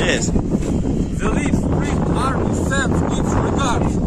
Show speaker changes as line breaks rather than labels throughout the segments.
Yes.
The Leaf Spring Army sends its regards.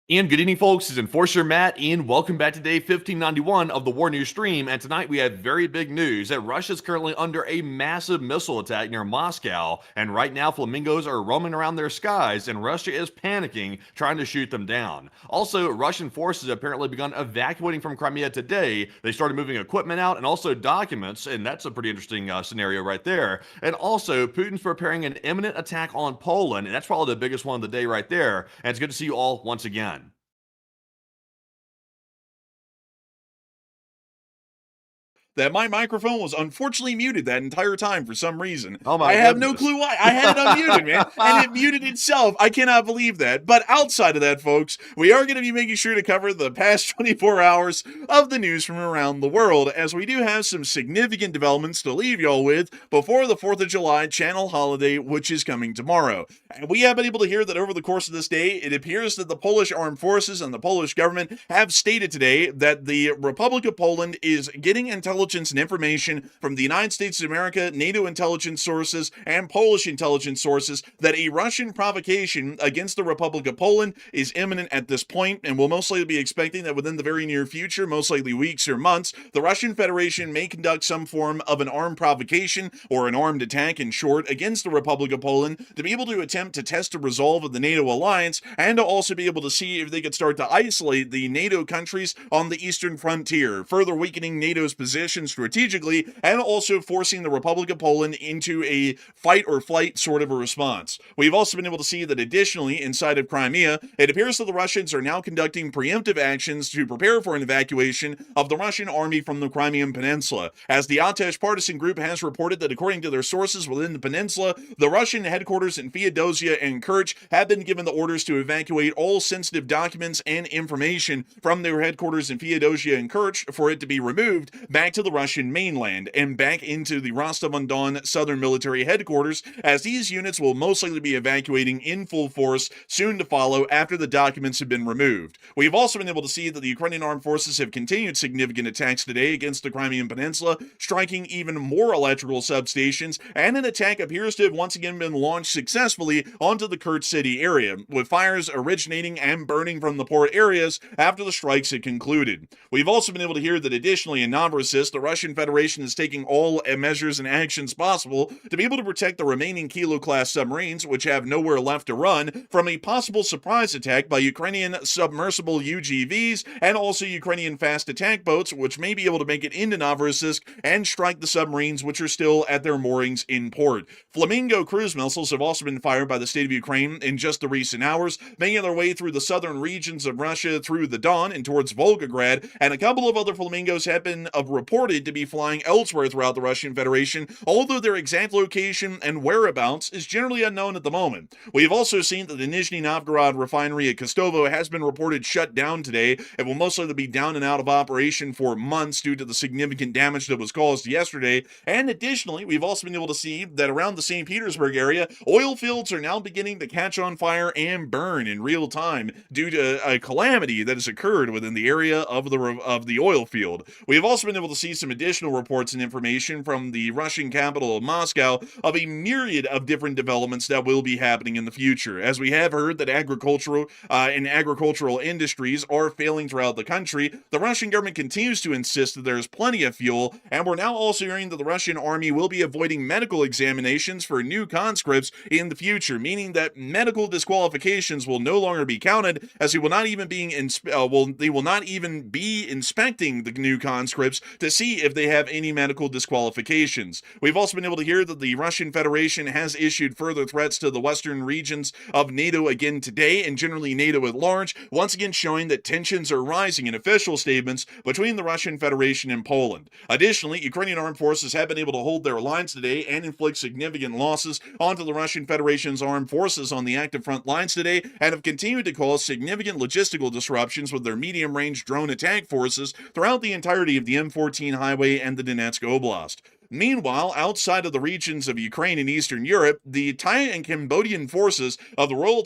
And good evening, folks. It's Enforcer Matt, and welcome back to day 1591 of the War News stream. And tonight we have very big news that Russia is currently under a massive missile attack near Moscow. And right now, flamingos are roaming around their skies, and Russia is panicking, trying to shoot them down. Also, Russian forces have apparently begun evacuating from Crimea today. They started moving equipment out and also documents, and that's a pretty interesting scenario right there. And also, Putin's preparing an imminent attack on Poland, and that's probably the biggest one of the day right there. And it's good to see you all once again.
That my microphone was unfortunately muted that entire time for some reason.
Oh my
I have
goodness.
no clue why. I had it unmuted, man, and it muted itself. I cannot believe that. But outside of that, folks, we are going to be making sure to cover the past 24 hours of the news from around the world, as we do have some significant developments to leave y'all with before the 4th of July channel holiday, which is coming tomorrow. And we have been able to hear that over the course of this day, it appears that the Polish armed forces and the Polish government have stated today that the Republic of Poland is getting intelligence and information from the United States of America, NATO intelligence sources, and Polish intelligence sources that a Russian provocation against the Republic of Poland is imminent at this point, and we'll most likely be expecting that within the very near future, most likely weeks or months, the Russian Federation may conduct some form of an armed provocation, or an armed attack in short, against the Republic of Poland to be able to attempt to test the resolve of the NATO alliance, and to also be able to see if they could start to isolate the NATO countries on the eastern frontier, further weakening NATO's position strategically, and also forcing the Republic of Poland into a fight or flight sort of a response. We've also been able to see that additionally, inside of Crimea, it appears that the Russians are now conducting preemptive actions to prepare for an evacuation of the Russian army from the Crimean Peninsula, as the ATESH partisan group has reported that according to their sources within the peninsula, the Russian headquarters in Feodosia and Kerch have been given the orders to evacuate all sensitive documents and information from their headquarters in Feodosia and Kerch for it to be removed back to onto the Russian mainland and back into the Rostov-on-Don Southern Military Headquarters, as these units will most likely be evacuating in full force soon to follow after the documents have been removed. We've also been able to see that the Ukrainian armed forces have continued significant attacks today against the Crimean Peninsula, striking even more electrical substations, and an attack appears to have once again been launched successfully onto the Kerch city area, with fires originating and burning from the port areas after the strikes had concluded. We've also been able to hear that additionally in Novorossiysk, the Russian Federation is taking all measures and actions possible to be able to protect the remaining Kilo-class submarines, which have nowhere left to run, from a possible surprise attack by Ukrainian submersible UGVs and also Ukrainian fast attack boats, which may be able to make it into Novorossiysk and strike the submarines which are still at their moorings in port. Flamingo cruise missiles have also been fired by the state of Ukraine in just the recent hours, making their way through the southern regions of Russia through the Don and towards Volgograd, and a couple of other Flamingos have been reported to be flying elsewhere throughout the Russian Federation, although their exact location and whereabouts is generally unknown at the moment. We have also seen that the Nizhny Novgorod refinery at Kostovo has been reported shut down today and will most likely be down and out of operation for months due to the significant damage that was caused yesterday. And additionally, we've also been able to see that around the St. Petersburg area, oil fields are now beginning to catch on fire and burn in real time due to a calamity that has occurred within the area of the oil field. We have also been able to see some additional reports and information from the Russian capital of Moscow of a myriad of different developments that will be happening in the future, as we have heard that agricultural industries are failing throughout the country. The Russian government continues to insist that there is plenty of fuel, and we're now also hearing that the Russian army will be avoiding medical examinations for new conscripts in the future, meaning that medical disqualifications will no longer be counted, as they will not even be inspecting the new conscripts to see if they have any medical disqualifications. We've also been able to hear that the Russian Federation has issued further threats to the western regions of NATO again today, and generally NATO at large, once again showing that tensions are rising in official statements between the Russian Federation and Poland. Additionally, Ukrainian armed forces have been able to hold their lines today and inflict significant losses onto the Russian Federation's armed forces on the active front lines today, and have continued to cause significant logistical disruptions with their medium-range drone attack forces throughout the entirety of the M14 highway and the Donetsk Oblast. Meanwhile, outside of the regions of Ukraine and Eastern Europe, the Thai and Cambodian forces of the Royal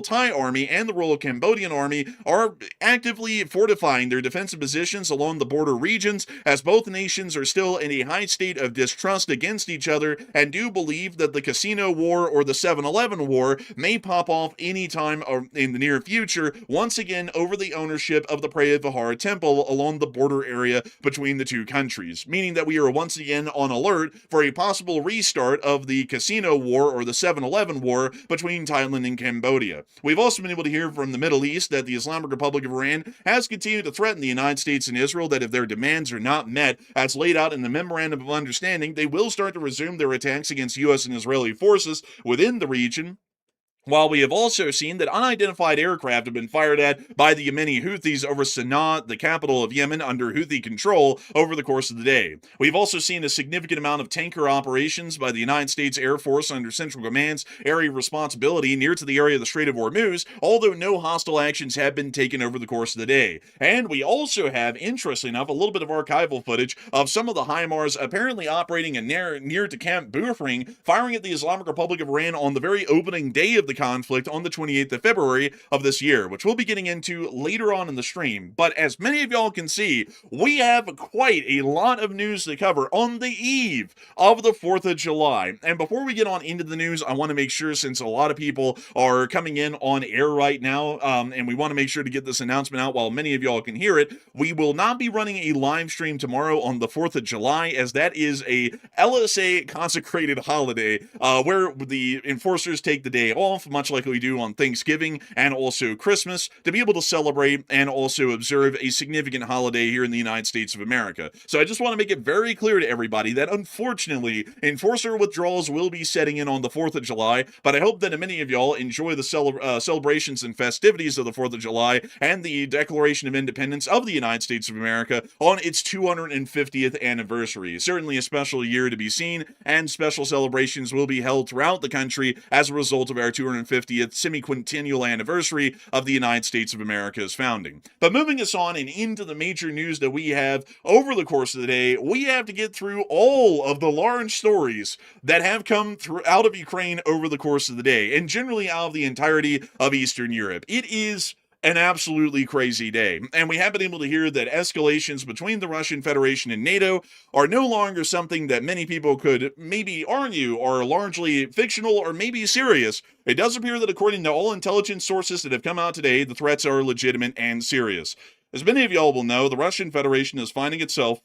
Thai Army and the Royal Cambodian Army are actively fortifying their defensive positions along the border regions, as both nations are still in a high state of distrust against each other and do believe that the Casino War or the 7-Eleven War may pop off anytime in the near future, once again over the ownership of the Prelude Temple along the border area between the two countries, meaning that we are once again on alert for a possible restart of the Casino War or the 7-Eleven War between Thailand and Cambodia. We've also been able to hear from the Middle East that the Islamic Republic of Iran has continued to threaten the United States and Israel that if their demands are not met, as laid out in the Memorandum of Understanding, they will start to resume their attacks against U.S. and Israeli forces within the region. While we have also seen that unidentified aircraft have been fired at by the Yemeni Houthis over Sana'a, the capital of Yemen, under Houthi control over the course of the day. We've also seen a significant amount of tanker operations by the United States Air Force under Central Command's area of responsibility near to the area of the Strait of Hormuz, although no hostile actions have been taken over the course of the day. And we also have, interestingly enough, a little bit of archival footage of some of the HIMARS apparently operating near to Camp Bufring, firing at the Islamic Republic of Iran on the very opening day of the conflict on the 28th of February of this year, which we'll be getting into later on in the stream. But as many of y'all can see, we have quite a lot of news to cover on the eve of the 4th of July. And before we get on into the news, I want to make sure, since a lot of people are coming in on air right now, and we want to make sure to get this announcement out while many of y'all can hear it, we will not be running a live stream tomorrow on the 4th of July, as that is a LSA consecrated holiday where the enforcers take the day off, much like we do on Thanksgiving and also Christmas, to be able to celebrate and also observe a significant holiday here in the United States of America. So I just want to make it very clear to everybody that unfortunately, enforcer withdrawals will be setting in on the 4th of July, but I hope that many of y'all enjoy the celebrations and festivities of the 4th of July and the Declaration of Independence of the United States of America on its 250th anniversary. Certainly a special year to be seen, and special celebrations will be held throughout the country as a result of our 250th 250th semi-quintennial anniversary of the United States of America's founding. But moving us on and into the major news that we have over the course of the day, we have to get through all of the large stories that have come out of Ukraine over the course of the day, and generally out of the entirety of Eastern Europe. It is an absolutely crazy day, and we have been able to hear that escalations between the Russian Federation and NATO are no longer something that many people could maybe argue are largely fictional or maybe serious. It does appear that according to all intelligence sources that have come out today, the threats are legitimate and serious. As many of y'all will know, the Russian Federation is finding itself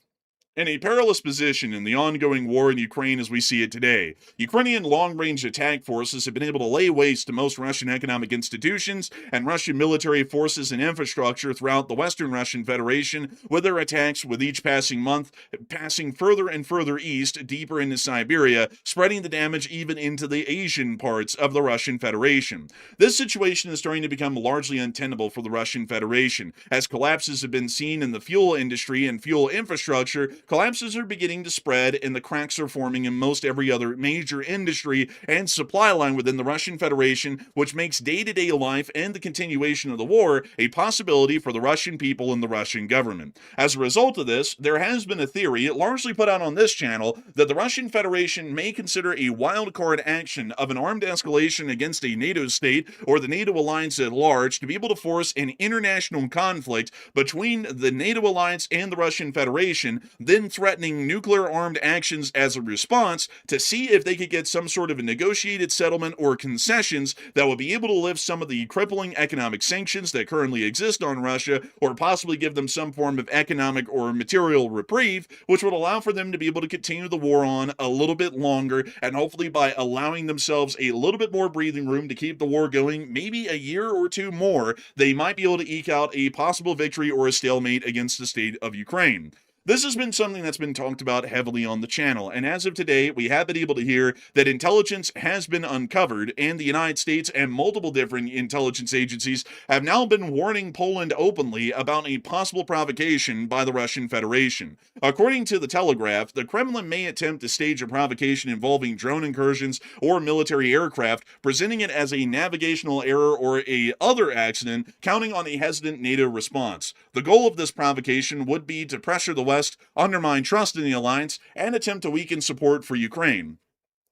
in a perilous position in the ongoing war in Ukraine as we see it today. Ukrainian long-range attack forces have been able to lay waste to most Russian economic institutions and Russian military forces and infrastructure throughout the Western Russian Federation, with their attacks with each passing month passing further and further east, deeper into Siberia, spreading the damage even into the Asian parts of the Russian Federation. This situation is starting to become largely untenable for the Russian Federation, as collapses have been seen in the fuel industry and fuel infrastructure. Collapses are beginning to spread, and the cracks are forming in most every other major industry and supply line within the Russian Federation, which makes day-to-day life and the continuation of the war a possibility for the Russian people and the Russian government. As a result of this, there has been a theory, largely put out on this channel, that the Russian Federation may consider a wildcard action of an armed escalation against a NATO state or the NATO alliance at large to be able to force an international conflict between the NATO alliance and the Russian Federation, then threatening nuclear armed actions as a response to see if they could get some sort of a negotiated settlement or concessions that would be able to lift some of the crippling economic sanctions that currently exist on Russia, or possibly give them some form of economic or material reprieve, which would allow for them to be able to continue the war on a little bit longer, and hopefully by allowing themselves a little bit more breathing room to keep the war going maybe a year or two more, they might be able to eke out a possible victory or a stalemate against the state of Ukraine. This has been something that's been talked about heavily on the channel, and as of today, we have been able to hear that intelligence has been uncovered, and the United States and multiple different intelligence agencies have now been warning Poland openly about a possible provocation by the Russian Federation. According to the Telegraph, the Kremlin may attempt to stage a provocation involving drone incursions or military aircraft, presenting it as a navigational error or a other accident, counting on a hesitant NATO response. The goal of this provocation would be to pressure the West, undermine trust in the alliance, and attempt to weaken support for Ukraine.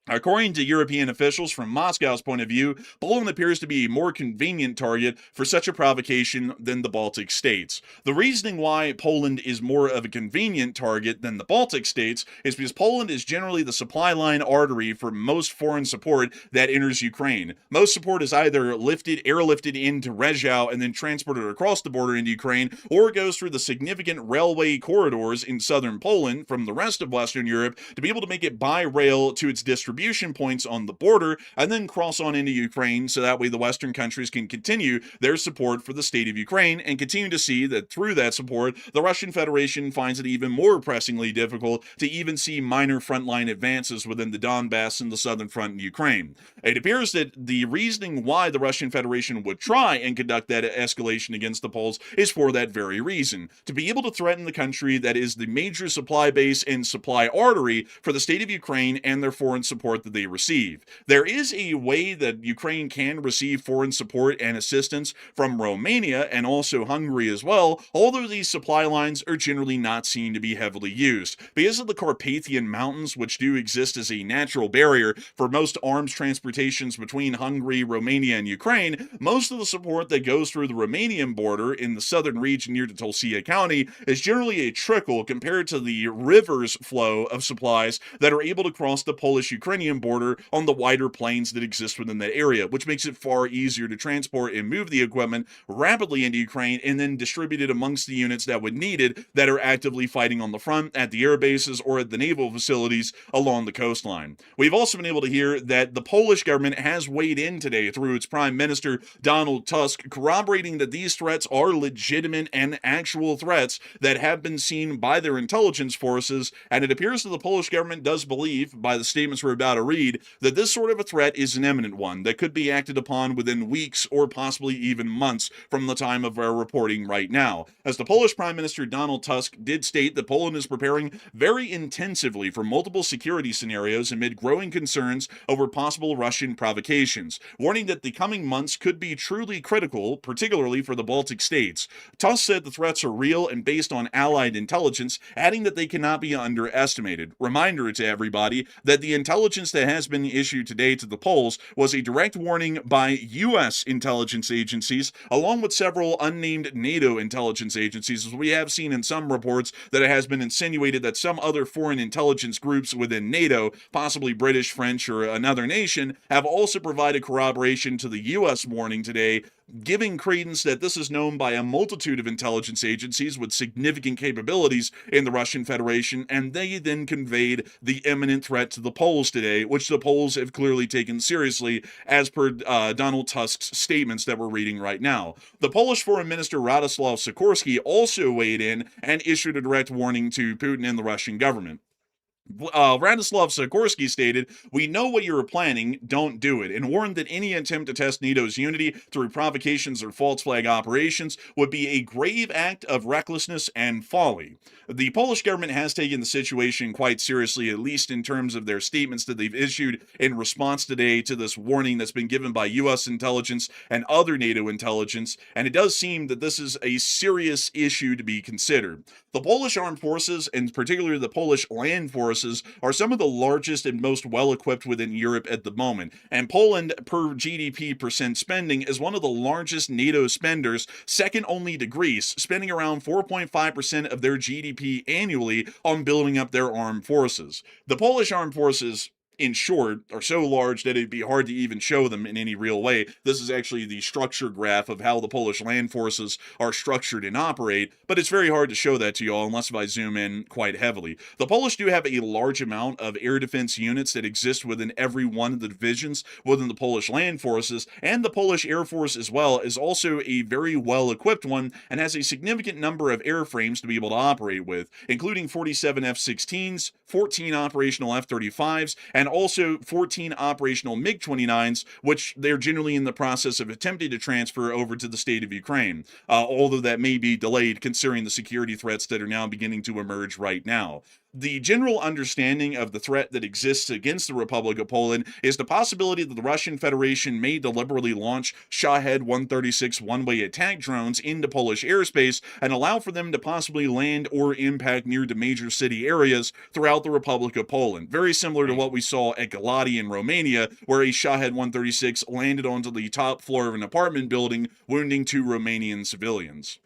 According to European officials, from Moscow's point of view, Poland appears to be a more convenient target for such a provocation than the Baltic states. The reasoning why Poland is more of a convenient target than the Baltic states is because Poland is generally the supply line artery for most foreign support that enters Ukraine. Most support is either airlifted into Rzeszów and then transported across the border into Ukraine, or goes through the significant railway corridors in southern Poland from the rest of Western Europe to be able to make it by rail to its distribution points on the border, and then cross on into Ukraine, so that way the Western countries can continue their support for the state of Ukraine and continue to see that through that support, the Russian Federation finds it even more pressingly difficult to even see minor frontline advances within the Donbass and the southern front in Ukraine. It appears that the reasoning why the Russian Federation would try and conduct that escalation against the Poles is for that very reason, to be able to threaten the country that is the major supply base and supply artery for the state of Ukraine and their foreign support that they receive. There is a way that Ukraine can receive foreign support and assistance from Romania and also Hungary as well, although these supply lines are generally not seen to be heavily used. Because of the Carpathian Mountains, which do exist as a natural barrier for most arms transportations between Hungary, Romania, and Ukraine, most of the support that goes through the Romanian border in the southern region near to Tulcea County is generally a trickle compared to the river's flow of supplies that are able to cross the Polish-Ukrainian border on the wider plains that exist within that area, which makes it far easier to transport and move the equipment rapidly into Ukraine and then distribute it amongst the units that would need it that are actively fighting on the front, at the air bases, or at the naval facilities along the coastline. We've also been able to hear that the Polish government has weighed in today through its Prime Minister Donald Tusk, corroborating that these threats are legitimate and actual threats that have been seen by their intelligence forces, and it appears that the Polish government does believe, by the statements we're about about to read that this sort of a threat is an imminent one that could be acted upon within weeks or possibly even months from the time of our reporting right now, as the Polish Prime Minister Donald Tusk did state that Poland is preparing very intensively for multiple security scenarios amid growing concerns over possible Russian provocations, warning that the coming months could be truly critical, particularly for the Baltic states. Tusk said the threats are real and based on Allied intelligence, adding that they cannot be underestimated. Reminder to everybody that the intelligence that has been issued today to the Poles was a direct warning by U.S. intelligence agencies, along with several unnamed NATO intelligence agencies, as we have seen in some reports that it has been insinuated that some other foreign intelligence groups within NATO, possibly British, French, or another nation, have also provided corroboration to the U.S. warning today, giving credence that this is known by a multitude of intelligence agencies with significant capabilities in the Russian Federation, and they then conveyed the imminent threat to the Poles today, which the Poles have clearly taken seriously, as per Donald Tusk's statements that we're reading right now. The Polish Foreign Minister Radoslaw Sikorski also weighed in and issued a direct warning to Putin and the Russian government. Radoslav Sikorski stated, "We know what you are planning, don't do it," and warned that any attempt to test NATO's unity through provocations or false flag operations would be a grave act of recklessness and folly. The Polish government has taken the situation quite seriously, at least in terms of their statements that they've issued in response today to this warning that's been given by U.S. intelligence and other NATO intelligence, and it does seem that this is a serious issue to be considered. The Polish armed forces, and particularly the Polish land forces, are some of the largest and most well-equipped within Europe at the moment, and Poland, per GDP percent spending, is one of the largest NATO spenders, second only to Greece, spending around 4.5% of their GDP annually on building up their armed forces. The Polish armed forces, in short, are so large that it'd be hard to even show them in any real way. This is actually the structure graph of how the Polish land forces are structured and operate, but it's very hard to show that to you all unless if I zoom in quite heavily. The Polish do have a large amount of air defense units that exist within every one of the divisions within the Polish land forces, and the Polish Air Force as well is also a very well-equipped one and has a significant number of airframes to be able to operate with, including 47 F-16s, 14 operational F-35s, and also 14 operational MiG-29s, which they're generally in the process of attempting to transfer over to the state of Ukraine, although that may be delayed considering the security threats that are now beginning to emerge right now. The general understanding of the threat that exists against the Republic of Poland is the possibility that the Russian Federation may deliberately launch Shahed 136 one-way attack drones into Polish airspace and allow for them to possibly land or impact near to major city areas throughout the Republic of Poland. Very similar to what we saw at Galati in Romania, where a Shahed 136 landed onto the top floor of an apartment building, wounding 2 Romanian civilians.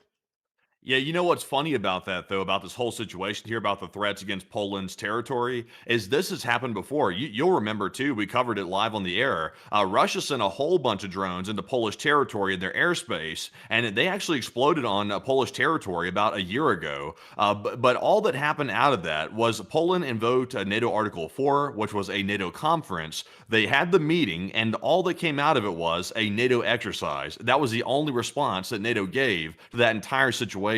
Yeah, you know what's funny about that, though, about this whole situation here, about the threats against Poland's territory, is this has happened before. You'll remember, too, we covered it live on the air. Russia sent a whole bunch of drones into Polish territory in their airspace, and they actually exploded on Polish territory about a year ago. But all that happened out of that was Poland invoked NATO Article 4, which was a NATO conference. They had the meeting, and all that came out of it was a NATO exercise. That was the only response that NATO gave to that entire situation.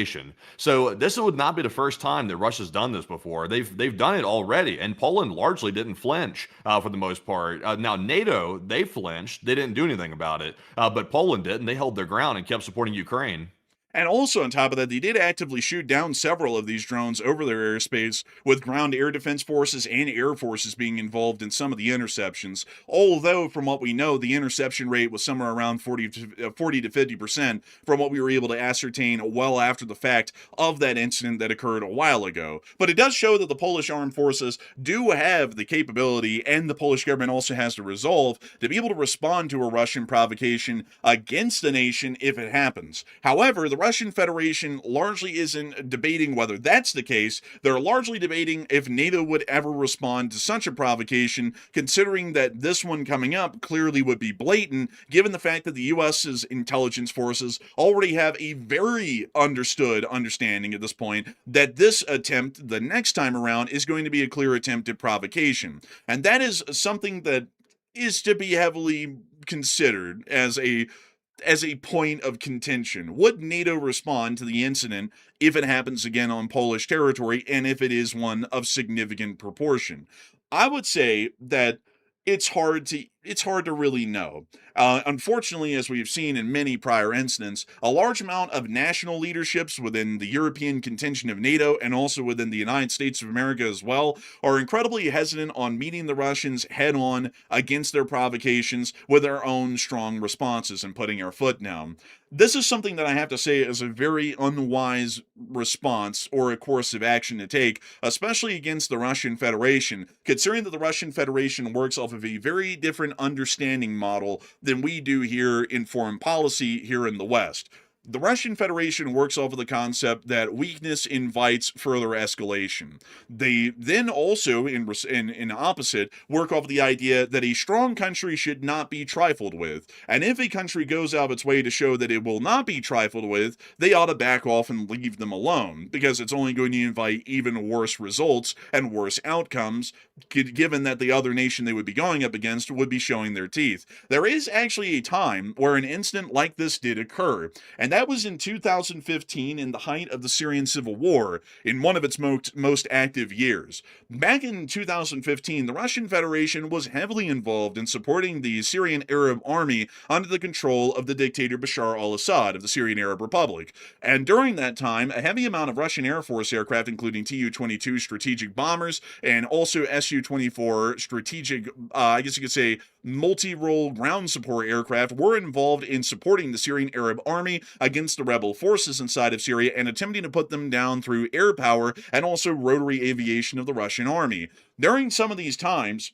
So this would not be the first time that Russia's done this before. They've done it already, and Poland largely didn't flinch for the most part. Now NATO, they flinched, they didn't do anything about it, but Poland did, and they held their ground and kept supporting Ukraine.
And also on top of that, they did actively shoot down several of these drones over their airspace, with ground air defense forces and air forces being involved in some of the interceptions. Although, from what we know, the interception rate was somewhere around 40 to 50% from what we were able to ascertain well after the fact of that incident that occurred a while ago. But it does show that the Polish armed forces do have the capability, and the Polish government also has the resolve, to be able to respond to a Russian provocation against the nation if it happens. However, the Russian Federation largely isn't debating whether that's the case. They're largely debating if NATO would ever respond to such a provocation, considering that this one coming up clearly would be blatant, given the fact that the U.S.'s intelligence forces already have a very understanding at this point that this attempt, the next time around, is going to be a clear attempt at provocation. And that is something that is to be heavily considered as a point of contention. Would NATO respond to the incident if it happens again on Polish territory, and if it is one of significant proportion? I would say that it's hard to really know. Unfortunately, as we've seen in many prior incidents, a large amount of national leaderships within the European contingent of NATO and also within the United States of America as well are incredibly hesitant on meeting the Russians head on against their provocations with our own strong responses and putting our foot down. This is something that I have to say is a very unwise response or a course of action to take, especially against the Russian Federation, considering that the Russian Federation works off of a very different understanding model than we do here in foreign policy here in the West. The Russian Federation works off of the concept that weakness invites further escalation. They then also, in opposite, work off of the idea that a strong country should not be trifled with. And if a country goes out of its way to show that it will not be trifled with, they ought to back off and leave them alone, because it's only going to invite even worse results and worse outcomes, given that the other nation they would be going up against would be showing their teeth. There is actually a time where an incident like this did occur, and that was in 2015 in the height of the Syrian civil war, in one of its most active years. Back in 2015, the Russian Federation was heavily involved in supporting the Syrian Arab army under the control of the dictator Bashar al-Assad of the Syrian Arab Republic. And during that time, a heavy amount of Russian Air Force aircraft, including Tu-22 strategic bombers and also Su-24 strategic, I guess you could say, multi-role ground support aircraft, were involved in supporting the Syrian Arab army against the rebel forces inside of Syria and attempting to put them down through air power and also rotary aviation of the Russian army. During some of these times,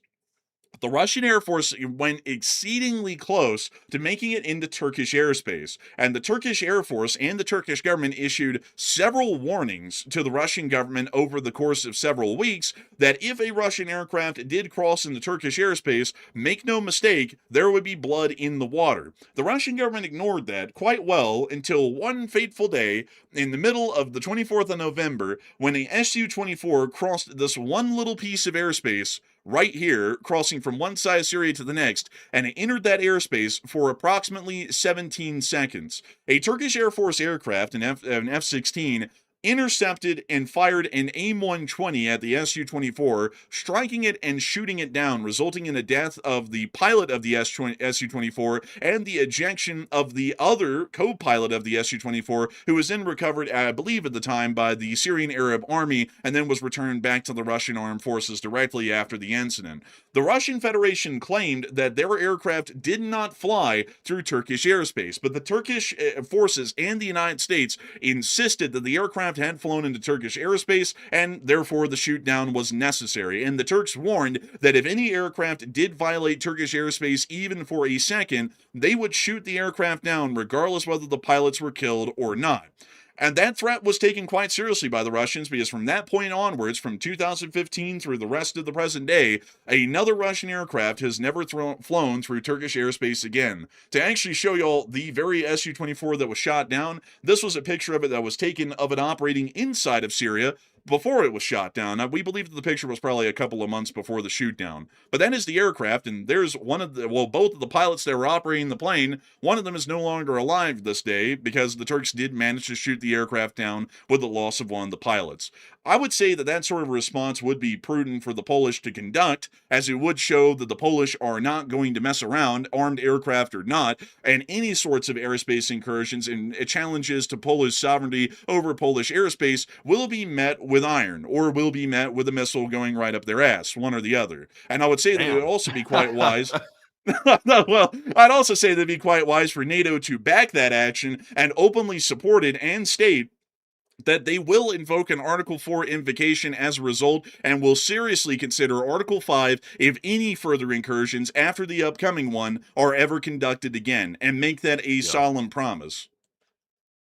the Russian Air Force went exceedingly close to making it into Turkish airspace, and the Turkish Air Force and the Turkish government issued several warnings to the Russian government over the course of several weeks that if a Russian aircraft did cross into Turkish airspace, make no mistake, there would be blood in the water. The Russian government ignored that quite well until one fateful day in the middle of the 24th of November when a Su-24 crossed this one little piece of airspace right here, crossing from one side of Syria to the next, and it entered that airspace for approximately 17 seconds. A Turkish Air Force aircraft, an F-16, intercepted and fired an AIM-120 at the Su-24, striking it and shooting it down, resulting in the death of the pilot of the Su-24 and the ejection of the other co-pilot of the Su-24, who was then recovered, I believe at the time, by the Syrian Arab Army and then was returned back to the Russian armed forces directly after the incident. The Russian Federation claimed that their aircraft did not fly through Turkish airspace, but the Turkish forces and the United States insisted that the aircraft had flown into Turkish airspace, and therefore the shoot down was necessary. And the Turks warned that if any aircraft did violate Turkish airspace even for a second, they would shoot the aircraft down regardless whether the pilots were killed or not. And that threat was taken quite seriously by the Russians, because from that point onwards, from 2015 through the rest of the present day, another Russian aircraft has never flown through Turkish airspace again. To actually show y'all the very Su-24 that was shot down, this was a picture of it that was taken of it operating inside of Syria before it was shot down. Now, we believe that the picture was probably a couple of months before the shoot down. But that is the aircraft, and there's both of the pilots that were operating the plane. One of them is no longer alive this day because the Turks did manage to shoot the aircraft down with the loss of one of the pilots. I would say that that sort of response would be prudent for the Polish to conduct, as it would show that the Polish are not going to mess around, armed aircraft or not, and any sorts of airspace incursions and challenges to Polish sovereignty over Polish airspace will be met with iron, or will be met with a missile going right up their ass, one or the other. And I would say that it would also be quite wise. Well, I'd also say that it'd be quite wise for NATO to back that action and openly support it and state that they will invoke an Article 4 invocation as a result, and will seriously consider Article 5 if any further incursions after the upcoming one are ever conducted again, and make that a solemn promise.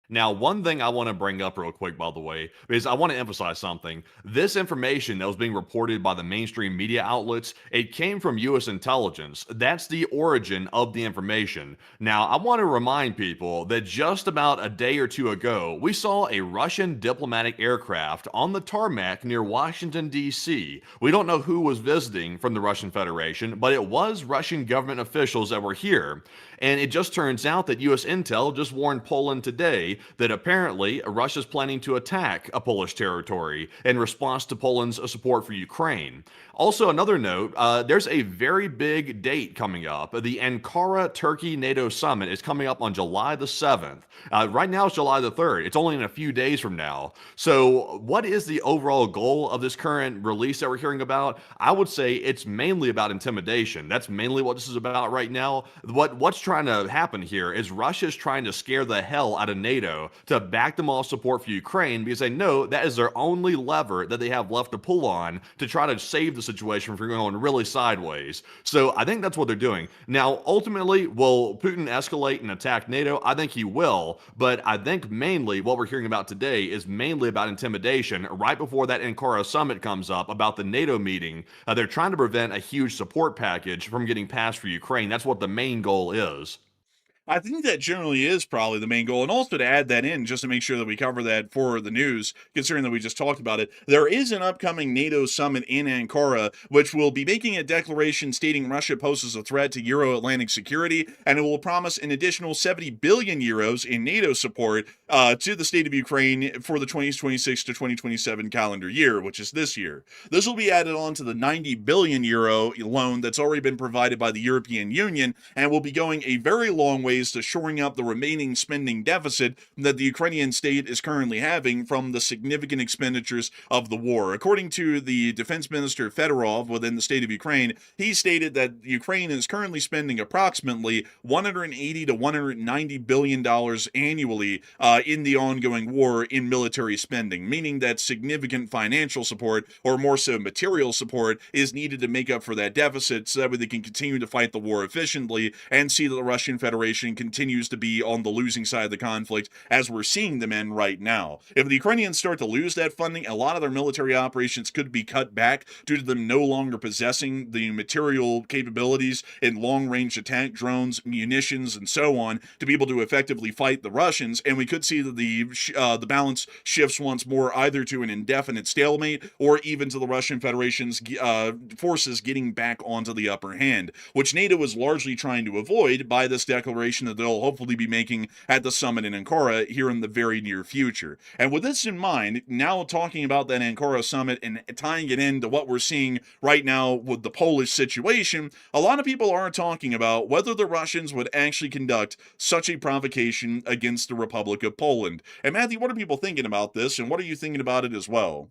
Now, one thing I want to bring up real quick, by the way, is I want to emphasize something. This information that was being reported by the mainstream media outlets, it came from U.S. intelligence. That's the origin of the information. Now, I want to remind people that just about a day or two ago, we saw a Russian diplomatic aircraft on the tarmac near Washington, D.C. We don't know who was visiting from the Russian Federation, but it was Russian government officials that were here. And it just turns out that U.S. intel just warned Poland today that apparently Russia's planning to attack a Polish territory in response to Poland's support for Ukraine. Also, another note, there's a very big date coming up. The Ankara Turkey NATO summit is coming up on July the 7th. Right now it's July the 3rd. It's only in a few days from now. So what is the overall goal of this current release that we're hearing about? I would say it's mainly about intimidation. That's mainly what this is about right now. What's trying to happen here is Russia's trying to scare the hell out of NATO to back them off support for Ukraine because they know that is their only lever that they have left to pull on to try to save the situation from going really sideways. So I think that's what they're doing. Now, ultimately, will Putin escalate and attack NATO? I think he will, but I think mainly what we're hearing about today is mainly about intimidation right before that Ankara summit comes up about the NATO meeting. They're trying to prevent a huge support package from getting passed for Ukraine. That's what the main goal is.
I think that generally is probably the main goal. And also to add that in, just to make sure that we cover that for the news, considering that we just talked about it, there is an upcoming NATO summit in Ankara, which will be making a declaration stating Russia poses a threat to Euro-Atlantic security, and it will promise an additional 70 billion euros in NATO support to the state of Ukraine for the 2026 to 2027 calendar year, which is this year. This will be added on to the 90 billion euro loan that's already been provided by the European Union, and will be going a very long way to shoring up the remaining spending deficit that the Ukrainian state is currently having from the significant expenditures of the war. According to the defense minister Fedorov within the state of Ukraine, he stated that Ukraine is currently spending approximately $180 to $190 billion annually in the ongoing war in military spending, meaning that significant financial support, or more so material support, is needed to make up for that deficit so that way they can continue to fight the war efficiently and see that the Russian Federation continues to be on the losing side of the conflict as we're seeing them in right now. If the Ukrainians start to lose that funding, a lot of their military operations could be cut back due to them no longer possessing the material capabilities in long-range attack drones, munitions, and so on to be able to effectively fight the Russians, and we could see that the balance shifts once more either to an indefinite stalemate or even to the Russian Federation's forces getting back onto the upper hand, which NATO is largely trying to avoid by this declaration that they'll hopefully be making at the summit in Ankara here in the very near future. And with this in mind, now talking about that Ankara summit and tying it into what we're seeing right now with the Polish situation, a lot of people are talking about whether the Russians would actually conduct such a provocation against the Republic of Poland. And Matthew, what are people thinking about this, and what are you thinking about it as well?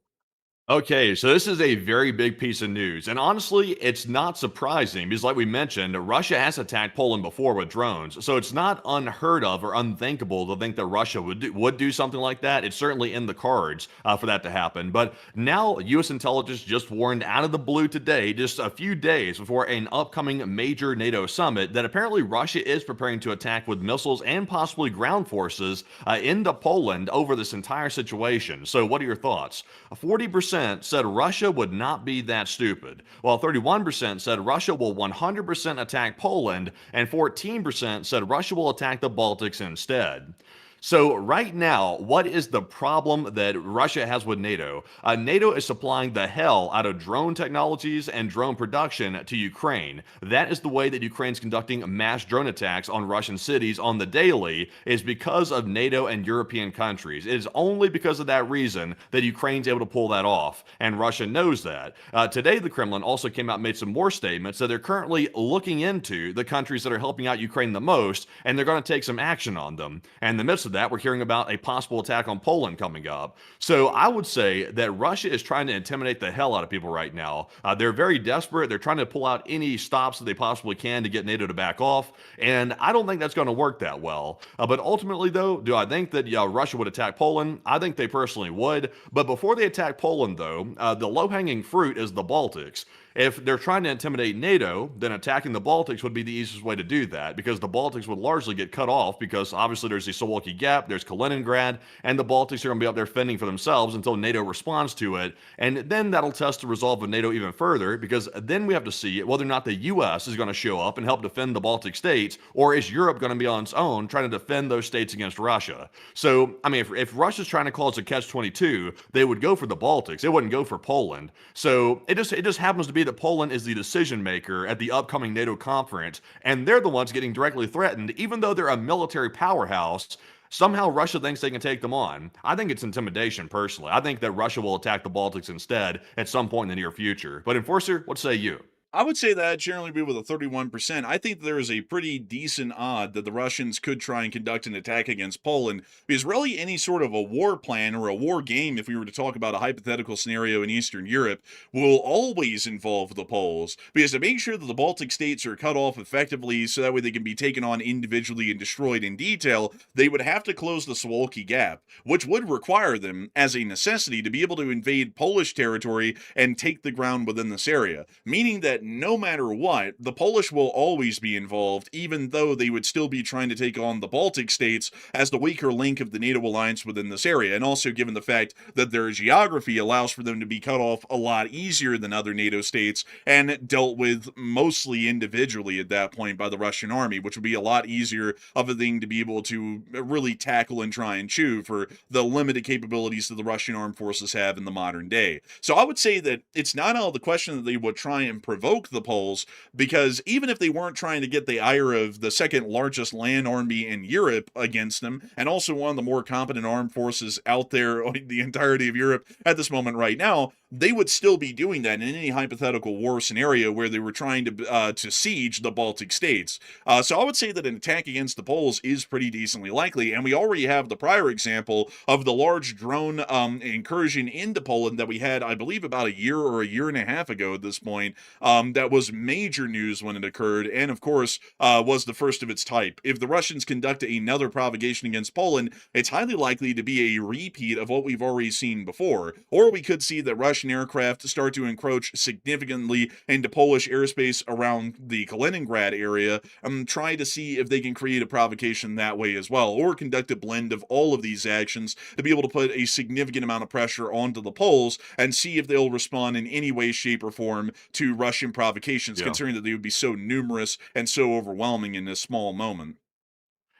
Okay, so this is a very big piece of news. And honestly, it's not surprising because, like we mentioned, Russia has attacked Poland before with drones. So it's not unheard of or unthinkable to think that Russia would do something like that. It's certainly in the cards for that to happen. But now, U.S. intelligence just warned out of the blue today, just a few days before an upcoming major NATO summit, that apparently Russia is preparing to attack with missiles and possibly ground forces into Poland over this entire situation. So, what are your thoughts? 40% said Russia would not be that stupid, while 31% said Russia will 100% attack Poland, and 14% said Russia will attack the Baltics instead. So right now, what is the problem that Russia has with NATO? NATO is supplying the hell out of drone technologies and drone production to Ukraine. That is the way that Ukraine's conducting mass drone attacks on Russian cities on the daily, is because of NATO and European countries. It is only because of that reason that Ukraine's able to pull that off, and Russia knows that. Today, the Kremlin also came out and made some more statements that they're currently looking into the countries that are helping out Ukraine the most, and they're going to take some action on them. And in the midst of that, we're hearing about a possible attack on Poland coming up. So I would say that Russia is trying to intimidate the hell out of people right now. They're very desperate. They're trying to pull out any stops that they possibly can to get NATO to back off. And I don't think that's going to work that well. But ultimately, though, do I think that Russia would attack Poland? I think they personally would. But before they attack Poland, though, the low-hanging fruit is the Baltics. If they're trying to intimidate NATO, then attacking the Baltics would be the easiest way to do that, because the Baltics would largely get cut off, because obviously there's the Suwalki Gap, there's Kaliningrad, and the Baltics are going to be up there fending for themselves until NATO responds to it. And then that'll test the resolve of NATO even further, because then we have to see whether or not the U.S. is going to show up and help defend the Baltic states, or is Europe going to be on its own trying to defend those states against Russia? So, I mean, if Russia's trying to cause a catch-22, they would go for the Baltics. They wouldn't go for Poland. So it just happens to be that Poland is the decision maker at the upcoming NATO conference, and they're the ones getting directly threatened, even though they're a military powerhouse. Somehow Russia thinks they can take them on. I think it's intimidation, personally. I think that Russia will attack the Baltics instead at some point in the near future. But Enforcer, what say you?
I would say that generally be with a 31%. I think there is a pretty decent odd that the Russians could try and conduct an attack against Poland, because really any sort of a war plan or a war game, if we were to talk about a hypothetical scenario in Eastern Europe, will always involve the Poles. Because to make sure that the Baltic states are cut off effectively so that way they can be taken on individually and destroyed in detail, they would have to close the Suwalki Gap, which would require them, as a necessity, to be able to invade Polish territory and take the ground within this area. Meaning that no matter what, the Polish will always be involved, even though they would still be trying to take on the Baltic states as the weaker link of the NATO alliance within this area, and also given the fact that their geography allows for them to be cut off a lot easier than other NATO states, and dealt with mostly individually at that point by the Russian army, which would be a lot easier of a thing to be able to really tackle and try and chew for the limited capabilities that the Russian armed forces have in the modern day. So I would say that it's not out of the question that they would try and provoke the Poles, because even if they weren't trying to get the ire of the second largest land army in Europe against them, and also one of the more competent armed forces out there in the entirety of Europe at this moment right now, they would still be doing that in any hypothetical war scenario where they were trying to siege the Baltic states. So I would say that an attack against the Poles is pretty decently likely, and we already have the prior example of the large drone incursion into Poland that we had, I believe, about a year or a year and a half ago at this point. That was major news when it occurred, and of course was the first of its type. If the Russians conduct another provocation against Poland, it's highly likely to be a repeat of what we've already seen before, or we could see that Russian aircraft start to encroach significantly into Polish airspace around the Kaliningrad area, and try to see if they can create a provocation that way as well, or conduct a blend of all of these actions to be able to put a significant amount of pressure onto the Poles and see if they'll respond in any way, shape, or form to Russian provocations,
Yeah.
considering that they would be so numerous and so overwhelming in this small moment.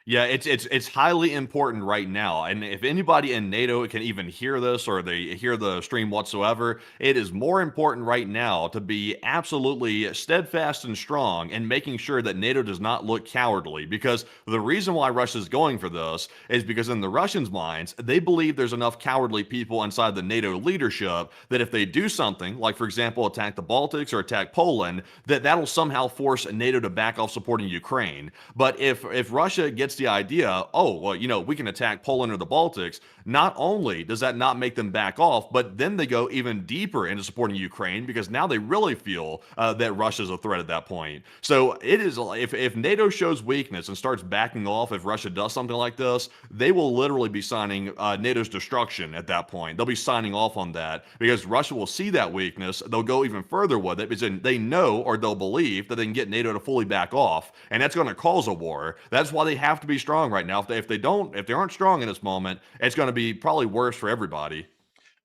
Yeah, it's highly important right now, and if anybody in NATO can even hear this or they hear the stream whatsoever, it is more important right now to be absolutely steadfast and strong in making sure that NATO does not look cowardly. Because the reason why Russia's going for this is because in the Russians' minds, they believe there's enough cowardly people inside the NATO leadership that if they do something, like for example attack the Baltics or attack Poland, that that'll somehow force NATO to back off supporting Ukraine. But if Russia gets the idea, oh, well, we can attack Poland or the Baltics, not only does that not make them back off, but then they go even deeper into supporting Ukraine because now they really feel that Russia's a threat at that point. So it is, if NATO shows weakness and starts backing off, if Russia does something like this, they will literally be signing NATO's destruction at that point. They'll be signing off on that because Russia will see that weakness. They'll go even further with it because they know or they'll believe that they can get NATO to fully back off, and that's going to cause a war. That's why they have to be strong right now. If they aren't strong in this moment, it's going to be probably worse for everybody.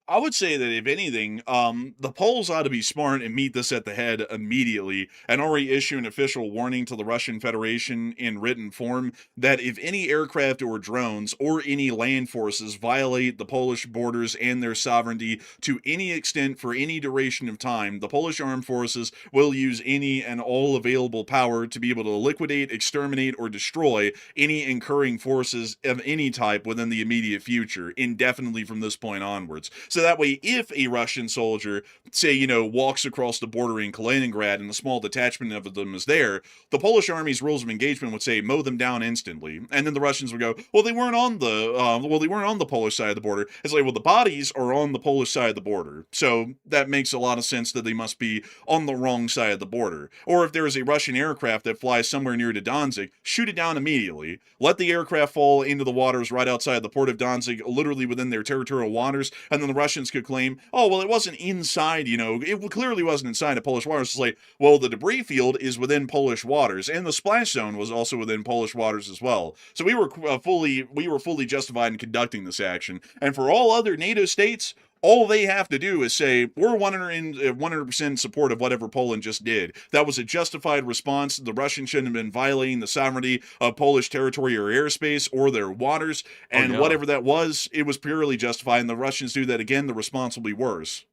I would say that if anything, the Poles ought to be smart and meet this at the head immediately and already issue an official warning to the Russian Federation in written form that if any aircraft or drones or any land forces violate the Polish borders and their sovereignty to any extent for any duration of time, the Polish armed forces will use any and all available power to be able to liquidate, exterminate, or destroy any incurring forces of any type within the immediate future, indefinitely from this point onwards. So that way, if a Russian soldier, say, walks across the border in Kaliningrad and a small detachment of them is there, the Polish army's rules of engagement would say, mow them down instantly. And then the Russians would go, well, they weren't on the Polish side of the border. It's like, well, the bodies are on the Polish side of the border. So that makes a lot of sense that they must be on the wrong side of the border. Or if there is a Russian aircraft that flies somewhere near to Danzig, shoot it down immediately. Let the aircraft fall into the waters right outside the port of Danzig, literally within their territorial waters, and then the Russians could claim, oh, well, it wasn't inside, it clearly wasn't inside of Polish waters. It's like, well, the debris field is within Polish waters, and the splash zone was also within Polish waters as well. So we were fully justified in conducting this action. And for all other NATO states, all they have to do is say, we're 100% support of whatever Poland just did. That was a justified response. The Russians shouldn't have been violating the sovereignty of Polish territory or airspace or their waters. And
Yeah.
whatever that was, it was purely justified. And the Russians do that again, the response will be worse.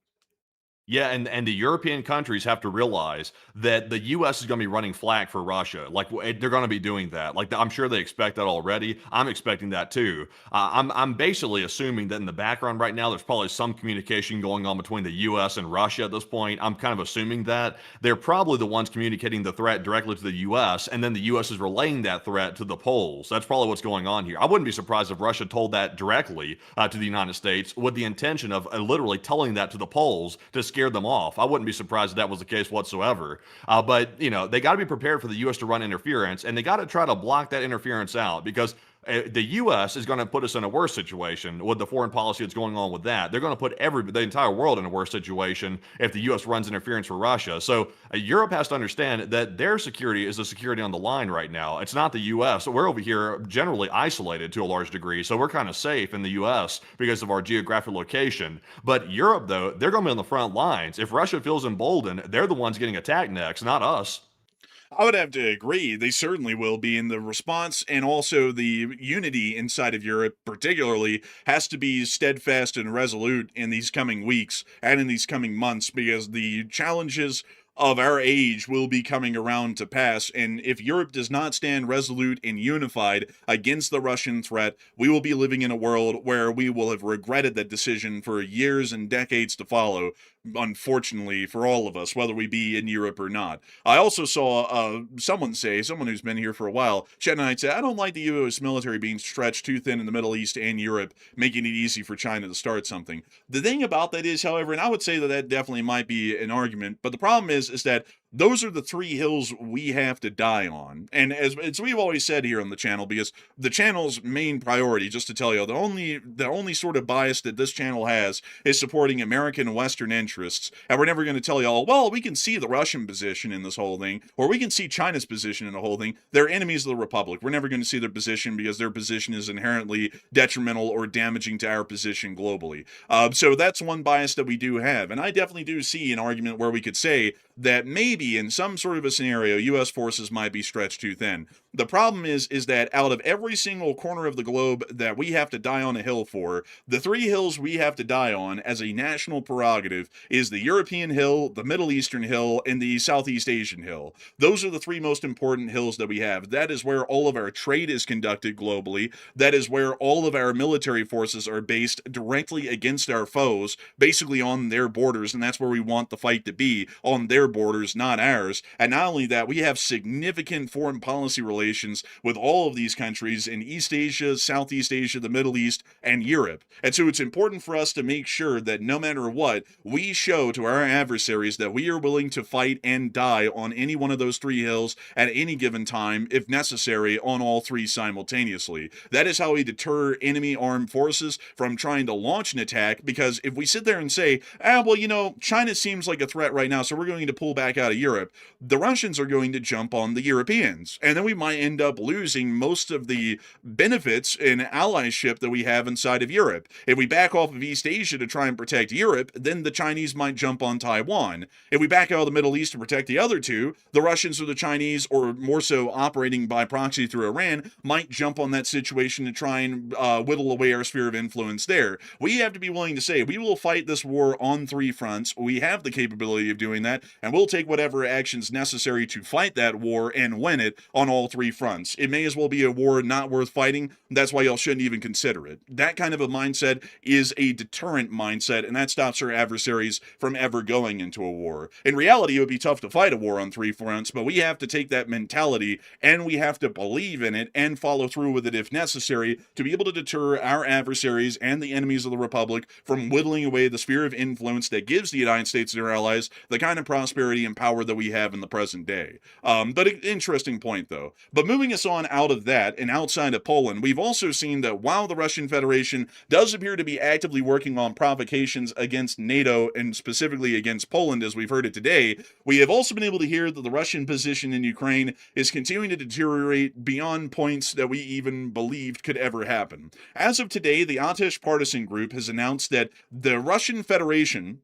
Yeah, and the European countries have to realize that the U.S. is going to be running flag for Russia. Like they're going to be doing that. Like I'm sure they expect that already. I'm expecting that too. I'm basically assuming that in the background right now, there's probably some communication going on between the U.S. and Russia at this point. I'm kind of assuming that they're probably the ones communicating the threat directly to the U.S. and then the U.S. is relaying that threat to the Poles. That's probably what's going on here. I wouldn't be surprised if Russia told that directly to the United States with the intention of literally telling that to the Poles to scare them off. I wouldn't be surprised if that was the case whatsoever. But, they got to be prepared for the U.S. to run interference, and they got to try to block that interference out because the U.S. is going to put us in a worse situation with the foreign policy that's going on with that. They're going to put the entire world in a worse situation if the U.S. runs interference for Russia. So Europe has to understand that their security is the security on the line right now. It's not the U.S. We're over here generally isolated to a large degree, so we're kind of safe in the U.S. because of our geographic location. But Europe, though, they're going to be on the front lines. If Russia feels emboldened, they're the ones getting attacked next, not us.
I would have to agree. They certainly will be. And the response and also the unity inside of Europe, particularly, has to be steadfast and resolute in these coming weeks and in these coming months because the challenges of our age will be coming around to pass. And if Europe does not stand resolute and unified against the Russian threat, we will be living in a world where we will have regretted that decision for years and decades to follow, unfortunately for all of us, whether we be in Europe or not. I also saw someone who's been here for a while, Chet Knight say, I don't like the U.S. military being stretched too thin in the Middle East and Europe, making it easy for China to start something. The thing about that is, however, and I would say that definitely might be an argument, but the problem is that those are the three hills we have to die on. And as we've always said here on the channel, because the channel's main priority, just to tell you, the only sort of bias that this channel has is supporting American and Western interests. And we're never going to tell y'all, well, we can see the Russian position in this whole thing, or we can see China's position in the whole thing. They're enemies of the Republic. We're never going to see their position because their position is inherently detrimental or damaging to our position globally. So that's one bias that we do have. And I definitely do see an argument where we could say that maybe in some sort of a scenario, U.S. forces might be stretched too thin. The problem is that out of every single corner of the globe that we have to die on a hill for, the three hills we have to die on as a national prerogative is the European hill, the Middle Eastern hill, and the Southeast Asian hill. Those are the three most important hills that we have. That is where all of our trade is conducted globally. That is where all of our military forces are based directly against our foes, basically on their borders, and that's where we want the fight to be, on their borders, not ours. And not only that, we have significant foreign policy relations with all of these countries in East Asia, Southeast Asia, the Middle East, and Europe. And so it's important for us to make sure that no matter what, we show to our adversaries that we are willing to fight and die on any one of those three hills at any given time, if necessary, on all three simultaneously. That is how we deter enemy armed forces from trying to launch an attack, because if we sit there and say, China seems like a threat right now, so we're going to pull back out of Europe, the Russians are going to jump on the Europeans. And then we might end up losing most of the benefits and allyship that we have inside of Europe. If we back off of East Asia to try and protect Europe, then the Chinese might jump on Taiwan. If we back out of the Middle East to protect the other two, the Russians or the Chinese, or more so operating by proxy through Iran, might jump on that situation to try and whittle away our sphere of influence there. We have to be willing to say, we will fight this war on three fronts. We have the capability of doing that, and we'll take whatever actions necessary to fight that war and win it on all three fronts. It may as well be a war not worth fighting. That's why y'all shouldn't even consider it. That kind of a mindset is a deterrent mindset, and that stops our adversaries from ever going into a war. In reality, it would be tough to fight a war on three fronts, but we have to take that mentality and we have to believe in it and follow through with it if necessary to be able to deter our adversaries and the enemies of the Republic from whittling away the sphere of influence that gives the United States and their allies the kind of prosperity and power that we have in the present day. But an interesting point, though. But moving us on out of that and outside of Poland, we've also seen that while the Russian Federation does appear to be actively working on provocations against NATO and specifically against Poland, as we've heard it today, we have also been able to hear that the Russian position in Ukraine is continuing to deteriorate beyond points that we even believed could ever happen. As of today, the ATESH partisan group has announced that the Russian Federation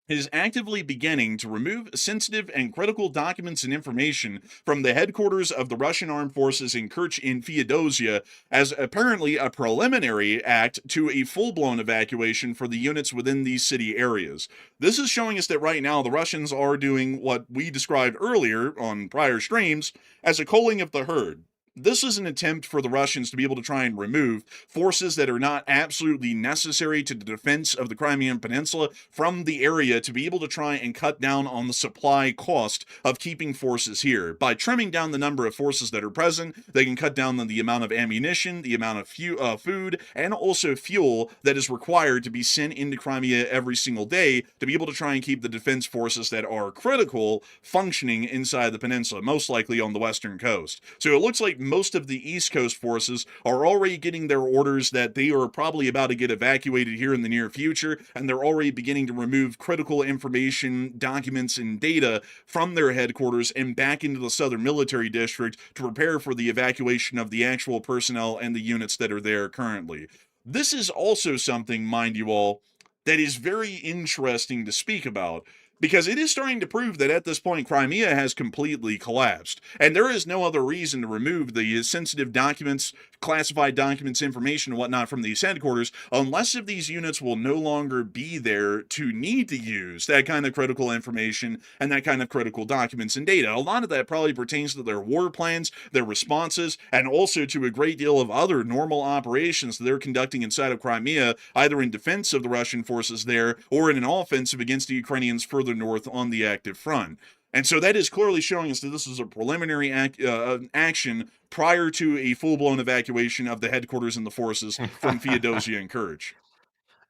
is actively beginning to remove sensitive and critical documents and information from the headquarters of the Russian armed forces in Kerch in Feodosia as apparently a preliminary act to a full-blown evacuation for the units within these city areas. This is showing us that right now the Russians are doing what we described earlier on prior streams as a culling of the herd. This is an attempt for the Russians to be able to try and remove forces that are not absolutely necessary to the defense of the Crimean Peninsula from the area to be able to try and cut down on the supply cost of keeping forces here. By trimming down the number of forces that are present, they can cut down the amount of ammunition, the amount of food, and also fuel that is required to be sent into Crimea every single day to be able to try and keep the defense forces that are critical functioning inside the peninsula, most likely on the western coast. So it looks like most of the East Coast forces are already getting their orders that they are probably about to get evacuated here in the near future, and they're already beginning to remove critical information, documents, and data from their headquarters and back into the Southern Military District to prepare for the evacuation of the actual personnel and the units that are there currently. This is also something, mind you all, that is very interesting to speak about, because it is starting to prove that at this point Crimea has completely collapsed, and there is no other reason to remove the sensitive documents, classified documents, information, and whatnot from these headquarters, unless if these units will no longer be there to need to use that kind of critical information and that kind of critical documents and data. A lot of that probably pertains to their war plans, their responses, and also to a great deal of other normal operations that they're conducting inside of Crimea, either in defense of the Russian forces there or in an offensive against the Ukrainians further north on the active front. And so that is clearly showing us that this is a preliminary action prior to a full-blown evacuation of the headquarters and the forces from Feodosia and Kerch.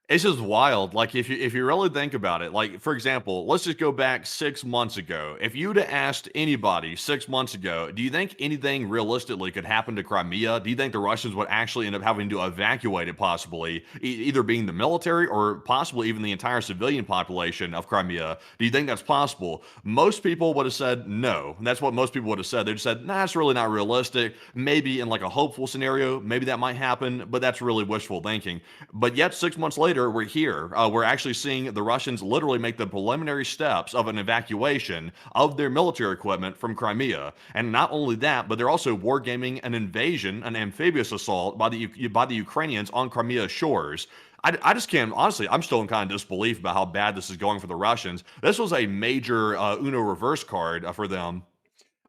It's just wild. Like if you really think about it, like for example, let's just go back 6 months ago. If you'd have asked anybody 6 months ago, do you think anything realistically could happen to Crimea? Do you think the Russians would actually end up having to evacuate it, possibly either being the military or possibly even the entire civilian population of Crimea? Do you think that's possible? Most people would have said no. That's what most people would have said. They'd said, nah, it's really not realistic. Maybe in like a hopeful scenario, maybe that might happen, but that's really wishful thinking. But yet 6 months later, we're here. We're actually seeing the Russians literally make the preliminary steps of an evacuation of their military equipment from Crimea. And not only that, but they're also wargaming an invasion, an amphibious assault by the Ukrainians on Crimea's shores. I just can't, honestly, I'm still in kind of disbelief about how bad this is going for the Russians. This was a major Uno reverse card for them.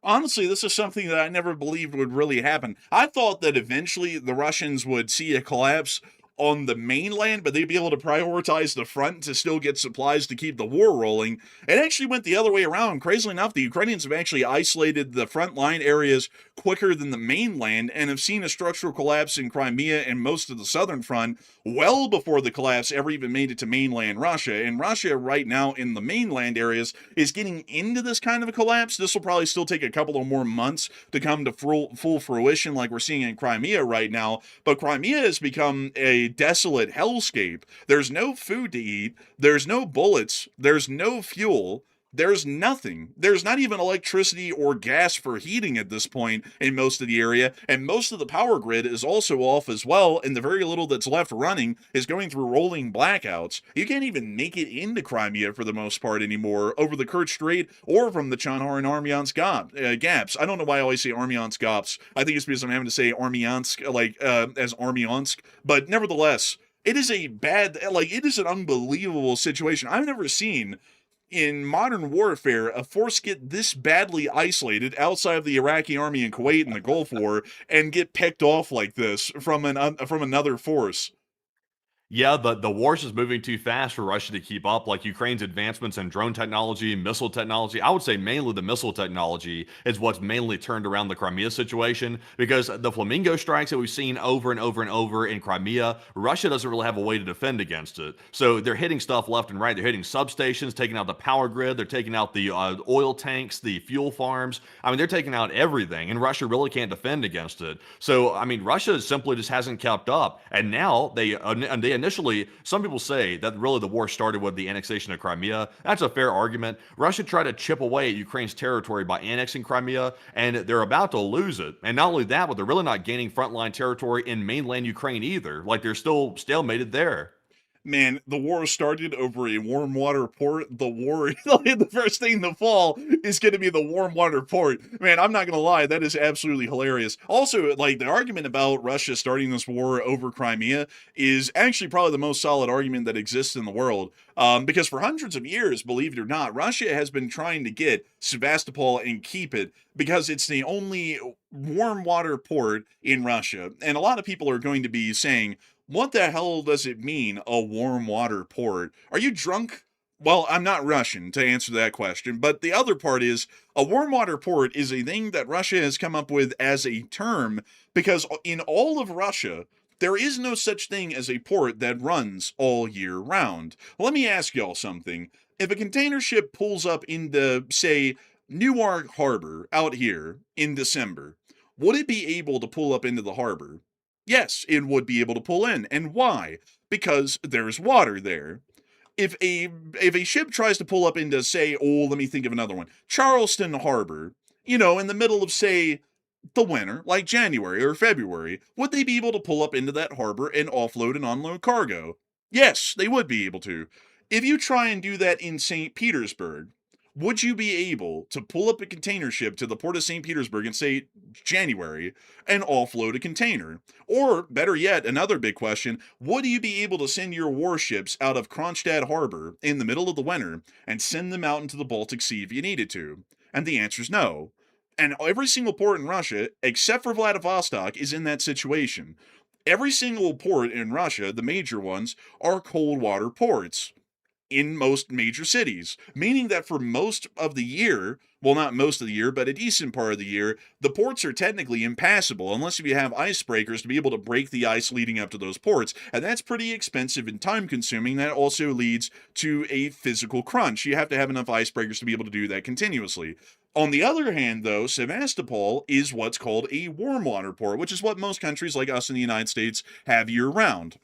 Honestly, this is something that I never believed would really happen. I thought that eventually the Russians would see a collapse on the mainland, but they'd be able to prioritize the front to still get supplies to keep the war rolling. It actually went the other way around. Crazily enough, the Ukrainians have actually isolated the front line areas quicker than the mainland and have seen a structural collapse in Crimea and most of the southern front well before the collapse ever even made it to mainland Russia. And Russia right now in the mainland areas is getting into this kind of a collapse. This will probably still take a couple of more months to come to full fruition like we're seeing in Crimea right now. But Crimea has become a desolate hellscape. There's no food to eat. There's no bullets. There's no fuel. There's nothing. There's not even electricity or gas for heating at this point in most of the area, and most of the power grid is also off as well, and the very little that's left running is going through rolling blackouts. You can't even make it into Crimea for the most part anymore over the Kerch Strait or from the Chonhar and Armyansk gaps. I don't know why I always say Armyansk gaps. I think it's because I'm having to say Armyansk as Armyansk, but nevertheless, it is a bad, it is an unbelievable situation. I've never seen in modern warfare a force get this badly isolated outside of the Iraqi army in Kuwait and the Gulf War and get picked off like this from another force.
Yeah, the war's just moving too fast for Russia to keep up. Like Ukraine's advancements in drone technology, missile technology. I would say mainly the missile technology is what's mainly turned around the Crimea situation, because the Flamingo strikes that we've seen over and over and over in Crimea, Russia doesn't really have a way to defend against it. So they're hitting stuff left and right. They're hitting substations, taking out the power grid. They're taking out the oil tanks, the fuel farms. I mean, they're taking out everything, and Russia really can't defend against it. So, I mean, Russia simply just hasn't kept up. And now they initially, some people say that really the war started with the annexation of Crimea. That's a fair argument. Russia tried to chip away at Ukraine's territory by annexing Crimea, and they're about to lose it. And not only that, but they're really not gaining frontline territory in mainland Ukraine either. Like they're still stalemated there.
Man, the war started over a warm water port. The first thing to fall is going to be the warm water port. Man, I'm not going to lie, that is absolutely hilarious. Also, like, the argument about Russia starting this war over Crimea is actually probably the most solid argument that exists in the world. Because for hundreds of years, believe it or not, Russia has been trying to get Sevastopol and keep it because it's the only warm water port in Russia. And a lot of people are going to be saying, what the hell does it mean, a warm water port? Are you drunk? Well, I'm not Russian to answer that question, but the other part is a warm water port is a thing that Russia has come up with as a term because in all of Russia, there is no such thing as a port that runs all year round. Let me ask y'all something. If a container ship pulls up into, say, Newark Harbor out here in December, would it be able to pull up into the harbor? Yes, it would be able to pull in. And why? Because there's water there. If a ship tries to pull up into, say, let me think of another one, Charleston Harbor, in the middle of, say, the winter, like January or February, would they be able to pull up into that harbor and offload and unload cargo? Yes, they would be able to. If you try and do that in St. Petersburg, would you be able to pull up a container ship to the port of St. Petersburg in, say, January and offload a container? Or, better yet, another big question, would you be able to send your warships out of Kronstadt Harbor in the middle of the winter and send them out into the Baltic Sea if you needed to? And the answer is no. And every single port in Russia, except for Vladivostok, is in that situation. Every single port in Russia, the major ones, are cold water ports in most major cities, meaning that for most of the year, well, not most of the year, but a decent part of the year, the ports are technically impassable unless you have icebreakers to be able to break the ice leading up to those ports, and that's pretty expensive and time-consuming. That also leads to a physical crunch. You have to have enough icebreakers to be able to do that continuously. On the other hand, though, Sevastopol is what's called a warm water port, which is what most countries like us in the United States have year-round.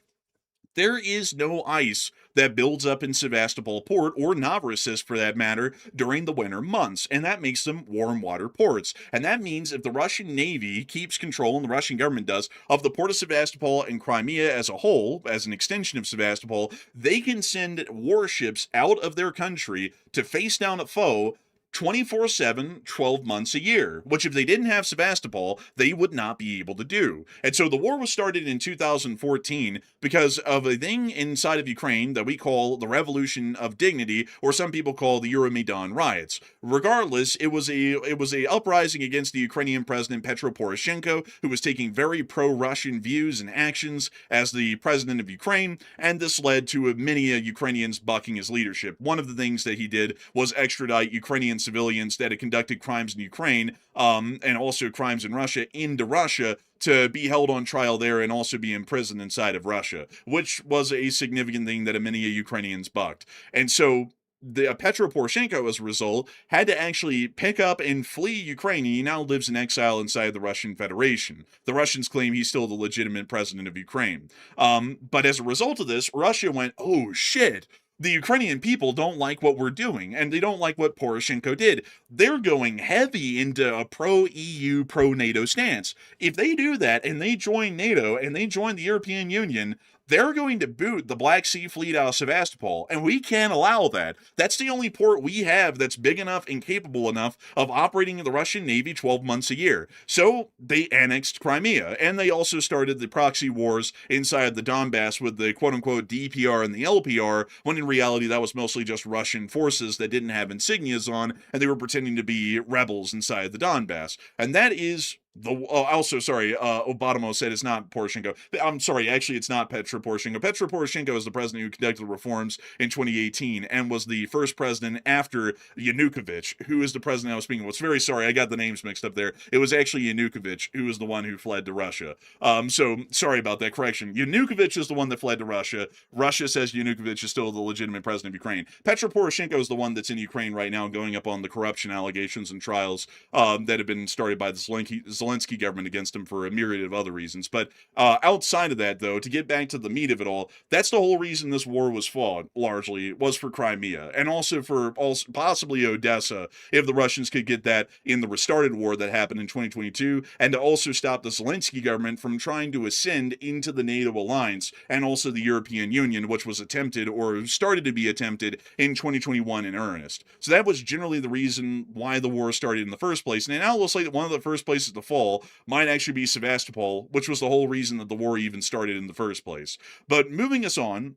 There is no ice that builds up in Sevastopol Port, or Novorossiysk for that matter, during the winter months, and that makes them warm water ports. And that means if the Russian Navy keeps control, and the Russian government does, of the port of Sevastopol and Crimea as a whole, as an extension of Sevastopol, they can send warships out of their country to face down a foe 24/7, 12 months a year, which if they didn't have Sevastopol, they would not be able to do. And so the war was started in 2014 because of a thing inside of Ukraine that we call the Revolution of Dignity, or some people call the Euromaidan riots. Regardless, it was a uprising against the Ukrainian president Petro Poroshenko, who was taking very pro-Russian views and actions as the president of Ukraine, and this led to many Ukrainians bucking his leadership. One of the things that he did was extradite Ukrainian civilians that had conducted crimes in Ukraine, and also crimes in Russia, into Russia to be held on trial there and also be imprisoned inside of Russia, which was a significant thing that many Ukrainians bucked. And so Petro Poroshenko, as a result, had to actually pick up and flee Ukraine, and he now lives in exile inside the Russian Federation. The Russians claim he's still the legitimate president of Ukraine. But as a result of this, Russia went, oh shit, the Ukrainian people don't like what we're doing, and they don't like what Poroshenko did. They're going heavy into a pro-EU, pro-NATO stance. If they do that, and they join NATO, and they join the European Union, they're going to boot the Black Sea Fleet out of Sevastopol, and we can't allow that. That's the only port we have that's big enough and capable enough of operating the Russian Navy 12 months a year. So they annexed Crimea, and they also started the proxy wars inside the Donbass with the quote-unquote DPR and the LPR, when in reality that was mostly just Russian forces that didn't have insignias on, and they were pretending to be rebels inside the Donbass. And that is Obama said it's not Poroshenko. I'm sorry, actually, it's not Petro Poroshenko. Petro Poroshenko is the president who conducted the reforms in 2018 and was the first president after Yanukovych, who is the president I was speaking of. It's very sorry, I got the names mixed up there. It was actually Yanukovych who was the one who fled to Russia. So sorry about that correction. Yanukovych is the one that fled to Russia. Russia says Yanukovych is still the legitimate president of Ukraine. Petro Poroshenko is the one that's in Ukraine right now, going up on the corruption allegations and trials that have been started by the Zelensky Zelensky government against him for a myriad of other reasons. But outside of that, though, to get back to the meat of it all, that's the whole reason this war was fought, largely, was for Crimea, and also for possibly Odessa, if the Russians could get that in the restarted war that happened in 2022, and to also stop the Zelensky government from trying to ascend into the NATO alliance, and also the European Union, which was attempted, or started to be attempted, in 2021 in earnest. So that was generally the reason why the war started in the first place. And now it looks like that one of the first places to fall might actually be Sevastopol, which was the whole reason that the war even started in the first place. But moving us on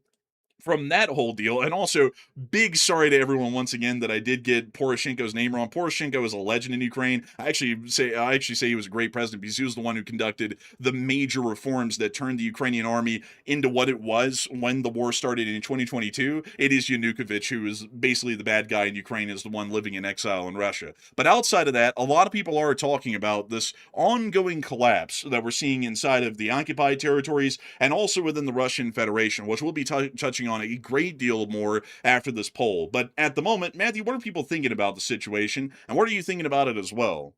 from that whole deal, and also big sorry to everyone once again that I did get Poroshenko's name wrong. Poroshenko is a legend in Ukraine. I actually say he was a great president because he was the one who conducted the major reforms that turned the Ukrainian army into what it was when the war started in 2022. It is Yanukovych, who is basically the bad guy in Ukraine, is the one living in exile in Russia. But outside of that, a lot of people are talking about this ongoing collapse that we're seeing inside of the occupied territories and also within the Russian Federation, which we'll be touching on a great deal more after this poll. But at the moment, Matthew, what are people thinking about the situation, and what are you thinking about it as well?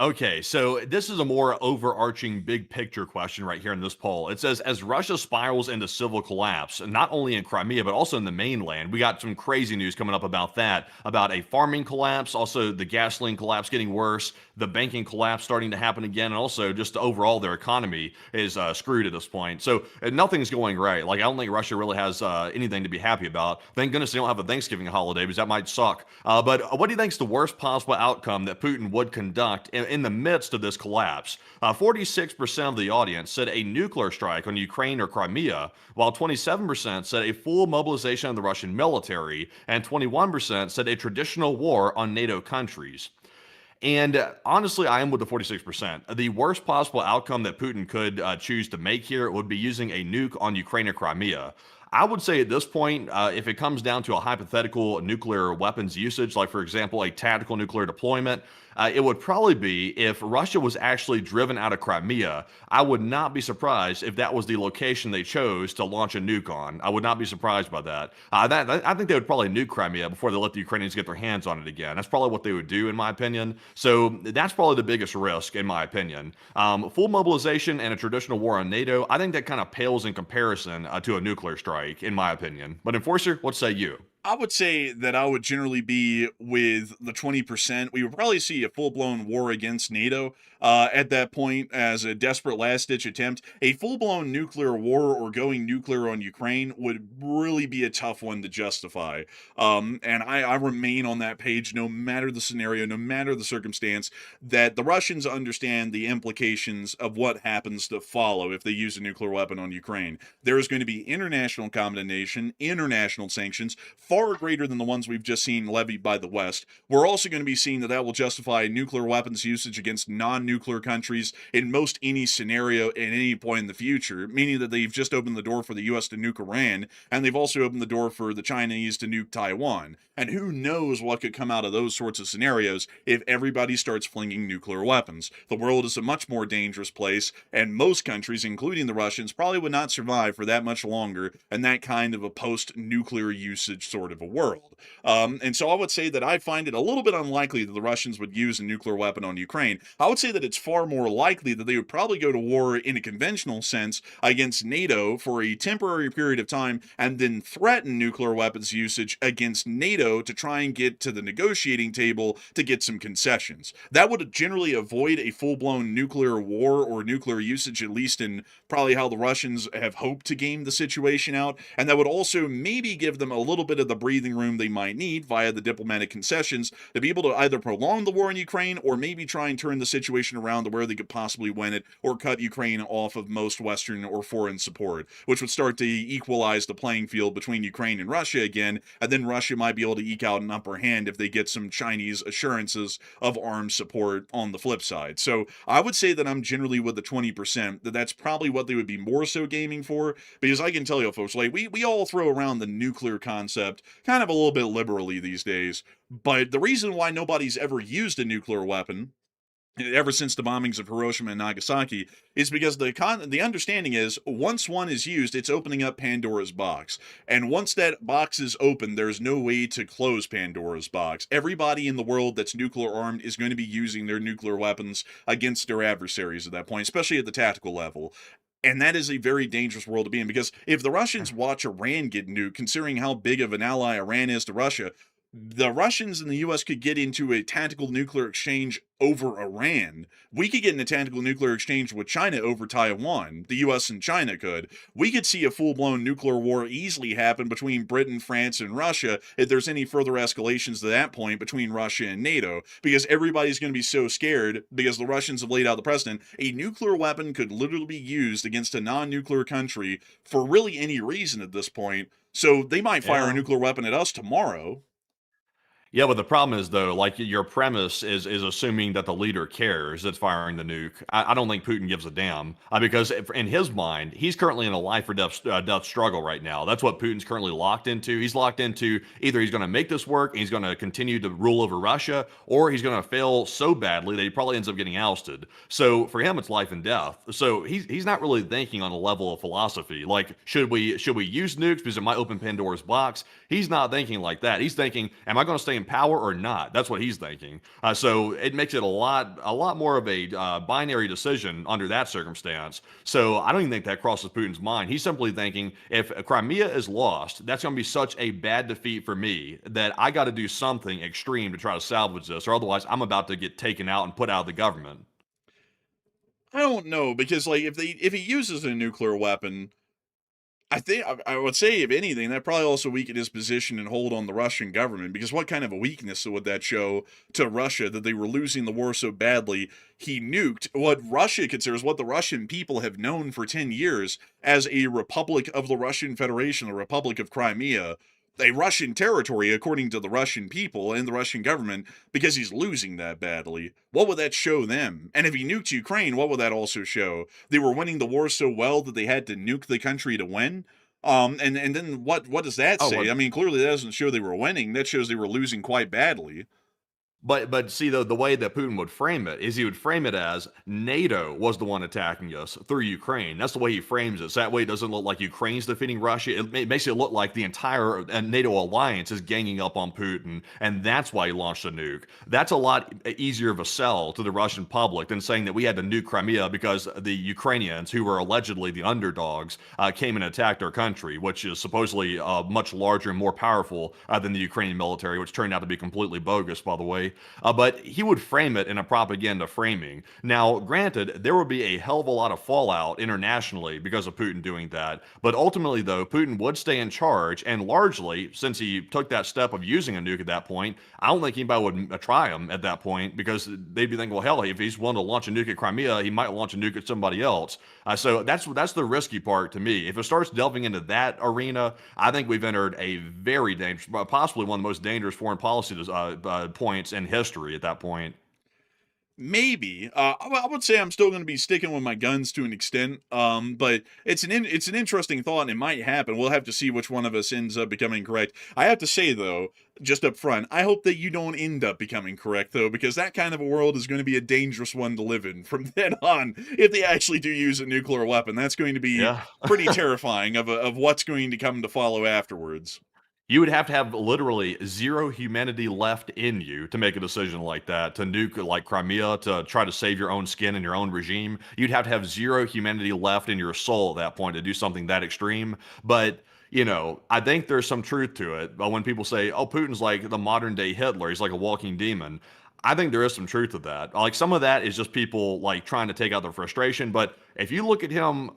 Okay, so this is a more overarching big picture question right here in this poll. It says, as Russia spirals into civil collapse, not only in Crimea, but also in the mainland, we got some crazy news coming up about that, about a farming collapse, also the gasoline collapse getting worse, the banking collapse starting to happen again, and also just overall their economy is screwed at this point. So nothing's going right. Like, I don't think Russia really has anything to be happy about. Thank goodness they don't have a Thanksgiving holiday because that might suck. But what do you think is the worst possible outcome that Putin would conduct in the midst of this collapse? 46% of the audience said a nuclear strike on Ukraine or Crimea, while 27% said a full mobilization of the Russian military, and 21% said a traditional war on NATO countries. And honestly, I am with the 46%. The worst possible outcome that Putin could choose to make here would be using a nuke on Ukraine or Crimea. I would say at this point, if it comes down to a hypothetical nuclear weapons usage, like for example, a tactical nuclear deployment, it would probably be if Russia was actually driven out of Crimea. I would not be surprised if that was the location they chose to launch a nuke on. I would not be surprised by that. I think they would probably nuke Crimea before they let the Ukrainians get their hands on it again. That's probably what they would do, in my opinion. So that's probably the biggest risk, in my opinion. Full mobilization and a traditional war on NATO, I think that kind of pales in comparison to a nuclear strike, in my opinion. But Enforcer, what say you?
I would say that I would generally be with the 20%. We would probably see a full-blown war against NATO at that point as a desperate last-ditch attempt. A full-blown nuclear war or going nuclear on Ukraine would really be a tough one to justify. And I remain on that page no matter the scenario, no matter the circumstance, that the Russians understand the implications of what happens to follow if they use a nuclear weapon on Ukraine. There is going to be international condemnation, international sanctions, far greater than the ones we've just seen levied by the West. We're also going to be seeing that will justify nuclear weapons usage against non-nuclear countries in most any scenario at any point in the future, meaning that they've just opened the door for the U.S. to nuke Iran, and they've also opened the door for the Chinese to nuke Taiwan. And who knows what could come out of those sorts of scenarios if everybody starts flinging nuclear weapons. The world is a much more dangerous place, and most countries, including the Russians, probably would not survive for that much longer in that kind of a post-nuclear usage sort of a world. And so I would say that I find it a little bit unlikely that the Russians would use a nuclear weapon on Ukraine. I would say that it's far more likely that they would probably go to war in a conventional sense against NATO for a temporary period of time and then threaten nuclear weapons usage against NATO to try and get to the negotiating table to get some concessions. That would generally avoid a full-blown nuclear war or nuclear usage, at least in probably how the Russians have hoped to game the situation out, and that would also maybe give them a little bit of the breathing room they might need via the diplomatic concessions to be able to either prolong the war in Ukraine or maybe try and turn the situation around to where they could possibly win it or cut Ukraine off of most Western or foreign support, which would start to equalize the playing field between Ukraine and Russia again, and then Russia might be able to eke out an upper hand if they get some Chinese assurances of armed support on the flip side. So I would say that I'm generally with the 20%, that's probably what they would be more so gaming for, because I can tell you folks, like we all throw around the nuclear concept kind of a little bit liberally these days, but the reason why nobody's ever used a nuclear weapon ever since the bombings of Hiroshima and Nagasaki, is because the understanding is once one is used, it's opening up Pandora's box. And once that box is open, there's no way to close Pandora's box. Everybody in the world that's nuclear armed is going to be using their nuclear weapons against their adversaries at that point, especially at the tactical level. And that is a very dangerous world to be in, because if the Russians watch Iran get nuked, considering how big of an ally Iran is to Russia, the Russians and the US could get into a tactical nuclear exchange over Iran. We could get in a tactical nuclear exchange with China over Taiwan. The US and China could. We could see a full-blown nuclear war easily happen between Britain, France, and Russia if there's any further escalations to that point between Russia and NATO, because everybody's going to be so scared because the Russians have laid out the precedent. A nuclear weapon could literally be used against a non-nuclear country for really any reason at this point. So they might fire
Yeah.
a nuclear weapon at us tomorrow.
Yeah, but the problem is though, like your premise is assuming that the leader cares that's firing the nuke. I don't think Putin gives a damn because in his mind, he's currently in a life or death struggle right now. That's what Putin's currently locked into. He's locked into either he's going to make this work and he's going to continue to rule over Russia, or he's going to fail so badly that he probably ends up getting ousted. So for him, it's life and death. So he's not really thinking on a level of philosophy. Like should we use nukes because it might open Pandora's box? He's not thinking like that. He's thinking, am I going to stay in power or not? That's what he's thinking. So it makes it a lot more of a binary decision under that circumstance. So I don't even think that crosses Putin's mind. He's simply thinking, if Crimea is lost, that's going to be such a bad defeat for me that I got to do something extreme to try to salvage this, or otherwise I'm about to get taken out and put out of the government.
I don't know, because like if he uses a nuclear weapon, I think I would say, if anything, that probably also weakened his position and hold on the Russian government, because what kind of a weakness would that show to Russia that they were losing the war so badly? He nuked what Russia considers, what the Russian people have known for 10 years as a Republic of the Russian Federation, the Republic of Crimea, a Russian territory according to the Russian people and the Russian government, because he's losing that badly. What would that show them? And if he nuked Ukraine, what would that also show? They were winning the war so well that they had to nuke the country to win? And then what does that
Oh,
say?
well,
I mean, clearly that doesn't show they were winning. That shows they were losing quite badly.
But see, the way that Putin would frame it is he would frame it as NATO was the one attacking us through Ukraine. That's the way he frames it. So that way it doesn't look like Ukraine's defeating Russia. It makes it look like the entire NATO alliance is ganging up on Putin, and that's why he launched a nuke. That's a lot easier of a sell to the Russian public than saying that we had to nuke Crimea because the Ukrainians, who were allegedly the underdogs, came and attacked our country, which is supposedly much larger and more powerful than the Ukrainian military, which turned out to be completely bogus, by the way. But he would frame it in a propaganda framing. Now, granted, there would be a hell of a lot of fallout internationally because of Putin doing that. But ultimately, though, Putin would stay in charge. And largely, since he took that step of using a nuke at that point, I don't think anybody would try him at that point, because they'd be thinking, well, hell, if he's willing to launch a nuke at Crimea, he might launch a nuke at somebody else. So that's the risky part to me. If it starts delving into that arena, I think we've entered a very dangerous, possibly one of the most dangerous foreign policy points in history at that point.
Maybe. I would say I'm still going to be sticking with my guns to an extent. But it's an interesting thought, and it might happen. We'll have to see which one of us ends up becoming correct. I have to say, though, just up front, I hope that you don't end up becoming correct, though, because that kind of a world is going to be a dangerous one to live in from then on. If they actually do use a nuclear weapon, that's going to be
Yeah.
pretty terrifying of what's going to come to follow afterwards.
You would have to have literally zero humanity left in you to make a decision like that, to nuke like Crimea, to try to save your own skin and your own regime. You'd have to have zero humanity left in your soul at that point to do something that extreme. But I think there's some truth to it. But when people say, "Oh, Putin's like the modern day Hitler, he's like a walking demon," I think there is some truth to that. Like some of that is just people like trying to take out their frustration. But if you look at him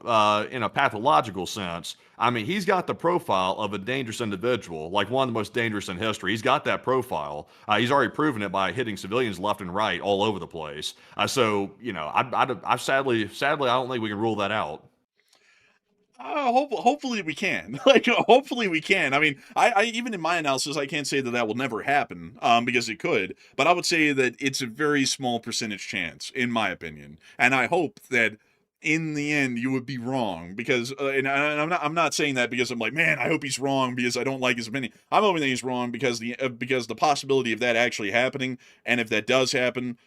in a pathological sense, I mean, he's got the profile of a dangerous individual, like one of the most dangerous in history. He's got that profile. He's already proven it by hitting civilians left and right all over the place. I sadly, I don't think we can rule that out.
Hopefully we can. Like, hopefully we can. I mean, I even in my analysis, I can't say that that will never happen, because it could. But I would say that it's a very small percentage chance, in my opinion. And I hope that in the end you would be wrong, because and I'm not saying that because I'm like, man, I hope he's wrong because I don't like his opinion. I'm hoping that he's wrong because the possibility of that actually happening, and if that does happen,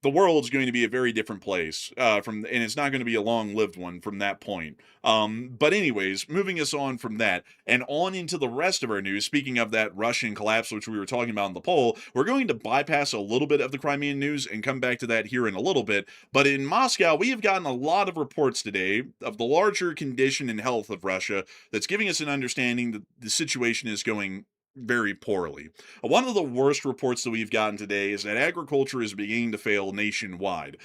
the world's going to be a very different place and it's not going to be a long-lived one from that point. But anyways, moving us on from that and on into the rest of our news, speaking of that Russian collapse, which we were talking about in the poll, we're going to bypass a little bit of the Crimean news and come back to that here in a little bit. But in Moscow, we have gotten a lot of reports today of the larger condition and health of Russia that's giving us an understanding that the situation is going very poorly. One of the worst reports that we've gotten today is that agriculture is beginning to fail nationwide.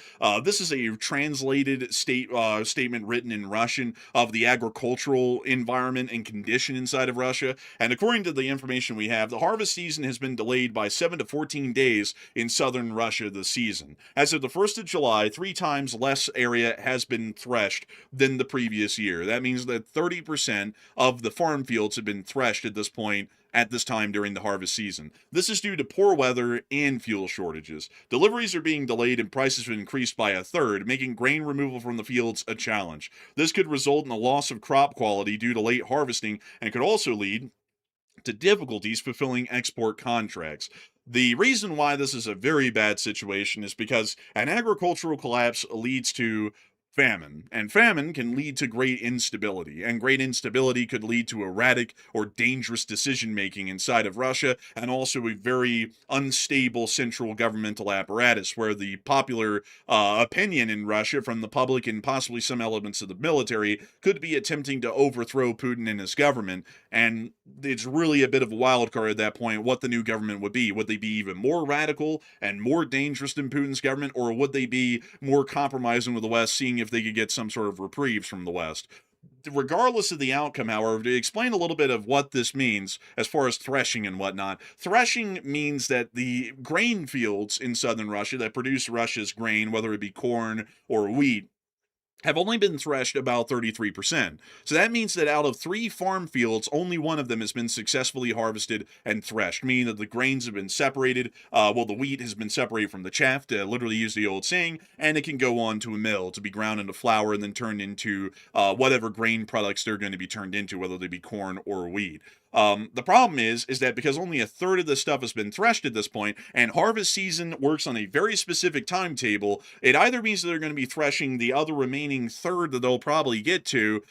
This is a translated statement written in Russian of the agricultural environment and condition inside of Russia. And according to the information we have, the harvest season has been delayed by 7 to 14 days in southern Russia this season. As of the 1st of July, 3 times less area has been threshed than the previous year. That means that 30% of the farm fields have been threshed at this point at this time during the harvest season. This is due to poor weather and fuel shortages. Deliveries are being delayed and prices have increased by a third, making grain removal from the fields a challenge. This could result in a loss of crop quality due to late harvesting and could also lead to difficulties fulfilling export contracts. The reason why this is a very bad situation is because an agricultural collapse leads to famine, and famine can lead to great instability, and great instability could lead to erratic or dangerous decision making inside of Russia, and also a very unstable central governmental apparatus where the popular opinion in Russia from the public and possibly some elements of the military could be attempting to overthrow Putin and his government. And it's really a bit of a wild card at that point what the new government would be. Would they be even more radical and more dangerous than Putin's government, or would they be more compromising with the West, seeing if they could get some sort of reprieves from the West? Regardless of the outcome, however, to explain a little bit of what this means as far as threshing and whatnot, threshing means that the grain fields in southern Russia that produce Russia's grain, whether it be corn or wheat, have only been threshed about 33%. So that means that out of 3 farm fields, only one of them has been successfully harvested and threshed, meaning that the grains have been separated. The wheat has been separated from the chaff, to literally use the old saying, and it can go on to a mill to be ground into flour and then turned into whatever grain products they're going to be turned into, whether they be corn or wheat. The problem is that because only a third of the stuff has been threshed at this point, and harvest season works on a very specific timetable, it either means that they're going to be threshing the other remaining third that they'll probably get to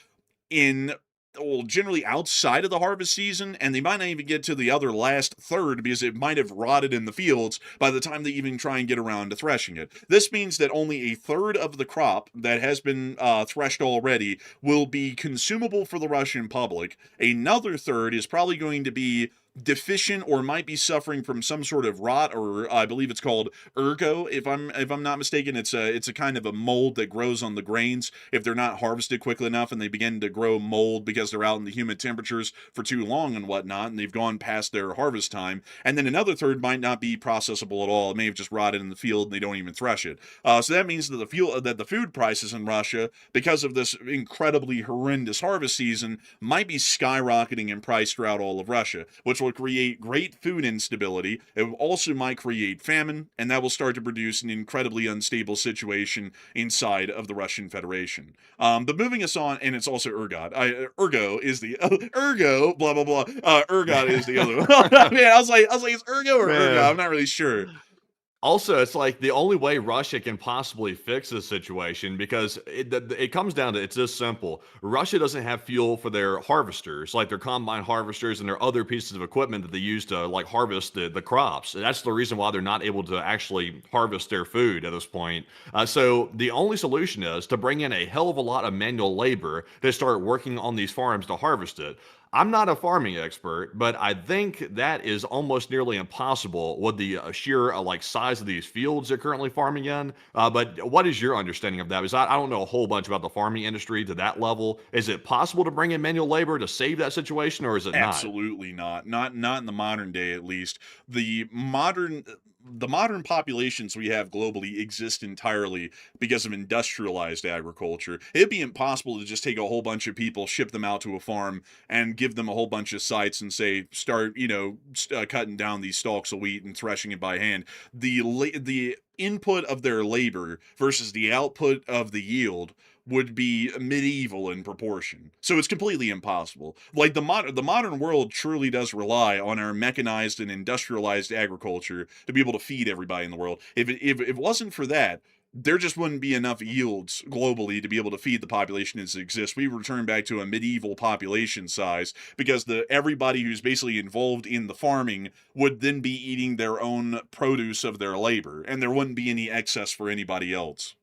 in, well, generally outside of the harvest season, and they might not even get to the other last third because it might have rotted in the fields by the time they even try and get around to threshing it. This means that only a third of the crop that has been threshed already will be consumable for the Russian public. Another third is probably going to be deficient or might be suffering from some sort of rot, or I believe it's called ergo, if I'm not mistaken. It's a kind of a mold that grows on the grains if they're not harvested quickly enough, and they begin to grow mold because they're out in the humid temperatures for too long and whatnot, and they've gone past their harvest time. And then another third might not be processable at all. It may have just rotted in the field and they don't even thresh it. So that means that the food prices in Russia, because of this incredibly horrendous harvest season, might be skyrocketing in price throughout all of Russia, which will create great food instability. It also might create famine, and that will start to produce an incredibly unstable situation inside of the Russian Federation. But moving us on, and it's also ergo is the ergo blah blah blah. Ergot is the other one. Man, I was like, is ergo or ergo? I'm not really sure.
Also, it's like the only way Russia can possibly fix this situation, because it comes down to, it's this simple. Russia doesn't have fuel for their harvesters, like their combine harvesters and their other pieces of equipment that they use to like harvest the crops. And that's the reason why they're not able to actually harvest their food at this point. So the only solution is to bring in a hell of a lot of manual labor to start working on these farms to harvest it. I'm not a farming expert, but I think that is almost nearly impossible with the sheer size of these fields they're currently farming in. But what is your understanding of that? Because I don't know a whole bunch about the farming industry to that level. Is it possible to bring in manual labor to save that situation, or is it not?
Absolutely not. Not in the modern day, at least. The modern populations we have globally exist entirely because of industrialized agriculture. It'd be impossible to just take a whole bunch of people, ship them out to a farm, and give them a whole bunch of sites and say, start, cutting down these stalks of wheat and threshing it by hand. The input of their labor versus the output of the yield would be medieval in proportion. So it's completely impossible. Like the modern world truly does rely on our mechanized and industrialized agriculture to be able to feed everybody in the world. If it wasn't for that, there just wouldn't be enough yields globally to be able to feed the population as it exists. We return back to a medieval population size because everybody who's basically involved in the farming would then be eating their own produce of their labor, and there wouldn't be any excess for anybody else.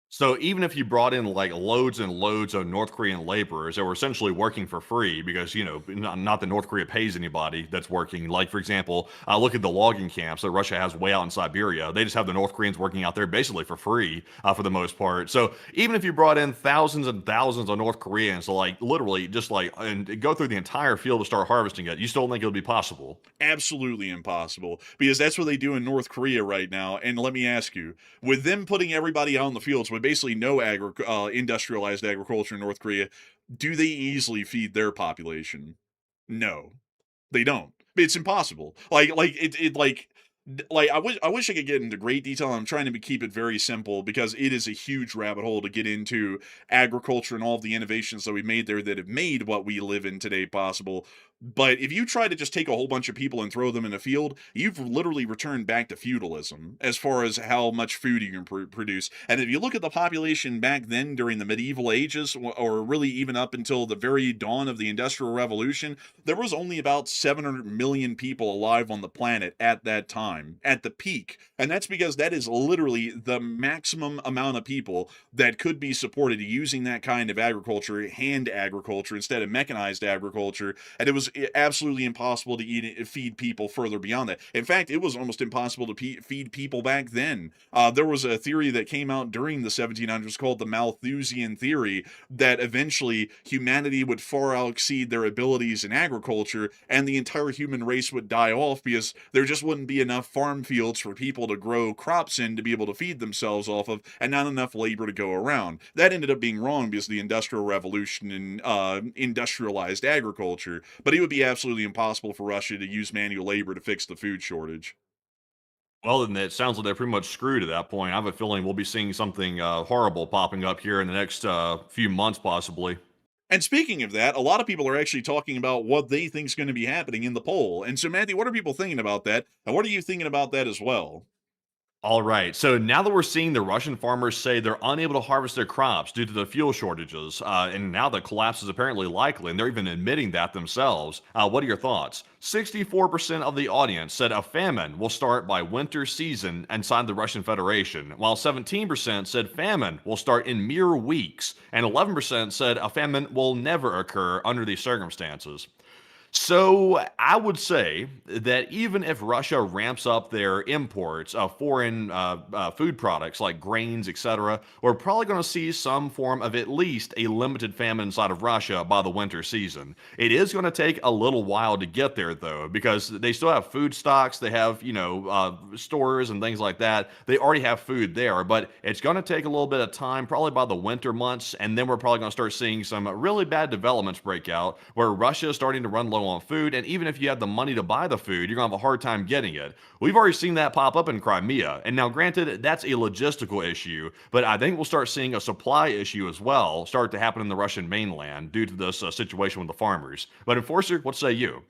So even if you brought in like loads and loads of North Korean laborers that were essentially working for free because, not that North Korea pays anybody that's working. Like, for example, look at the logging camps that Russia has way out in Siberia. They just have the North Koreans working out there basically for free for the most part. So even if you brought in thousands and thousands of North Koreans to like literally just like and go through the entire field to start harvesting it, you still think it would be possible?
Absolutely impossible, because that's what they do in North Korea right now. And let me ask you, with them putting everybody out in the fields with basically no industrialized agriculture in North Korea, do they easily feed their population? No, they don't. It's impossible. I wish I could get into great detail. I'm trying to keep it very simple because it is a huge rabbit hole to get into agriculture and all of the innovations that we made there that have made what we live in today possible. But if you try to just take a whole bunch of people and throw them in a field, you've literally returned back to feudalism as far as how much food you can produce. And if you look at the population back then during the medieval ages, or really even up until the very dawn of the Industrial Revolution, there was only about 700 million people alive on the planet at that time, at the peak. And that's because that is literally the maximum amount of people that could be supported using that kind of agriculture, hand agriculture, instead of mechanized agriculture. And it was absolutely impossible to feed people further beyond that. In fact, it was almost impossible to feed people back then. There was a theory that came out during the 1700s called the Malthusian theory that eventually humanity would far exceed their abilities in agriculture and the entire human race would die off because there just wouldn't be enough farm fields for people to grow crops in to be able to feed themselves off of, and not enough labor to go around. That ended up being wrong because of the Industrial Revolution and industrialized agriculture, but it would be absolutely impossible for Russia to use manual labor to fix the food shortage.
Well, then it sounds like they're pretty much screwed at that point. I have a feeling we'll be seeing something horrible popping up here in the next few months, possibly.
And speaking of that, a lot of people are actually talking about what they think is going to be happening in the poll. And so, Matthew, what are people thinking about that? And what are you thinking about that as well?
All right. So now that we're seeing the Russian farmers say they're unable to harvest their crops due to the fuel shortages, and now the collapse is apparently likely, and they're even admitting that themselves. What are your thoughts? 64% of the audience said a famine will start by winter season inside the Russian Federation, while 17% said famine will start in mere weeks, and 11% said a famine will never occur under these circumstances. So I would say that even if Russia ramps up their imports of foreign food products like grains, etc., we're probably going to see some form of at least a limited famine inside of Russia by the winter season. It is going to take a little while to get there, though, because they still have food stocks, they have stores and things like that. They already have food there, but it's going to take a little bit of time, probably by the winter months, and then we're probably going to start seeing some really bad developments break out where Russia is starting to run low on food, and even if you have the money to buy the food, you're gonna have a hard time getting it. We've already seen that pop up in Crimea, and now granted, that's a logistical issue, but I think we'll start seeing a supply issue as well start to happen in the Russian mainland due to this situation with the farmers. But Enforcer, what say you?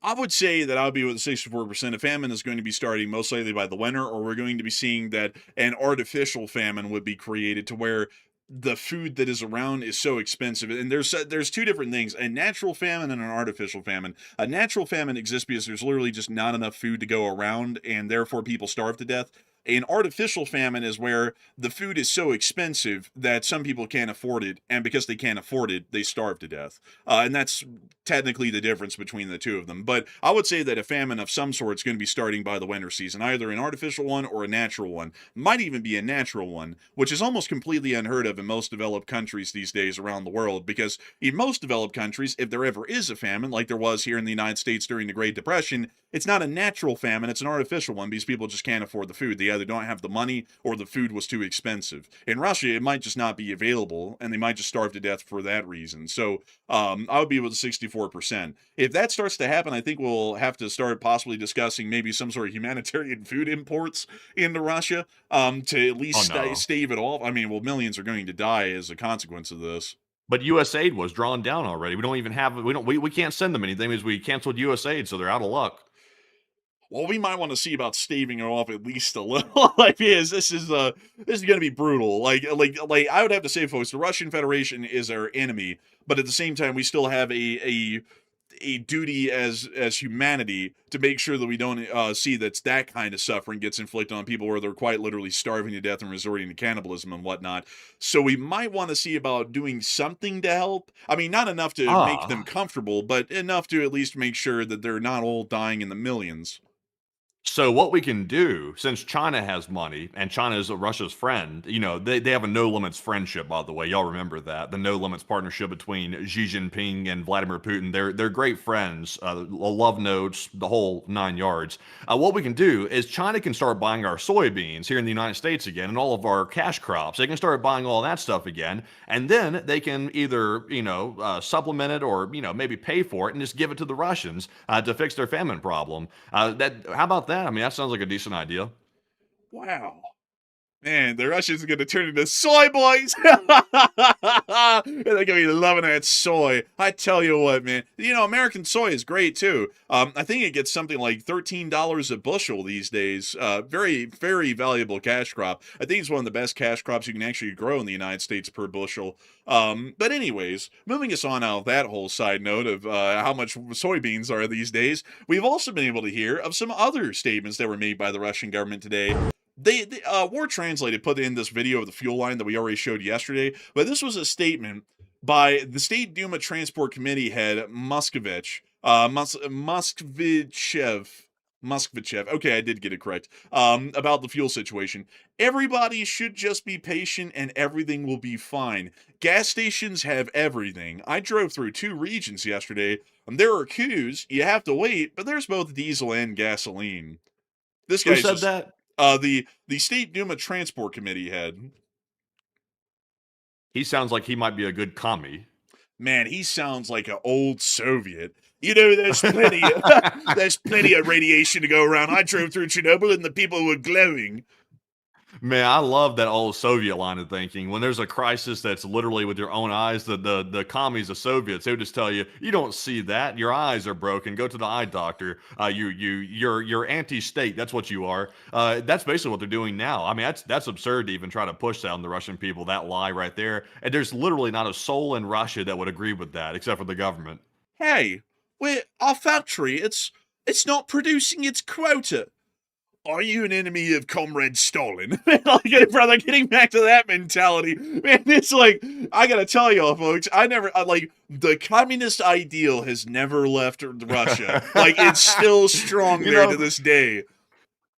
I would say that I would be with 64%. A famine is going to be starting most likely by the winter, or we're going to be seeing that an artificial famine would be created to where the food that is around is so expensive. And there's two different things: a natural famine and an artificial famine. A natural famine exists because there's literally just not enough food to go around, and therefore people starve to death. An artificial famine is where the food is so expensive that some people can't afford it, and because they can't afford it, they starve to death. And that's technically the difference between the two of them. But I would say that a famine of some sort is going to be starting by the winter season, either an artificial one or a natural one. Might even be a natural one, which is almost completely unheard of in most developed countries these days around the world, because in most developed countries, if there ever is a famine, like there was here in the United States during the Great Depression, It's not a natural famine, it's an artificial one because people just can't afford the food. They either don't have the money or the food was too expensive. In Russia, it might just not be available, and they might just starve to death for that reason. So I would be with 64%. If that starts to happen, I think we'll have to start possibly discussing maybe some sort of humanitarian food imports into Russia to at least stave it off. I mean, well, millions are going to die as a consequence of this.
But U.S. aid was drawn down already. We don't even have we can't send them anything because we canceled U.S. aid, so they're out of luck.
Well, we might want to see about staving it off at least a little. Like, because this is going to be brutal. Like I would have to say, folks, the Russian Federation is our enemy, but at the same time, we still have a duty as humanity to make sure that we don't see that kind of suffering gets inflicted on people where they're quite literally starving to death and resorting to cannibalism and whatnot. So we might want to see about doing something to help. I mean, not enough to make them comfortable, but enough to at least make sure that they're not all dying in the millions.
So what we can do, since China has money and China is Russia's friend, they have a no limits friendship, by the way. Y'all remember that, the no limits partnership between Xi Jinping and Vladimir Putin. They're great friends, love notes, the whole 9 yards. What we can do is China can start buying our soybeans here in the United States again and all of our cash crops. They can start buying all that stuff again, and then they can either supplement it or maybe pay for it and just give it to the Russians to fix their famine problem. How about that? I mean, that sounds like a decent idea.
Wow. Man, the Russians are going to turn into soy boys. They're going to be loving that soy. I tell you what, man. American soy is great, too. I think it gets something like $13 a bushel these days. Very, very valuable cash crop. I think it's one of the best cash crops you can actually grow in the United States per bushel. But anyways, moving us on out of that whole side note of how much soybeans are these days, we've also been able to hear of some other statements that were made by the Russian government today. They War Translated put in this video of the fuel line that we already showed yesterday, but this was a statement by the State Duma Transport Committee head Moskvich, Moskvichev. Okay, I did get it correct. About the fuel situation. Everybody should just be patient and everything will be fine. Gas stations have everything. I drove through 2 regions yesterday, and there are queues. You have to wait, but there's both diesel and gasoline. This guy
said that?
The State Duma Transport Committee head.
He sounds like he might be a good commie.
Man, he sounds like an old Soviet. There's plenty there's plenty of radiation to go around. I drove through Chernobyl and the people were glowing.
Man, I love that old Soviet line of thinking. When there's a crisis that's literally with your own eyes, the commies, the Soviets, they would just tell you, you don't see that. Your eyes are broken. Go to the eye doctor. You're anti-state. That's what you are. That's basically what they're doing now. I mean, that's absurd to even try to push down the Russian people, that lie right there. And there's literally not a soul in Russia that would agree with that, except for the government.
Hey, our factory, it's not producing its quota. Are you an enemy of Comrade Stalin? Brother, getting back to that mentality, man, it's like, I gotta tell y'all, folks, the communist ideal has never left Russia. It's still strong there to this day.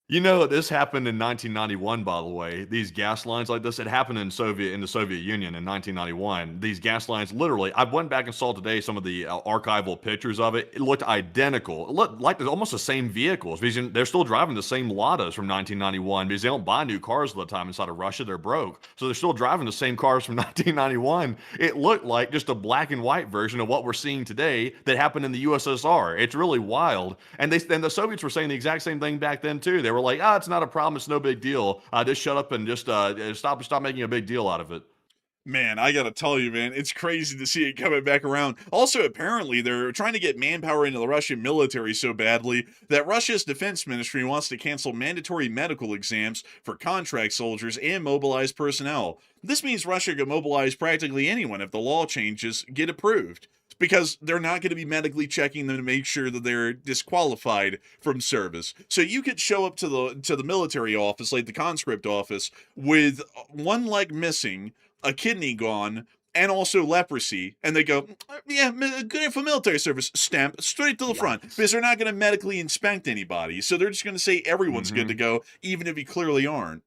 This happened in 1991, by the way. These gas lines like this, it happened in the Soviet Union in 1991. These gas lines, literally, I went back and saw today some of the archival pictures of it. It looked identical. It looked like almost the same vehicles. Because they're still driving the same Ladas from 1991 because they don't buy new cars all the time inside of Russia. They're broke. So they're still driving the same cars from 1991. It looked like just a black and white version of what we're seeing today that happened in the USSR. It's really wild. And the Soviets were saying the exact same thing back then, too. They were like, it's not a problem. It's no big deal. Just shut up and just stop making a big deal out of it.
Man, I gotta tell you, man, it's crazy to see it coming back around. Also, apparently, they're trying to get manpower into the Russian military so badly that Russia's defense ministry wants to cancel mandatory medical exams for contract soldiers and mobilized personnel. This means Russia could mobilize practically anyone if the law changes get approved, because they're not going to be medically checking them to make sure that they're disqualified from service. So you could show up to the military office, like the conscript office, with one leg missing, a kidney gone, and also leprosy, and they go, yeah, good for military service, stamp straight to the front, because they're not going to medically inspect anybody. So they're just going to say everyone's good to go, even if you clearly aren't.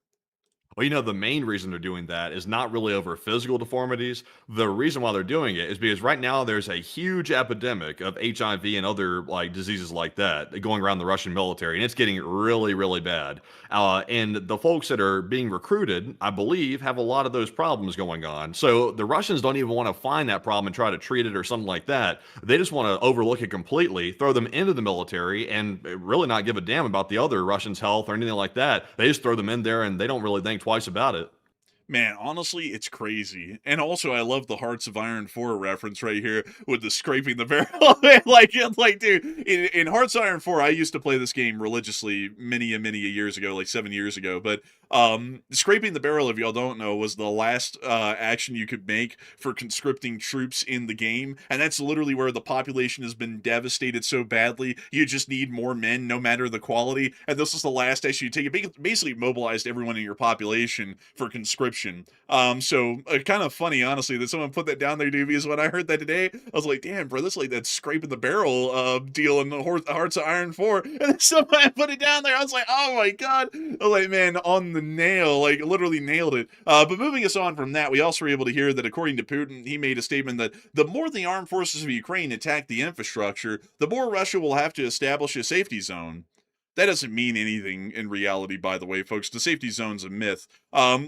Well, the main reason they're doing that is not really over physical deformities. The reason why they're doing it is because right now there's a huge epidemic of HIV and other like diseases like that going around the Russian military, and it's getting really, really bad. And the folks that are being recruited, I believe, have a lot of those problems going on. So the Russians don't even want to find that problem and try to treat it or something like that. They just want to overlook it completely, throw them into the military, and really not give a damn about the other Russians' health or anything like that. They just throw them in there, and they don't really think twice about it.
Man, honestly, it's crazy. And also, I love the Hearts of Iron 4 reference right here with the scraping the barrel. like, dude, in Hearts of Iron 4, I used to play this game religiously many a years ago, like 7 years ago. But scraping the barrel, if y'all don't know, was the last action you could make for conscripting troops in the game. And that's literally where the population has been devastated so badly. You just need more men, no matter the quality. And this is the last action you take. It basically mobilized everyone in your population for conscription. So kind of funny, honestly, that someone put that down there, dude, because when I heard that today, I was like, damn, bro, that's like that scraping the barrel deal in the Hearts of Iron 4. And then somebody put it down there. I was like, oh my God. I was like, man, on the nail, like literally nailed it. But moving us on from that, we also were able to hear that according to Putin, he made a statement that the more the armed forces of Ukraine attack the infrastructure, the more Russia will have to establish a safety zone. That doesn't mean anything in reality, by the way, folks. The safety zone's a myth.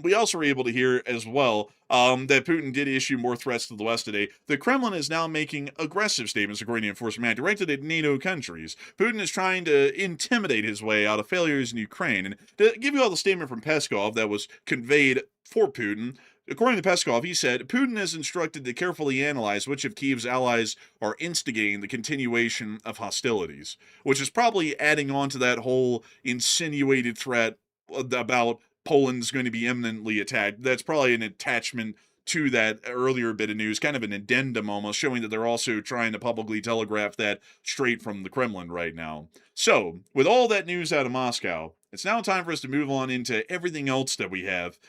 We also were able to hear as well that Putin did issue more threats to the West today. The Kremlin is now making aggressive statements, according to Enforcement Man, directed at NATO countries. Putin is trying to intimidate his way out of failures in Ukraine. And to give you all the statement from Peskov that was conveyed for Putin, according to Peskov, he said, Putin is instructed to carefully analyze which of Kyiv's allies are instigating the continuation of hostilities, which is probably adding on to that whole insinuated threat about Poland's going to be imminently attacked. That's probably an attachment to that earlier bit of news, kind of an addendum almost, showing that they're also trying to publicly telegraph that straight from the Kremlin right now. So, with all that news out of Moscow, it's now time for us to move on into everything else that we have.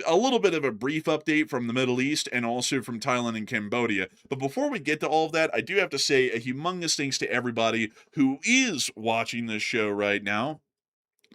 A little bit of a brief update from the Middle East and also from Thailand and Cambodia. But before we get to all of that, I do have to say a humongous thanks to everybody who is watching this show right now.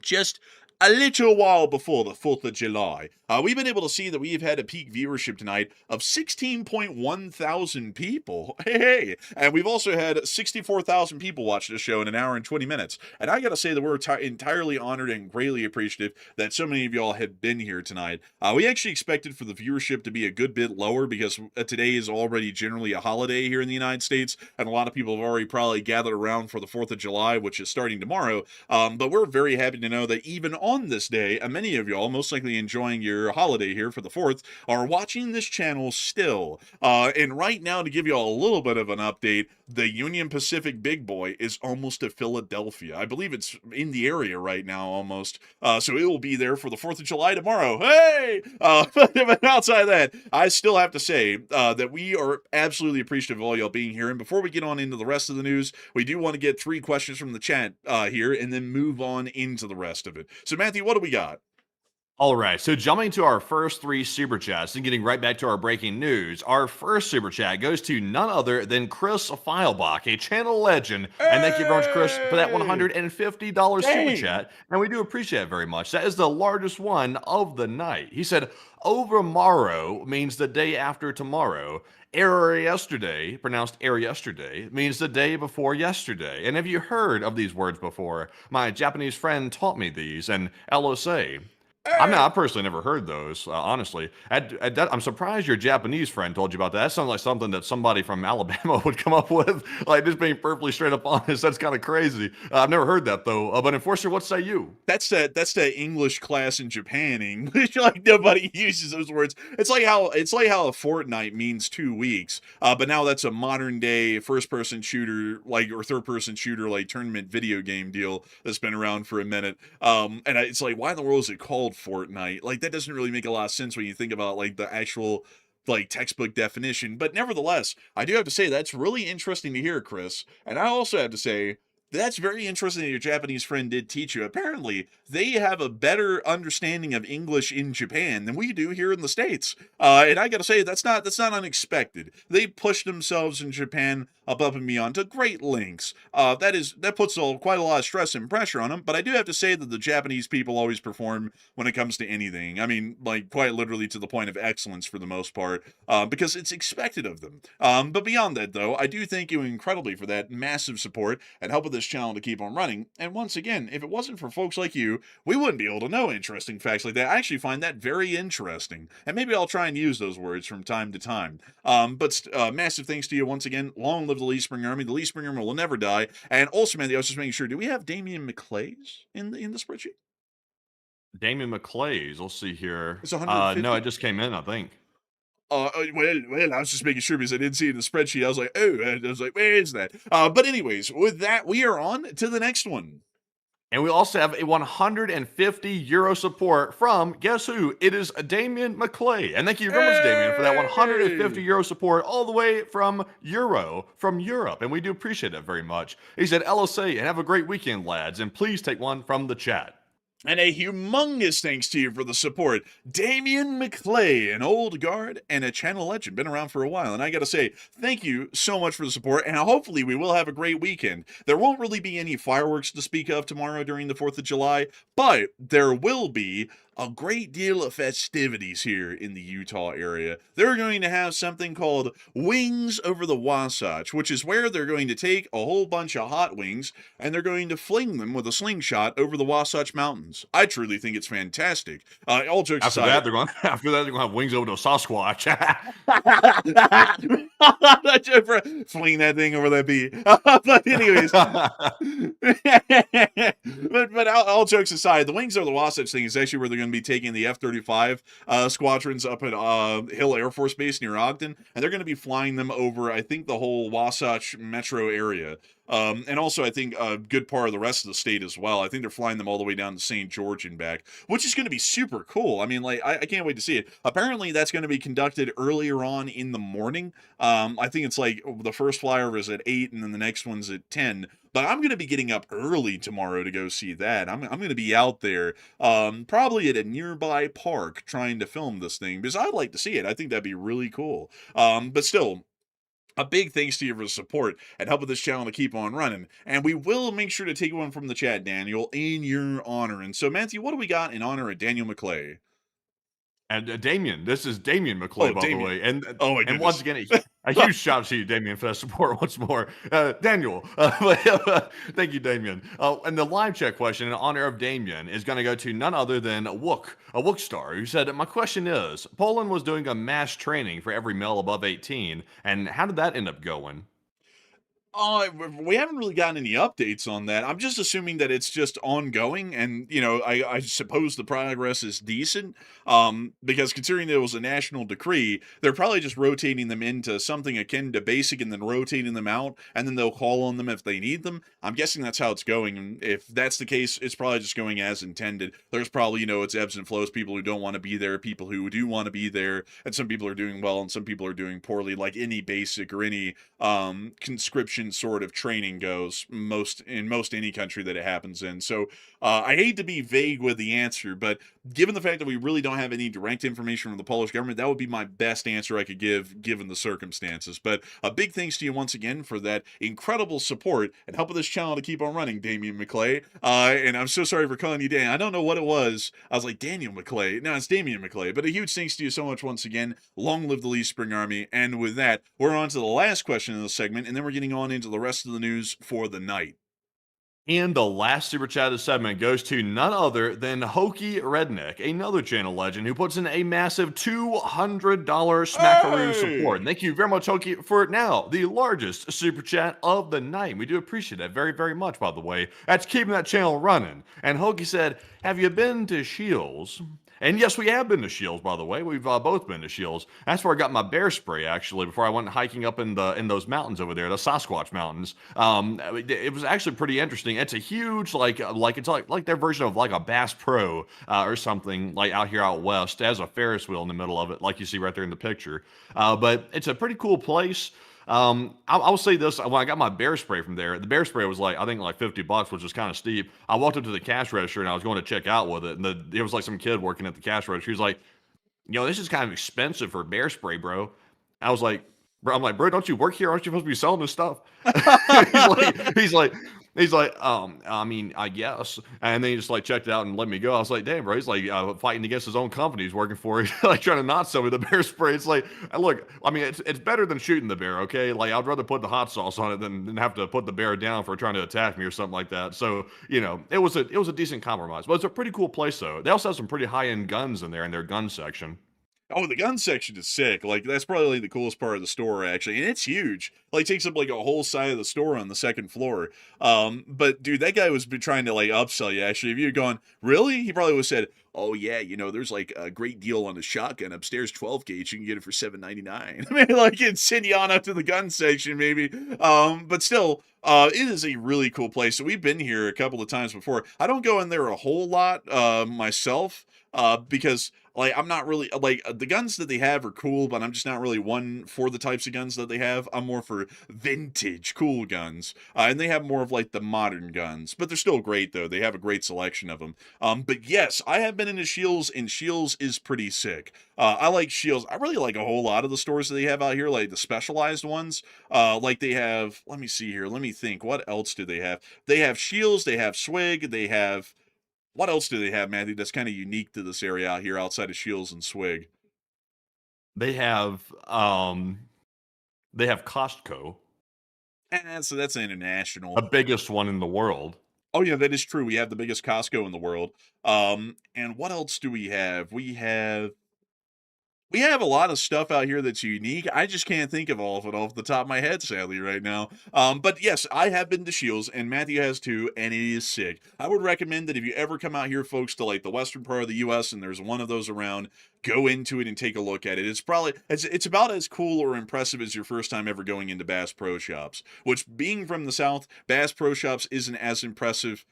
Just a little while before the 4th of July, we've been able to see that we've had a peak viewership tonight of 16.1 thousand people. Hey! And we've also had 64,000 people watch this show in an hour and 20 minutes. And I gotta say that we're entirely honored and greatly appreciative that so many of y'all have been here tonight. We actually expected for the viewership to be a good bit lower because today is already generally a holiday here in the United States, and a lot of people have already probably gathered around for the 4th of July, which is starting tomorrow. But we're very happy to know that even on this day, many of y'all, most likely enjoying your holiday here for the 4th, are watching this channel still. And right now, to give y'all a little bit of an update, the Union Pacific Big Boy is almost to Philadelphia. I believe it's in the area right now almost. So it will be there for the 4th of July tomorrow. Hey! But outside of that, I still have to say that we are absolutely appreciative of all y'all being here. And before we get on into the rest of the news, we do want to get 3 questions from the chat here and then move on into the rest of it. So Matthew, what do we got?
All right, so jumping to our first 3 super chats and getting right back to our breaking news, our first super chat goes to none other than Chris Feilbach, a channel legend. And thank you very much, Chris, for that $150 super chat. And we do appreciate it very much. That is the largest one of the night. He said, overmorrow means the day after tomorrow. Error yesterday, pronounced error yesterday, means the day before yesterday. And have you heard of these words before? My Japanese friend taught me these, and LOC. I personally never heard those, honestly. I'm surprised your Japanese friend told you about that. That sounds like something that somebody from Alabama would come up with. Like, just being perfectly straight up honest. That's kind of crazy. I've never heard that, though. But Enforcer, what say you?
That's that English class in Japan English. Like, nobody uses those words. It's like how a fortnight means 2 weeks. But now that's a modern day first-person shooter, like, or third-person shooter, like, tournament video game deal that's been around for a minute. And it's like, why in the world is it called Fortnite? Like, that doesn't really make a lot of sense when you think about like the actual like textbook definition. But nevertheless, I do have to say that's really interesting to hear, Chris. And I also have to say That's very interesting that your Japanese friend did teach you. Apparently, they have a better understanding of English in Japan than we do here in the States. And I gotta say, that's not unexpected. They pushed themselves in Japan above and beyond to great lengths. That puts quite a lot of stress and pressure on them. But I do have to say that the Japanese people always perform when it comes to anything. I mean, like quite literally to the point of excellence for the most part, because it's expected of them. But beyond that, though, I do thank you incredibly for that massive support and help with this channel to keep on running. And once again, if it wasn't for folks like you, we wouldn't be able to know interesting facts like that. I actually find that very interesting, and maybe I'll try and use those words from time to time. But massive thanks to you once again. Long live the Lee Spring Army. The Lee Spring Army will never die. And also, man, I was just making sure, do we have Damian McClays in the spreadsheet?
Damian McClays, let's see here.
It's 150.
No, it just came in, I think.
Well, I was just making sure because I didn't see it in the spreadsheet. I was like, oh, I was like, where is that? But anyways, with that, we are on to the next one.
And we also have a 150 euro support from, guess who? It is Damian McClay. And thank you very much, Damian, for that 150 euro support all the way from Europe. And we do appreciate that very much. He said, LSA, and have a great weekend, lads. And please take one from the chat.
And a humongous thanks to you for the support. Damian McClay, an old guard and a channel legend, been around for a while. And I gotta say, thank you so much for the support, and hopefully we will have a great weekend. There won't really be any fireworks to speak of tomorrow during the 4th of July, but there will be a great deal of festivities here in the Utah area. They're going to have something called Wings Over the Wasatch, which is where they're going to take a whole bunch of hot wings and they're going to fling them with a slingshot over the Wasatch Mountains. I truly think it's fantastic. All jokes
After
aside,
that, they're going to have wings over to a Sasquatch.
fling that thing over that bee. But anyways, but all jokes aside, the Wings Over the Wasatch thing is actually where they're going to be taking the F-35 squadrons up at Hill Air Force Base near Ogden, and they're going to be flying them over, I think, the whole Wasatch metro area. And also, I think a good part of the rest of the state as well. I think they're flying them all the way down to St. George and back, which is going to be super cool. I mean, like, I can't wait to see it. Apparently, that's going to be conducted earlier on in the morning. I think it's like the first flyover is at 8, and then the next one's at 10. But I'm going to be getting up early tomorrow to go see that. I'm going to be out there, probably at a nearby park trying to film this thing, because I'd like to see it. I think that'd be really cool. But still, a big thanks to you for the support and helping this channel to keep on running. And we will make sure to take one from the chat, Daniel, in your honor. And so, Matthew, what do we got in honor of Daniel McClay?
And Damian, this is Damian McClay, by
Damian.
the way. And
my
and once
goodness.
again, a huge shout out to you, Damian, for that support once more. Daniel, thank you, Damian. And the live chat question in honor of Damian is going to go to none other than Wook, a Wook star, who said, my question is, Poland was doing a mass training for every male above 18, and how did that end up going?
We haven't really gotten any updates on that. I'm just assuming that it's just ongoing, and I suppose the progress is decent. Because considering it was a national decree, they're probably just rotating them into something akin to basic, and then rotating them out, and then they'll call on them if they need them. I'm guessing that's how it's going, and if that's the case, it's probably just going as intended. There's probably it's ebbs and flows. People who don't want to be there, people who do want to be there, and some people are doing well, and some people are doing poorly, like any basic or any conscription sort of training goes in most any country that it happens in. So I hate to be vague with the answer, but given the fact that we really don't have any direct information from the Polish government, that would be my best answer I could give given the circumstances. But a big thanks to you once again for that incredible support and helping this channel to keep on running, Damian McClay. And I'm so sorry for calling you Dan. I don't know what it was. I was like, Daniel McClay. No, it's Damian McClay. But a huge thanks to you so much once again. Long live the Lee Spring Army. And with that, we're on to the last question in the segment, and then we're getting on into the rest of the news for the night.
And the last super chat of the segment goes to none other than Hokey Redneck, another channel legend who puts in a massive $200 smackaroo support. And thank you very much, Hokey, for now the largest super chat of the night. We do appreciate that very, very much, by the way. That's keeping that channel running. And Hokey said, have you been to Shields? And yes, we have been to Shields, by the way. We've both been to Shields. That's where I got my bear spray, actually, before I went hiking up in those mountains over there, the Sasquatch Mountains. It was actually pretty interesting. It's a huge, it's like their version of like a Bass Pro or something, like out here out west. It has a Ferris wheel in the middle of it, like you see right there in the picture. But it's a pretty cool place. I'll say this: when I got my bear spray from there, the bear spray was like I think like $50, which is kind of steep. I walked up to the cash register and I was going to check out with it, and it was like some kid working at the cash register. He was like, this is kind of expensive for bear spray, bro. I was like, bro, bro, don't you work here? Aren't you supposed to be selling this stuff? he's like, I mean, I guess. And then he just like checked it out and let me go. I was like, damn, bro. He's like fighting against his own company he's working for. He's like trying to not sell me the bear spray. It's like, look, I mean, it's better than shooting the bear, okay? Like, I'd rather put the hot sauce on it than have to put the bear down for trying to attack me or something like that. So, it was a decent compromise. But it's a pretty cool place, though. They also have some pretty high-end guns in there in their gun section.
Oh, the gun section is sick. Like, that's probably the coolest part of the store, actually. And it's huge. Like, takes up, like, a whole side of the store on the second floor. But, dude, that guy was trying to, like, upsell you, actually. If you had gone, really? He probably would have said, oh, yeah, there's, like, a great deal on the shotgun upstairs, 12 gauge. You can get it for $7.99. I mean, like, it'd send you on up to the gun section, maybe. But still, it is a really cool place. So we've been here a couple of times before. I don't go in there a whole lot myself because like I'm not really like the guns that they have are cool, but I'm just not really one for the types of guns that they have. I'm more for vintage cool guns, and they have more of like the modern guns, but they're still great though. They have a great selection of them. But yes, I have been into Shields, and Shields is pretty sick. I like Shields. I really like a whole lot of the stores that they have out here, like the specialized ones. Like they have. Let me see here. Let me think. What else do they have? They have Shields. They have Swig. They have. What else do they have, Matthew, that's kind of unique to this area out here outside of Shields and Swig?
They have Costco,
So that's international.
the biggest one in the world.
Oh yeah, that is true. We have the biggest Costco in the world. And what else do we have? We have a lot of stuff out here that's unique. I just can't think of all of it off the top of my head, sadly, right now. But yes, I have been to Shields, and Matthew has too, and it is sick. I would recommend that if you ever come out here, folks, to like the western part of the U.S., and there's one of those around, go into it and take a look at it. It's about as cool or impressive as your first time ever going into Bass Pro Shops. Which, being from the South, Bass Pro Shops isn't as impressive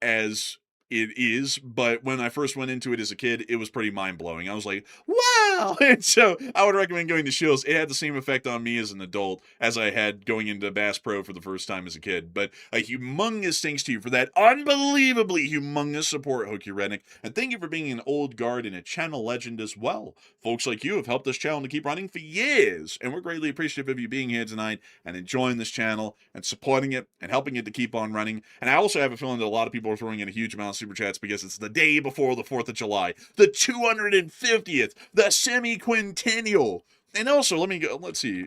as it is, but when I first went into it as a kid, it was pretty mind-blowing. I was like, wow! And so I would recommend going to Shields. It had the same effect on me as an adult as I had going into Bass Pro for the first time as a kid. But a humongous thanks to you for that unbelievably humongous support, Hookie Redneck. And thank you for being an old guard and a channel legend as well. Folks like you have helped this channel to keep running for years, and we're greatly appreciative of you being here tonight and enjoying this channel and supporting it and helping it to keep on running. And I also have a feeling that a lot of people are throwing in a huge amount of super chats because it's the day before the 4th of July, the 250th, the semi-quintennial. And also, let's see,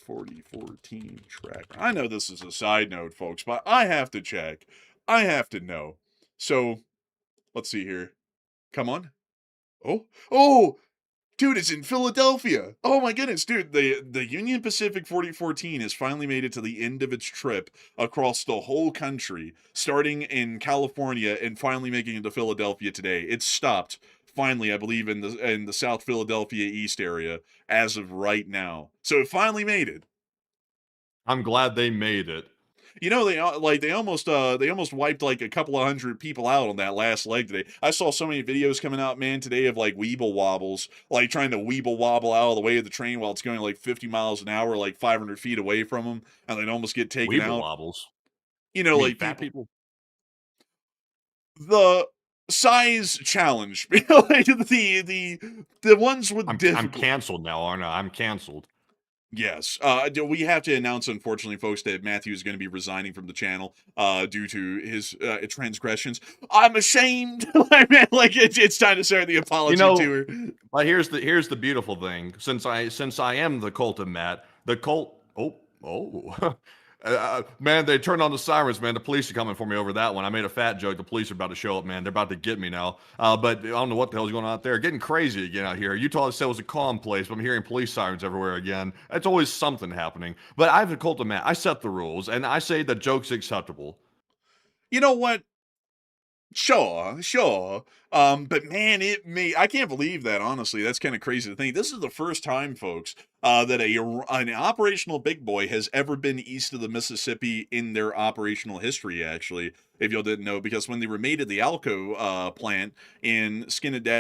4014 track. I know this is a side note, folks, but I have to check. I have to know. So, let's see here. Come on. Oh, dude, it's in Philadelphia. Oh my goodness, dude. The Union Pacific 4014 has finally made it to the end of its trip across the whole country, starting in California and finally making it to Philadelphia today. It stopped finally, I believe, in the South Philadelphia East area as of right now. So it finally made it.
I'm glad they made it.
They almost wiped like a couple of hundred people out on that last leg today. I saw so many videos coming out, man, today of like weeble wobbles, like trying to weeble wobble out of the way of the train while it's going like 50 miles an hour, like 500 feet away from them, and they'd almost get taken
Weeble
out.
wobbles.
Like
fat people.
The size challenge, like the ones with
I'm canceled now, aren't I? I'm canceled.
Yes. We have to announce, unfortunately, folks, that Matthew is going to be resigning from the channel due to his transgressions. I'm ashamed. I mean, like it's time to start the apology to her.
Well, here's the beautiful thing. Since I am the cult of Matt, the cult. Oh. Man, they turned on the sirens, man. The police are coming for me over that one. I made a fat joke. The police are about to show up, man. They're about to get me now. But I don't know what the hell's going on out there. Getting crazy again out here. Utah said it was a calm place, but I'm hearing police sirens everywhere again. It's always something happening. But I have a cult of Matt. I set the rules, and I say that joke's acceptable.
You know what? Sure. But man, I can't believe that, honestly. That's kind of crazy to think. This is the first time, folks, that an operational big boy has ever been east of the Mississippi in their operational history, actually, if y'all didn't know, because when they remade the Alco plant in Schenectady,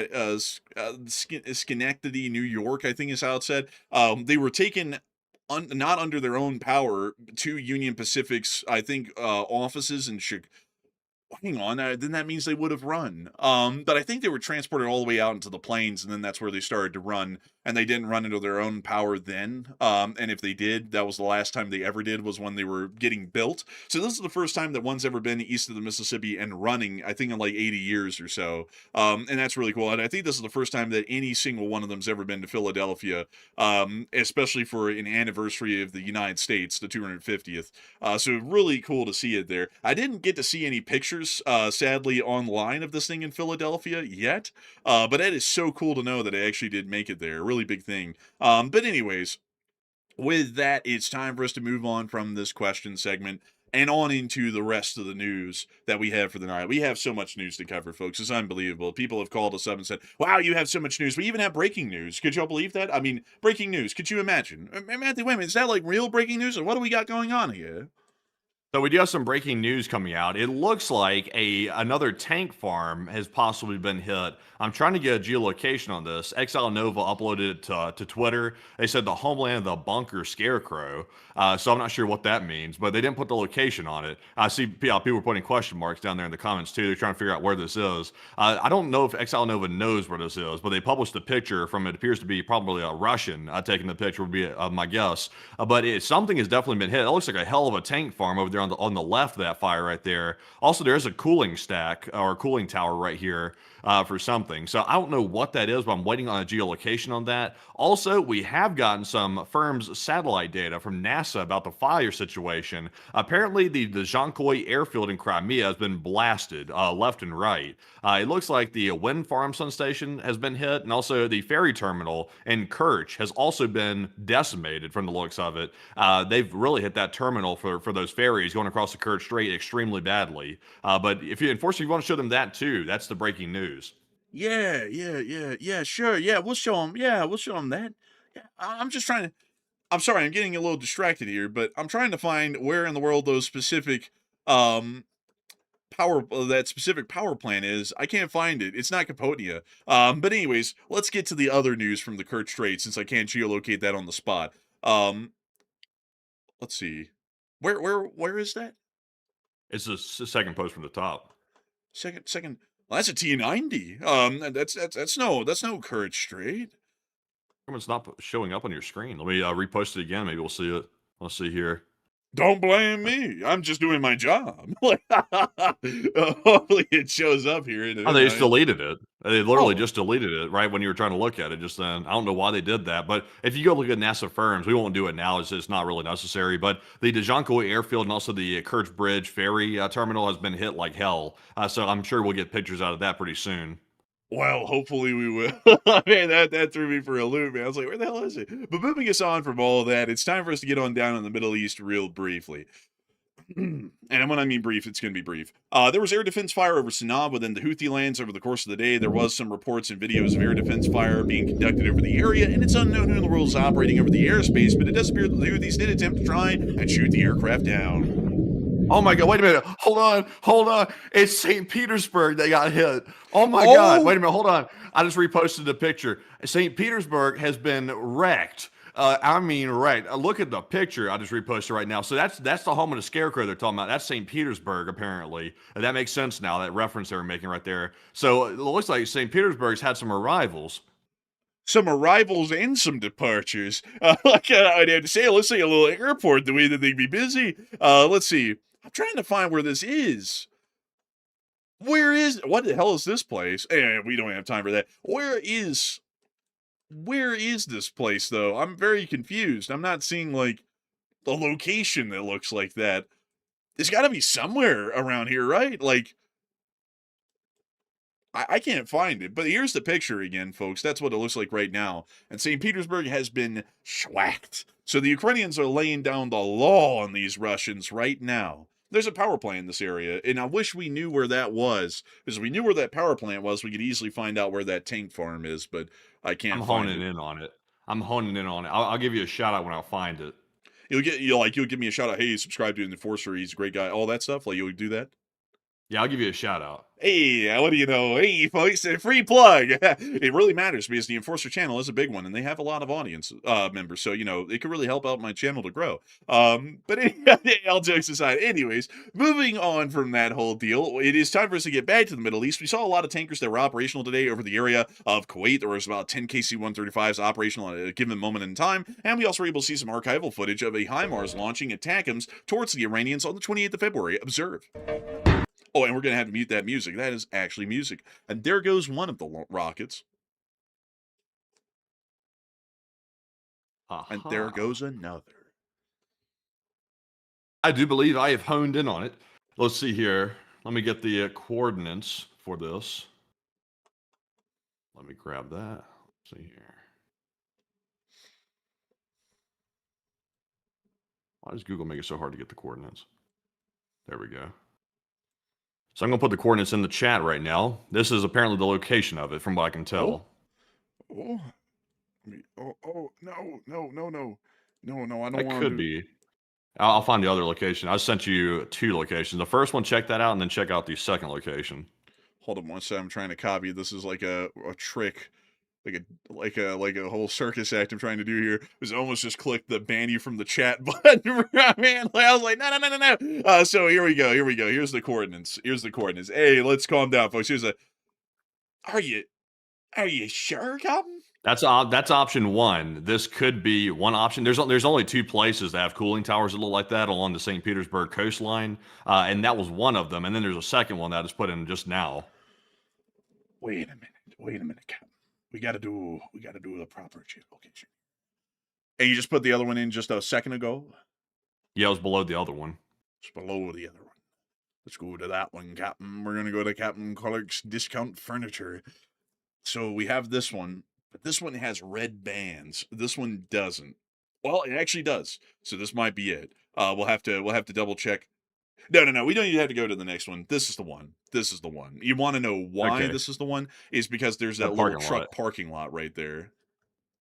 New York, I think is how it said, they were taking not under their own power to Union Pacific's, I think, offices in Chicago. Hang on, then that means they would have run. But I think they were transported all the way out into the plains, and then that's where they started to run, and they didn't run into their own power then. And if they did, that was the last time they ever did, was when they were getting built. So this is the first time that one's ever been east of the Mississippi and running, I think in like 80 years or so. And that's really cool. And I think this is the first time that any single one of them's ever been to Philadelphia, especially for an anniversary of the United States, the 250th. So really cool to see it there. I didn't get to see any pictures, sadly, online of this thing in Philadelphia yet, but it is so cool to know that I actually did make it there. Really big thing. But anyways, with that, it's time for us to move on from this question segment and on into the rest of the news that we have for the night. We have so much news to cover, folks. It's unbelievable. People have called us up and said, wow, you have so much news. We even have breaking news. Could y'all believe that? I mean, breaking news. Could you imagine? Matthew, wait a minute. Is that like real breaking news? Or what do we got going on here?
So we do have some breaking news coming out. It looks like another tank farm has possibly been hit. I'm trying to get a geolocation on this. Exile Nova uploaded it to Twitter. They said the homeland of the bunker scarecrow. So I'm not sure what that means, but they didn't put the location on it. I see people were putting question marks down there in the comments too. They're trying to figure out where this is. I don't know if Exile Nova knows where this is, but they published a picture from, it appears to be probably a Russian taking the picture, would be my guess. But something has definitely been hit. It looks like a hell of a tank farm over there on the left of that fire right there. Also, there is a cooling stack or a cooling tower right here for something. So I don't know what that is, but I'm waiting on a geolocation on that. Also, we have gotten some firm's satellite data from NASA about the fire situation. Apparently, the Zhankoy airfield in Crimea has been blasted left and right. It looks like the wind farm sun station has been hit, and also the ferry terminal in Kerch has also been decimated from the looks of it. They've really hit that terminal for those ferries going across the Kerch Strait extremely badly. But if you, unfortunately, you want to show them that too, that's the breaking news.
Yeah, sure. Yeah, we'll show them. Yeah, we'll show them that. Yeah, I'm just trying to. I'm sorry, I'm getting a little distracted here, but I'm trying to find where in the world those specific that specific power plant is. I can't find it. It's not Cambodia. But anyways, let's get to the other news from the Kerch Strait, since I can't geolocate that on the spot. Let's see. Where is that?
It's the second post from the top.
Second. Well, that's a T90. That's no Kerch Strait.
It's not showing up on your screen. Let me repost it again. Maybe we'll see it. Let's see here.
Don't blame me. I'm just doing my job. Hopefully it shows up here.
Oh, they just deleted it. They literally just deleted it right when you were trying to look at it just then. I don't know why they did that, but if you go look at NASA firms, we won't do it now. It's not really necessary. But the Dezhankoy airfield and also the Kerch Bridge ferry terminal has been hit like hell. So I'm sure we'll get pictures out of that pretty soon.
Well, hopefully we will. Man, that threw me for a loop, man. I was like, where the hell is it? But moving us on from all of that, it's time for us to get on down in the Middle East real briefly. And when I mean brief, it's going to be brief. There was air defense fire over Sanaa within the Houthi lands over the course of the day. There was some reports and videos of air defense fire being conducted over the area, and it's unknown who in the world is operating over the airspace, but it does appear that the Houthis did attempt to try and shoot the aircraft down.
Oh my God, wait a minute. Hold on. It's St. Petersburg that got hit. Oh my God, wait a minute, hold on. I just reposted the picture. St. Petersburg has been wrecked. I mean, right. Look at the picture I just reposted right now. So that's the home of the scarecrow they're talking about. That's St. Petersburg, apparently. And that makes sense now, that reference they were making right there. So it looks like St. Petersburg's had some arrivals.
Some arrivals and some departures. I'd have to say, let's say a little airport, the way that they'd be busy. Let's see. I'm trying to find where this is. What the hell is this place? We don't have time for that. Where is this place, though? I'm very confused. I'm not seeing, like, the location that looks like that. There's got to be somewhere around here, right? Like, I can't find it. But here's the picture again, folks. That's what it looks like right now. And St. Petersburg has been schwacked. So the Ukrainians are laying down the law on these Russians right now. There's a power plant in this area, and I wish we knew where that was. Because if we knew where that power plant was, we could easily find out where that tank farm is, but I can't find it.
I'm honing in on it. I'll give you a shout out when I find it.
You'll give me a shout out, hey, subscribe to an Enforcer, he's a great guy, all that stuff, like you'll do that?
Yeah, I'll give you a shout out.
Hey, what do you know? Hey, folks, a free plug. It really matters because the Enforcer channel is a big one, and they have a lot of audience members. So, it could really help out my channel to grow. But all jokes aside, anyways, moving on from that whole deal, it is time for us to get back to the Middle East. We saw a lot of tankers that were operational today over the area of Kuwait. There was about 10 KC-135s operational at a given moment in time, and we also were able to see some archival footage of a HIMARS launching ATACMS towards the Iranians on the 28th of February. Observe. Oh, and we're going to have to mute that music. That is actually music. And there goes one of the rockets. And there goes another.
I do believe I have honed in on it. Let's see here. Let me get the coordinates for this. Let me grab that. Let's see here. Why does Google make it so hard to get the coordinates? There we go. So I'm going to put the coordinates in the chat right now. This is apparently the location of it, from what I can tell.
Oh, no, I don't want to.
It could be. I'll find the other location. I sent you 2 locations. The first one, check that out, and then check out the second location.
Hold on one second. I'm trying to copy. This is like a trick, like a whole circus act I'm trying to do here. Is almost just click the ban you from the chat button, man. I was like, no. So here we go. Here's the coordinates. Hey, let's calm down, folks. Are you sure, Captain?
That's option 1. This could be one option. There's only 2 places that have cooling towers that look like that along the St. Petersburg coastline, and that was one of them. And then there's a second one that is put in just now.
Wait a minute, Captain. We got to do the proper geolocation. And you just put the other one in just a second ago?
Yeah, it was below the other one.
It's below the other one. Let's go to that one, Captain. We're going to go to Captain Clark's Discount Furniture. So we have this one, but this one has red bands. This one doesn't. Well, it actually does. So this might be it. We'll have to double check. No. We don't even have to go to the next one. This is the one. You want to know why this is the one? Is because there's that little truck parking lot right there.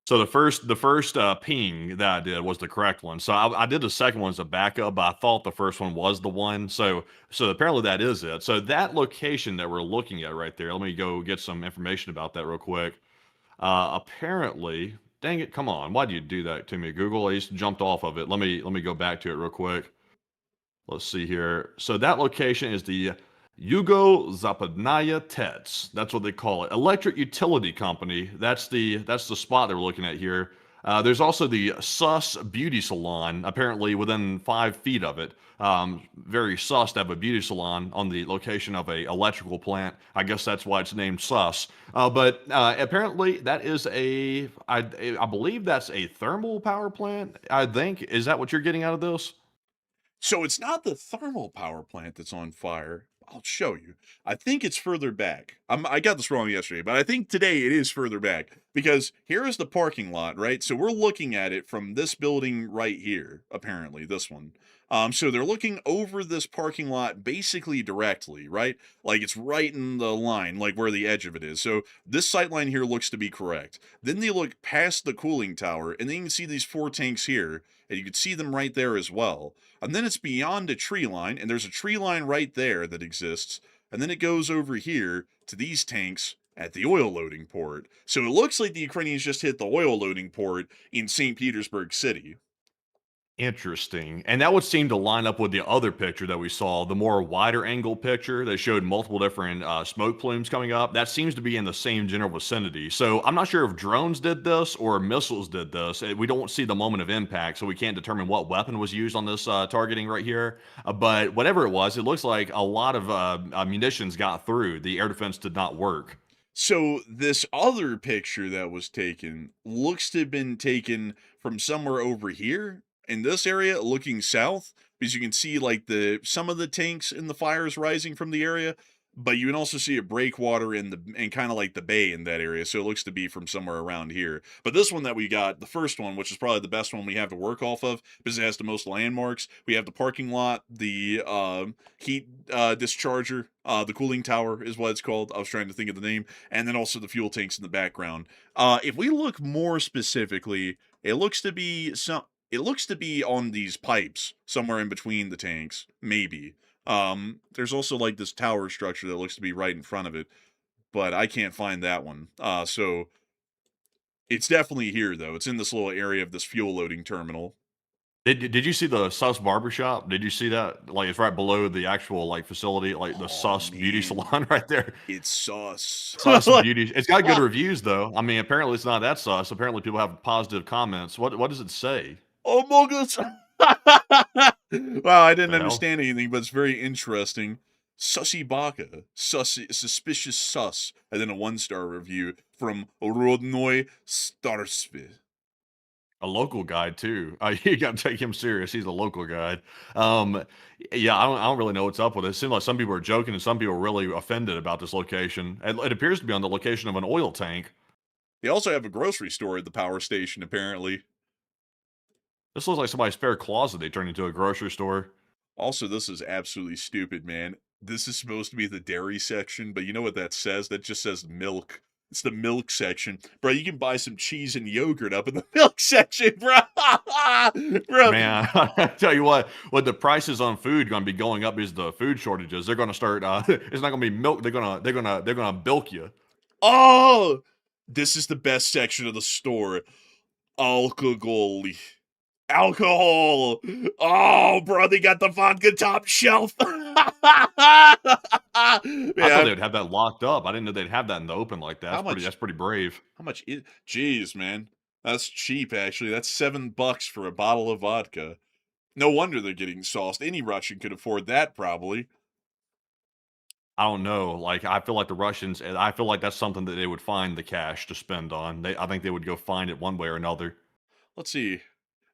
So the first ping that I did was the correct one. So I did the second one as a backup, but I thought the first one was the one. So apparently that is it. So that location that we're looking at right there, let me go get some information about that real quick. Apparently, dang it, come on. Why do you do that to me, Google? I just jumped off of it. Let me go back to it real quick. Let's see here. So that location is the Yugo-Zapadnaya TETS. That's what they call it. Electric Utility Company. That's the spot that we're looking at here. There's also the Sus Beauty Salon, apparently within 5 feet of it. Very sus to have a beauty salon on the location of a electrical plant. I guess that's why it's named sus. But apparently that is I believe that's a thermal power plant, I think. Is that what you're getting out of this?
So it's not the thermal power plant that's on fire. I'll show you. I think it's further back. I got this wrong yesterday, but I think today it is further back because here is the parking lot, right? So we're looking at it from this building right here, apparently, this one. So they're looking over this parking lot basically directly, right? Like it's right in the line, like where the edge of it is. So this sight line here looks to be correct. Then they look past the cooling tower, and then you can see these 4 tanks here, and you can see them right there as well. And then it's beyond a tree line, and there's a tree line right there that exists. And then it goes over here to these tanks at the oil loading port. So it looks like the Ukrainians just hit the oil loading port in St. Petersburg City.
Interesting. And that would seem to line up with the other picture that we saw, the more wider angle picture that showed multiple different smoke plumes coming up. That seems to be in the same general vicinity. So I'm not sure if drones did this or missiles did this. We don't see the moment of impact, so we can't determine what weapon was used on this targeting right here. But whatever it was, it looks like a lot of munitions got through. The air defense did not work.
So this other picture that was taken looks to have been taken from somewhere over here in this area looking south, because you can see like some of the tanks in the fires rising from the area, but you can also see a breakwater and kind of like the bay in that area. So it looks to be from somewhere around here. But this one that we got, the first one, which is probably the best one we have to work off of because it has the most landmarks. We have the parking lot, the heat discharger, the cooling tower is what it's called. I was trying to think of the name. And then also the fuel tanks in the background. If we look more specifically, it looks to be on these pipes somewhere in between the tanks, maybe. There's also like this tower structure that looks to be right in front of it, but I can't find that one. So it's definitely here though. It's in this little area of this fuel loading terminal.
Did you see the Sus barbershop? Did you see that? Like, it's right below the actual, like, facility, like, the
Oh
Sus beauty
man,
salon right there.
it's sus.
Sus
Like,
beauty. It's got good reviews, though. I mean, apparently it's not that sus. Apparently people have positive comments. What does it say?
oh my god. Wow, I didn't
The hell?
understand anything, but it's very interesting. Sussy Baka, suspicious sus, and then a 1-star review from Rodnoy Starsve.
A local guide, too. You gotta take him serious. He's a local guide. Um, yeah, I don't really know what's up with it. It seems like some people are joking and some people are really offended about this location. It appears to be on the location of an oil tank.
They also have a grocery store at the power station, apparently.
This looks like somebody's spare closet they turned into a grocery store.
Also, this is absolutely stupid, man. This is supposed to be the dairy section, but you know what that says? That just says milk. It's the milk section. Bro, you can buy some cheese and yogurt up in the milk section, bro. Bro.
Man, I tell you what, with the prices on food going to be going up because of the food shortages, they're going to start. It's not going to be milk. They're gonna bilk you.
Oh, this is the best section of the store. Alcohol. Alcohol. Oh, bro, they got the vodka top shelf.
I thought
Man,
they'd have that locked up. I didn't know they'd have that in the open like that.
how much?
That's pretty brave.
How much is? Jeez, man, that's cheap. Actually, that's $7 for a bottle of vodka. No wonder they're getting sauced. Any Russian could afford that, probably.
I don't know. Like, I feel like the Russians, and I feel like that's something that they would find the cash to spend on. I think they would go find it one way or another.
Let's see.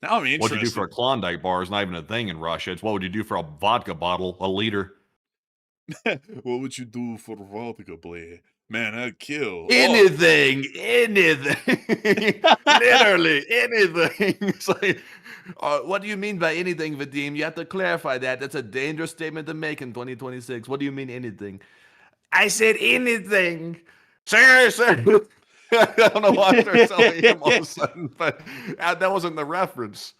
Now I'm
What'd you do for
interested.
a Klondike bar is not even a thing in Russia. It's what would you do for a vodka bottle, a liter?
What would you do for vodka, boy? Man, I'd kill. Oh.
Anything, anything, literally anything. It's like, what do you mean by anything, Vadim? You have to clarify that. That's a dangerous statement to make in 2026. What do you mean anything? I said anything. Seriously. I don't know why I started telling him all of a sudden, but that wasn't the reference.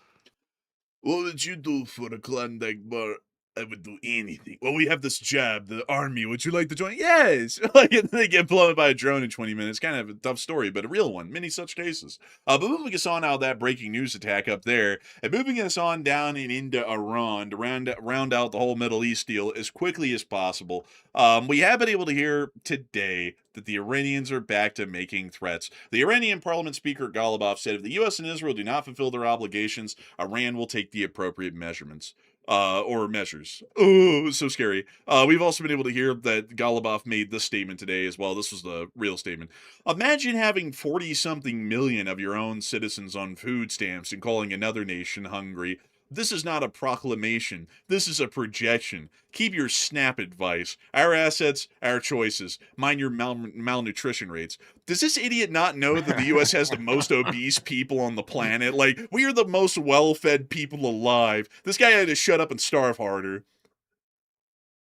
What would you do for a Klondike bar? I would do anything. Well, we have this job, the army. Would you like to join? Yes. Like, and they get blown by a drone in 20 minutes. Kind of a tough story, but a real one. Many such cases. But moving us on out of that breaking news attack up there, and moving us on down and into Iran to round out the whole Middle East deal as quickly as possible. We have been able to hear today that the Iranians are back to making threats. The Iranian Parliament Speaker Ghalibaf said if the U.S. and Israel do not fulfill their obligations, Iran will take the appropriate measurements. Or measures. Oh, so scary. We've also been able to hear that Ghalibaf made this statement today as well. This was the real statement. Imagine having 40-something million of your own citizens on food stamps and calling another nation hungry. This is not a proclamation. This is a projection. Keep your SNAP advice. Our assets, our choices. Mind your malnutrition rates. Does this idiot not know that the U.S. has the most obese people on the planet? Like, we are the most well-fed people alive. This guy had to shut up and starve harder.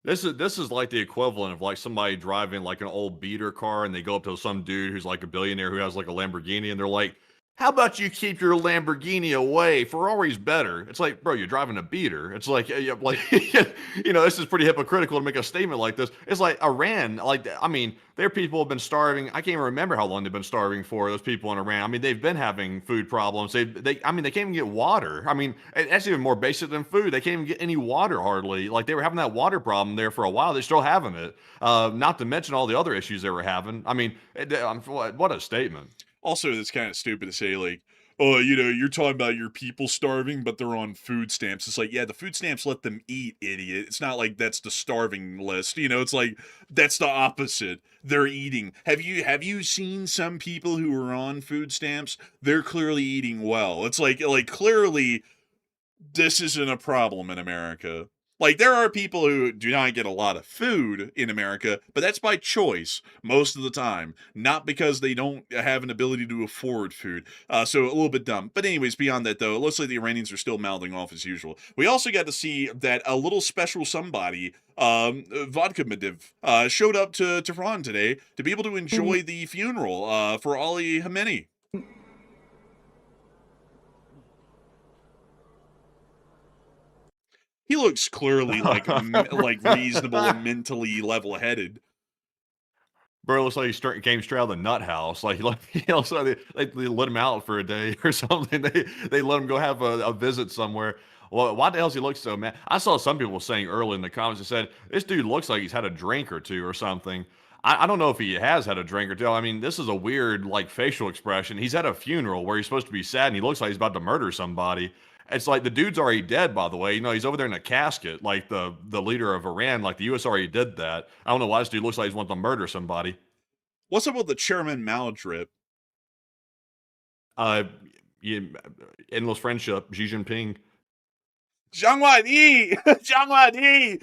This is like the equivalent of like somebody driving like an old beater car and they go up to some dude who's like a billionaire who has like a Lamborghini and they're like, how about you keep your Lamborghini away? Ferrari's better. It's like, bro, you're driving a beater. It's like, like this is pretty hypocritical to make a statement like this. It's like Iran, like, I mean, their people have been starving. I can't even remember how long they've been starving for. Those people in Iran. I mean, they've been having food problems. I mean, they can't even get water. I mean, that's even more basic than food. They can't even get any water hardly. Like they were having that water problem there for a while. They're still having it. Not to mention all the other issues they were having. I mean, what a statement.
Also, it's kind of stupid to say, like, oh, you're talking about your people starving, but they're on food stamps. It's like, yeah, the food stamps let them eat, idiot. It's not like that's the starving list. It's like that's the opposite. They're eating. Have you seen some people who are on food stamps? They're clearly eating well. It's like clearly this isn't a problem in America. Like, there are people who do not get a lot of food in America, but that's by choice most of the time, not because they don't have an ability to afford food. So a little bit dumb. But anyways, beyond that, though, it looks like the Iranians are still mouthing off as usual. We also got to see that a little special somebody, Vodka Mediv, showed up to Tehran today to be able to enjoy the funeral for Ali Khamenei. He looks clearly like reasonable and mentally level-headed.
Bro looks like he came straight out of the nut house. Like, so they let him out for a day or something. They let him go have a visit somewhere. Well, why the hell does he look so mad? I saw some people saying early in the comments that said this dude looks like he's had a drink or two or something. I don't know if he has had a drink or two. I mean, this is a weird like facial expression. He's at a funeral where he's supposed to be sad, and he looks like he's about to murder somebody. It's like the dude's already dead, by the way. You know, he's over there in a casket, like the leader of Iran. Like the U.S. already did that. I don't know why this dude looks like he's wanting to murder somebody.
What's up with the Chairman Mao drip?
Uh, yeah, endless friendship, Xi Jinping.
Zhang Yi! Zhang Yi!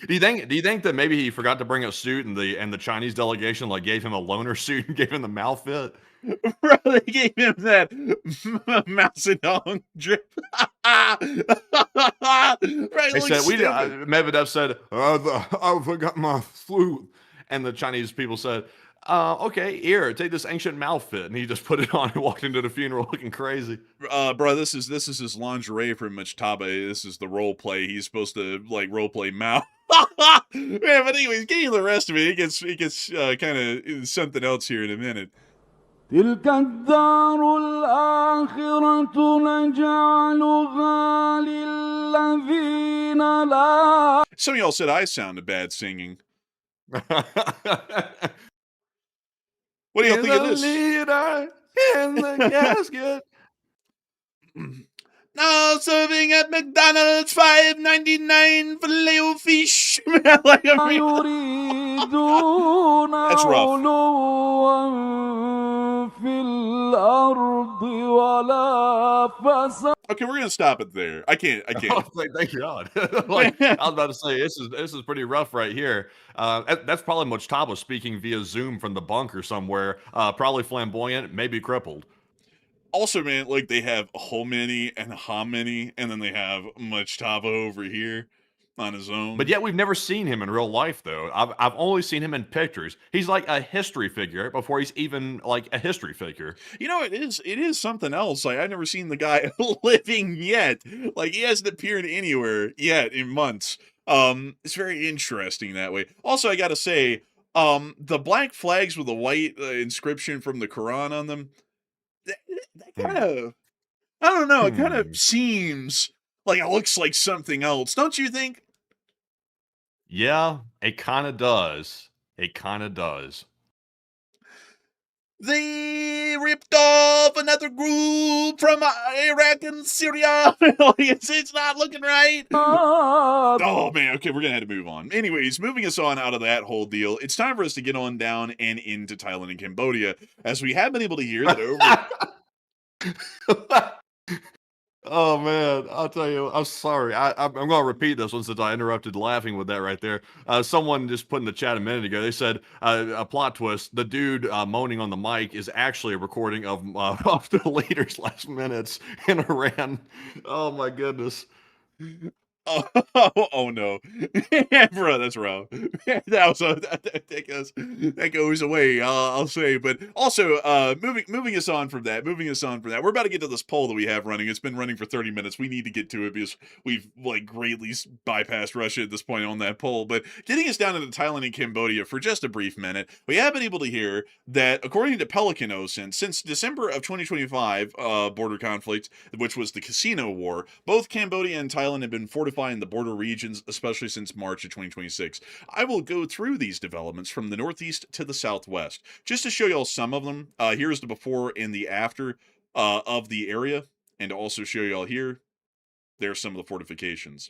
Do you think that maybe he forgot to bring a suit and the Chinese delegation like gave him a loaner suit and gave him the Mao fit?
Bro, they gave him that Mao Zedong drip. Right,
They said Medvedev said, I forgot my flute, and the Chinese people said, okay, here, take this ancient Mao fit, and he just put it on and walked into the funeral looking crazy.
Bro, this is his lingerie from Machtabe. This is the role play. He's supposed to like role play Mao. Man, but anyways, getting the rest of it, it gets kind of something else here in a minute.
تلك الدار الآخرة نجعلها للذين لا.
Some of y'all said I sounded bad singing. What do y'all think of this?
Leader in the casket.
No, serving at McDonald's, $5.99 filet-o-fish. Like, I mean, that's rough. Okay, we're gonna stop it there. I can't.
Oh, thank God. Like, I was about to say, this is pretty rough right here. That's probably Mojtaba speaking via Zoom from the bunker somewhere. Probably flamboyant, maybe crippled.
Also, man, like they have Homini and Homini, and then they have Mojtaba over here on his own.
But yet we've never seen him in real life, though. I've only seen him in pictures. He's like a history figure before he's even like a history figure.
You know, it is something else. Like I've never seen the guy living yet. Like he hasn't appeared anywhere yet in months. It's very interesting that way. Also, I gotta say, the black flags with the white inscription from the Quran on them. That kind of, I don't know, it kind of seems like it looks like something else, don't you think?
Yeah, it kind of does. It kind of does.
They ripped off another group from Iraq and Syria. It's not looking right. Oh, man. Okay, we're going to have to move on. Anyways, moving us on out of that whole deal, it's time for us to get on down and into Thailand and Cambodia, as we have been able to hear that over...
Oh man, I'll tell you, I'm sorry. I'm going to repeat this one since I interrupted laughing with that right there. Someone just put in the chat a minute ago. They said a plot twist: the dude moaning on the mic is actually a recording of the leader's last minutes in Iran. Oh my goodness.
Oh no, bro, that's wrong. That goes away. I'll say, but also moving us on from that. We're about to get to this poll that we have running. It's been running for 30 minutes. We need to get to it because we've like greatly bypassed Russia at this point on that poll. But getting us down into Thailand and Cambodia for just a brief minute, we have been able to hear that according to Pelican OSINT, since December of 2025 border conflict, which was the casino war, both Cambodia and Thailand have been fortified in the border regions, especially since March of 2026. I will go through these developments from the northeast to the southwest, just to show y'all some of them. Here's the before and the after of the area, and to also show y'all here, there's some of the fortifications.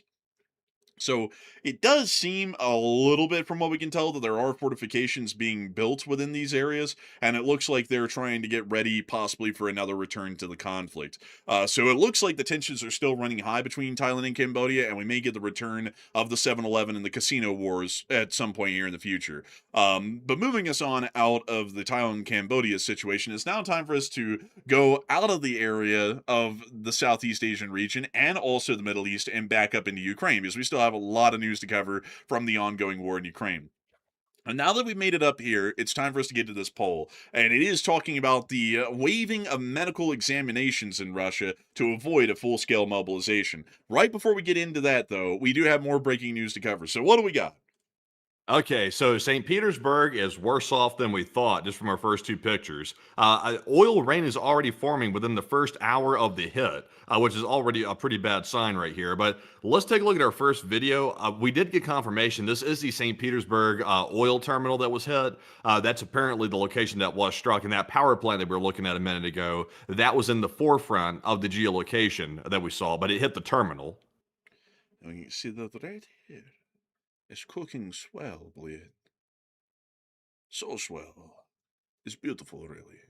So it does seem a little bit from what we can tell that there are fortifications being built within these areas, and it looks like they're trying to get ready possibly for another return to the conflict. So it looks like the tensions are still running high between Thailand and Cambodia, and we may get the return of the 7-Eleven and the casino wars at some point here in the future. But moving us on out of the Thailand-Cambodia situation, it's now time for us to go out of the area of the Southeast Asian region and also the Middle East and back up into Ukraine, because we still have a lot of news to cover from the ongoing war in Ukraine. And now that we've made it up here, it's time for us to get to this poll. And it is talking about the waiving of medical examinations in Russia to avoid a full-scale mobilization. Right before we get into that, though, we do have more breaking news to cover. So what do we got?
Okay, so St. Petersburg is worse off than we thought just from our first two pictures. Oil rain is already forming within the first hour of the hit, which is already a pretty bad sign right here. But let's take a look at our first video. We did get confirmation. This is the St. Petersburg oil terminal that was hit. That's apparently the location that was struck. And that power plant that we were looking at a minute ago, that was in the forefront of the geolocation that we saw, but it hit the terminal.
And you see that right here. It's cooking swell, blade. So swell. It's beautiful, really.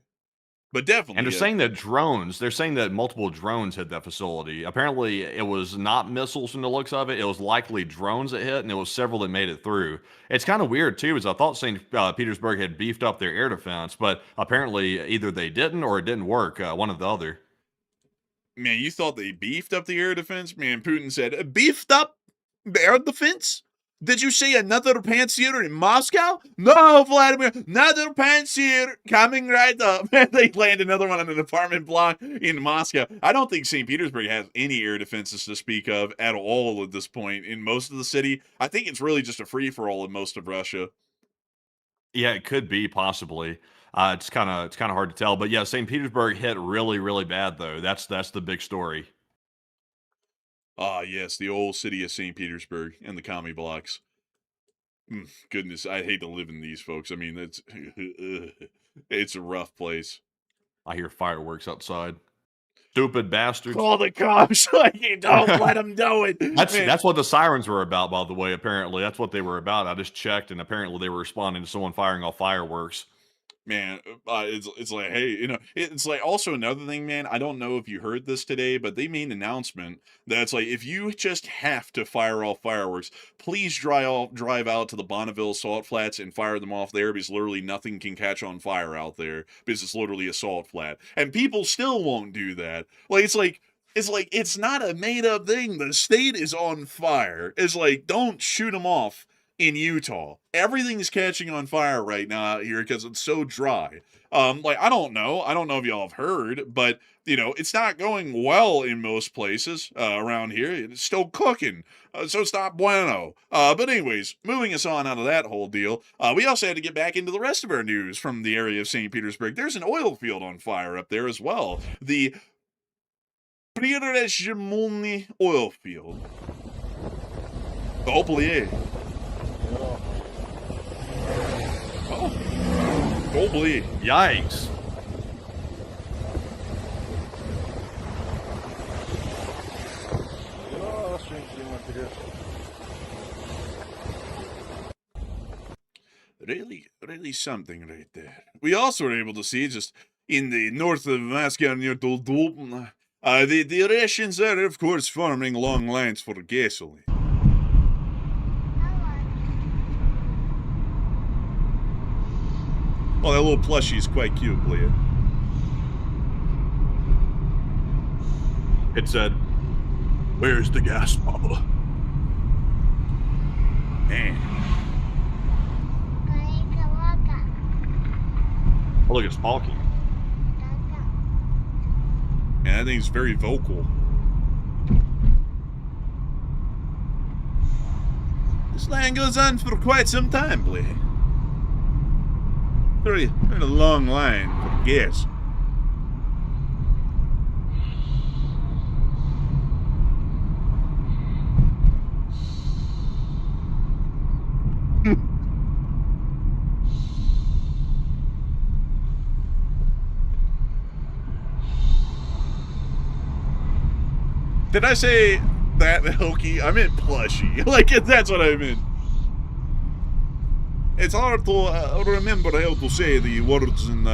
But definitely.
And they're saying that multiple drones hit that facility. Apparently, it was not missiles from the looks of it. It was likely drones that hit, and there was several that made it through. It's kind of weird, too, because I thought St. Petersburg had beefed up their air defense, but apparently either they didn't or it didn't work, one or the other.
Man, you thought they beefed up the air defense? Man, Putin said, beefed up the air defense? Did you see another panzer in Moscow? No, Vladimir, another panzer coming right up. They land another one on an apartment block in Moscow. I don't think St. Petersburg has any air defenses to speak of at all at this point in most of the city. I think it's really just a free-for-all in most of Russia.
Yeah, it could be possibly. It's kind of hard to tell, but yeah, St. Petersburg hit really, really bad though. That's the big story.
Ah, yes, the old city of St. Petersburg and the commie blocks. Goodness, I hate to live in these, folks. I mean, it's a rough place.
I hear fireworks outside. Stupid bastards.
Call the cops. Like, don't let them do it.
That's what the sirens were about, by the way, apparently. That's what they were about. I just checked, and apparently they were responding to someone firing off fireworks.
Man, it's like, hey, it's like also another thing, man. I don't know if you heard this today, but they made an announcement that's like, if you just have to fire off fireworks, please drive out to the Bonneville salt flats and fire them off there, because literally nothing can catch on fire out there because it's literally a salt flat, and people still won't do that. It's not a made up thing. The state is on fire. It's like, don't shoot them off. In Utah, everything's catching on fire right now out here because it's so dry. I don't know if y'all have heard, but it's not going well in most places around here. It's still cooking, so it's not bueno. But anyways, moving us on out of that whole deal, we also had to get back into the rest of our news from the area of St. Petersburg. There's an oil field on fire up there as well. The Prelude oil field. Hopefully. Holy
yikes.
Really something right there. We also were able to see just in the north of Moscow near Doldul, the Russians are, of course, forming long lines for gasoline. Oh, that little plushie is quite cute, Leah.
It said, "Where's the gas, Mama?"
Man.
Oh, look, it's talking.
And that thing's very vocal. This line goes on for quite some time, Leah. Very a long line for gas. Did I say that hokey? I meant plushie. That's what I meant. It's hard to remember how to say the words in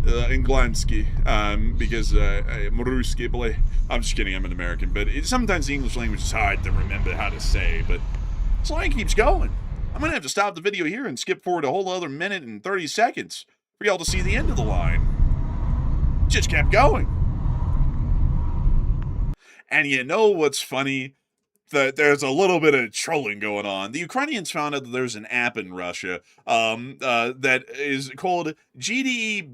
Englandsky, because I'm Ruski, boy. I'm just kidding, I'm an American, but sometimes the English language is hard to remember how to say, but this line keeps going. I'm going to have to stop the video here and skip forward a whole other minute and 30 seconds for y'all to see the end of the line. It just kept going. And you know what's funny? that there's a little bit of trolling going on. The Ukrainians found out that there's an app in Russia that is called gdebins.ru,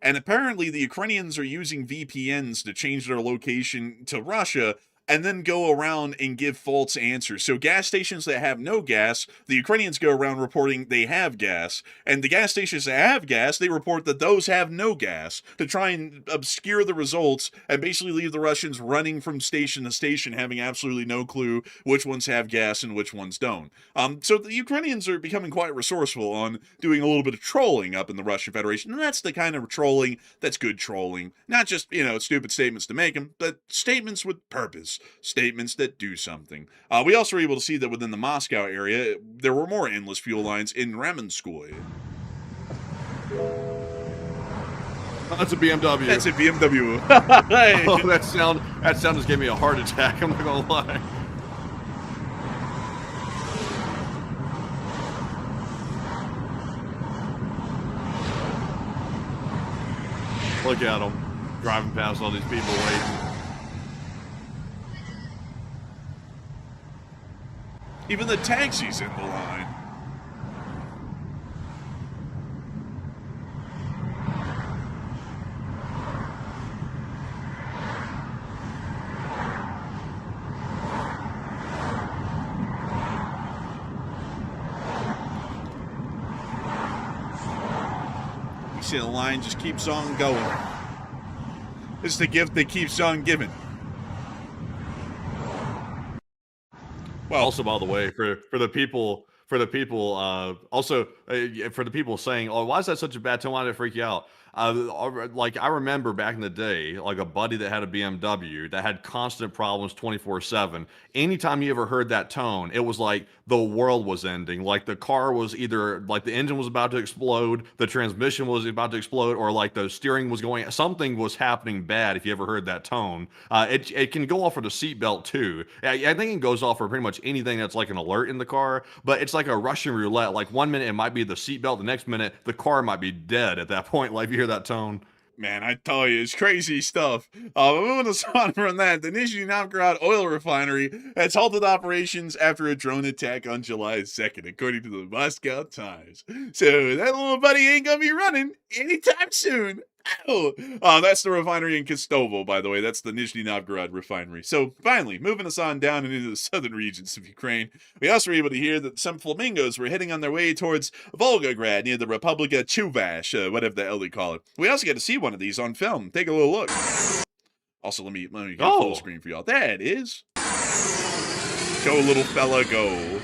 and apparently the Ukrainians are using VPNs to change their location to Russia and then go around and give false answers. So gas stations that have no gas, the Ukrainians go around reporting they have gas, and the gas stations that have gas, they report that those have no gas, to try and obscure the results and basically leave the Russians running from station to station, having absolutely no clue which ones have gas and which ones don't. So the Ukrainians are becoming quite resourceful on doing a little bit of trolling up in the Russian Federation, and that's the kind of trolling that's good trolling. Not just, stupid statements to make them, but statements with purpose. Statements that do something. We also were able to see that within the Moscow area, there were more endless fuel lines in Ramenskoye.
That's a BMW.
That's a BMW.
Oh, that sound just gave me a heart attack. I'm not gonna lie. Look at them driving past all these people waiting.
Even the taxi's in the line. You see the line just keeps on going. It's the gift that keeps on giving.
Well, also, by the way, for the people saying, "Oh, why is that such a bad tone? Why did it freak you out?" Like, I remember back in the day, like a buddy that had a BMW that had constant problems 24/7. Anytime you ever heard that tone, it was like the world was ending. Like the car was either like the engine was about to explode, the transmission was about to explode, or like the steering was going. Something was happening bad. If you ever heard that tone, it can go off for the seatbelt too. I think it goes off for pretty much anything that's like an alert in the car. But it's like a Russian roulette. Like 1 minute it might be the seatbelt, the next minute the car might be dead at that point. Like if you hear that tone.
Man, I tell you, it's crazy stuff. Moving us on from that, the Nizhny Novgorod oil refinery has halted operations after a drone attack on July 2nd, according to the Moscow Times. So that little buddy ain't gonna be running anytime soon. Oh, that's the refinery in Kistovo, by the way. That's the Nizhny Novgorod refinery. So finally, moving us on down into the southern regions of Ukraine, we also were able to hear that some flamingos were heading on their way towards Volgograd near the Republika Chuvash, whatever the hell they call it. We also got to see one of these on film. Take a little look. Also, let me get full screen for y'all. There it is. Go, little fella, go.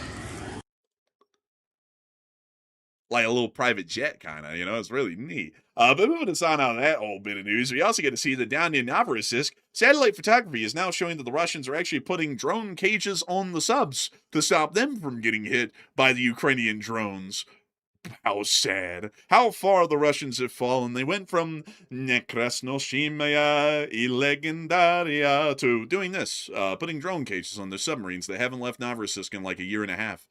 Like a little private jet, kind of, it's really neat. But moving us on out of that old bit of news, we also get to see that down near Novorossiysk, satellite photography is now showing that the Russians are actually putting drone cages on the subs to stop them from getting hit by the Ukrainian drones. How sad. How far the Russians have fallen. They went from Nekrasnoshimaya i Legendaria to doing this, putting drone cages on their submarines. They haven't left Novorossiysk in like a year and a half.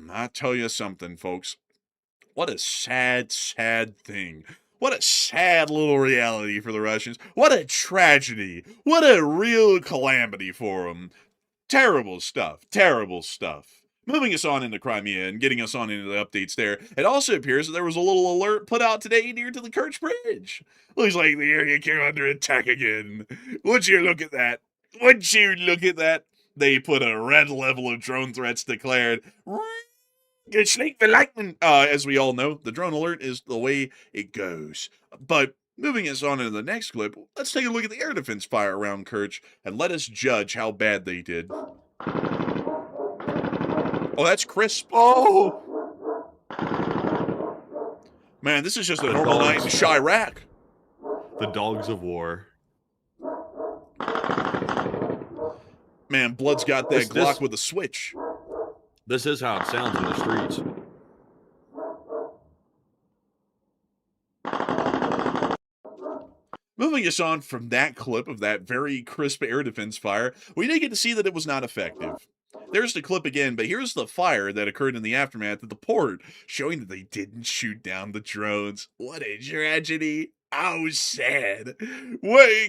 I tell you something, folks. What a sad, sad thing. What a sad little reality for the Russians. What a tragedy. What a real calamity for them. Terrible stuff. Terrible stuff. Moving us on into Crimea and getting us on into the updates there, it also appears that there was a little alert put out today near to the Kerch Bridge. Looks like the area came under attack again. Would you look at that? Would you look at that? They put a red level of drone threats declared. As we all know, the drone alert is the way it goes. But moving us on into the next clip, let's take a look at the air defense fire around Kerch and let us judge how bad they did. Oh, that's crisp. Oh! Man, this is just a normal night in Chirac.
The dogs of war.
Man, Blood's got that Glock with a switch.
This is how it sounds in the streets.
Moving us on from that clip of that very crisp air defense fire, we did get to see that it was not effective. There's the clip again, but here's the fire that occurred in the aftermath of the port, showing that they didn't shoot down the drones. What a tragedy. How sad.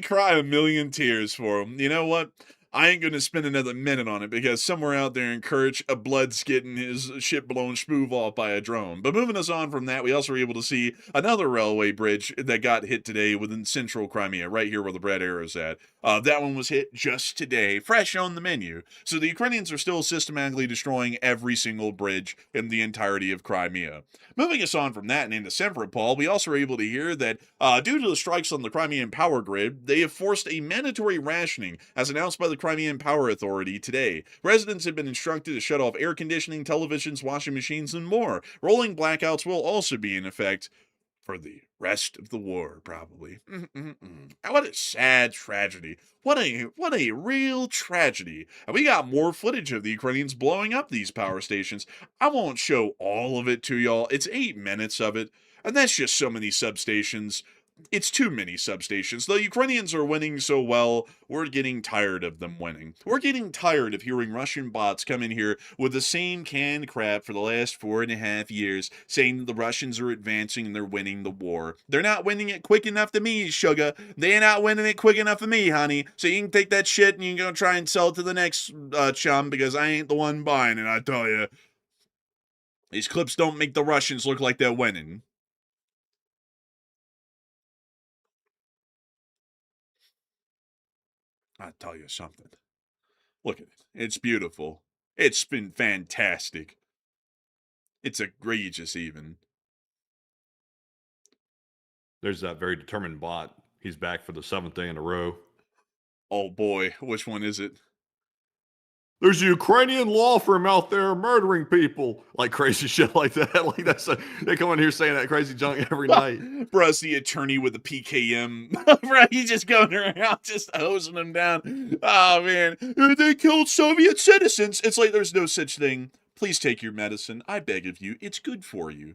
Cry a million tears for them. You know what? I ain't gonna spend another minute on it because somewhere out there in Kerch, a blood's getting his shit blown smooth off by a drone. But moving us on from that, we also were able to see another railway bridge that got hit today within central Crimea, right here where the red arrow's at. That one was hit just today, fresh on the menu. So the Ukrainians are still systematically destroying every single bridge in the entirety of Crimea. Moving us on from that and into Simferopol, we also were able to hear that due to the strikes on the Crimean power grid, they have forced a mandatory rationing, as announced by the Crimean Power Authority today. Residents have been instructed to shut off air conditioning, televisions, washing machines, and more. Rolling blackouts will also be in effect for the rest of the war, probably. What a sad tragedy. What a real tragedy. And we got more footage of the Ukrainians blowing up these power stations. I won't show all of it to y'all. It's 8 minutes of it, and that's just so many substations. It's too many substations. The Ukrainians are winning so well, we're getting tired of them winning. We're getting tired of hearing Russian bots come in here with the same canned crap for the last 4.5 years, saying that the Russians are advancing and they're winning the war. They're not winning it quick enough to me, sugar. They ain't not winning it quick enough for me, honey. So you can take that shit and you can go try and sell it to the next chum, because I ain't the one buying it, I tell you. These clips don't make the Russians look like they're winning. I'll tell you something. Look at it. It's beautiful. It's been fantastic. It's egregious, even.
There's that very determined bot. He's back for the 7th day in a row.
Oh boy, which one is it?
There's a Ukrainian law firm out there murdering people. Like crazy shit like that. Like they come in here saying that crazy junk every night.
Bruh's the attorney with the PKM. Bruh, he's just going around just hosing them down. Oh man, they killed Soviet citizens. It's like there's no such thing. Please take your medicine. I beg of you. It's good for you.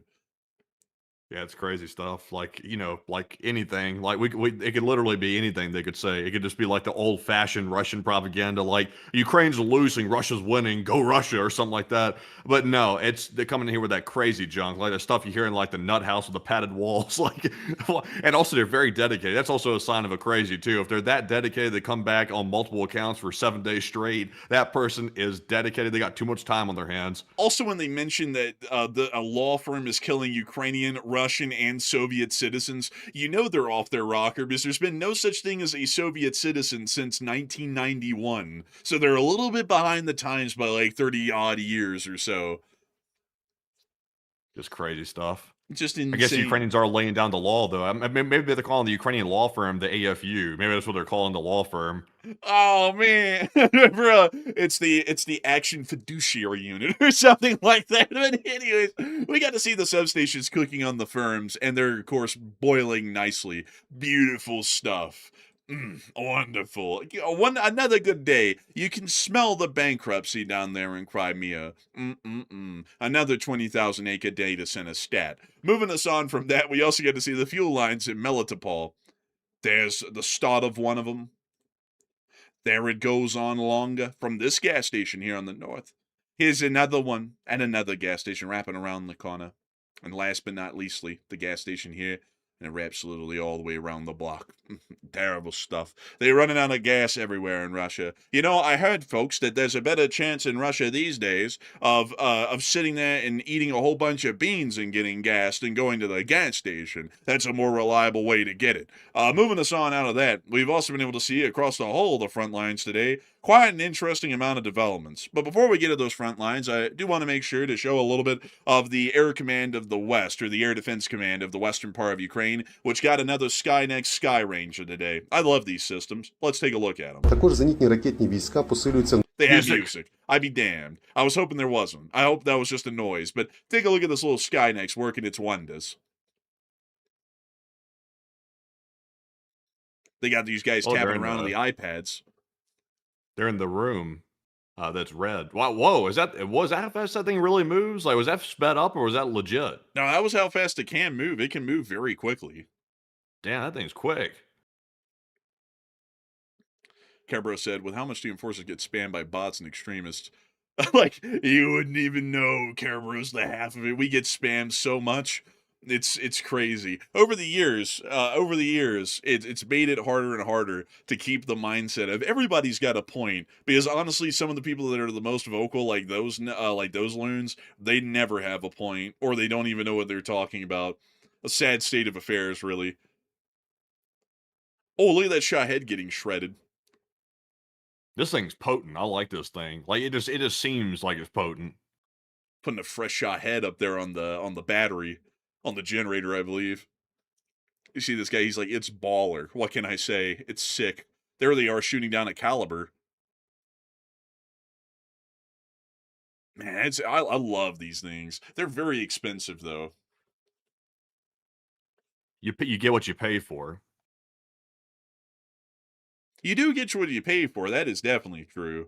Yeah, it's crazy stuff. Like, like anything. Like it could literally be anything they could say. It could just be like the old-fashioned Russian propaganda, like Ukraine's losing, Russia's winning, go Russia, or something like that. But no, they're coming in here with that crazy junk, like the stuff you hear in like the nut house with the padded walls. Like, and also they're very dedicated. That's also a sign of a crazy too. If they're that dedicated, they come back on multiple accounts for 7 days straight. That person is dedicated. They got too much time on their hands.
Also, when they mention that a law firm is killing Ukrainian, Russian, and Soviet citizens, you know they're off their rocker, because there's been no such thing as a Soviet citizen since 1991. So they're a little bit behind the times by like 30-odd years or so.
Just crazy stuff.
Just insane.
I guess the Ukrainians are laying down the law, though. Maybe they're calling the Ukrainian law firm the AFU. Maybe that's what they're calling the law firm.
Oh man, bro, it's the Action Fiduciary Unit or something like that. But anyways, we got to see the substations cooking on the firms, and they're of course boiling nicely. Beautiful stuff. Wonderful. Another good day. You can smell the bankruptcy down there in Crimea. Another 20,000 acre data center stat. Moving us on from that, we also get to see the fuel lines in Melitopol. There's the start of one of them. There it goes on longer from this gas station here on the north. Here's another one, and another gas station wrapping around the corner. And last but not leastly, the gas station here, and it wraps literally all the way around the block. Terrible stuff. They're running out of gas everywhere in Russia. You know, I heard, folks, that there's a better chance in Russia these days of sitting there and eating a whole bunch of beans and getting gas than going to the gas station. That's a more reliable way to get it. Moving us on out of that, we've also been able to see across the whole of the front lines today quite an interesting amount of developments. But before we get to those front lines, I do want to make sure to show a little bit of the Air Command of the West, or the Air Defense Command of the western part of Ukraine, which got another Skynex Sky Ranger today. I love these systems. Let's take a look at them.
Також зенітні ракетні війська посилюються.
They have music. I'd be damned. I was hoping there wasn't. I hope that was just a noise. But take a look at this little Skynex working its wonders. They got these guys tapping around on the iPads.
They're in the room that's red. Wow, whoa, was that how fast that thing really moves? Like, was that sped up or was that legit?
No, that was how fast it can move. It can move very quickly.
Damn, that thing's quick.
Cabro said, with how much do enforcers get spammed by bots and extremists? Like, you wouldn't even know, Cabro's the half of it. We get spammed so much. It's crazy. Over the years, it's made it harder and harder to keep the mindset of everybody's got a point. Because honestly, some of the people that are the most vocal, like those loons, they never have a point, or they don't even know what they're talking about. A sad state of affairs, really. Oh, look at that Shahed getting shredded.
This thing's potent. I like this thing. Like it just seems like it's potent.
Putting a fresh Shahed up there on the battery, on the generator, I believe. You see this guy, he's like, it's baller. What can I say? It's sick. There they are shooting down a caliber. Man, I love these things. They're very expensive, though.
You get what you pay for.
You do get what you pay for. That is definitely true.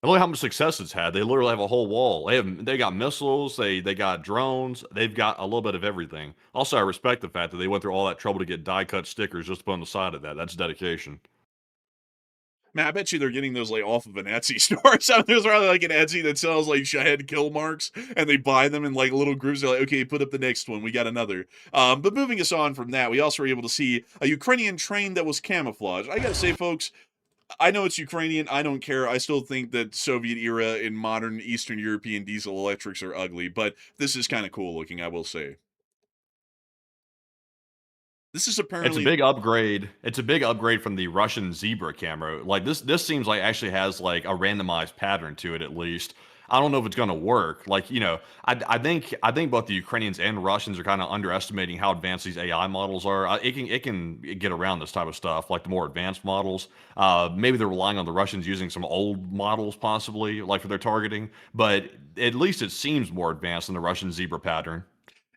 And look how much success it's had. They literally have a whole wall. They got missiles. They got drones. They've got a little bit of everything. Also, I respect the fact that they went through all that trouble to get die cut stickers just to put on the side of that. That's dedication.
Man, I bet you they're getting those like off of an Etsy store. So there's probably like an Etsy that sells like Shahed kill marks, and they buy them in like little groups. They're like, okay, put up the next one. We got another. But moving us on from that, we also were able to see a Ukrainian train that was camouflaged. I gotta say, folks, I know it's Ukrainian. I don't care. I still think that Soviet era and modern Eastern European diesel electrics are ugly, but this is kind of cool looking, I will say. This is
It's a
apparently
big upgrade. It's a big upgrade from the Russian Zebra camo. Like this seems like actually has like a randomized pattern to it at least. I don't know if it's going to work. Like, I think both the Ukrainians and Russians are kind of underestimating how advanced these AI models are. It can get around this type of stuff, like the more advanced models. Maybe they're relying on the Russians using some old models, possibly, like for their targeting. But at least it seems more advanced than the Russian Zebra pattern.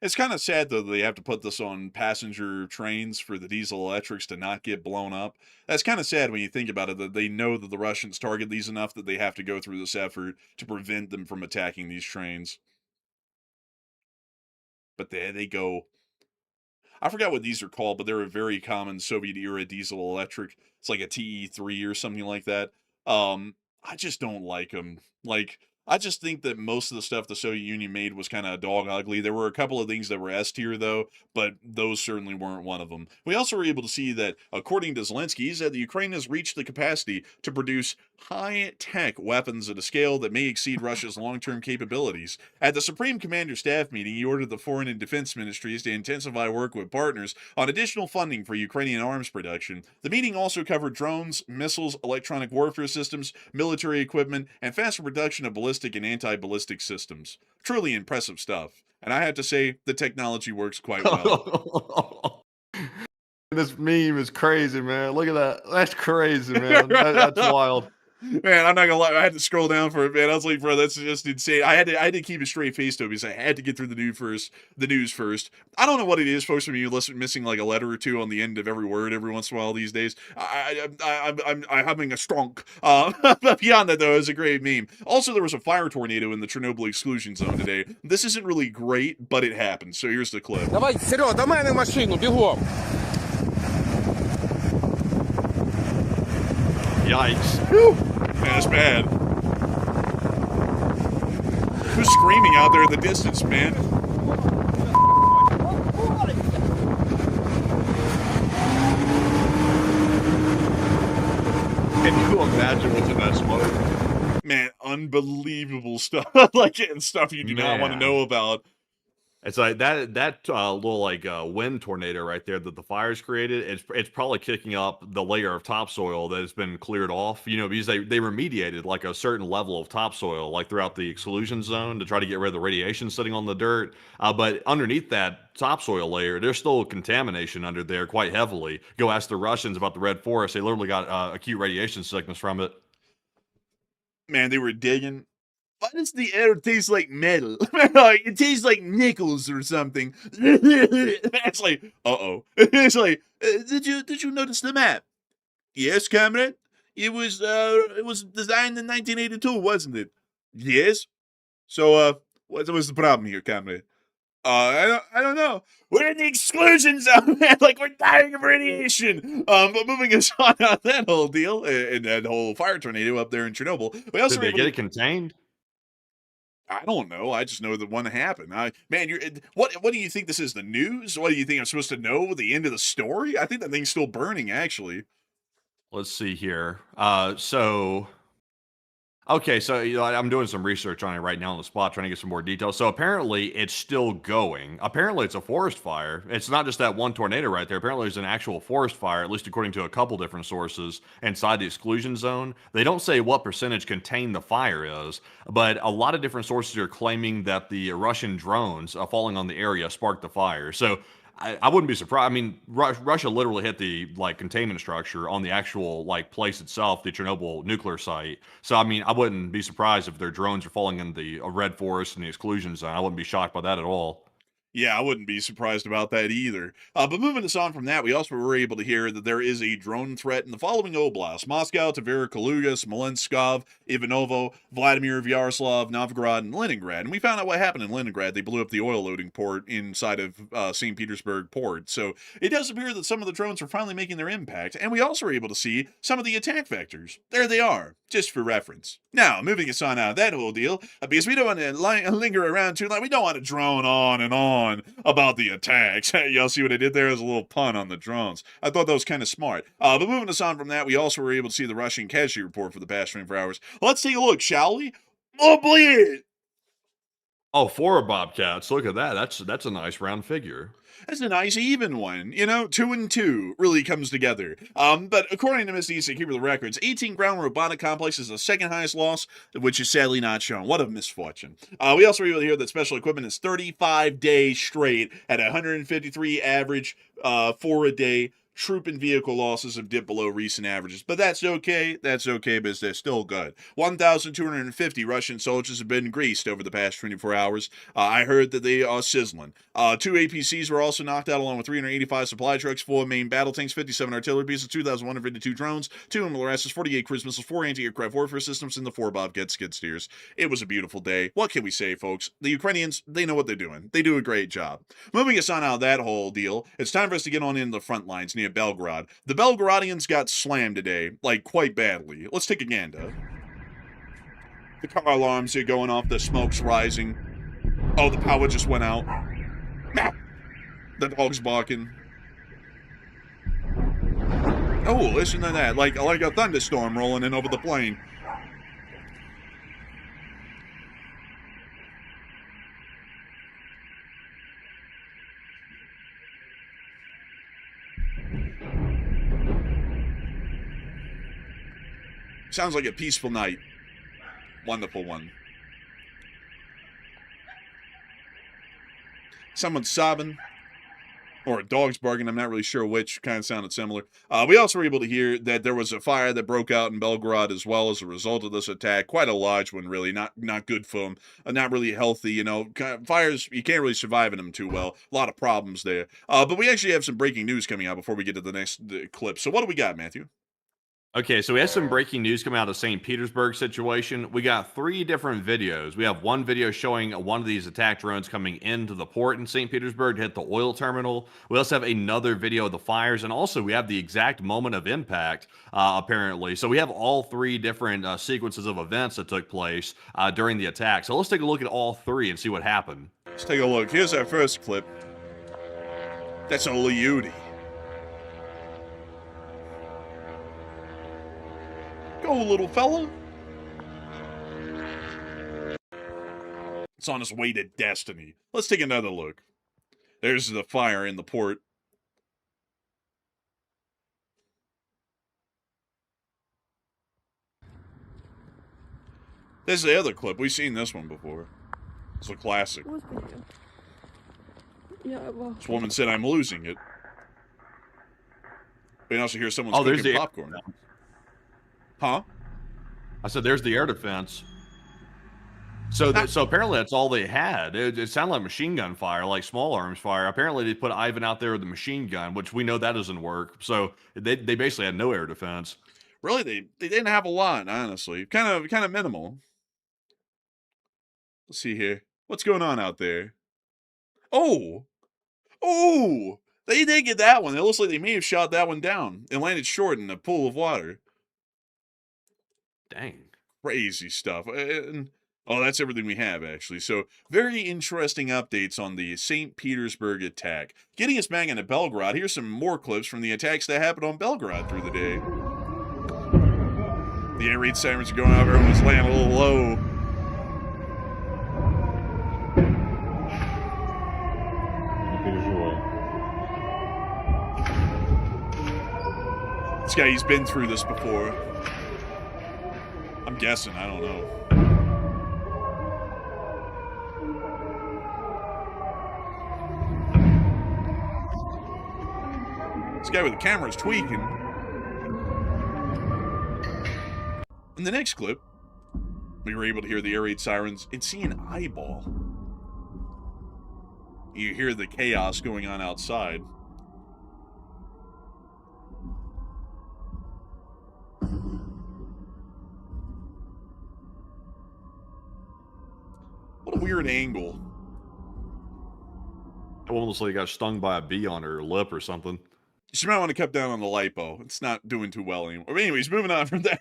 it's kind of sad though that they have to put this on passenger trains for the diesel electrics to not get blown up. That's kind of sad when you think about it, that they know that the Russians target these enough that they have to go through this effort to prevent them from attacking these trains. But there they go. I forgot what these are called, but they're a very common Soviet era diesel electric. It's like a TE3 or something like that. I just don't like them. Like, I just think that most of the stuff the Soviet Union made was kind of dog ugly. There were a couple of things that were S tier though, but those certainly weren't one of them. We also were able to see that, according to Zelensky, he said the Ukraine has reached the capacity to produce high-tech weapons at a scale that may exceed Russia's long-term capabilities. At the Supreme Commander Staff meeting, he ordered the Foreign and Defense Ministries to intensify work with partners on additional funding for Ukrainian arms production. The meeting also covered drones, missiles, electronic warfare systems, military equipment, and faster production of ballistic and anti-ballistic systems. Truly impressive stuff. And I have to say, the technology works quite well.
This meme is crazy, man. Look at that. That's crazy, man. That's wild.
Man, I'm not gonna lie. I had to scroll down for it, man. I was like, bro, that's just insane. I had to keep a straight face though, because I had to get through the news first. I don't know what it is, folks, when you listen missing like a letter or two on the end of every word every once in a while these days. I'm having a strong. But beyond that, though, it was a great meme. Also, there was a fire tornado in the Chernobyl exclusion zone today. This isn't really great, but it happened. So here's the clip.
Давай, Серега, до мене машину, бігом.
Yikes.
Man, that's bad. Who's screaming out there in the distance, man?
Can you imagine what's in that smoke?
Man, unbelievable stuff. Like and stuff you do not want to
Man.
know about.
It's like that little like wind tornado right there that the fire's created. It's probably kicking up the layer of topsoil that has been cleared off. Because they remediated like a certain level of topsoil like throughout the exclusion zone to try to get rid of the radiation sitting on the dirt. But underneath that topsoil layer, there's still contamination under there quite heavily. Go ask the Russians about the Red Forest. They literally got acute radiation sickness from it.
Man, they were digging. Why does the air taste like metal? Like, it tastes like nickels or something. It's like, uh-oh. It's like, did you notice the map? Yes, comrade. It was designed in 1982, wasn't it? Yes. So, what was the problem here, comrade? I don't know. We're in the exclusion zone, man. Like, we're dying of radiation. But moving us on out that whole deal and that whole fire tornado up there in Chernobyl, we also
Did they
were able
get
to
it contained?
I don't know. I just know that one happened. Man, what do you think this is? The news? What do you think I'm supposed to know? The end of the story? I think that thing's still burning, actually.
Let's see here. Okay, so I'm doing some research on it right now on the spot, trying to get some more details. So apparently, it's still going. Apparently, it's a forest fire. It's not just that one tornado right there. Apparently, there's an actual forest fire, at least according to a couple different sources inside the exclusion zone. They don't say what percentage contained the fire is, but a lot of different sources are claiming that the Russian drones falling on the area sparked the fire. So I wouldn't be surprised. I mean, Russia literally hit the containment structure on the actual place itself, the Chernobyl nuclear site. So I mean, I wouldn't be surprised if their drones are falling in the red forest and the exclusion zone. I wouldn't be shocked by that at all.
Yeah, I wouldn't be surprised about that either. But moving us on from that, we also were able to hear that there is a drone threat in the following oblasts: Moscow, Tver, Kaluga, Smolenskov, Ivanovo, Vladimir, Vyaroslav, Novgorod, and Leningrad. And we found out what happened in Leningrad. They blew up the oil loading port inside of St. Petersburg port. So it does appear that some of the drones are finally making their impact. And we also were able to see some of the attack vectors. There they are, just for reference. Now, moving us on out of that whole deal, because we don't want to linger around too long. We don't want to drone on and on about the attacks. Y'all see what I did there? As a little pun on the drones. I thought that was kind of smart. But moving us on from that, we also were able to see the Russian casualty report for the past 24 hours. Let's take a look, shall we? Oh, bleed!
Oh, 4 Bobcats. Look at that. That's a nice round figure.
That's a nice even one. 2 and 2 really comes together. But according to misc Keeper of the Records, 18 ground robotic complex is the second highest loss, which is sadly not shown. What a misfortune. We also were able to hear that special equipment is 35 days straight at 153 average for a day. Troop and vehicle losses have dipped below recent averages, but that's okay. That's okay because they're still good. 1,250 Russian soldiers have been greased over the past 24 hours. I heard that they are sizzling. 2 APCs were also knocked out, along with 385 supply trucks, 4 main battle tanks, 57 artillery pieces, 2,152 drones, 2 MLRSs, 48 cruise missiles, 4 anti-aircraft warfare systems, and the 4 Bobcat skid steers. It was a beautiful day. What can we say, folks? The Ukrainians, they know what they're doing. They do a great job. Moving us on out of that whole deal, it's time for us to get on into the front lines near Belgorod. The Belgorodians got slammed today, quite badly. Let's take a gander. The car alarms are going off, the smoke's rising. Oh, the power just went out. Meow. The dog's barking. Oh, listen to that, like a thunderstorm rolling in over the plain. Sounds like a peaceful night. Wonderful one. Someone's sobbing. Or a dog's barking. I'm not really sure which. Kind of sounded similar. We also were able to hear that there was a fire that broke out in Belgorod as well as a result of this attack. Quite a large one, really. Not good for them. Not really healthy, Fires, you can't really survive in them too well. A lot of problems there. But we actually have some breaking news coming out before we get to the next clip. So what do we got, Matthew?
Okay, so we have some breaking news coming out of the St. Petersburg situation. We got 3 different videos. We have one video showing one of these attack drones coming into the port in St. Petersburg to hit the oil terminal. We also have another video of the fires, and also we have the exact moment of impact, apparently. So we have all 3 different sequences of events that took place during the attack. So let's take a look at all 3 and see what happened.
Let's take a look. Here's our first clip. That's a Liudi. Go, little fella. It's on its way to destiny. Let's take another look. There's the fire in the port. There's the other clip. We've seen this one before. It's a classic. This woman said, "I'm losing it." We can also hear someone's cooking popcorn. Huh?
I said, there's the air defense. So apparently that's all they had. It sounded like machine gun fire, like small arms fire. Apparently they put Ivan out there with the machine gun, which we know that doesn't work. So they basically had no air defense.
Really, they didn't have a lot, honestly. Kind of minimal. Let's see here. What's going on out there? Oh! They did get that one. It looks like they may have shot that one down. It landed short in a pool of water.
Dang.
Crazy stuff. And Oh, that's everything we have, actually. So, very interesting updates on the St. Petersburg attack. Getting us back into Belgorod, here's some more clips from the attacks that happened on Belgorod through the day. The air raid sirens are going off, everyone's laying a little low. This guy, he's been through this before. I'm guessing, I don't know. This guy with the camera is tweaking. In the next clip, we were able to hear the air raid sirens and see an eyeball. You hear the chaos going on outside. What a weird angle.
It almost like he got stung by a bee on her lip or something.
You might want to cut down on the lipo. It's not doing too well anymore. But anyways, moving on from that,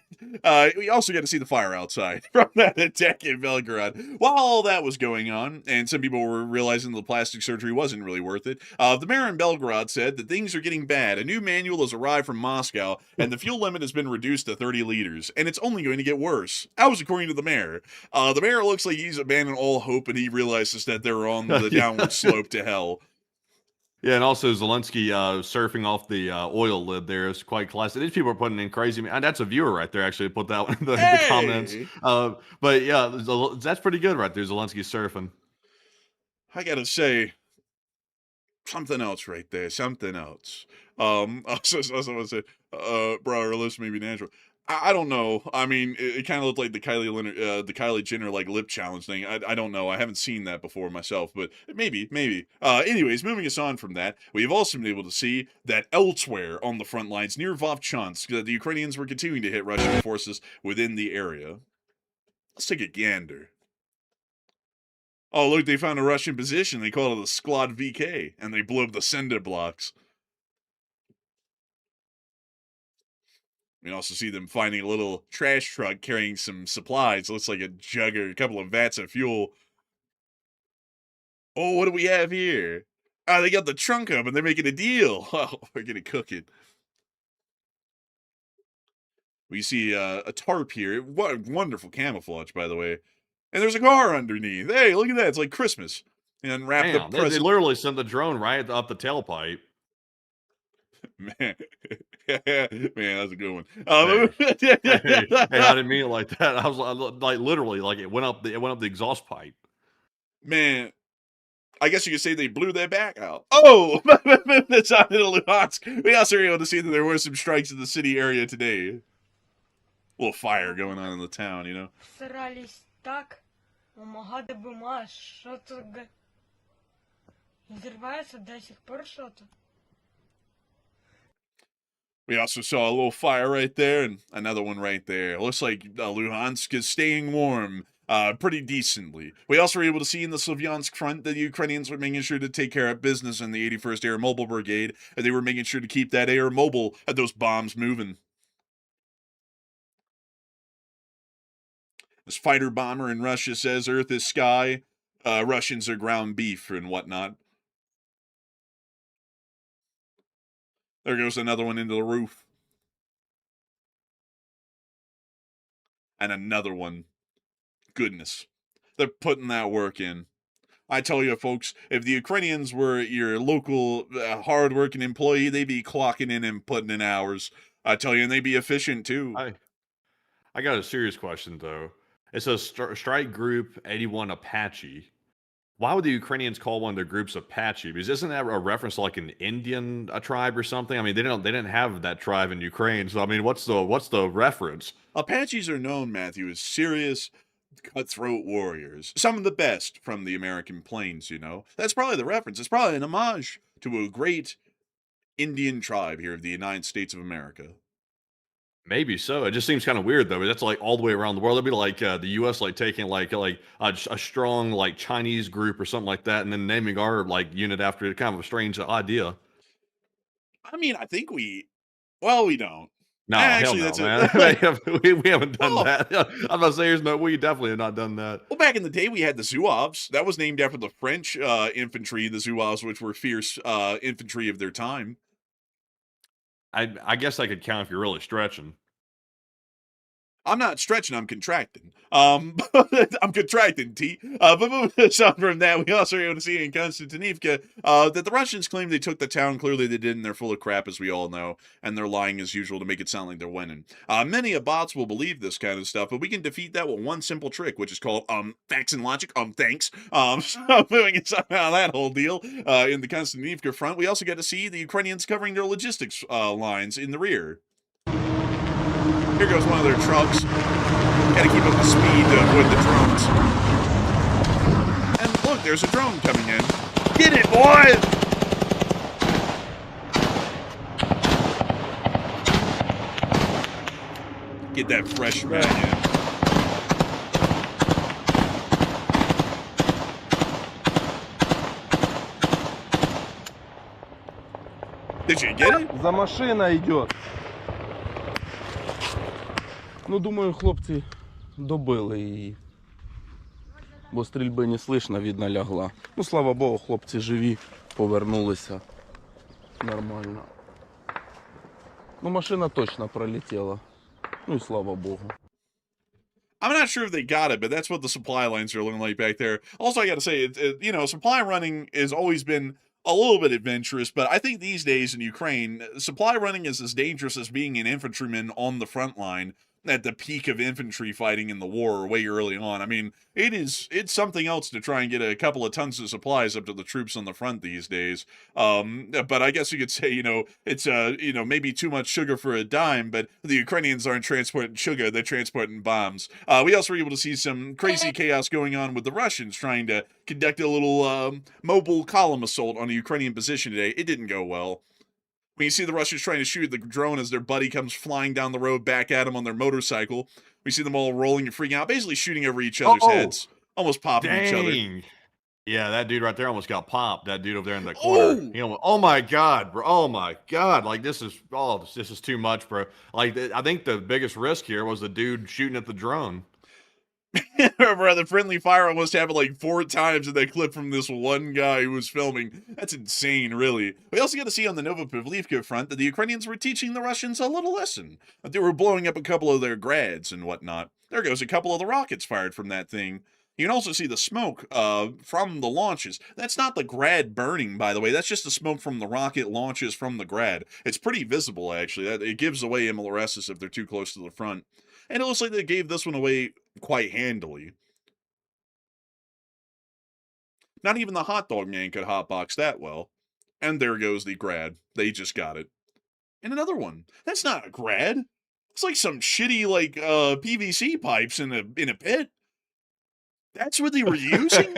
we also got to see the fire outside from that attack in Belgorod. While all that was going on, and some people were realizing the plastic surgery wasn't really worth it, the mayor in Belgorod said that things are getting bad. A new manual has arrived from Moscow, and the fuel limit has been reduced to 30 liters, and it's only going to get worse. That was according to the mayor. The mayor looks like he's abandoned all hope, and he realizes that they're on the downward slope to hell.
Yeah, and also Zelensky surfing off the oil lid there is quite classic. These people are putting in crazy. And that's a viewer right there, actually, put that one in the comments. But yeah, that's pretty good right there, Zelensky surfing.
I gotta say, something else right there, something else. Someone said, bro, this may be natural. I don't know. I mean, it kind of looked like the Kylie Jenner like lip challenge thing. I don't know. I haven't seen that before myself, but maybe. Anyways, moving us on from that, we've also been able to see that elsewhere on the front lines near Vovchansk, the Ukrainians were continuing to hit Russian forces within the area. Let's take a gander. Oh, look, they found a Russian position. They call it the Sklad VK, and they blew up the sender blocks. We also see them finding a little trash truck carrying some supplies. Looks like a jug or a couple of vats of fuel. Oh, what do we have here? Ah, they got the trunk up and they're making a deal. Oh, we're gonna cook it. We see a tarp here. What wonderful camouflage, by the way. And there's a car underneath. Hey, look at that. It's like Christmas. And unwrap the
They
present.
literally sent the drone right up the tailpipe.
Man, man, that's a good one.
Hey, I didn't mean it like that. I was like literally like it went up the exhaust pipe.
Man, I guess you could say they blew their back out. Oh, that's on in Luhansk. We also were able to see that there were some strikes in the city area today. A little fire going on in the town, you know. We also saw a little fire right there and another one right there. It looks like Luhansk is staying warm pretty decently. We also were able to see in the Slavyansk front that the Ukrainians were making sure to take care of business in the 81st Air Mobile Brigade, and they were making sure to keep that air mobile and those bombs moving. This fighter bomber in Russia says Earth is sky. Russians are ground beef and whatnot. There goes another one into the roof. And another one. Goodness. They're putting that work in. I tell you, folks, if the Ukrainians were your local hard-working employee, they'd be clocking in and putting in hours. I tell you, and they'd be efficient, too.
I got a serious question, though. It says Strike Group 81 Apache. Why would the Ukrainians call one of their groups Apache? Because isn't that a reference to like an Indian tribe or something? I mean, they didn't have that tribe in Ukraine. So I mean, what's the reference?
Apaches are known, Matthew, as serious, cutthroat warriors. Some of the best from the American plains, you know. That's probably the reference. It's probably an homage to a great Indian tribe here of the United States of America.
Maybe so. It just seems kind of weird though. That's like all the way around the world. It'd be like the U.S. like taking like a strong like Chinese group or something like that, and then naming our like unit after it. Kind of a strange idea.
I mean, I think we don't.
No, hell
Actually,
no,
that's
man. We haven't done
Oh.
that. I'm about to say, we definitely have not done that.
Well, back in the day, we had the Zouaves. That was named after the French infantry, the Zouaves, which were fierce infantry of their time.
I guess I could count if you're really stretching.
I'm not stretching, I'm contracting. I'm contracting, T. But moving on from that, we also were able to see in Konstantinivka that the Russians claim they took the town. Clearly they didn't. They're full of crap, as we all know, and they're lying as usual to make it sound like they're winning. Many of bots will believe this kind of stuff, but we can defeat that with one simple trick, which is called facts and logic. Thanks. So moving on that whole deal in the Konstantinivka front, we also get to see the Ukrainians covering their logistics lines in the rear. Here goes one of their trucks. Gotta keep up the speed to avoid the drones. And look, there's a drone coming in. Get it, boy! Get that fresh mag in. Did you get it?
За машина идет. Ну, думаю, хлопці добили її. Бо стрільби не слышно, видно, лягла. Ну, слава Богу, хлопці живі, повернулися. Нормально. Ну, машина точно пролетіла. Ну, і слава Богу.
I'm not sure if they got it, but that's what the supply lines are looking like back there. Also, I got to say, supply running has always been a little bit adventurous, but I think these days in Ukraine, supply running is as dangerous as being an infantryman on the front line at the peak of infantry fighting in the war way early on. I mean, it's something else to try and get a couple of tons of supplies up to the troops on the front these days. But I guess you could say, it's maybe too much sugar for a dime, but the Ukrainians aren't transporting sugar, they're transporting bombs. We also were able to see some crazy chaos going on with the Russians trying to conduct a little mobile column assault on a Ukrainian position today. It didn't go well. When you see the Russians trying to shoot the drone as their buddy comes flying down the road back at them on their motorcycle, we see them all rolling and freaking out, basically shooting over each other's heads, almost popping each other.
Yeah, that dude right there almost got popped. That dude over there in the corner. Oh my god, bro! Oh my god! Like this is too much, bro. Like I think the biggest risk here was the dude shooting at the drone.
Bro, the friendly fire almost happened like 4 times in that clip from this one guy who was filming. That's insane, really. We also got to see on the Novopavlivka front that the Ukrainians were teaching the Russians a little lesson. That they were blowing up a couple of their grads and whatnot. There goes a couple of the rockets fired from that thing. You can also see the smoke from the launches. That's not the grad burning, by the way. That's just the smoke from the rocket launches from the grad. It's pretty visible, actually. It gives away MLRSs if they're too close to the front. And it looks like they gave this one away quite handily. Not even the hot dog man could hotbox that well. And there goes the grad. They just got it. And another one. That's not a grad. It's like some shitty PVC pipes in a pit. That's what they were using?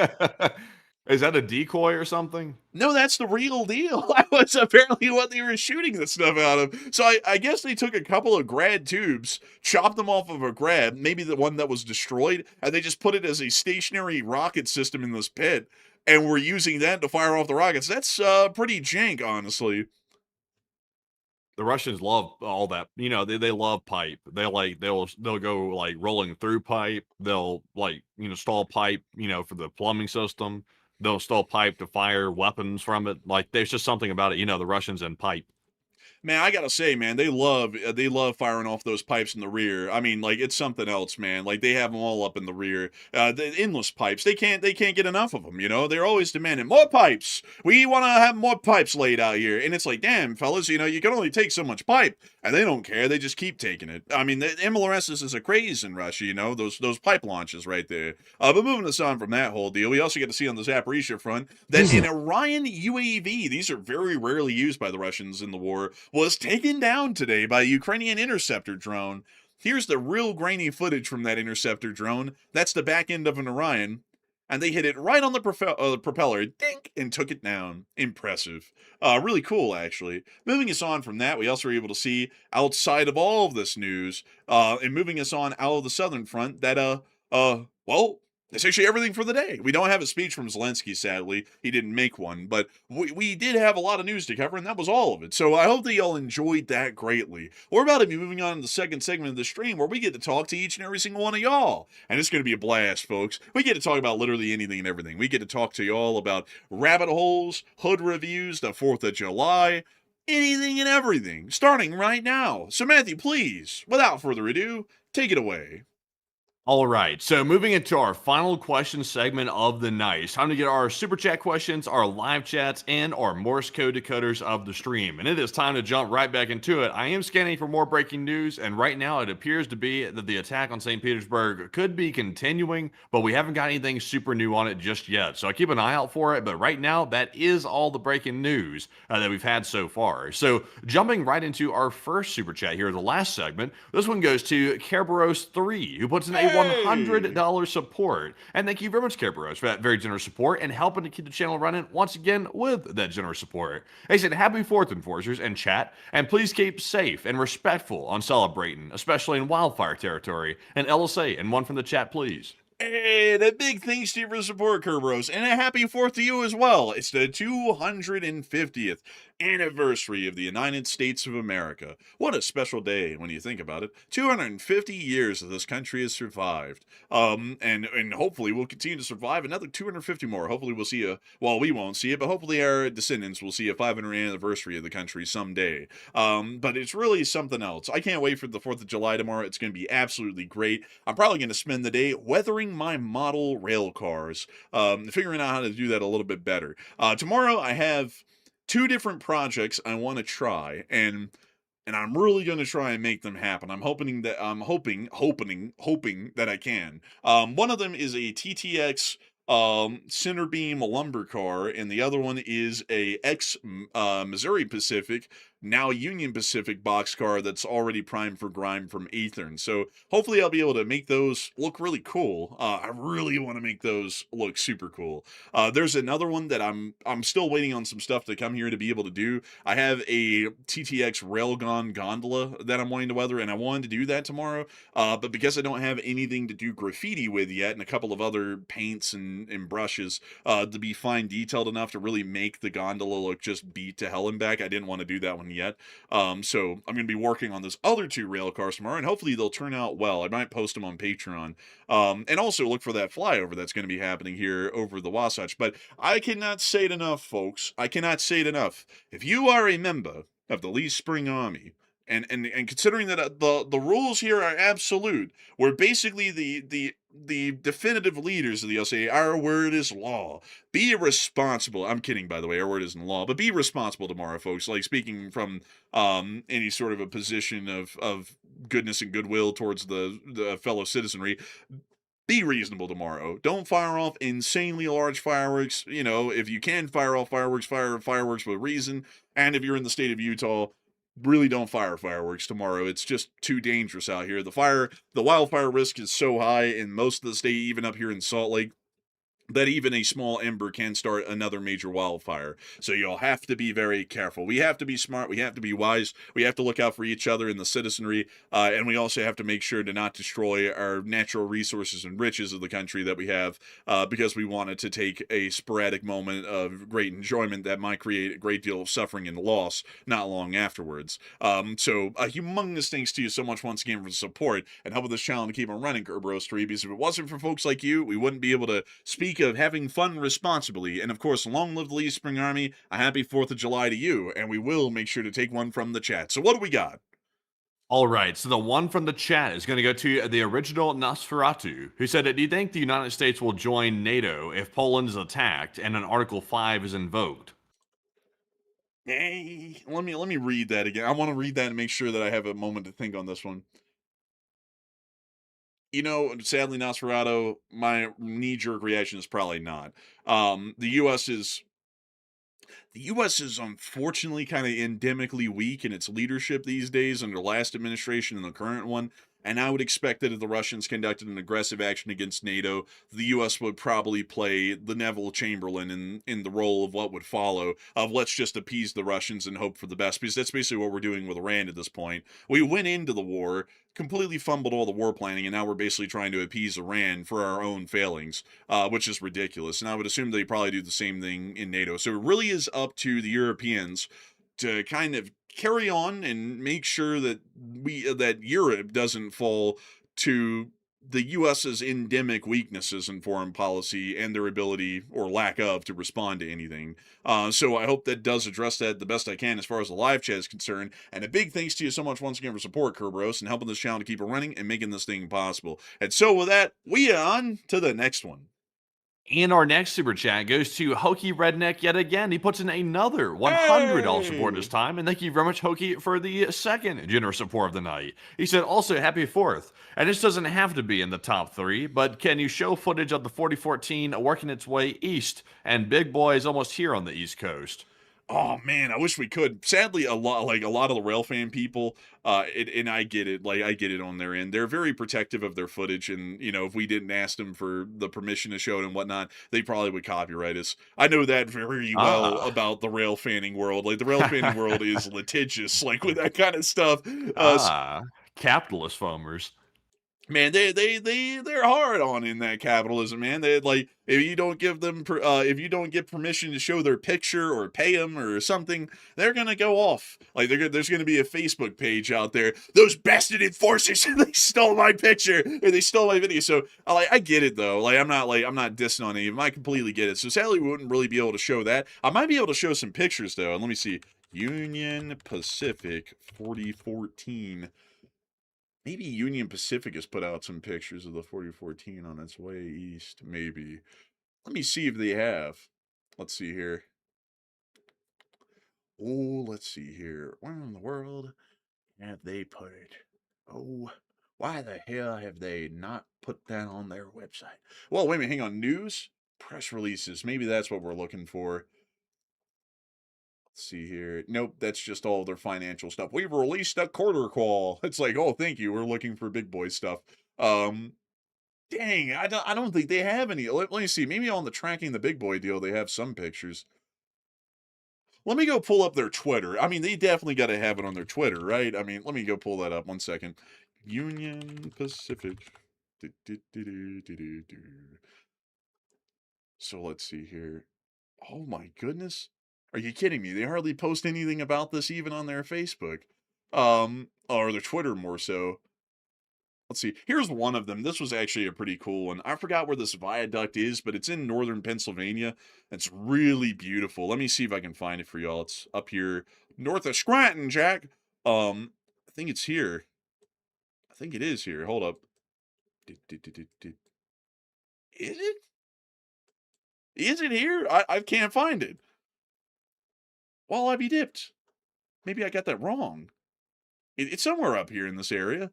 Is that a decoy or something?
No, that's the real deal. That was apparently what they were shooting this stuff out of. So I guess they took a couple of grad tubes, chopped them off of a grad, maybe the one that was destroyed, and they just put it as a stationary rocket system in this pit, and were using that to fire off the rockets. That's pretty jank, honestly.
The Russians love all that. They love pipe. They'll go like rolling through pipe. They'll stall pipe, for the plumbing system. They'll stall pipe to fire weapons from it. Like there's just something about it. The Russians and pipe.
Man, I gotta say, man, they love firing off those pipes in the rear. I mean, like it's something else, man. Like they have them all up in the rear. The endless pipes. They can't get enough of them. They're always demanding more pipes. We want to have more pipes laid out here. And it's like, damn, fellas, you can only take so much pipe, and they don't care. They just keep taking it. I mean, the MLRS is a craze in Russia. Those pipe launches right there. But moving us on from that whole deal, we also get to see on the Zaporizhia front that an Orion UAV, these are very rarely used by the Russians in the war, was taken down today by a Ukrainian interceptor drone. Here's the real grainy footage from that interceptor drone. That's the back end of an Orion. And they hit it right on the propeller, dink, and took it down. Impressive. Really cool, actually. Moving us on from that, we also were able to see, outside of all of this news, and moving us on out of the southern front, that, That's actually everything for the day. We don't have a speech from Zelensky, sadly. He didn't make one, but we did have a lot of news to cover, and that was all of it. So I hope that y'all enjoyed that greatly. We're about to be moving on to the second segment of the stream where we get to talk to each and every single one of y'all. And it's going to be a blast, folks. We get to talk about literally anything and everything. We get to talk to y'all about rabbit holes, hood reviews, the 4th of July, anything and everything, starting right now. So Matthew, please, without further ado, take it away.
All right, so moving into our final question segment of the night. It's time to get our super chat questions, our live chats, and our Morse code decoders of the stream. And it is time to jump right back into it. I am scanning for more breaking news, and right now it appears to be that the attack on St. Petersburg could be continuing, but we haven't got anything super new on it just yet. So I keep an eye out for it, but right now that is all the breaking news that we've had so far. So jumping right into our first super chat here, the last segment, this one goes to Kerberos3, who puts in a $100 support. And thank you very much, Kerberos, for that very generous support and helping to keep the channel running once again with that generous support. They said, happy 4th, Enforcers, and chat, and please keep safe and respectful on celebrating, especially in wildfire territory. And LSA, and one from the chat, please.
And a big thanks to you for the support, Kerberos, and a happy 4th to you as well. It's the 250th anniversary of the United States of America. What a special day when you think about it. 250 years that this country has survived. And hopefully we'll continue to survive another 250 more. Hopefully we'll see well, we won't see it, but hopefully our descendants will see a 500th anniversary of the country someday. But it's really something else. I can't wait for the 4th of July tomorrow. It's going to be absolutely great. I'm probably going to spend the day weathering my model rail cars, figuring out how to do that a little bit better. Tomorrow I have 2 different projects I want to try, and I'm really going to try and make them happen. I'm hoping that I can. One of them is a TTX center beam lumber car, and the other one is a Missouri Pacific, now Union Pacific boxcar that's already primed for grime from Aethern. So hopefully I'll be able to make those look really cool. I really want to make those look super cool. There's another one that I'm still waiting on some stuff to come here to be able to do. I have a TTX Railgun gondola that I'm wanting to weather, and I wanted to do that tomorrow. But because I don't have anything to do graffiti with yet, and a couple of other paints and brushes to be fine detailed enough to really make the gondola look just beat to hell and back, I didn't want to do that one yet. So I'm going to be working on those other 2 rail cars tomorrow, and hopefully they'll turn out well. I might post them on Patreon. And also look for that flyover that's going to be happening here over the Wasatch. But I cannot say it enough, folks. I cannot say it enough. If you are a member of the Lee Spring Army, and considering that the rules here are absolute, we're basically the definitive leaders of the LCA. Our word is law. Be responsible. I'm kidding, by the way. Our word isn't law, but be responsible tomorrow, folks. Like, speaking from any sort of a position of goodness and goodwill towards the fellow citizenry. Be reasonable tomorrow. Don't fire off insanely large fireworks. You know, if you can fire off fireworks, fire fireworks with reason. And if you're in the state of Utah, really don't fire fireworks tomorrow. It's just too dangerous out here. The wildfire risk is so high in most of the state, even up here in Salt Lake, that even a small ember can start another major wildfire. So you'll have to be very careful. We have to be smart. We have to be wise. We have to look out for each other in the citizenry. And we also have to make sure to not destroy our natural resources and riches of the country that we have, because we want it to take a sporadic moment of great enjoyment that might create a great deal of suffering and loss not long afterwards. So a humongous thanks to you so much once again for the support and helping this channel to keep on running, Kerberos 3, because if it wasn't for folks like you, we wouldn't be able to speak of having fun responsibly. And of course, long live the Lee Spring Army. A happy 4th of July to you, and we will make sure to take one from the chat. So what do we got?
All right, so the one from the chat is going to go to the original Nosferatu, who said, do you think the United States will join NATO if Poland is attacked and an Article 5 is invoked?
Hey, let me read that again. I want to read that and make sure that I have a moment to think on this one. You know, sadly, Nosferatu, my knee-jerk reaction is probably not. The U.S. is unfortunately kind of endemically weak in its leadership these days under the last administration and the current one. And I would expect that if the Russians conducted an aggressive action against NATO, the U.S. would probably play the Neville Chamberlain in the role of what would follow, of let's just appease the Russians and hope for the best, because that's basically what we're doing with Iran at this point. We went into the war, completely fumbled all the war planning, and now we're basically trying to appease Iran for our own failings, which is ridiculous. And I would assume they probably do the same thing in NATO. So it really is up to the Europeans to kind of carry on and make sure that that Europe doesn't fall to the US's endemic weaknesses in foreign policy and their ability or lack of to respond to anything. So I hope that does address that the best I can as far as the live chat is concerned. And a big thanks to you so much once again for support, Kerberos, and helping this channel to keep it running and making this thing possible. And so with that, we on to the next one.
And our next super chat goes to Hokey Redneck yet again. He puts in another $100 support this time. And thank you very much, Hokey, for the second generous support of the night. He said, also, happy 4th. And this doesn't have to be in the top 3, but can you show footage of the 4014 working its way east? And Big Boy is almost here on the East Coast.
Oh man, I wish we could. Sadly, a lot of the railfan people, and I get it, I get it on their end. They're very protective of their footage, and if we didn't ask them for the permission to show it and whatnot, they probably would copyright us. I know that very well about the railfanning world. Like the railfanning world is litigious, like with that kind of stuff.
Capitalist foamers.
Man, they're hard on in that capitalism, man. They like if you don't give them if you don't get permission to show their picture or pay them or something, they're gonna go off. Like there's gonna be a Facebook page out there. Those bastard enforcers, they stole my picture or they stole my video. So I get it though. I'm not dissing on any of them. I completely get it. So sadly, we wouldn't really be able to show that. I might be able to show some pictures though. And let me see. Union Pacific 4014. Maybe Union Pacific has put out some pictures of the 4014 on its way east, maybe. Let me see if they have. Let's see here. Oh, let's see here. Where in the world have they put it? Oh, why the hell have they not put that on their website? Well, wait a minute, hang on. News? Press releases. Maybe that's what we're looking for. See here. Nope, that's just all their financial stuff. We've released a quarter call. It's like, oh, thank you. We're looking for big boy stuff. Dang, I don't think they have any. Let me see. Maybe on the tracking the big boy deal, they have some pictures. Let me go pull up their Twitter. I mean, they definitely got to have it on their Twitter, right? I mean, let me go pull that up. 1 second. Union Pacific. So let's see here. Oh my goodness. Are you kidding me? They hardly post anything about this even on their Facebook. Or their Twitter more so. Let's see. Here's one of them. This was actually a pretty cool one. I forgot where this viaduct is, but it's in northern Pennsylvania. It's really beautiful. Let me see if I can find it for y'all. It's up here north of Scranton, Jack. I think it's here. I think it is here. Hold up. Is it? Is it here? I can't find it. Well, I be dipped. Maybe I got that wrong. It's somewhere up here in this area.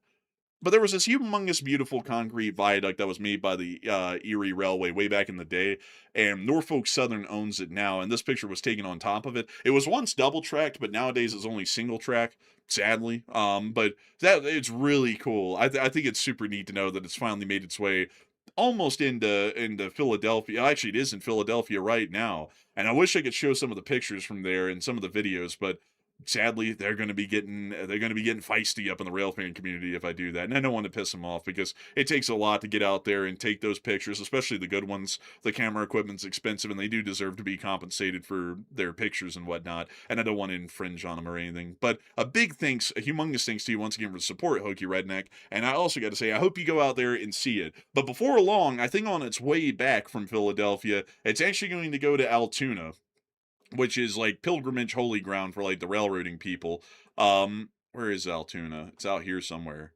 But there was this humongous, beautiful concrete viaduct that was made by the Erie Railway way back in the day, and Norfolk Southern owns it now, and this picture was taken on top of it. It was once double-tracked, but nowadays it's only single-track, sadly. But it's really cool. I think it's super neat to know that it's finally made its way almost into Philadelphia. Actually, it is in Philadelphia right now. And I wish I could show some of the pictures from there and some of the videos, but sadly, they're going to be getting feisty up in the railfan community if I do that. And I don't want to piss them off because it takes a lot to get out there and take those pictures, especially the good ones. The camera equipment's expensive and they do deserve to be compensated for their pictures and whatnot. And I don't want to infringe on them or anything. But a humongous thanks to you once again for the support, Hokey Redneck. And I also got to say, I hope you go out there and see it. But before long, I think on its way back from Philadelphia, it's actually going to go to Altoona, which is like pilgrimage holy ground for like the railroading people. Where is Altoona? It's out here somewhere.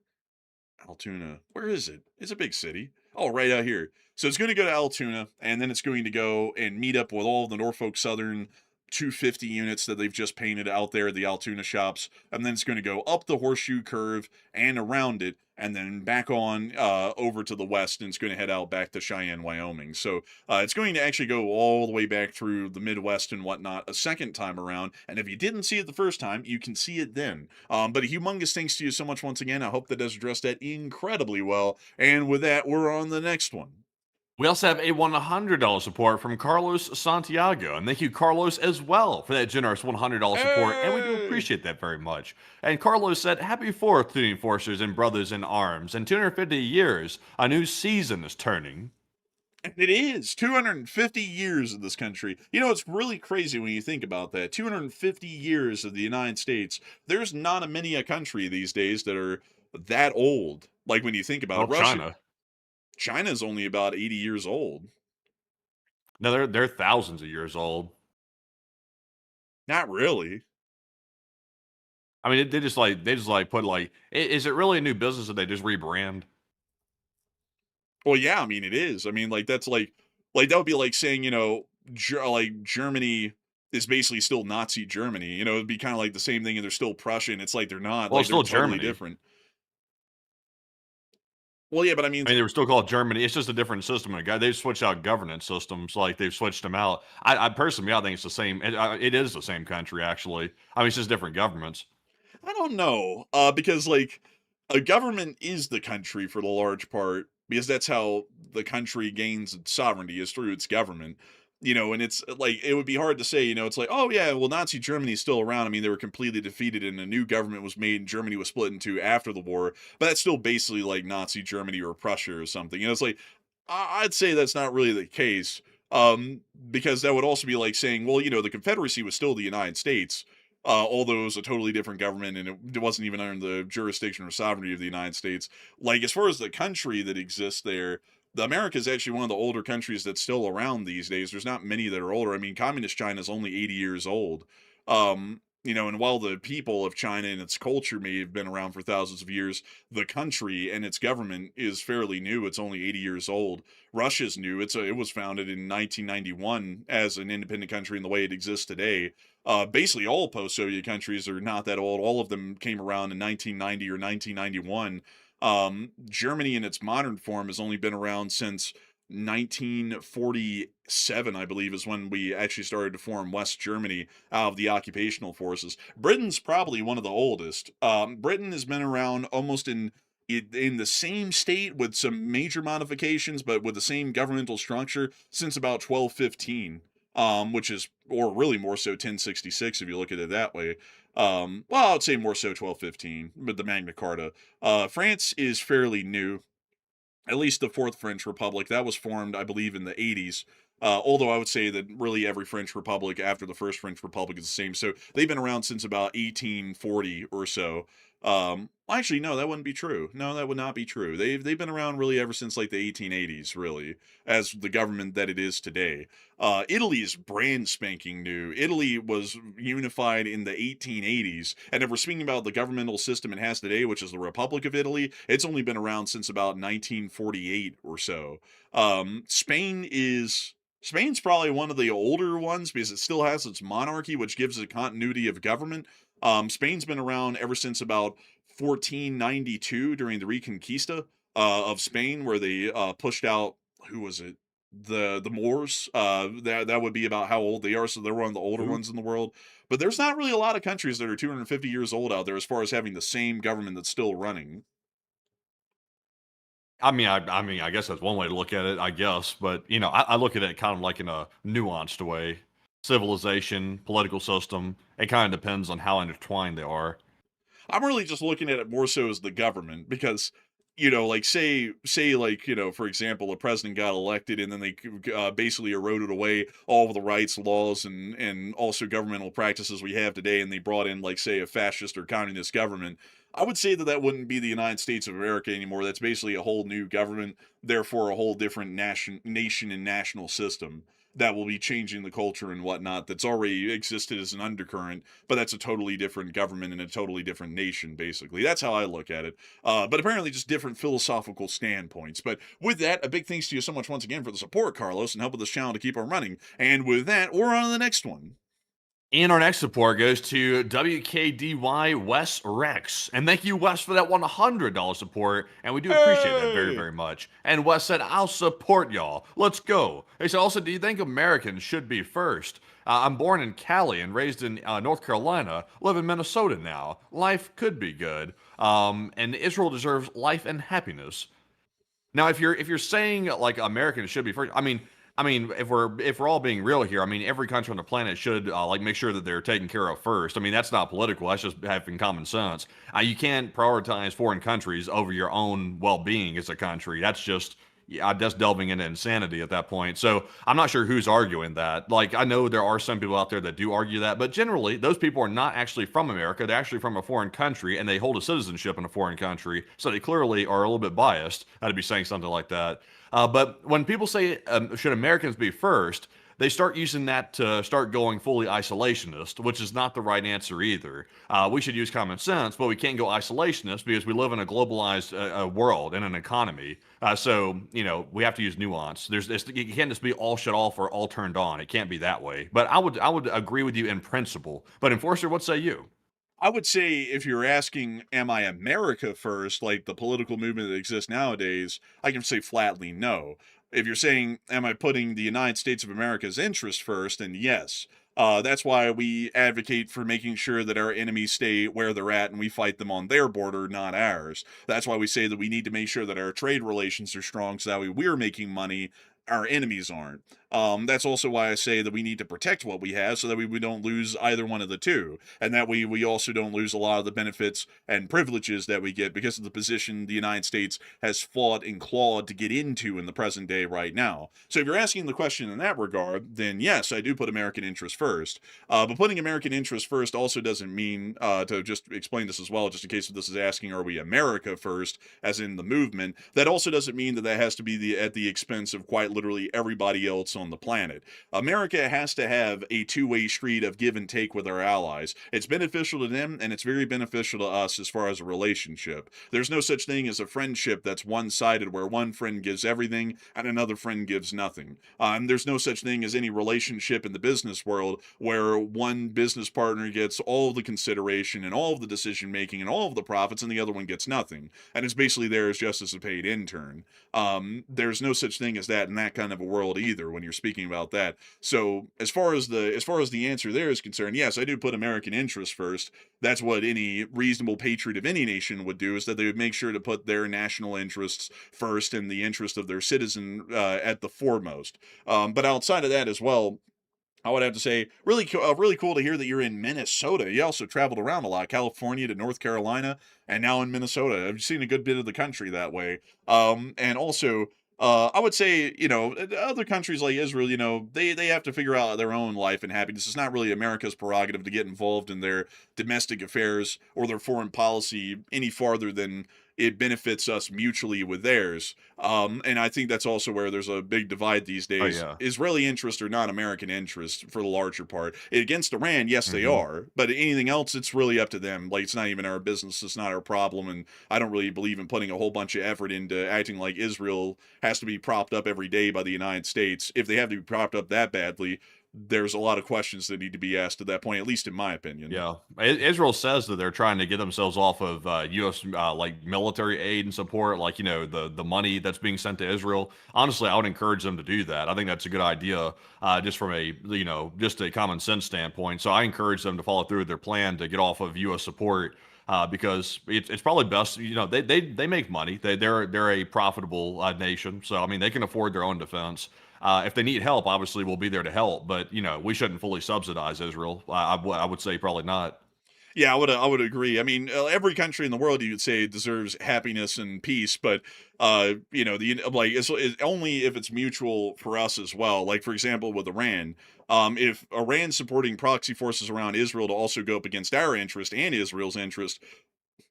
Altoona. Where is it? It's a big city. Oh, right out here. So it's going to go to Altoona, and then it's going to go and meet up with all the Norfolk Southern 250 units that they've just painted out there at the Altoona shops, and then it's going to go up the horseshoe curve and around it, and then back on over to the west, and it's going to head out back to Cheyenne, Wyoming. So it's going to actually go all the way back through the Midwest and whatnot a second time around. And if you didn't see it the first time, you can see it then. But a humongous thanks to you so much once again. I hope that does address that incredibly well. And with that, we're on the next one.
We also have a $100 support from Carlos Santiago. And thank you, Carlos, as well, for that generous $100 support. And we do appreciate that very much. And Carlos said, Happy 4th to the enforcers and brothers in arms. And 250 years, a new season is turning.
And it is 250 years of this country. You know, it's really crazy when you think about that. 250 years of the United States. There's not a many a country these days that are that old. Like when you think about
Well,
Russia.
China.
China's only about 80 years old.
No, they're thousands of years old.
Not really.
I mean, they just put is it really a new business that they just rebrand?
Well, yeah, I mean it is. I mean, that's like that would be like saying, Germany is basically still Nazi Germany. You know, it'd be kind of like the same thing, and they're still Prussian. It's like they're not.
Well,
Like
it's
they're
still
totally
Germany.
different. Well, yeah, but I mean,
I mean, they were still called Germany. It's just a different system. They've switched out governance systems. Like they've switched them out. I personally, I think it's the same. It is the same country, actually. I mean, it's just different governments.
I don't know, because like a government is the country for the large part, because that's how the country gains its sovereignty is through its government. You know, and it's like it would be hard to say, it's like, oh yeah, well Nazi Germany's still around. I mean, they were completely defeated and a new government was made and Germany was split in two after the war, but that's still basically like Nazi Germany or Prussia or something. It's like I'd say that's not really the case. Because that would also be like saying, well, the Confederacy was still the United States, although it was a totally different government and it wasn't even under the jurisdiction or sovereignty of the United States. Like, as far as the country that exists there, America is actually one of the older countries that's still around these days. There's not many that are older. I mean, communist China is only 80 years old. And while the people of China and its culture may have been around for thousands of years, the country and its government is fairly new. It's only 80 years old. Russia's new. It was founded in 1991 as an independent country in the way it exists today. Basically, all post-Soviet countries are not that old. All of them came around in 1990 or 1991. Germany in its modern form has only been around since 1947, I believe, is when we actually started to form West Germany out of the occupational forces. Britain's probably one of the oldest. Britain has been around almost in the same state with some major modifications, but with the same governmental structure since about 1215. Which is, or really more so 1066 if you look at it that way. Well, I would say more so 1215, but the Magna Carta. France is fairly new. At least the Fourth French Republic, that was formed, I believe, in the 80s. Although I would say that really every French Republic after the First French Republic is the same. So they've been around since about 1840 or so. Actually, no, that wouldn't be true. No, that would not be true. They've been around really ever since like the 1880s, really, as the government that it is today. Italy is brand spanking new. Italy was unified in the 1880s, and if we're speaking about the governmental system it has today, which is the Republic of Italy, it's only been around since about 1948 or so. Spain's probably one of the older ones because it still has its monarchy, which gives it continuity of government. Spain's been around ever since about 1492 during the Reconquista of Spain, where they pushed out, who was it? The Moors. That would be about how old they are. So they're one of the older ones in the world. But there's not really a lot of countries that are 250 years old out there as far as having the same government that's still running.
I mean, I guess that's one way to look at it, I guess. But, I look at it kind of like in a nuanced way. Civilization, political system, it kind of depends on how intertwined they are.
I'm really just looking at it more so as the government because, like say like, for example, a president got elected and then they basically eroded away all of the rights, laws, and also governmental practices we have today, and they brought in, like, say, a fascist or communist government. I would say that wouldn't be the United States of America anymore. That's basically a whole new government, therefore a whole different nation and national system that will be changing the culture and whatnot that's already existed as an undercurrent, but that's a totally different government and a totally different nation, basically. That's how I look at it. But apparently just different philosophical standpoints. But with that, a big thanks to you so much once again for the support, Carlos, and help with this channel to keep on running. And with that, we're on to the next one.
And our next support goes to WKDY Wes Rex. And thank you, Wes, for that $100 support. And we do appreciate that very,
Hey!
very much. And Wes said, I'll support y'all. Let's go. He said, also, do you think Americans should be first? I'm born in Cali and raised in North Carolina, live in Minnesota now. Life could be good. And Israel deserves life and happiness. Now, if you're saying like Americans should be first, I mean, if we're all being real here, I mean, every country on the planet should like make sure that they're taken care of first. I mean, that's not political. That's just having common sense. You can't prioritize foreign countries over your own well-being as a country. That's just yeah, that's delving into insanity at that point. So I'm not sure who's arguing that. Like, I know there are some people out there that do argue that, but generally, those people are not actually from America. They're actually from a foreign country, and they hold a citizenship in a foreign country. So they clearly are a little bit biased to be saying something like that. But when people say, should Americans be first, they start using that to start going fully isolationist, which is not the right answer either. We should use common sense, but we can't go isolationist because we live in a globalized world and an economy. So we have to use nuance. You can't just be all shut off or all turned on. It can't be that way. But I would agree with you in principle. But Enforcer, what say you?
I would say if you're asking, am I America first, like the political movement that exists nowadays, I can say flatly no. If you're saying, am I putting the United States of America's interest first, then yes. That's why we advocate for making sure that our enemies stay where they're at and we fight them on their border, not ours. That's why we say that we need to make sure that our trade relations are strong so that way we're making money, our enemies aren't. That's also why I say that we need to protect what we have so that we don't lose either one of the two. And that we also don't lose a lot of the benefits and privileges that we get because of the position the United States has fought and clawed to get into in the present day right now. So if you're asking the question in that regard, then yes, I do put American interest first. But putting American interest first also doesn't mean, to just explain this as well, just in case this is asking, are we America first, as in the movement, that also doesn't mean that that has to be at the expense of quite literally everybody else on the planet. America has to have a two-way street of give and take with our allies. It's beneficial to them, and it's very beneficial to us as far as a relationship. There's no such thing as a friendship that's one-sided, where one friend gives everything and another friend gives nothing. And there's no such thing as any relationship in the business world where one business partner gets all of the consideration and all of the decision-making and all of the profits, and the other one gets nothing. And it's basically there as just as a paid intern. There's no such thing as that in that kind of a world either when you're speaking about that. So as far as the answer there is concerned, yes, I do put American interests first. That's what any reasonable patriot of any nation would do, is that they would make sure to put their national interests first and the interest of their citizen at the foremost. But outside of that as well, I would have to say, really cool to hear that you're in Minnesota. You also traveled around a lot, California to North Carolina, and now in Minnesota. I've seen a good bit of the country that way. And also, I would say, other countries like Israel, they have to figure out their own life and happiness. It's not really America's prerogative to get involved in their domestic affairs or their foreign policy any farther than it benefits us mutually with theirs. And I think that's also where there's a big divide these
Oh
days.
yeah.
Israeli interests are not American interests for the larger part. Against Iran, yes, they
hmm
are. But anything else, it's really up to them. Like, it's not even our business. It's not our problem. And I don't really believe in putting a whole bunch of effort into acting like Israel has to be propped up every day by the United States. If they have to be propped up that badly, there's a lot of questions that need to be asked at that point, at least in my opinion.
Yeah, Israel says that they're trying to get themselves off of U.S. Like military aid and support, like the money that's being sent to Israel. Honestly, I would encourage them to do that. I think that's a good idea, just from a just a common sense standpoint. So I encourage them to follow through with their plan to get off of U.S. support. Because it's probably best, they make money. They're a profitable nation, so I mean they can afford their own defense. If they need help, obviously we'll be there to help. But we shouldn't fully subsidize Israel. I would say probably not.
Yeah, I would agree. I mean, every country in the world you would say deserves happiness and peace, but it's only if it's mutual for us as well. Like, for example, with Iran, if Iran's supporting proxy forces around Israel to also go up against our interest and Israel's interest,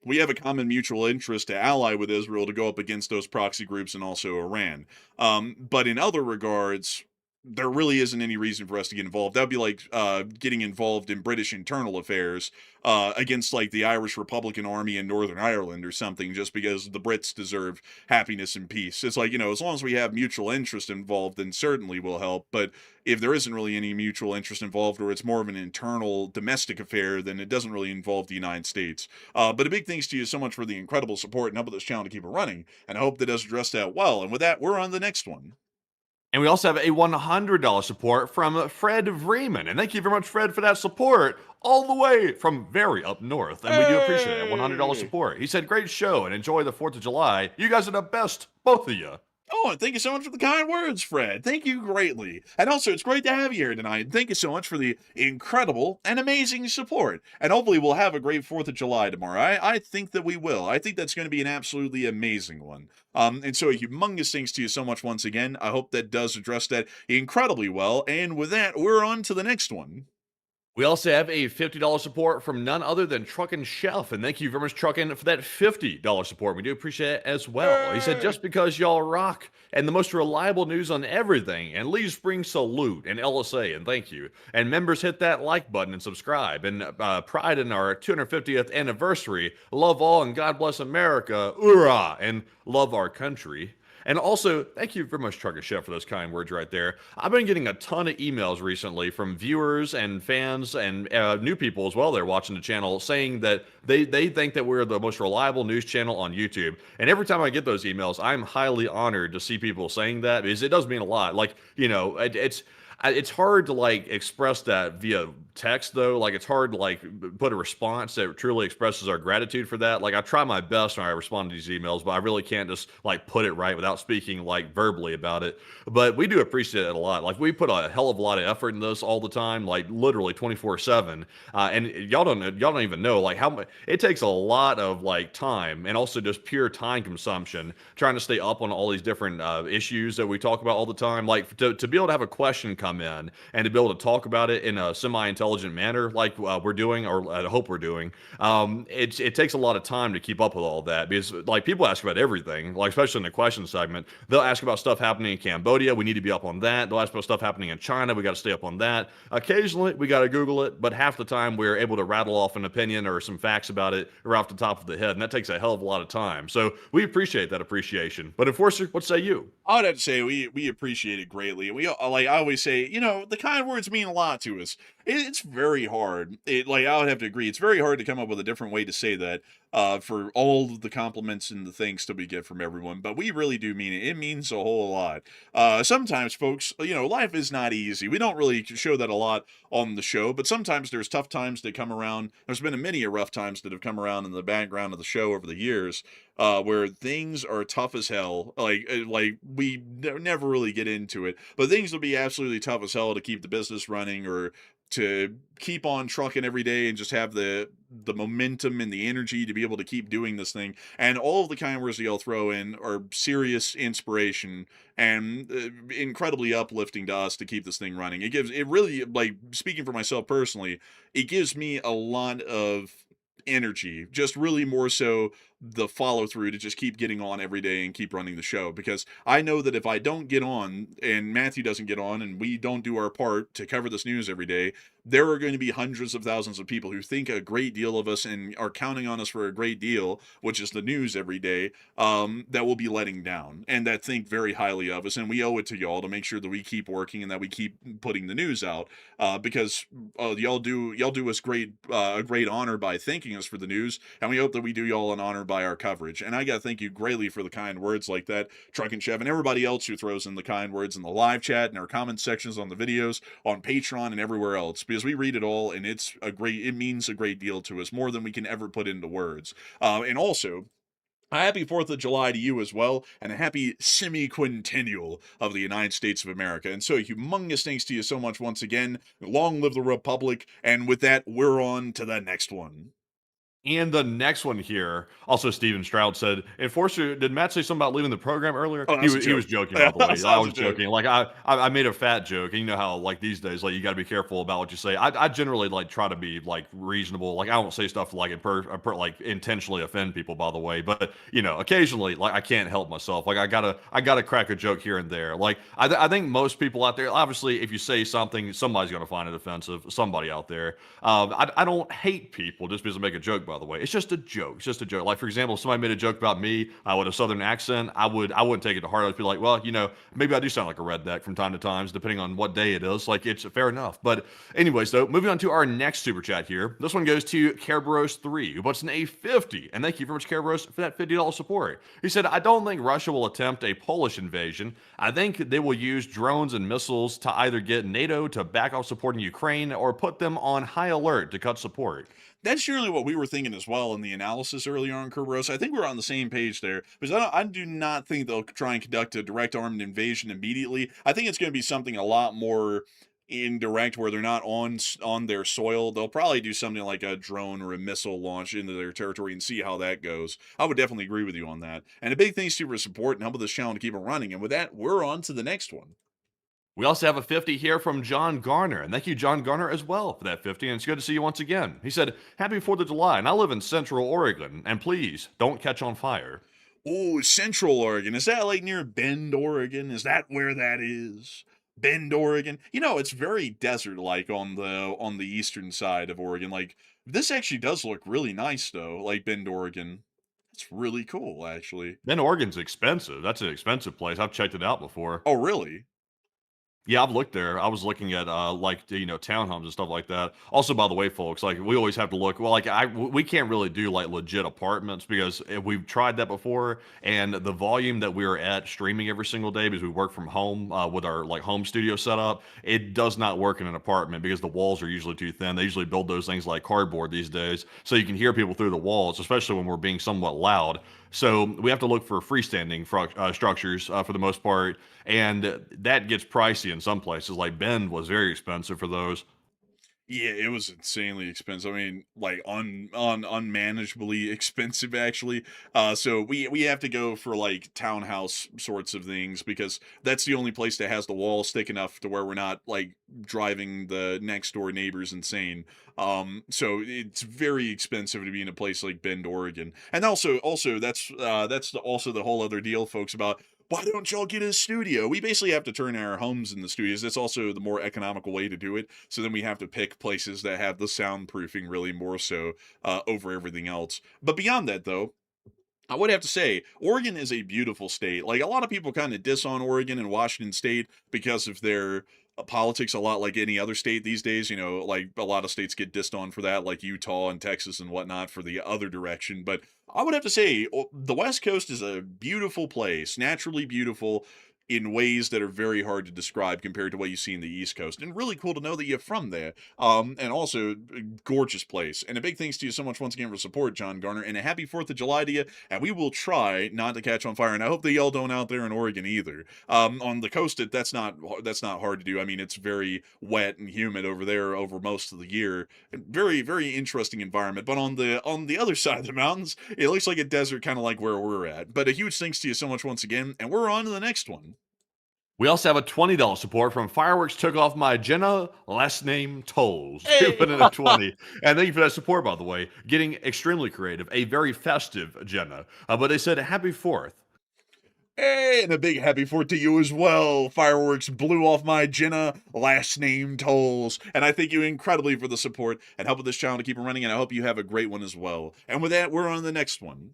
we have a common mutual interest to ally with Israel to go up against those proxy groups and also Iran. But in other regards, there really isn't any reason for us to get involved. That'd be like getting involved in British internal affairs against like the Irish Republican Army in Northern Ireland or something, just because the Brits deserve happiness and peace. It's like, as long as we have mutual interest involved, then certainly will help. But if there isn't really any mutual interest involved, or it's more of an internal domestic affair, then it doesn't really involve the United States. But a big thanks to you so much for the incredible support and help with this channel to keep it running. And I hope that does address that well. And with that, we're on the next one.
And we also have a $100 support from Fred Vreeman. And thank you very much, Fred, for that support all the way from very up north. And we do appreciate that $100 support. He said, great show and enjoy the 4th of July. You guys are the best, both of you.
Oh, and thank you so much for the kind words, Fred. Thank you greatly. And also, it's great to have you here tonight. Thank you so much for the incredible and amazing support. And hopefully we'll have a great 4th of July tomorrow. I think that we will. I think that's going to be an absolutely amazing one. And so a humongous thanks to you so much once again. I hope that does address that incredibly well. And with that, we're on to the next one.
We also have a $50 support from none other than Truckin' Chef, and thank you very much, Truckin', for that $50 support. We do appreciate it as well. He said, just because y'all rock, and the most reliable news on everything, and Lee Spring salute, and LSA, and thank you. And members, hit that like button and subscribe. And pride in our 250th anniversary. Love all and God bless America. Hoorah! And love our country. And also, thank you very much, Trucker Chef, for those kind words right there. I've been getting a ton of emails recently from viewers and fans and new people as well that are watching the channel saying that they think that we're the most reliable news channel on YouTube. And every time I get those emails, I'm highly honored to see people saying that, because it does mean a lot. Like, it's hard to like express that via text though. Like, it's hard to like put a response that truly expresses our gratitude for that. Like, I try my best when I respond to these emails, but I really can't just like put it right without speaking like verbally about it. But we do appreciate it a lot. Like, we put a hell of a lot of effort in this all the time, like literally 24/7. And y'all don't even know like how much it takes a lot of like time, and also just pure time consumption trying to stay up on all these different issues that we talk about all the time. Like, to be able to have a question come in and to be able to talk about it in a semi-intelligent manner like we're doing, or I hope we're doing, it takes a lot of time to keep up with all that, because like people ask about everything, like especially in the question segment. They'll ask about stuff happening in Cambodia. We need to be up on that. They'll ask about stuff happening in China. We got to stay up on that. Occasionally we got to Google it, but half the time we're able to rattle off an opinion or some facts about it right off the top of the head, and that takes a hell of a lot of time. So we appreciate that appreciation. But Enforcer, what say you?
I would have to say we appreciate it greatly. We like I always say, the kind words mean a lot to us. It's very hard. I would have to agree. It's very hard to come up with a different way to say that for all of the compliments and the thanks that we get from everyone. But we really do mean it. It means a whole lot. Sometimes, folks, life is not easy. We don't really show that a lot on the show, but sometimes there's tough times that come around. There's been many rough times that have come around in the background of the show over the years, where things are tough as hell. Like we never really get into it, but things will be absolutely tough as hell to keep the business running, or to keep on trucking every day and just have the momentum and the energy to be able to keep doing this thing. And all of the kind words that y'all throw in are serious inspiration and incredibly uplifting to us to keep this thing running. It really, like, speaking for myself personally, it gives me a lot of energy, just really more so the follow through to just keep getting on every day and keep running the show, because I know that if I don't get on, and Matthew doesn't get on, and we don't do our part to cover this news every day, there are going to be hundreds of thousands of people who think a great deal of us and are counting on us for a great deal, which is the news every day, that will be letting down, and that think very highly of us. And we owe it to y'all to make sure that we keep working and that we keep putting the news out, because y'all do us a great honor by thanking us for the news, and we hope that we do y'all an honor by our coverage. And I gotta thank you greatly for the kind words like that, Truckin' Chef, and everybody else who throws in the kind words in the live chat and our comment sections on the videos, on Patreon and everywhere else, because we read it all, and it means a great deal to us, more than we can ever put into words. And also, a happy 4th of July to you as well, and a happy semi-quintennial of the United States of America. And so, humongous thanks to you so much once again. Long live the Republic, and with that, we're on to the next one.
And the next one here, also Steven Stroud said, Enforcer, did Matt say something about leaving the program earlier?
Oh,
He
that's a
was, he was
joke.
joking, by
Yeah,
the way.
that
I
was a
was
joke.
joking. Like, I made a fat joke. And you know how, like, these days, like, you got to be careful about what you say. I generally, like, try to be, like, reasonable. Like, I don't say stuff like, like, intentionally offend people, by the way. But, you know, occasionally, like, I can't help myself. Like, I gotta crack a joke here and there. Like, I think most people out there, obviously, if you say something, somebody's going to find it offensive. Somebody out there. I don't hate people just because I make a joke, by the way. It's just a joke. It's just a joke. Like, for example, if somebody made a joke about me with a southern accent, I wouldn't take it to heart. I'd be like, well, you know, maybe I do sound like a redneck from time to time, depending on what day it is. Like, it's fair enough. But anyways, though, moving on to our next super chat here. This one goes to Kerberos3, who puts in a 50. And thank you very much, Kerberos, for that $50 support. He said, I don't think Russia will attempt a Polish invasion. I think they will use drones and missiles to either get NATO to back off supporting Ukraine or put them on high alert to cut support.
That's surely what we were thinking as well in the analysis earlier on, Kerberos. I think we're on the same page there because I do not think they'll try and conduct a direct armed invasion immediately. I think it's going to be something a lot more indirect where they're not on their soil. They'll probably do something like a drone or a missile launch into their territory and see how that goes. I would definitely agree with you on that. And a big thanks to you for support and helping this channel to keep it running. And with that, we're on to the next one.
We also have a 50 here from John Garner. And thank you, John Garner, as well for that 50. And it's good to see you once again. He said, Happy 4th of July. And I live in Central Oregon. And please, don't catch on fire.
Oh, Central Oregon. Is that like near Bend, Oregon? Is that where that is? Bend, Oregon. You know, it's very desert-like on the eastern side of Oregon. Like this actually does look really nice though, like Bend, Oregon. It's really cool, actually.
Then Oregon's expensive. That's an expensive place. I've checked it out before.
Oh, really?
Yeah, I've looked there. I was looking at like you know townhomes and stuff like that. Also, by the way, folks, like we always have to look. Well, like we can't really do like legit apartments because we've tried that before, and the volume that we are at streaming every single day because we work from home with our like home studio setup, it does not work in an apartment because the walls are usually too thin. They usually build those things like cardboard these days, so you can hear people through the walls, especially when we're being somewhat loud. So we have to look for freestanding structures for the most part, and that gets pricey in some places. Like Bend was very expensive for those.
Yeah, it was insanely expensive. I mean, like unmanageably expensive actually. So we have to go for like townhouse sorts of things because that's the only place that has the walls thick enough to where we're not like driving the next door neighbors insane. So it's very expensive to be in a place like Bend, Oregon. And also that's also the whole other deal, folks, about why don't y'all get a studio? We basically have to turn our homes into studios. That's also the more economical way to do it. So then we have to pick places that have the soundproofing really more so over everything else. But beyond that, though, I would have to say, Oregon is a beautiful state. Like, a lot of people kind of diss on Oregon and Washington State because of their politics, a lot like any other state these days. You know, like a lot of states get dissed on for that, like Utah and Texas and whatnot for the other direction. But I would have to say, the West Coast is a beautiful place, naturally beautiful in ways that are very hard to describe compared to what you see in the East Coast. And really cool to know that you're from there. And also, a gorgeous place. And a big thanks to you so much once again for support, John Garner. And a happy 4th of July to you. And we will try not to catch on fire. And I hope that y'all don't out there in Oregon either. On the coast, that's not hard to do. I mean, it's very wet and humid over there over most of the year. Very, very interesting environment. But on the other side of the mountains, it looks like a desert, kind of like where we're at. But a huge thanks to you so much once again. And we're on to the next one.
We also have a $20 support from Fireworks Took Off My Jenna, last name Tolls. Hey. Put in a 20. And thank you for that support, by the way. Getting extremely creative. A very festive Jenna. But they said, Happy 4th.
Hey, and a big happy 4th to you as well. Fireworks blew off my Jenna, last name Tolls. And I thank you incredibly for the support and helping this channel to keep it running. And I hope you have a great one as well. And with that, we're on to the next one.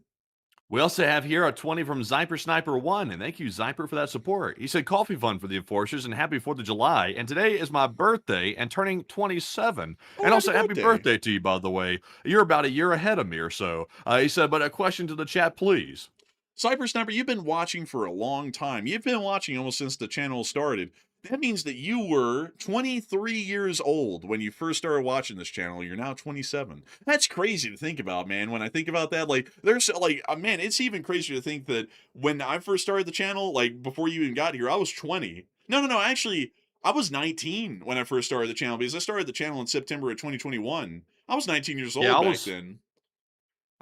We also have here a 20 from Zyper Sniper 1, and thank you, Zyper, for that support. He said, coffee fun for the enforcers, and happy 4th of July. And today is my birthday, and turning 27.
Oh,
and also, happy birthday to you, by the way. You're about a year ahead of me or so. He said, but a question to the chat, please.
Cyber Sniper, you've been watching for a long time. You've been watching almost since the channel started. That means that you were 23 years old when you first started watching this channel. You're now 27. That's crazy to think about, man. When I think about that, like, there's, like, man, it's even crazier to think that when I first started the channel, like, before you even got here, I was 20. No, actually, I was 19 when I first started the channel because I started the channel in September of 2021. I was 19 years old back then.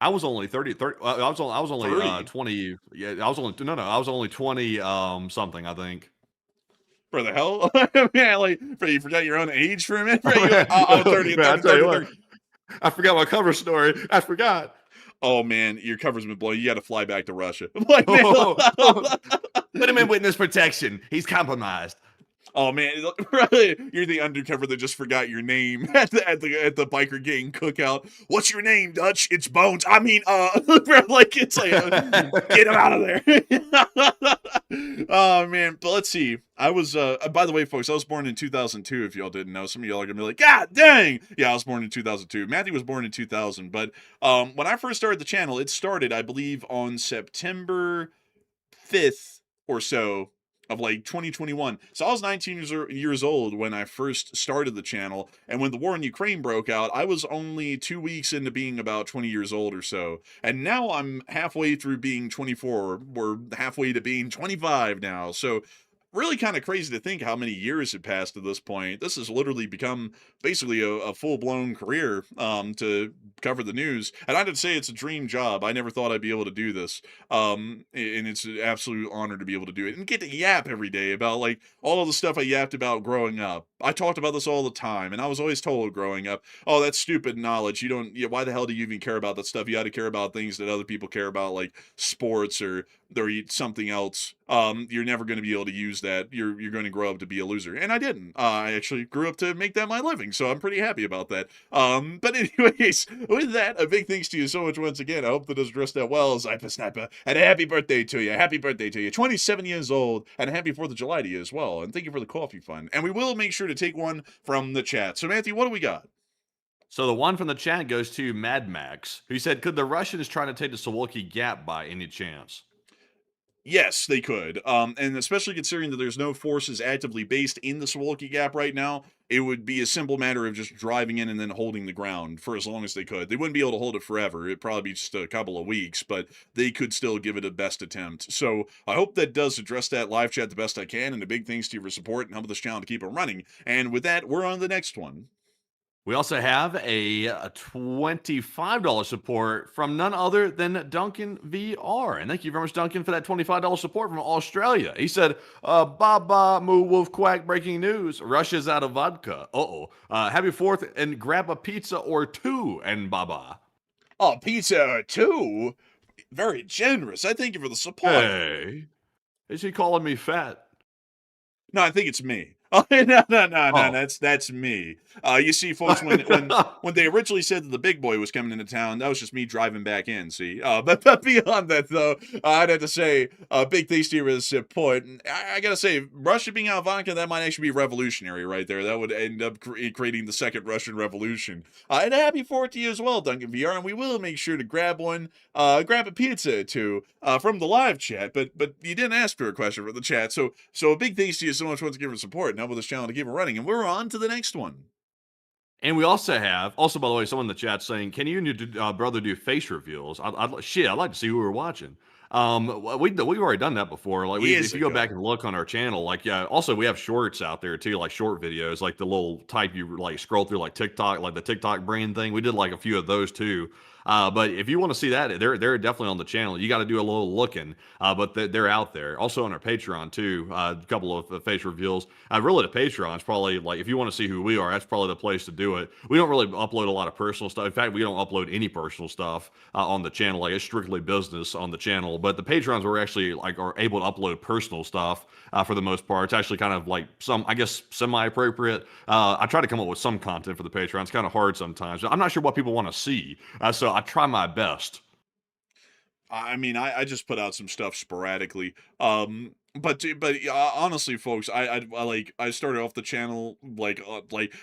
I was only 30. I was only
30?
20. Yeah, I was only no, no. I was only 20 something, I think.
For the hell? Man, like, you forgot your own age for a minute? Right? You're like, I'm 30,
Man, I
30,
tell you
30,
what,
30.
I forgot my cover story. I forgot.
Oh, man, your cover's been blown. You got to fly back to Russia. Like, man,
Put him in witness protection. He's compromised.
oh man, really? You're the undercover that just forgot your name at the biker gang cookout. What's your name, Dutch? It's Bones. I mean, like it's like, get him out of there. Oh man, but let's see. I was, by the way, folks, I was born in 2002. If y'all didn't know, some of y'all are gonna be like, God dang, yeah, I was born in 2002. Matthew was born in 2000, but when I first started the channel, it started, I believe, on September 5th or so of like 2021. So I was 19 years old when I first started the channel, and when the war in Ukraine broke out, I was only 2 weeks into being about 20 years old or so. And now I'm halfway through being 24. We're halfway to being 25 now. So really kind of crazy to think how many years have passed to this point. This has literally become basically a full-blown career to cover the news. And I did say it's a dream job. I never thought I'd be able to do this. And it's an absolute honor to be able to do it and get to yap every day about like all of the stuff I yapped about growing up. I talked about this all the time, and I was always told growing up, oh, that's stupid knowledge. You don't, yeah, why the hell do you even care about that stuff? You got to care about things that other people care about, like sports or something else. You're never going to be able to use that. You're going to grow up to be a loser. And I didn't. I actually grew up to make that my living, so I'm pretty happy about that. But anyways, with that, a big thanks to you so much once again. I hope that is dressed out well, Sniper Sniper. And a happy birthday to you. Happy birthday to you. 27 years old, and a happy 4th of July to you as well. And thank you for the coffee fund. And we will make sure to take one from the chat. So Matthew, what do we got?
So the one from the chat goes to Mad Max, who said, could the Russians try to take the Suwalki Gap by any chance?
Yes, they could. And especially considering that there's no forces actively based in the Suwalki Gap right now, it would be a simple matter of just driving in and then holding the ground for as long as they could. They wouldn't be able to hold it forever. It'd probably be just a couple of weeks, but they could still give it a best attempt. So I hope that does address that live chat the best I can, and a big thanks to you for support and helping this channel to keep it running. And with that, we're on to the next one.
We also have a $25 support from none other than Duncan VR. And thank you very much, Duncan, for that $25 support from Australia. He said, Baba Moo Wolf Quack breaking news. Russia's out of vodka. Happy 4th and grab a pizza or two and baba.
Oh, pizza or two? Very generous. I thank you for the support.
Hey, is he calling me fat?
No, I think it's me. Oh, no, that's me. You see, folks, when they originally said that the big boy was coming into town, that was just me driving back in, see? But beyond that, though, I'd have to say, big thanks to you for the support. I gotta say, Russia being out of vodka, that might actually be revolutionary right there. That would end up creating the second Russian Revolution. And a happy 4th to you as well, Duncan VR, and we will make sure to grab a pizza or two from the live chat, but you didn't ask for a question from the chat, so a big thanks to you so much once again for support. Help with this channel to keep it running, and we're on to the next one.
And we also have, by the way, someone in the chat saying, can you and your brother do face reveals? I'd like to see who we're watching. We've already done that before. Like, if you go back and look on our channel, like, yeah, also we have shorts out there too, like short videos, like the little type you like scroll through, like TikTok, like the TikTok brand thing. We did like a few of those too. But if you want to see that, they're definitely on the channel. You got to do a little looking, but they're out there. Also on our Patreon too, a couple of face reveals. Really, the Patreon is probably like, if you want to see who we are, that's probably the place to do it. We don't really upload a lot of personal stuff. In fact, we don't upload any personal stuff on the channel. Like, it's strictly business on the channel. But the Patrons are actually are able to upload personal stuff for the most part. It's actually kind of like I guess semi-appropriate. I try to come up with some content for the Patreon. It's kind of hard sometimes. I'm not sure what people want to see, so I try my best.
I mean, I just put out some stuff sporadically. But honestly, folks, I started off the channel like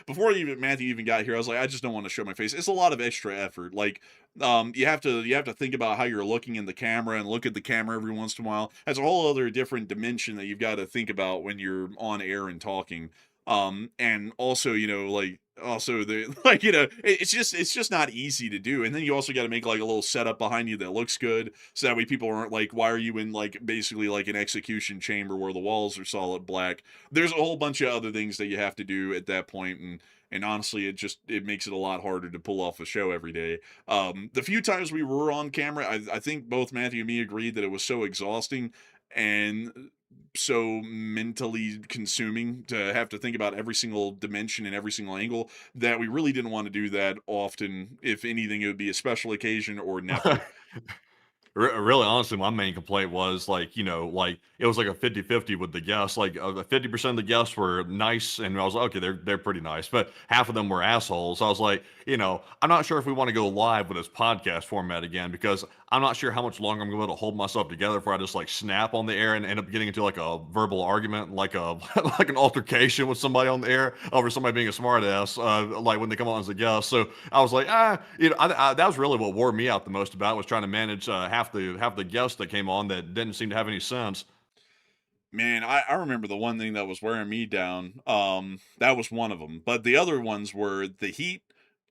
before Matthew even got here. I was like, I just don't want to show my face. It's a lot of extra effort. Like, you have to think about how you're looking in the camera and look at the camera every once in a while. That's a whole other different dimension that you've got to think about when you're on air and talking. And also, it's just not easy to do. And then you also got to make like a little setup behind you that looks good, so that way people aren't like, why are you in like basically like an execution chamber where the walls are solid black? There's a whole bunch of other things that you have to do at that point, and honestly, it makes it a lot harder to pull off a show every day. The few times we were on camera, I think both Matthew and me agreed that it was so exhausting and so mentally consuming to have to think about every single dimension and every single angle that we really didn't want to do that often. If anything, it would be a special occasion or never.
Really, honestly, my main complaint was like, like it was like a 50-50 with the guests. Like 50% of the guests were nice, and I was like, okay, they're pretty nice, but half of them were assholes. I was like, I'm not sure if we want to go live with this podcast format again because I'm not sure how much longer I'm going to be able to hold myself together before I just like snap on the air and end up getting into like a verbal argument, like a like an altercation with somebody on the air over somebody being a smartass, like when they come on as a guest. So I was like, that was really what wore me out the most about it, was trying to manage half the guests that came on that didn't seem to have any sense.
Man, I remember the one thing that was wearing me down. That was one of them. But the other ones were the heat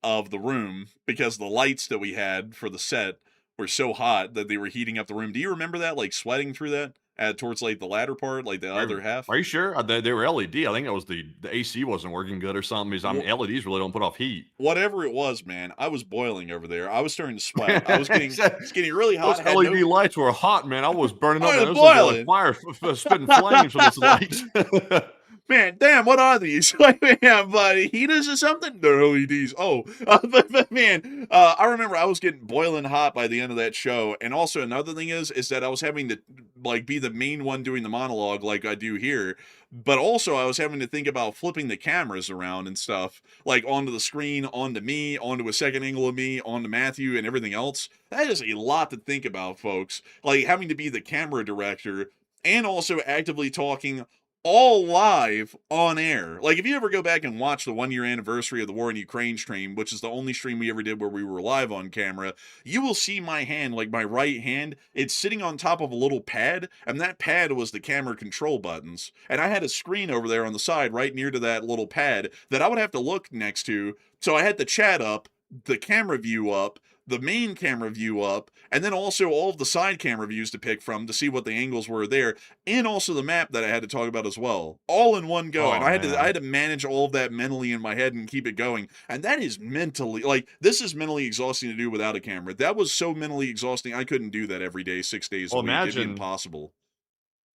of the room because the lights that we had for the set were so hot that they were heating up the room. Do you remember that? Like sweating through that towards like the latter part, like the other half?
Are you sure? They were LED. I think it was the AC wasn't working good or something. Because I mean, LEDs really don't put off heat.
Whatever it was, man, I was boiling over there. I was starting to sweat. I was getting it's getting really hot.
Those LED lights were hot, man. I was burning up.
I was
Man. It was
boiling.
like fire, spitting flames from this light.
Man, damn, what are these? Like, man, buddy, heaters or something? They're LEDs. Oh, but man, I remember I was getting boiling hot by the end of that show. And also another thing is that I was having to like be the main one doing the monologue like I do here. But also I was having to think about flipping the cameras around and stuff, like onto the screen, onto me, onto a second angle of me, onto Matthew and everything else. That is a lot to think about, folks. Like having to be the camera director and also actively talking all live on air. Like, if you ever go back and watch the 1 year anniversary of the war in Ukraine stream, which is the only stream we ever did where we were live on camera, you will see my hand, like my right hand, it's sitting on top of a little pad, and that pad was the camera control buttons. And I had a screen over there on the side right near to that little pad that I would have to look next to. So I had the chat up, the camera view up, the main camera view up, and then also all of the side camera views to pick from to see what the angles were there, and also the map that I had to talk about as well, all in one go.
Oh,
and I had
man.
to manage all of that mentally in my head and keep it going. And that is mentally, like, this is mentally exhausting to do without a camera. That was so mentally exhausting. I couldn't do that every day, 6 days a
Well,
week. It'd be
imagine.
impossible.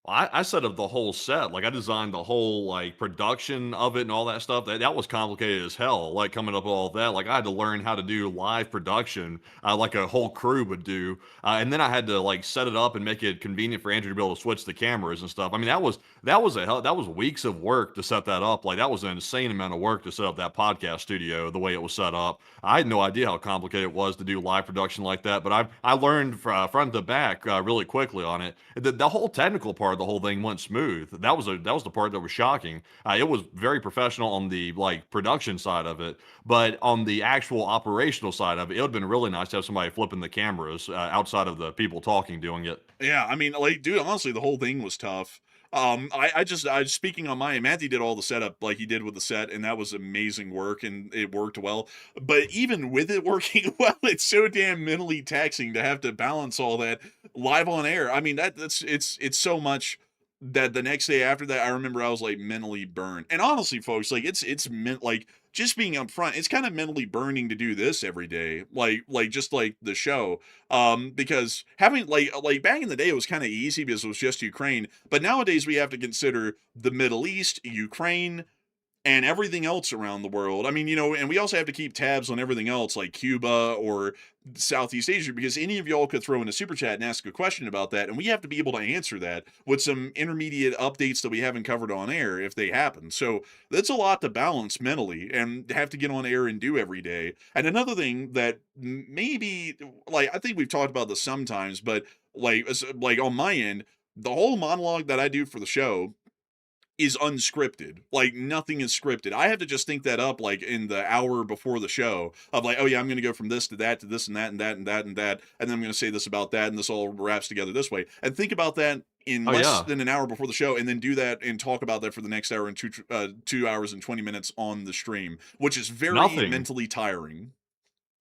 I set up the whole set. Like I designed the whole like production of it and all that stuff. That was complicated as hell. Like coming up with all that. Like I had to learn how to do live production, like a whole crew would do. And then I had to like set it up and make it convenient for Andrew to be able to switch the cameras and stuff. I mean, that was weeks of work to set that up. Like that was an insane amount of work to set up that podcast studio the way it was set up. I had no idea how complicated it was to do live production like that. But I learned front to back really quickly on it. The whole technical part of the whole thing went smooth. That was the part that was shocking. It was very professional on the like production side of it, but on the actual operational side of it, it would have been really nice to have somebody flipping the cameras outside of the people talking doing it.
Yeah, I mean, like, dude, honestly, the whole thing was tough. I speaking on my, Matthew did all the setup like he did with the set, and that was amazing work, and it worked well. But even with it working well, it's so damn mentally taxing to have to balance all that live on air. I mean, it's so much that the next day after that, I remember I was like mentally burned. And honestly, folks, like it's meant like just being up front, it's kind of mentally burning to do this every day, like just like the show, because having like back in the day it was kind of easy because it was just Ukraine, but nowadays we have to consider the Middle East, Ukraine, and everything else around the world. I mean, and we also have to keep tabs on everything else like Cuba or Southeast Asia, because any of y'all could throw in a super chat and ask a question about that, and we have to be able to answer that with some intermediate updates that we haven't covered on air if they happen. So that's a lot to balance mentally and have to get on air and do every day. And another thing that maybe, like, I think we've talked about this sometimes, but like on my end, the whole monologue that I do for the show is unscripted. Like nothing is scripted. I have to just think that up like in the hour before the show of like, oh yeah, I'm going to go from this to that to this and that and that and that and that, and then I'm going to say this about that, and this all wraps together this way. And think about that in less than an hour before the show, and then do that and talk about that for the next hour and 2 hours and 20 minutes on the stream, which is very
Nothing.
mentally tiring.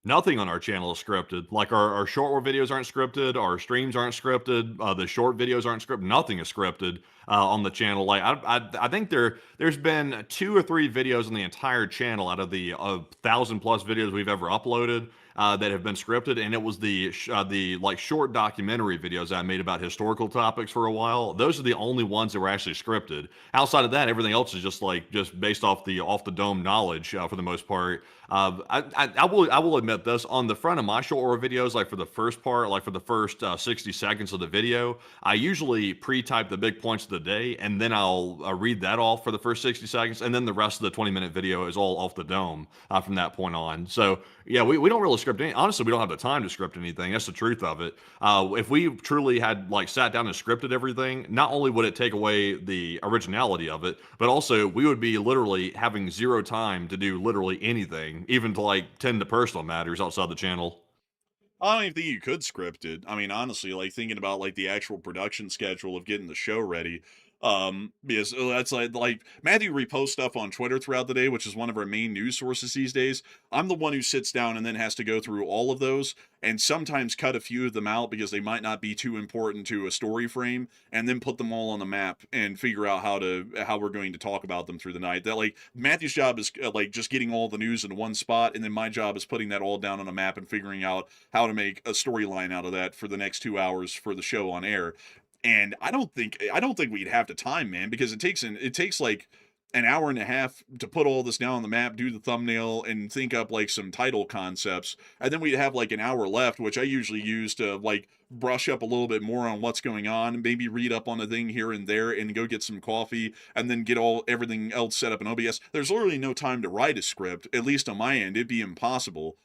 Nothing on our channel is scripted. Like our short war videos aren't scripted, our streams aren't scripted, the short videos aren't scripted. Nothing is scripted on the channel. Like I think there's been 2 or 3 videos on the entire channel out of the 1,000+ videos we've ever uploaded that have been scripted, and it was the like short documentary videos I made about historical topics for a while. Those are the only ones that were actually scripted. Outside of that, everything else is just based off the dome knowledge for the most part. I will admit this on the front of my short war videos, like for the first part, like for the first 60 seconds of the video, I usually pre-type the big points of the day, and then I'll read that off for the first 60 seconds, and then the rest of the 20-minute video is all off the dome from that point on. So yeah, we don't really script any. Honestly, we don't have the time to script anything. That's the truth of it. If we truly had like sat down and scripted everything, not only would it take away the originality of it, but also we would be literally having zero time to do literally anything, even to like tend to personal matters outside the channel.
I don't even think you could script it. I mean, honestly, like thinking about like the actual production schedule of getting the show ready. Because that's like Matthew reposts stuff on Twitter throughout the day, which is one of our main news sources these days. I'm the one who sits down and then has to go through all of those and sometimes cut a few of them out because they might not be too important to a story frame, and then put them all on the map and figure out how we're going to talk about them through the night. That like Matthew's job is like just getting all the news in one spot, and then my job is putting that all down on a map and figuring out how to make a storyline out of that for the next 2 hours for the show on air. And I don't think we'd have the time, man, because it takes like an hour and a half to put all this down on the map, do the thumbnail, and think up like some title concepts, and then we'd have like an hour left, which I usually use to like brush up a little bit more on what's going on, maybe read up on a thing here and there, and go get some coffee, and then get everything else set up in OBS. There's literally no time to write a script, at least on my end. It'd be impossible.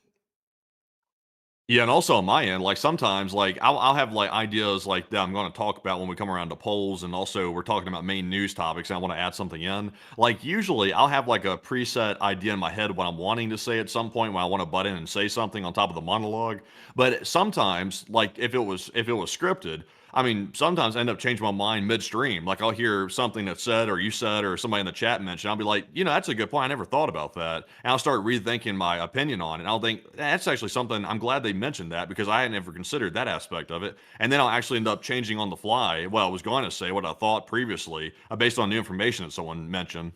Yeah, and also on my end, like sometimes, like I'll have like ideas like that I'm going to talk about when we come around to polls, and also we're talking about main news topics, and I want to add something in. Like usually, I'll have like a preset idea in my head what I'm wanting to say at some point when I want to butt in and say something on top of the monologue. But sometimes, like if it was scripted, I mean, sometimes I end up changing my mind midstream. Like I'll hear something that's said or you said or somebody in the chat mentioned. I'll be like, that's a good point. I never thought about that. And I'll start rethinking my opinion on it. And I'll think that's actually something. I'm glad they mentioned that because I had never considered that aspect of it. And then I'll actually end up changing on the fly what I was going to say, what I thought previously, based on new information that someone mentioned.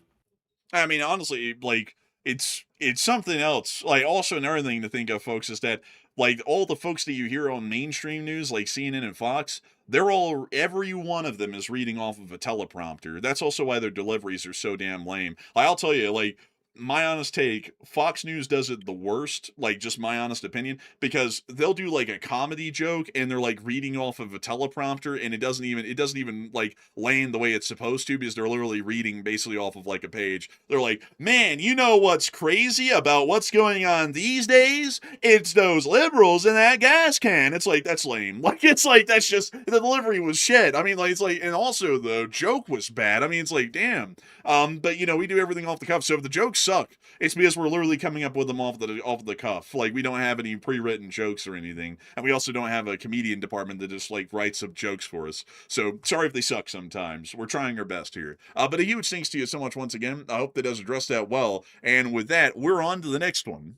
I mean, honestly, like it's something else. Like also another thing to think of, folks, is that like all the folks that you hear on mainstream news, like CNN and Fox, every one of them is reading off of a teleprompter. That's also why their deliveries are so damn lame. Like, I'll tell you, like my honest take, Fox News does it the worst, like just my honest opinion, because they'll do like a comedy joke and they're like reading off of a teleprompter, and it doesn't even like land the way it's supposed to, because they're literally reading basically off of like a page. They're like, man, you know what's crazy about what's going on these days? It's those liberals in that gas can. It's like, that's lame. Like, it's like, that's just, the delivery was shit. I mean, like, it's like, and also the joke was bad. I mean, it's like, damn. But we do everything off the cuff. So if the jokes suck, it's because we're literally coming up with them off the cuff. Like, we don't have any pre-written jokes or anything, and we also don't have a comedian department that just like writes up jokes for us. So sorry if they suck sometimes. We're trying our best here. But a huge thanks to you so much once again. I hope that does address that well. And with that, we're on to the next one.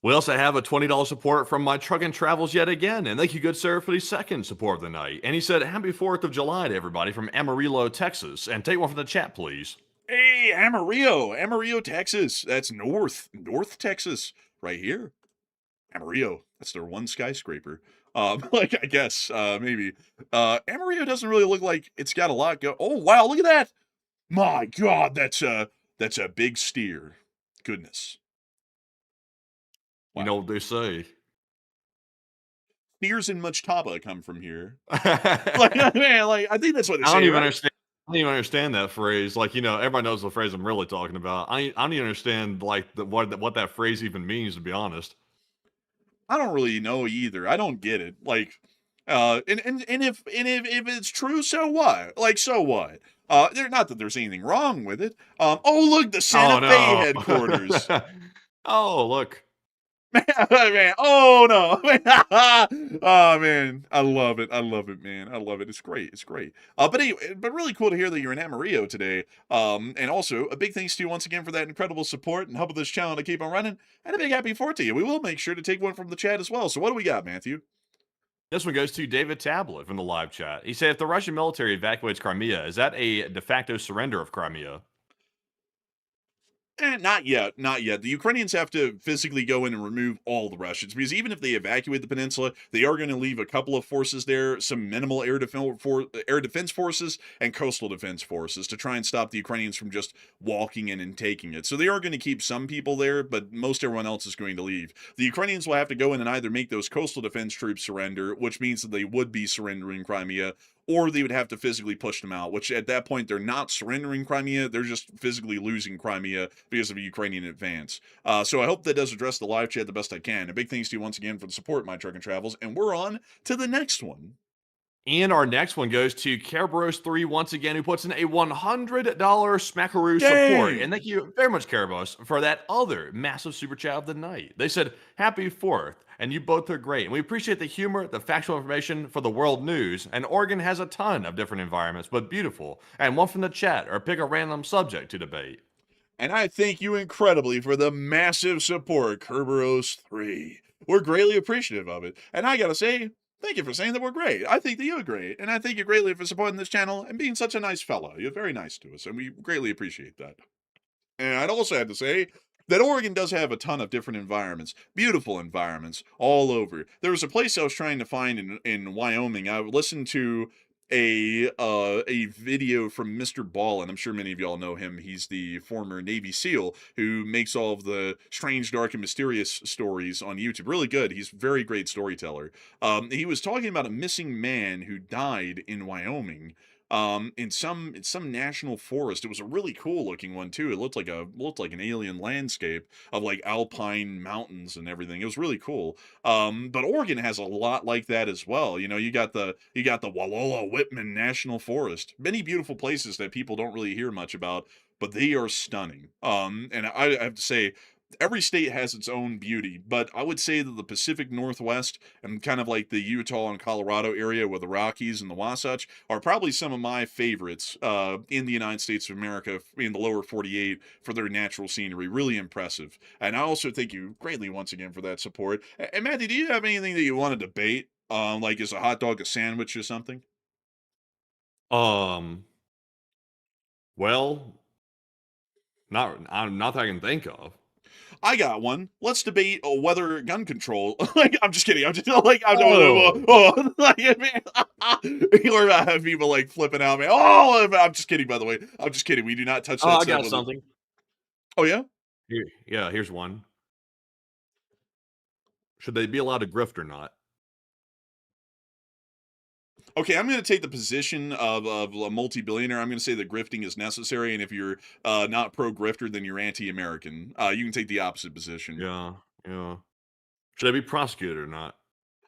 We also have a $20 support from my truck and travels yet again. And thank you, good sir, for the second support of the night. And he said, happy 4th of July to everybody from Amarillo, Texas. And take one from the chat, please.
Hey, Amarillo, Texas. That's North Texas, right here. Amarillo. That's their one skyscraper. Like, I guess, maybe. Amarillo doesn't really look like it's got a lot go. Oh, wow, look at that. My God, that's a big steer. Goodness.
Wow. You know what they say.
Steers in Mach'taba come from here. Like, man, like, I think that's what they say.
I don't even understand that phrase. Like, everybody knows the phrase I'm really talking about. I don't even understand like what that phrase even means, to be honest.
I don't really know either. I don't get it. Like, and if it's true, so what? Like, so what? Not that there's anything wrong with it. Oh, look, the Santa Fe headquarters.
Oh, look.
Man, oh no. Oh man, I love it. I love it, man. I love it. It's great. It's great. But anyway, but really cool to hear that you're in Amarillo today. And also a big thanks to you once again for that incredible support and helping this channel to keep on running. And a big happy 4th to you. We will make sure to take one from the chat as well. So what do we got, Matthew?
This one goes to David Tablet from the live chat. He said, if the Russian military evacuates Crimea, is that a de facto surrender of Crimea?
Not yet, not yet. The Ukrainians have to physically go in and remove all the Russians, because even if they evacuate the peninsula, they are going to leave a couple of forces there, some minimal air defense forces and coastal defense forces to try and stop the Ukrainians from just walking in and taking it. So they are going to keep some people there, but most everyone else is going to leave. The Ukrainians will have to go in and either make those coastal defense troops surrender, which means that they would be surrendering Crimea, or they would have to physically push them out, which at that point, they're not surrendering Crimea, they're just physically losing Crimea because of a Ukrainian advance. So I hope that does address the live chat the best I can. A big thanks to you once again for the support, My Truck and Travels, and we're on to the next one.
And our next one goes to Kerberos3 once again, who puts in a $100 smackaroo support. And thank you very much, Kerberos, for that other massive super chat of the night. They said, happy 4th, and you both are great. And we appreciate the humor, the factual information for the world news. And Oregon has a ton of different environments, but beautiful. And one from the chat, or pick a random subject to debate.
And I thank you incredibly for the massive support, Kerberos3. We're greatly appreciative of it. And I gotta say, thank you for saying that we're great. I think that you're great. And I thank you greatly for supporting this channel and being such a nice fellow. You're very nice to us, and we greatly appreciate that. And I'd also have to say that Oregon does have a ton of different environments, beautiful environments all over. There was a place I was trying to find in Wyoming. I listened to a video from Mr. Ball, and I'm sure many of y'all know him. He's the former Navy SEAL who makes all of the strange, dark, and mysterious stories on YouTube. Really good. He's a very great storyteller. He was talking about a missing man who died in Wyoming. In some national forest. It was a really cool looking one too. It looked like an alien landscape of like alpine mountains and everything. It was really cool. But Oregon has a lot like that as well. You know, you got the Wallowa Whitman National Forest. Many beautiful places that people don't really hear much about, but they are stunning. And I have to say, every state has its own beauty, but I would say that the Pacific Northwest and kind of like the Utah and Colorado area with the Rockies and the Wasatch are probably some of my favorites in the United States of America, in the lower 48, for their natural scenery. Really impressive. And I also thank you greatly once again for that support. And Matthew, do you have anything that you want to debate? Like, is a hot dog a sandwich or something?
Well, not that I can think of.
I got one. Let's debate whether gun control. Like, I'm just kidding. I'm just like, man. You're about to have people like flipping out, man. Oh, I'm just kidding. By the way, I'm just kidding. We do not touch that.
I got something.
Oh yeah.
Here's one. Should they be allowed to grift or not?
Okay, I'm going to take the position of a multi-billionaire. I'm going to say that grifting is necessary, and if you're not pro-grifter, then you're anti-American. You can take the opposite position.
Yeah. Should they be prosecuted or not?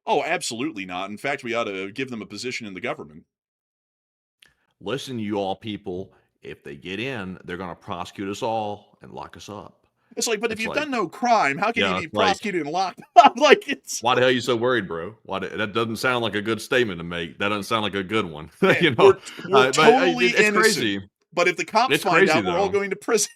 Oh, absolutely not. In fact, we ought to give them a position in the government.
Listen, you all people, if they get in, they're going to prosecute us all and lock us up.
It's like, but if you've done no crime, how can you be prosecuted and locked up? Like, it's
why the hell are you so worried, bro? That doesn't sound like a good statement to make. That doesn't sound like a good one.
Man,
you know,
we're totally
it's
innocent.
crazy.
But if the cops find out, we're all going to prison.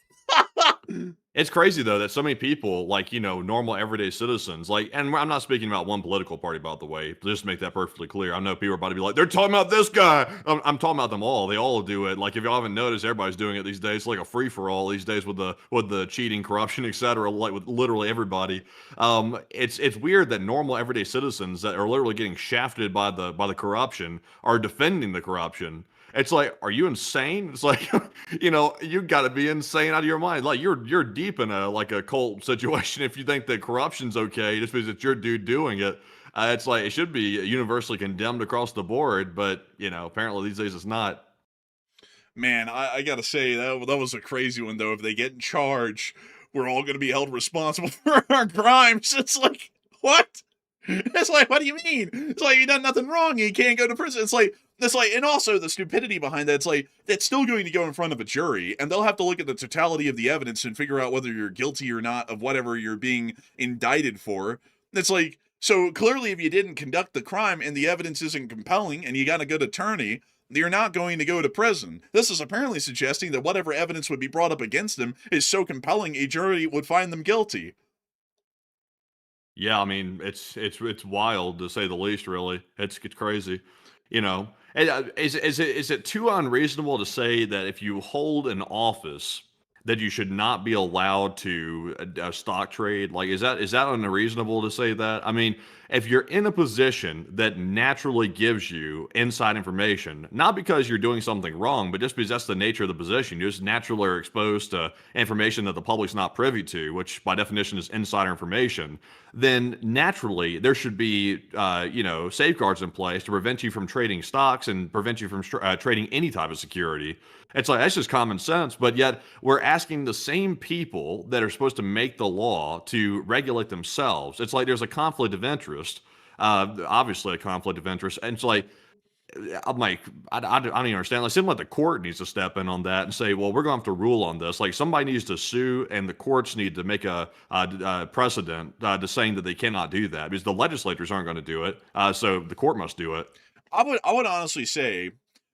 It's crazy though that so many people, like, you know, normal everyday citizens, like, and I'm not speaking about one political party, by the way, just to make that perfectly clear. I know people are about to be like, they're talking about this guy. I'm talking about them all. They all do it. Like, if y'all haven't noticed, everybody's doing it these days. It's like a free for all these days with the cheating, corruption, etc. Like with literally everybody. It's weird that normal everyday citizens that are literally getting shafted by the corruption are defending the corruption. It's like, are you insane? It's like, you know, you got to be insane out of your mind. Like, you're deep in a cult situation if you think that corruption's okay just because it's your dude doing it. It's like, it should be universally condemned across the board, but, you know, apparently these days it's not.
Man, I got to say, that was a crazy one, though. If they get in charge, we're all going to be held responsible for our crimes. It's like, what? It's like, what do you mean? It's like, you done nothing wrong. You can't go to prison. It's like, That's like, and also the stupidity behind that, it's like, that's still going to go in front of a jury, and they'll have to look at the totality of the evidence and figure out whether you're guilty or not of whatever you're being indicted for. It's like, so clearly if you didn't conduct the crime and the evidence isn't compelling and you got a good attorney, you're not going to go to prison. This is apparently suggesting that whatever evidence would be brought up against them is so compelling a jury would find them guilty.
Yeah, I mean, it's wild to say the least. Really, it's crazy. You know, is it too unreasonable to say that if you hold an office that you should not be allowed to stock trade? Like, is that unreasonable to say that? I mean, if you're in a position that naturally gives you inside information, not because you're doing something wrong, but just because that's the nature of the position, you just naturally are exposed to information that the public's not privy to, which by definition is insider information, then naturally there should be, safeguards in place to prevent you from trading stocks and prevent you from trading any type of security. It's like, that's just common sense, but yet we're asking the same people that are supposed to make the law to regulate themselves. It's like there's a conflict of interest, obviously a conflict of interest. And it's like, I'm like, I don't even understand. Like, seems like the court needs to step in on that and say, well, we're going to have to rule on this. Like, somebody needs to sue, and the courts need to make a precedent to saying that they cannot do that, because the legislators aren't going to do it. So the court must do it.
I would honestly say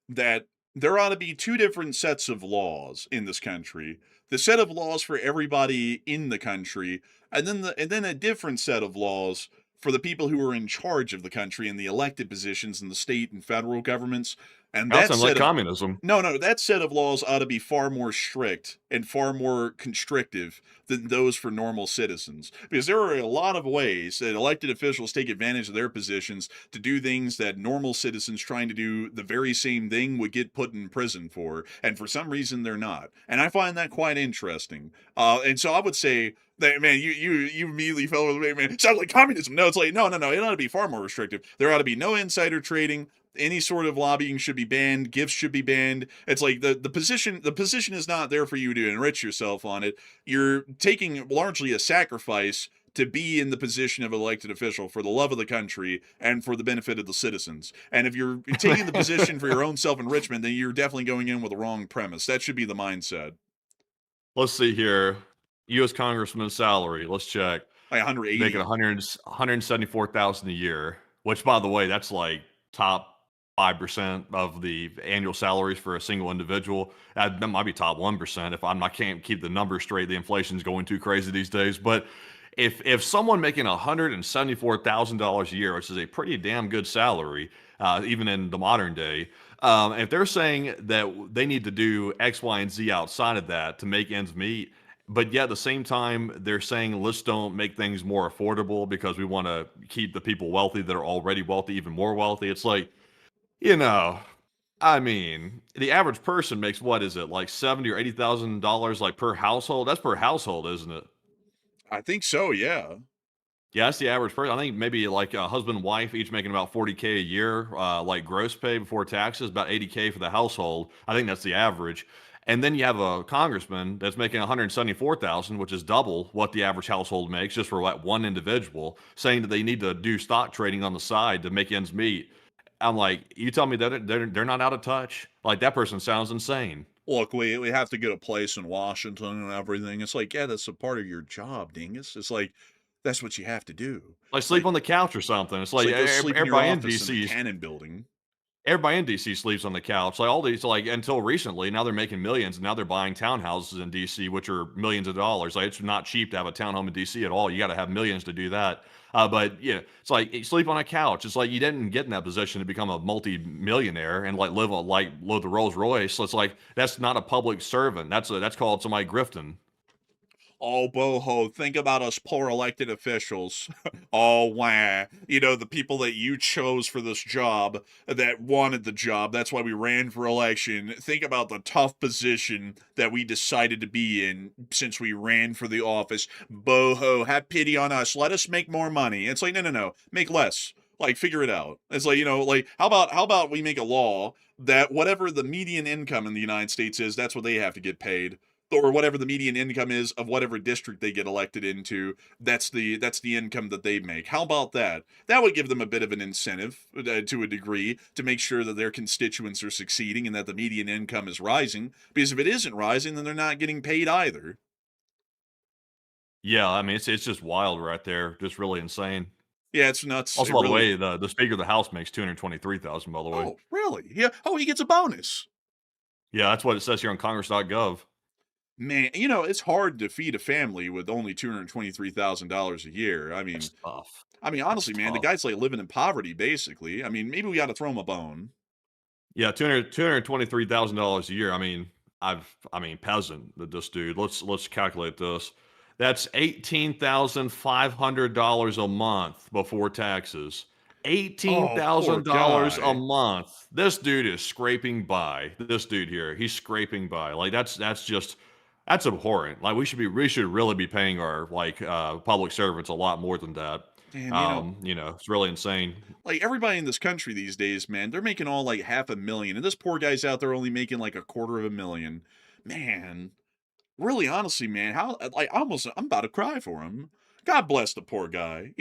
that there ought to be two different sets of laws in this country. The set of laws for everybody in the country, and then a different set of laws for the people who are in charge of the country in the elected positions in the state and federal governments. And
That
that
sounds
set
like
of
communism.
no, that set of laws ought to be far more strict and far more constrictive than those for normal citizens. Because there are a lot of ways that elected officials take advantage of their positions to do things that normal citizens trying to do the very same thing would get put in prison for. And for some reason, they're not. And I find that quite interesting. And so I would say that, man, you immediately fell over the way, man. It sounds like communism. No, it's like, no. It ought to be far more restrictive. There ought to be no insider trading. Any sort of lobbying should be banned. Gifts should be banned. It's like the position is not there for you to enrich yourself on it. You're taking largely a sacrifice to be in the position of elected official for the love of the country and for the benefit of the citizens. And if you're taking the position for your own self-enrichment, then you're definitely going in with the wrong premise. That should be the mindset.
Let's see here. U.S. Congressman's salary. Let's check.
Like 180.
Making 174,000 a year, which, by the way, that's like top 5% of the annual salaries for a single individual. That might be top 1% if I can't keep the numbers straight. The inflation's going too crazy these days. But if someone making $174,000 a year, which is a pretty damn good salary, even in the modern day, if they're saying that they need to do X, Y, and Z outside of that to make ends meet, but yet at the same time, they're saying, let's don't make things more affordable because we want to keep the people wealthy that are already wealthy even more wealthy. It's like, I mean, the average person makes, what is it, like $70,000 or $80,000 like per household? That's per household, isn't it?
I think so, yeah.
Yeah, that's the average person. I think maybe like a husband and wife each making about $40K a year, like gross pay before taxes, about $80K for the household. I think that's the average. And then you have a congressman that's making $174,000, which is double what the average household makes, just for like one individual, saying that they need to do stock trading on the side to make ends meet. I'm like, you tell me that they're not out of touch? Like, that person sounds insane.
Look, we have to get a place in Washington and everything. It's like, yeah, that's a part of your job, dingus. It's like, that's what you have to do.
Like, sleep on the couch or something. It's like,
go sleep in your
everybody in
office in the
DC,
Cannon building.
everybody in DC sleeps on the couch. Like, all these, like, until recently, now they're making millions. And now they're buying townhouses in DC, which are millions of dollars. Like, it's not cheap to have a townhome in DC at all. You got to have millions to do that. But yeah, it's like you sleep on a couch. It's like you didn't get in that position to become a multi-millionaire and like live the Rolls Royce. So it's like, that's not a public servant. That's called somebody grifting.
Oh, boho, think about us poor elected officials. Oh, wah. The people that you chose for this job, that wanted the job. That's why we ran for election. Think about the tough position that we decided to be in since we ran for the office. Boho, have pity on us. Let us make more money. It's like, no. Make less. Like, figure it out. It's like, like, how about we make a law that whatever the median income in the United States is, that's what they have to get paid. or whatever the median income is of whatever district they get elected into. That's the income that they make. How about that? That would give them a bit of an incentive to a degree to make sure that their constituents are succeeding and that the median income is rising. Because if it isn't rising, then they're not getting paid either.
Yeah, I mean, it's just wild right there. Just really insane.
Yeah, it's nuts.
Also,
It
by the
really.
way, the Speaker of the House makes 223,000. By the way,
Oh, really? Yeah. Oh, he gets a bonus.
yeah, that's what it says here on Congress.gov.
Man, it's hard to feed a family with only $223,000 a year. I mean,
That's tough. That's
honestly, man, the
tough.
guy's like living in poverty, basically. I mean, maybe we got to throw him a bone.
Yeah, $223,000 a year. I mean, peasant. This dude. Let's calculate this. That's $18,500 a month before taxes. eighteen
Oh, poor
thousand dollars a
guy.
month. This dude is scraping by. This dude here, he's scraping by. Like that's abhorrent. Like we should really be paying our public servants a lot more than that.
Damn,
It's really insane.
like everybody in this country these days, man, they're making all like $500,000, and this poor guy's out there only making like $250,000. Man, really, honestly, man, how like I'm about to cry for him. God bless the poor guy.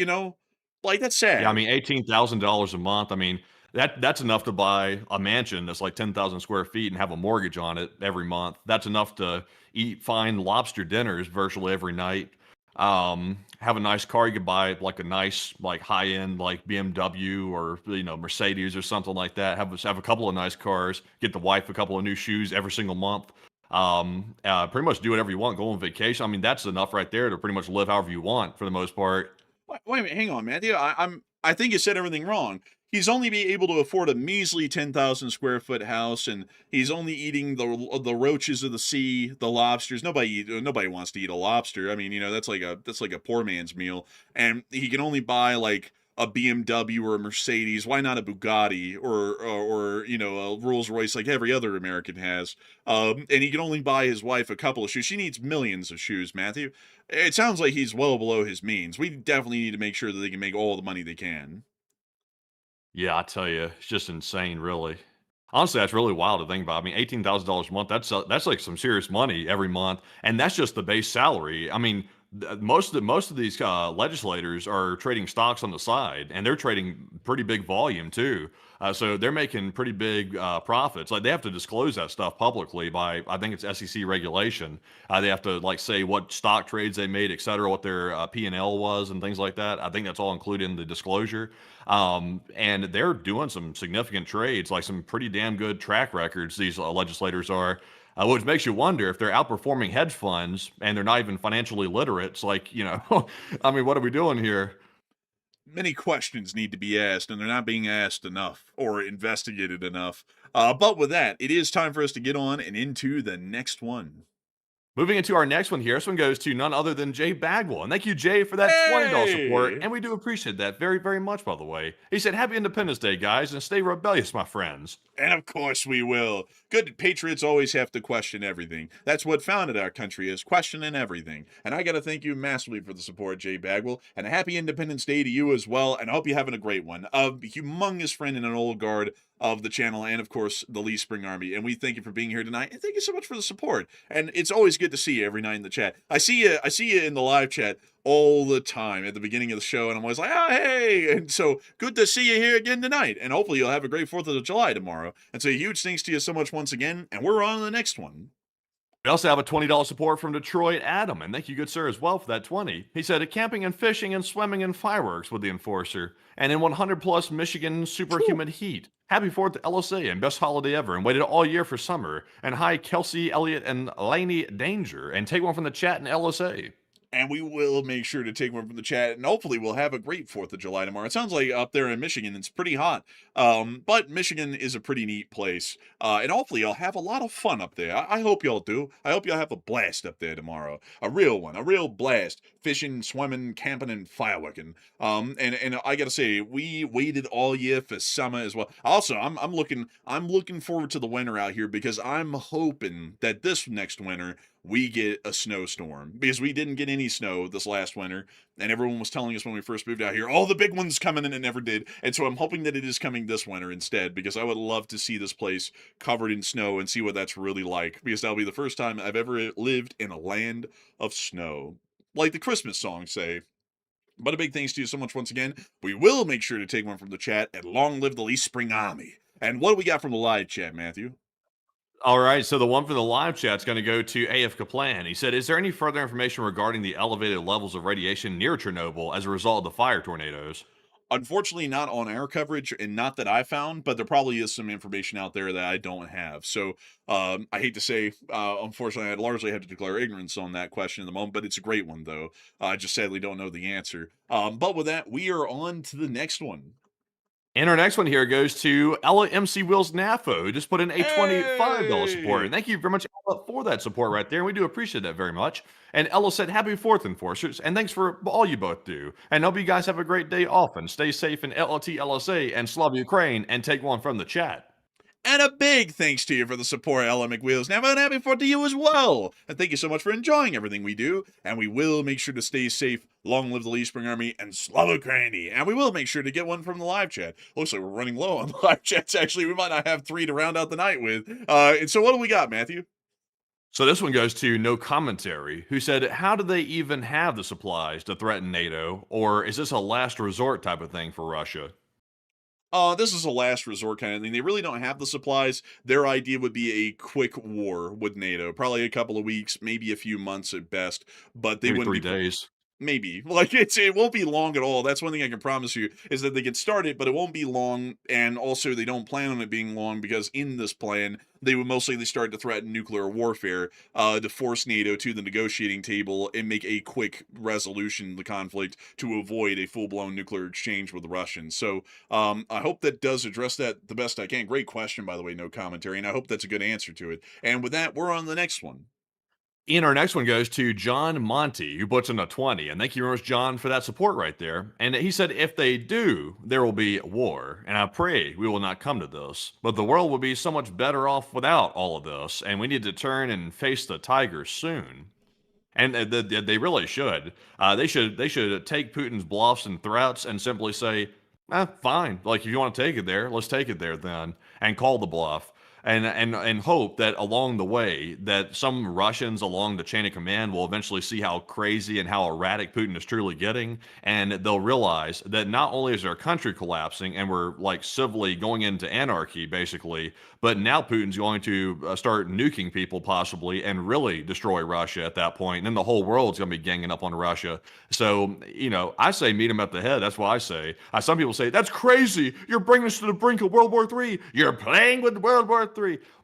Like that's
Yeah, I
sad.
mean, $18,000 a month. I mean, that's enough to buy a mansion that's like 10,000 square feet and have a mortgage on it every month. That's enough to eat fine lobster dinners virtually every night. Have a nice car. You could buy like a nice, like high end, like BMW or Mercedes or something like that. Have a couple of nice cars. Get the wife a couple of new shoes every single month. Pretty much do whatever you want. Go on vacation. I mean, that's enough right there to pretty much live however you want for the most part.
Wait a minute, hang on, Matthew. I think you said everything wrong. He's only be able to afford a measly 10,000 square foot house, and he's only eating the roaches of the sea, the lobsters. Nobody wants to eat a lobster. I mean, that's like a poor man's meal. And he can only buy like a BMW or a Mercedes. Why not a Bugatti or a Rolls Royce like every other American has? And he can only buy his wife a couple of shoes. She needs millions of shoes, Matthew. It sounds like he's well below his means. We definitely need to make sure that they can make all the money they can.
Yeah, I tell you, it's just insane, really. Honestly, that's really wild to think about. I mean, $18,000 a month, that's like some serious money every month, and that's just the base salary. I mean, most of these legislators are trading stocks on the side, and they're trading pretty big volume too. So they're making pretty big profits. Like they have to disclose that stuff publicly by I think it's SEC regulation. They have to like say what stock trades they made, et cetera, what their P&L was, and things like that. I think that's all included in the disclosure. And they're doing some significant trades, like some pretty damn good track records. These legislators are. Which makes you wonder if they're outperforming hedge funds and they're not even financially literate. It's like, I mean, what are we doing here?
Many questions need to be asked, and they're not being asked enough or investigated enough. But with that, it is time for us to get on and into the next one.
Moving into our next one here, this one goes to none other than Jay Bagwell. And thank you, Jay, for that $20 support.
Hey!
And we do appreciate that very, very much, by the way. He said, Happy Independence Day, guys, and stay rebellious, my friends.
And of course we will. Good patriots always have to question everything. That's what founded our country is, questioning everything. And I got to thank you massively for the support, Jay Bagwell. And a happy Independence Day to you as well. And I hope you're having a great one. A humongous friend and an old guard of the channel and, of course, the Lee Spring Army. And we thank you for being here tonight. And thank you so much for the support. And it's always good to see you every night in the chat. I see you in the live chat all the time at the beginning of the show, and I'm always like, oh, hey! And so, good to see you here again tonight, and hopefully you'll have a great 4th of July tomorrow. And so, huge thanks to you so much once again, and we're on to the next one.
We also have a $20 support from Detroit Adam, and thank you, good sir, as well for that 20. He said, camping and fishing and swimming and fireworks with the Enforcer, and in 100-plus Michigan superhuman heat. Happy 4th to LSA and best holiday ever, and waited all year for summer. And hi, Kelsey, Elliott, and Laney Danger, and take one from the chat in LSA.
And we will make sure to take one from the chat, and hopefully we'll have a great 4th of July tomorrow. It sounds like up there in Michigan, it's pretty hot. But Michigan is a pretty neat place. And hopefully you'll have a lot of fun up there. I hope y'all do. I hope y'all have a blast up there tomorrow. A real one, a real blast. Fishing, swimming, camping, and fireworking. And I gotta say, we waited all year for summer as well. Also, I'm looking forward to the winter out here because I'm hoping that this next winter we get a snowstorm, because we didn't get any snow this last winter, and everyone was telling us when we first moved out here, oh, the big one's coming, and it never did. And so I'm hoping that it is coming this winter instead, because I would love to see this place covered in snow and see what that's really like, because that'll be the first time I've ever lived in a land of snow. Like the Christmas songs say. But a big thanks to you so much once again. We will make sure to take one from the chat, and long live the Least Spring Army. And what do we got from the live chat, Matthew?
All right, so the one from the live chat's going to go to AF Kaplan. He said, "Is there any further information regarding the elevated levels of radiation near Chernobyl as a result of the fire tornadoes?"
Unfortunately, not on our coverage, and not that I found, but there probably is some information out there that I don't have. So I hate to say, unfortunately, I'd largely have to declare ignorance on that question in the moment, but it's a great one, though. I just sadly don't know the answer. But with that, we are on to the next one.
And our next one here goes to Ella MC Wills Nafo, who just put in a $25 support. And thank you very much, Ella, for that support right there. And we do appreciate that very much. And Ella said, "Happy 4th, Enforcers, and thanks for all you both do. And hope you guys have a great day off and stay safe in LLT LSA and Slav Ukraine, and take one from the chat."
And a big thanks to you for the support, Ella McWheels. Now, and happy 4th to you as well. And thank you so much for enjoying everything we do. And we will make sure to stay safe. Long live the Least Spring Army and Slava Ukraini. And we will make sure to get one from the live chat. Looks like we're running low on the live chats, actually. We might not have 3 to round out the night with. And so what do we got, Matthew?
So this one goes to No Commentary, who said, "How do they even have the supplies to threaten NATO? Or is this a last resort type of thing for Russia?"
This is a last resort kind of thing. They really don't have the supplies. Their idea would be a quick war with NATO, probably a couple of weeks, maybe a few months at best, but they
Maybe
wouldn't
3
be
days.
maybe. Like it won't be long at all. That's one thing I can promise you, is that they get started, but it won't be long, and also they don't plan on it being long, because in this plan they would mostly start to threaten nuclear warfare, to force NATO to the negotiating table and make a quick resolution of the conflict to avoid a full-blown nuclear exchange with the Russians. So I hope that does address that the best I can. Great question, by the way, No Commentary, and I hope that's a good answer to it. And with that, we're on the next one.
And our next one goes to John Monty, who puts in a 20. And thank you very much, John, for that support right there. And he said, "If they do, there will be war. And I pray we will not come to this. But the world will be so much better off without all of this. And we need to turn and face the tigers soon." And they really should. They should take Putin's bluffs and threats and simply say, fine. Like, if you want to take it there, let's take it there then, and call the bluff. And hope that along the way that some Russians along the chain of command will eventually see how crazy and how erratic Putin is truly getting, and they'll realize that not only is their country collapsing and we're like civilly going into anarchy basically, but now Putin's going to start nuking people possibly and really destroy Russia at that point. And then the whole world's going to be ganging up on Russia. So, I say meet him at the head. That's what I say. Some people say, "That's crazy. You're bringing us to the brink of World War III. You're playing with World War III."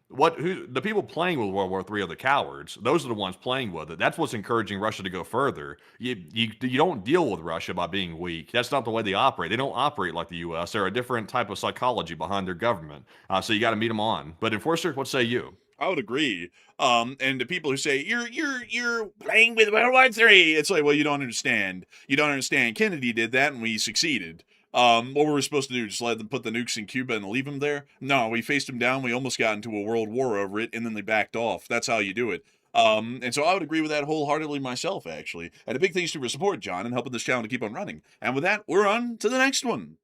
The people playing with World War III are the cowards. Those are the ones playing with it. That's what's encouraging Russia to go further. You don't deal with Russia by being weak. That's not the way they operate. They don't operate like the U.S. They're a different type of psychology behind their government. So you got to meet them on. But Enforcer, what say you?
I would agree. And the people who say you're playing with World War III, it's like, well, you don't understand. You don't understand. Kennedy did that, and we succeeded. What were we supposed to do? Just let them put the nukes in Cuba and leave them there? No, we faced them down. We almost got into a world war over it, and then they backed off. That's how you do it. And so I would agree with that wholeheartedly myself, actually. And a big thanks to your support, John, and helping this channel to keep on running. And with that, we're on to the next one.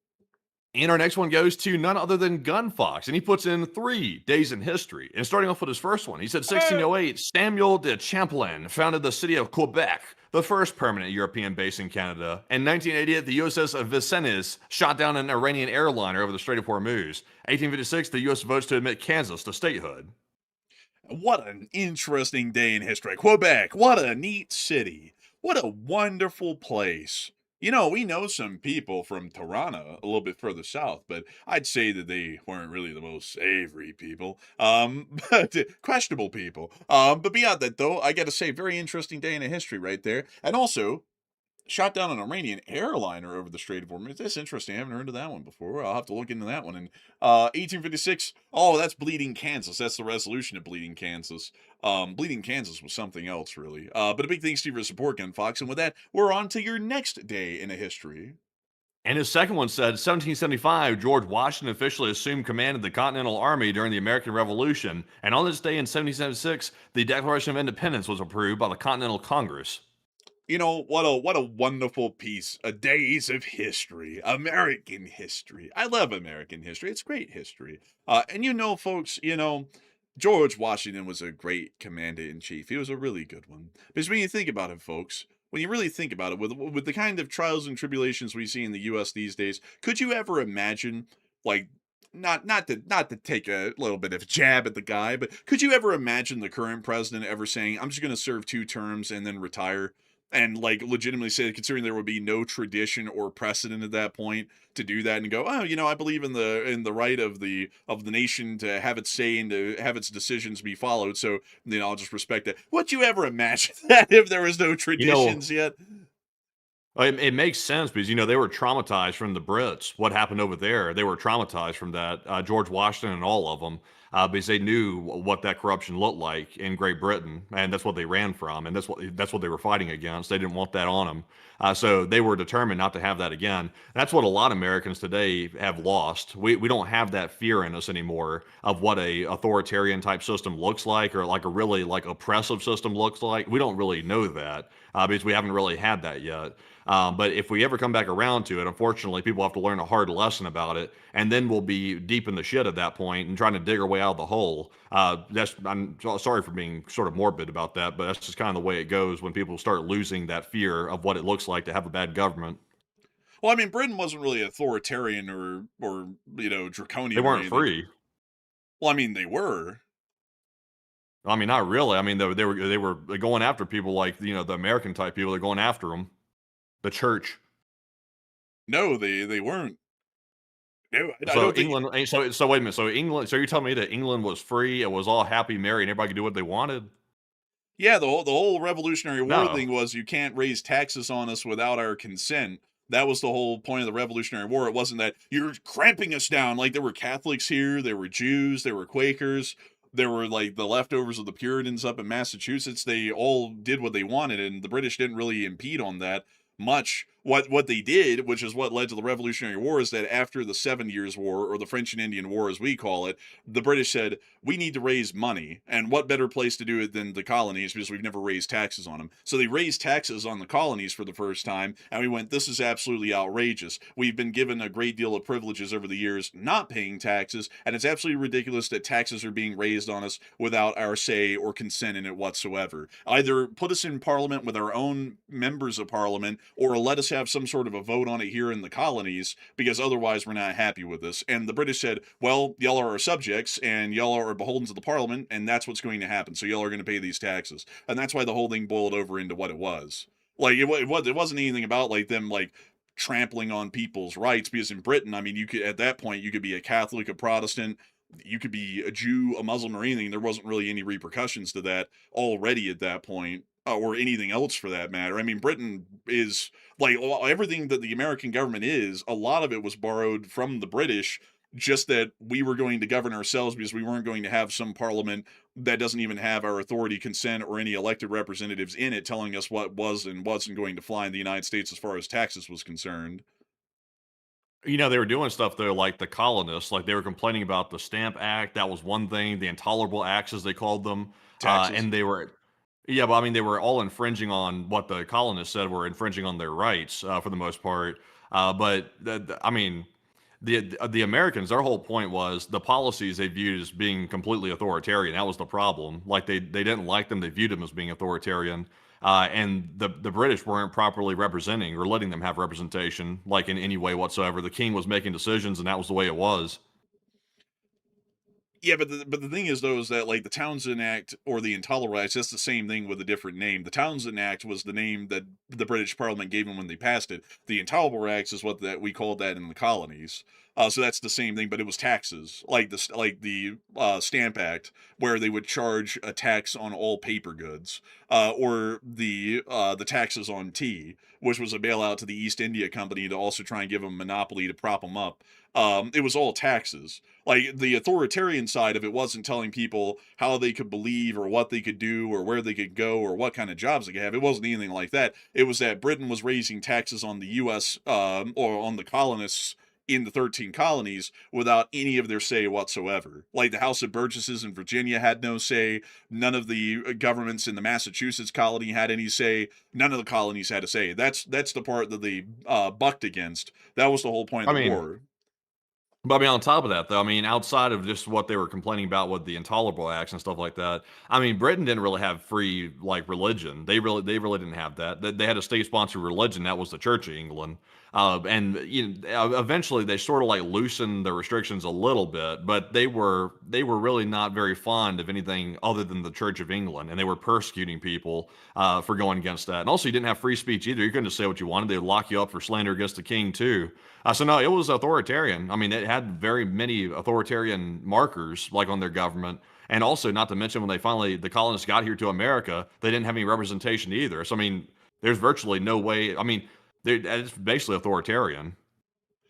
And our next one goes to none other than Gunfox, and he puts in 3 days in history. And starting off with his first one, he said 1608, Samuel de Champlain founded the city of Quebec, the first permanent European base in Canada. In 1988, the USS Vincennes shot down an Iranian airliner over the Strait of Hormuz. 1856, the US votes to admit Kansas to statehood.
What an interesting day in history. Quebec, what a neat city. What a wonderful place. We know some people from Tirana, a little bit further south, but I'd say that they weren't really the most savory people. But questionable people. But beyond that, though, I got to say, very interesting day in history right there. And also, shot down an Iranian airliner over the Strait of Hormuz. That's interesting. I haven't heard of that one before. I'll have to look into that one. And 1856. Oh, that's Bleeding Kansas. That's the resolution of Bleeding Kansas. Bleeding Kansas was something else, really. But a big thanks to your support, Gun Fox. And with that, we're on to your next day in a history.
And his second one said, 1775, George Washington officially assumed command of the Continental Army during the American Revolution. And on this day in 1776, the Declaration of Independence was approved by the Continental Congress.
You know, what a wonderful piece. A days of history. American history. I love American history. It's great history. And you know, folks, you know, George Washington was a great commander-in-chief. He was a really good one. Because when you think about it, folks, when you really think about it, with the kind of trials and tribulations we see in the U.S. these days, could you ever imagine, like, not to take a little bit of a jab at the guy, but could you ever imagine the current president ever saying, "I'm just going to serve 2 terms and then retire"? And like legitimately say, considering there would be no tradition or precedent at that point to do that and go, oh, you know, I believe in the right of the nation to have its say and to have its decisions be followed. So you know, I'll just respect that. Would you ever imagine that if there was no traditions yet?
It makes sense because, you know, they were traumatized from the Brits. What happened over there? They were traumatized from that. George Washington and all of them, because they knew what that corruption looked like in Great Britain, and that's what they ran from, and that's what they were fighting against. They didn't want that on them, so they were determined not to have that again. That's what a lot of Americans today have lost. We don't have that fear in us anymore of what a authoritarian type system looks like, or like a really like oppressive system looks like. We don't really know that because we haven't really had that yet. But if we ever come back around to it, unfortunately, people have to learn a hard lesson about it, and then we'll be deep in the shit at that point and trying to dig our way out of the hole. I'm sorry for being sort of morbid about that, but that's just kind of the way it goes when people start losing that fear of what it looks like to have a bad government.
Well, I mean, Britain wasn't really authoritarian or you know,
They
draconian or
weren't
anything.
free.
Well, I mean, they were.
I mean, not really. I mean, they were going after people like, you know, the American type people. They're going after them. The church.
No, they weren't. No, I
So
don't think.
England. So wait a minute. So England. So you're telling me that England was free? It was all happy, merry, and everybody could do what they wanted?
Yeah, the whole Revolutionary War
No.
thing was you can't raise taxes on us without our consent. That was the whole point of the Revolutionary War. It wasn't that you're cramping us down. Like there were Catholics here, there were Jews, there were Quakers, there were like the leftovers of the Puritans up in Massachusetts. They all did what they wanted, and the British didn't really impede on that much. What they did, which is what led to the Revolutionary War, is that after the 7 Years' War, or the French and Indian War as we call it, the British said, we need to raise money. And what better place to do it than the colonies, because we've never raised taxes on them. So they raised taxes on the colonies for the first time, and we went, this is absolutely outrageous. We've been given a great deal of privileges over the years not paying taxes, and it's absolutely ridiculous that taxes are being raised on us without our say or consent in it whatsoever. Either put us in parliament with our own members of parliament, or let us have some sort of a vote on it here in the colonies, because otherwise we're not happy with this. And the British said, well, y'all are our subjects, and y'all are beholden to the parliament, and that's what's going to happen. So y'all are going to pay these taxes. And that's why the whole thing boiled over into what it was. Like, it wasn't anything about, like, them, like, trampling on people's rights, because in Britain, I mean, you could, at that point, you could be a Catholic, a Protestant, you could be a Jew, a Muslim, or anything. There wasn't really any repercussions to that already at that point, or anything else for that matter. I mean, Britain is like everything that the American government is. A lot of it was borrowed from the British. Just that we were going to govern ourselves because we weren't going to have some parliament that doesn't even have our authority, consent, or any elected representatives in it telling us what was and wasn't going to fly in the United States as far as taxes was concerned.
You know, they were doing stuff though, like the colonists, like they were complaining about the Stamp Act. That was one thing. The intolerable acts, as they called them,
Taxes.
and they were, yeah, but I mean, they were all infringing on what the colonists said were infringing on their rights for the most part. But I mean, the Americans, their whole point was the policies they viewed as being completely authoritarian. That was the problem. Like they didn't like them. They viewed them as being authoritarian. And the British weren't properly representing or letting them have representation, like in any way whatsoever. The king was making decisions, and that was the way it was.
Yeah, but the thing is though is that like the Townsend Act or the Intolerable Acts, that's the same thing with a different name. The Townsend Act was the name that the British Parliament gave them when they passed it. The Intolerable Acts is what that we called that in the colonies. So that's the same thing, but it was taxes, like the Stamp Act, where they would charge a tax on all paper goods, or the taxes on tea, which was a bailout to the East India Company to also try and give them a monopoly to prop them up. it was all taxes. Like, the authoritarian side of it wasn't telling people how they could believe or what they could do or where they could go or what kind of jobs they could have. It wasn't anything like that. It was that Britain was raising taxes on the U.S. Or on the colonists in the 13 colonies without any of their say whatsoever. Like, the House of Burgesses in Virginia had no say. None of the governments in the Massachusetts colony had any say. None of the colonies had a say. That's the part that they bucked against. That was the whole point
I
of the
mean,
war.
But I mean, on top of that, though, I mean, outside of just what they were complaining about with the intolerable acts and stuff like that, I mean, Britain didn't really have free like religion. They really didn't have that. They had a state-sponsored religion that was the Church of England, and eventually they sort of like loosened the restrictions a little bit, but they were really not very fond of anything other than the Church of England, and they were persecuting people for going against that. And also, you didn't have free speech either. You couldn't just say what you wanted. They'd lock you up for slander against the king too. So no, it was authoritarian. I mean, it had very many authoritarian markers, like on their government, and also not to mention when the colonists got here to America, they didn't have any representation either. So I mean, there's virtually no way. I mean, it's basically authoritarian.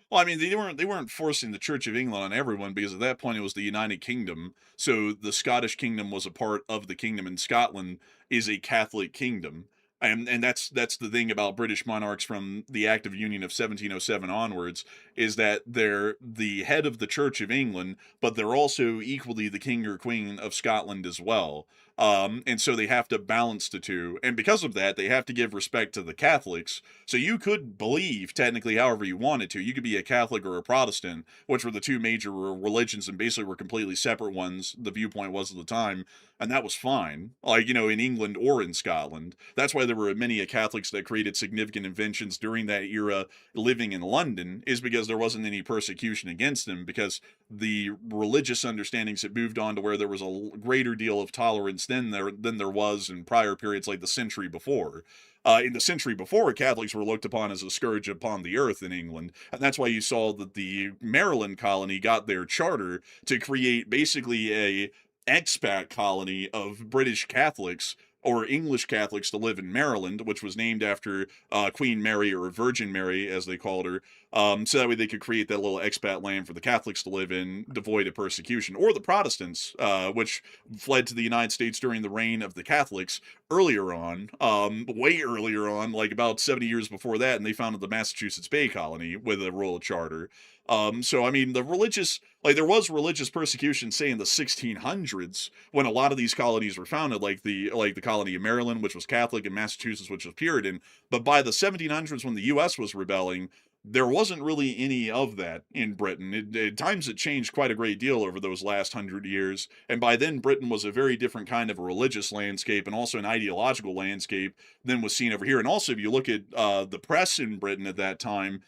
Well, I mean, they weren't forcing the Church of England on everyone, because at that point it was the United Kingdom. So the Scottish kingdom was a part of the kingdom, and Scotland is a Catholic kingdom. And that's the thing about British monarchs from the Act of Union of 1707 onwards, is that they're the head of the Church of England, but they're also equally the king or queen of Scotland as well. And so they have to balance the two. And because of that, they have to give respect to the Catholics. So you could believe technically however you wanted to. You could be a Catholic or a Protestant, which were the two major religions and basically were completely separate ones, the viewpoint was at the time. And that was fine, like, in England or in Scotland. That's why there were many Catholics that created significant inventions during that era living in London, is because there wasn't any persecution against them, because the religious understandings had moved on to where there was a greater deal of tolerance than there was in prior periods like the century before. In the century before, Catholics were looked upon as a scourge upon the earth in England, and that's why you saw that the Maryland colony got their charter to create basically a expat colony of British Catholics or English Catholics to live in Maryland, which was named after Queen Mary, or Virgin Mary, as they called her. So that way they could create that little expat land for the Catholics to live in, devoid of persecution. Or the Protestants, which fled to the United States during the reign of the Catholics earlier on, way earlier on, like about 70 years before that, and they founded the Massachusetts Bay Colony with a royal charter. So I mean, there was religious persecution, say in the 1600s, when a lot of these colonies were founded, like the colony of Maryland, which was Catholic, and Massachusetts, which was Puritan. But by the 1700s, when the U.S. was rebelling, there wasn't really any of that in Britain. Times had changed quite a great deal over those last 100 years, and by then Britain was a very different kind of a religious landscape and also an ideological landscape than was seen over here. And also, if you look at the press in Britain at that time,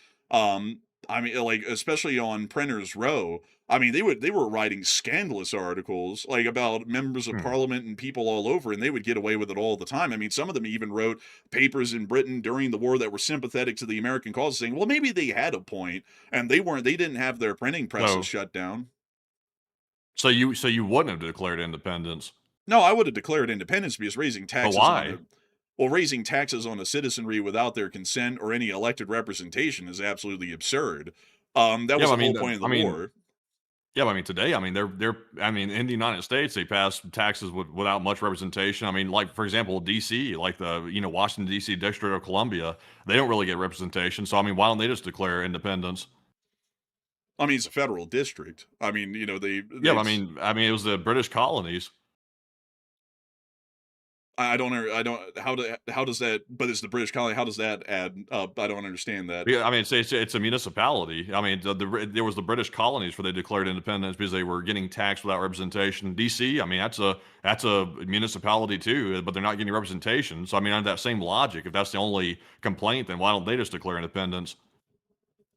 I mean, like, especially on Printers Row, I mean, they were writing scandalous articles, like, about members of parliament and people all over, and they would get away with it all the time. I mean, some of them even wrote papers in Britain during the war that were sympathetic to the American cause, saying, well, maybe they had a point, and they didn't have their printing presses
So,
shut down.
so you wouldn't have declared independence,
No, I would have declared independence, because
but why?
raising taxes on a citizenry without their consent or any elected representation is absolutely absurd. That
Yeah,
was
I
the whole
mean,
point of the
I mean,
war.
yeah, I mean, today, I mean, I mean, in the United States, they pass taxes without much representation. I mean, like, for example, DC, like Washington, DC District of Columbia, they don't really get representation. So, I mean, why don't they just declare independence?
I mean, it's a federal district. I mean,
Yeah, but I mean, it was the British colonies.
I don't, how does that, but it's the British colony, how does that add up? I don't understand that.
Yeah, I mean, it's a municipality. I mean, there was the British colonies where they declared independence because they were getting taxed without representation. DC, I mean, that's a municipality too, but they're not getting representation. So, I mean, under that same logic, if that's the only complaint, then why don't they just declare independence?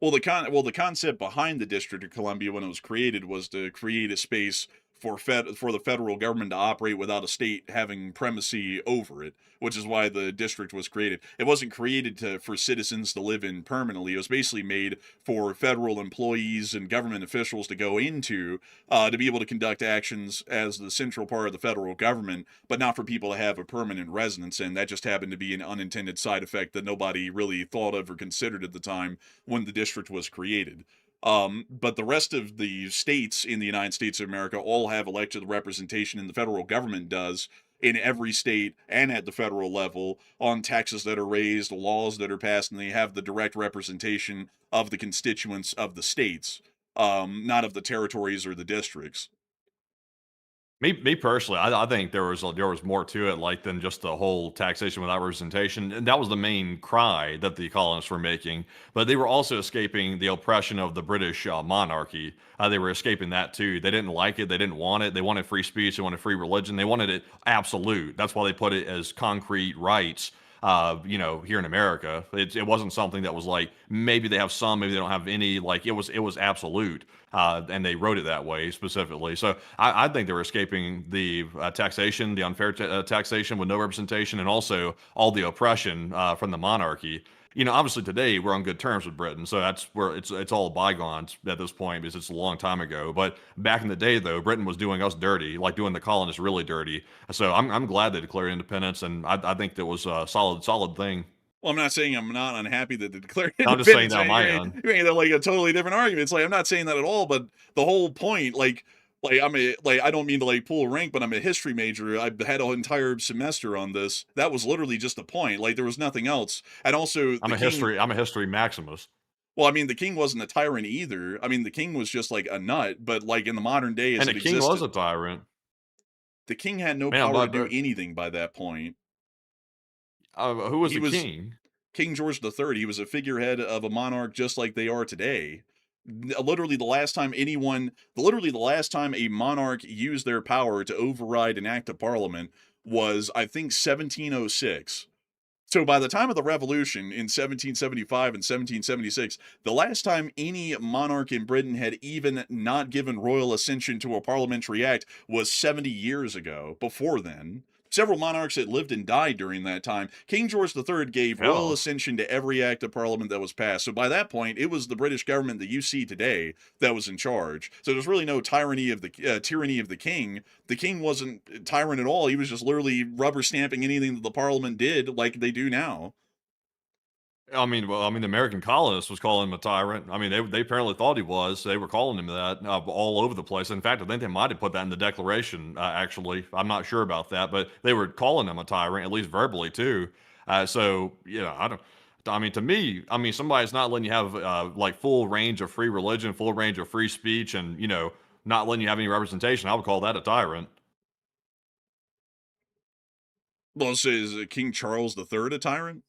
Well, the concept behind the District of Columbia when it was created was to create a space for the federal government to operate without a state having primacy over it, which is why the district was created. It wasn't created for citizens to live in permanently. It was basically made for federal employees and government officials to go into, to be able to conduct actions as the central part of the federal government, but not for people to have a permanent residence. And that just happened to be an unintended side effect that nobody really thought of or considered at the time when the district was created. But the rest of the states in the United States of America all have elected representation, and the federal government does in every state and at the federal level on taxes that are raised, laws that are passed, and they have the direct representation of the constituents of the states, not of the territories or the districts.
Me personally, I think there was more to it, like, than just the whole taxation without representation, and that was the main cry that the colonists were making. But they were also escaping the oppression of the British monarchy. They were escaping that too. They didn't like it. They didn't want it. They wanted free speech. They wanted free religion. They wanted it absolute. That's why they put it as concrete rights. Here in America, it wasn't something that was like maybe they have some, maybe they don't have any. Like it was absolute, and they wrote it that way specifically. So I think they were escaping the taxation, the unfair taxation with no representation, and also all the oppression from the monarchy. Obviously today we're on good terms with Britain, so that's where it's all bygones at this point because it's a long time ago. But back in the day, though, Britain was doing us dirty, like doing the colonists really dirty. So I'm glad they declared independence, and I think that was a solid thing.
Well, I'm not saying I'm not unhappy that they declared
I'm just saying
independence.
that on my
You're
end.
you're making like a totally different argument. It's like I'm not saying that at all, but the whole point, I don't mean to like pull a rank, but I'm a history major. I had an entire semester on this. That was literally just the point. Like there was nothing else. And also
I'm a history maximus.
well, I mean, the king wasn't a tyrant either. I mean, the king was just like a nut, but like in the modern day as
And the
it
king was
existed,
a tyrant.
the king had no
Man,
power to
but
do anything by that point.
who was
He
the
was
king?
King George III. He was a figurehead of a monarch just like they are today. Literally the last time a monarch used their power to override an act of parliament was, I think, 1706. So by the time of the revolution in 1775 and 1776, the last time any monarch in Britain had even not given royal assent to a parliamentary act was 70 years ago. Before then, several monarchs had lived and died during that time. King George III gave royal
Hell,
assent to every act of parliament that was passed. So by that point, it was the British government that you see today that was in charge. So there's really no tyranny of the king. The king wasn't a tyrant at all. He was just literally rubber stamping anything that the parliament did like they do now.
the American colonists was calling him a tyrant. I mean, they apparently thought he was. They were calling him that all over the place. In fact, I think they might have put that in the Declaration. Actually, I'm not sure about that, but they were calling him a tyrant, at least verbally too. I don't. I mean, to me, somebody's not letting you have like full range of free religion, full range of free speech, and not letting you have any representation. I would call that a tyrant.
Well, so is King Charles III a tyrant?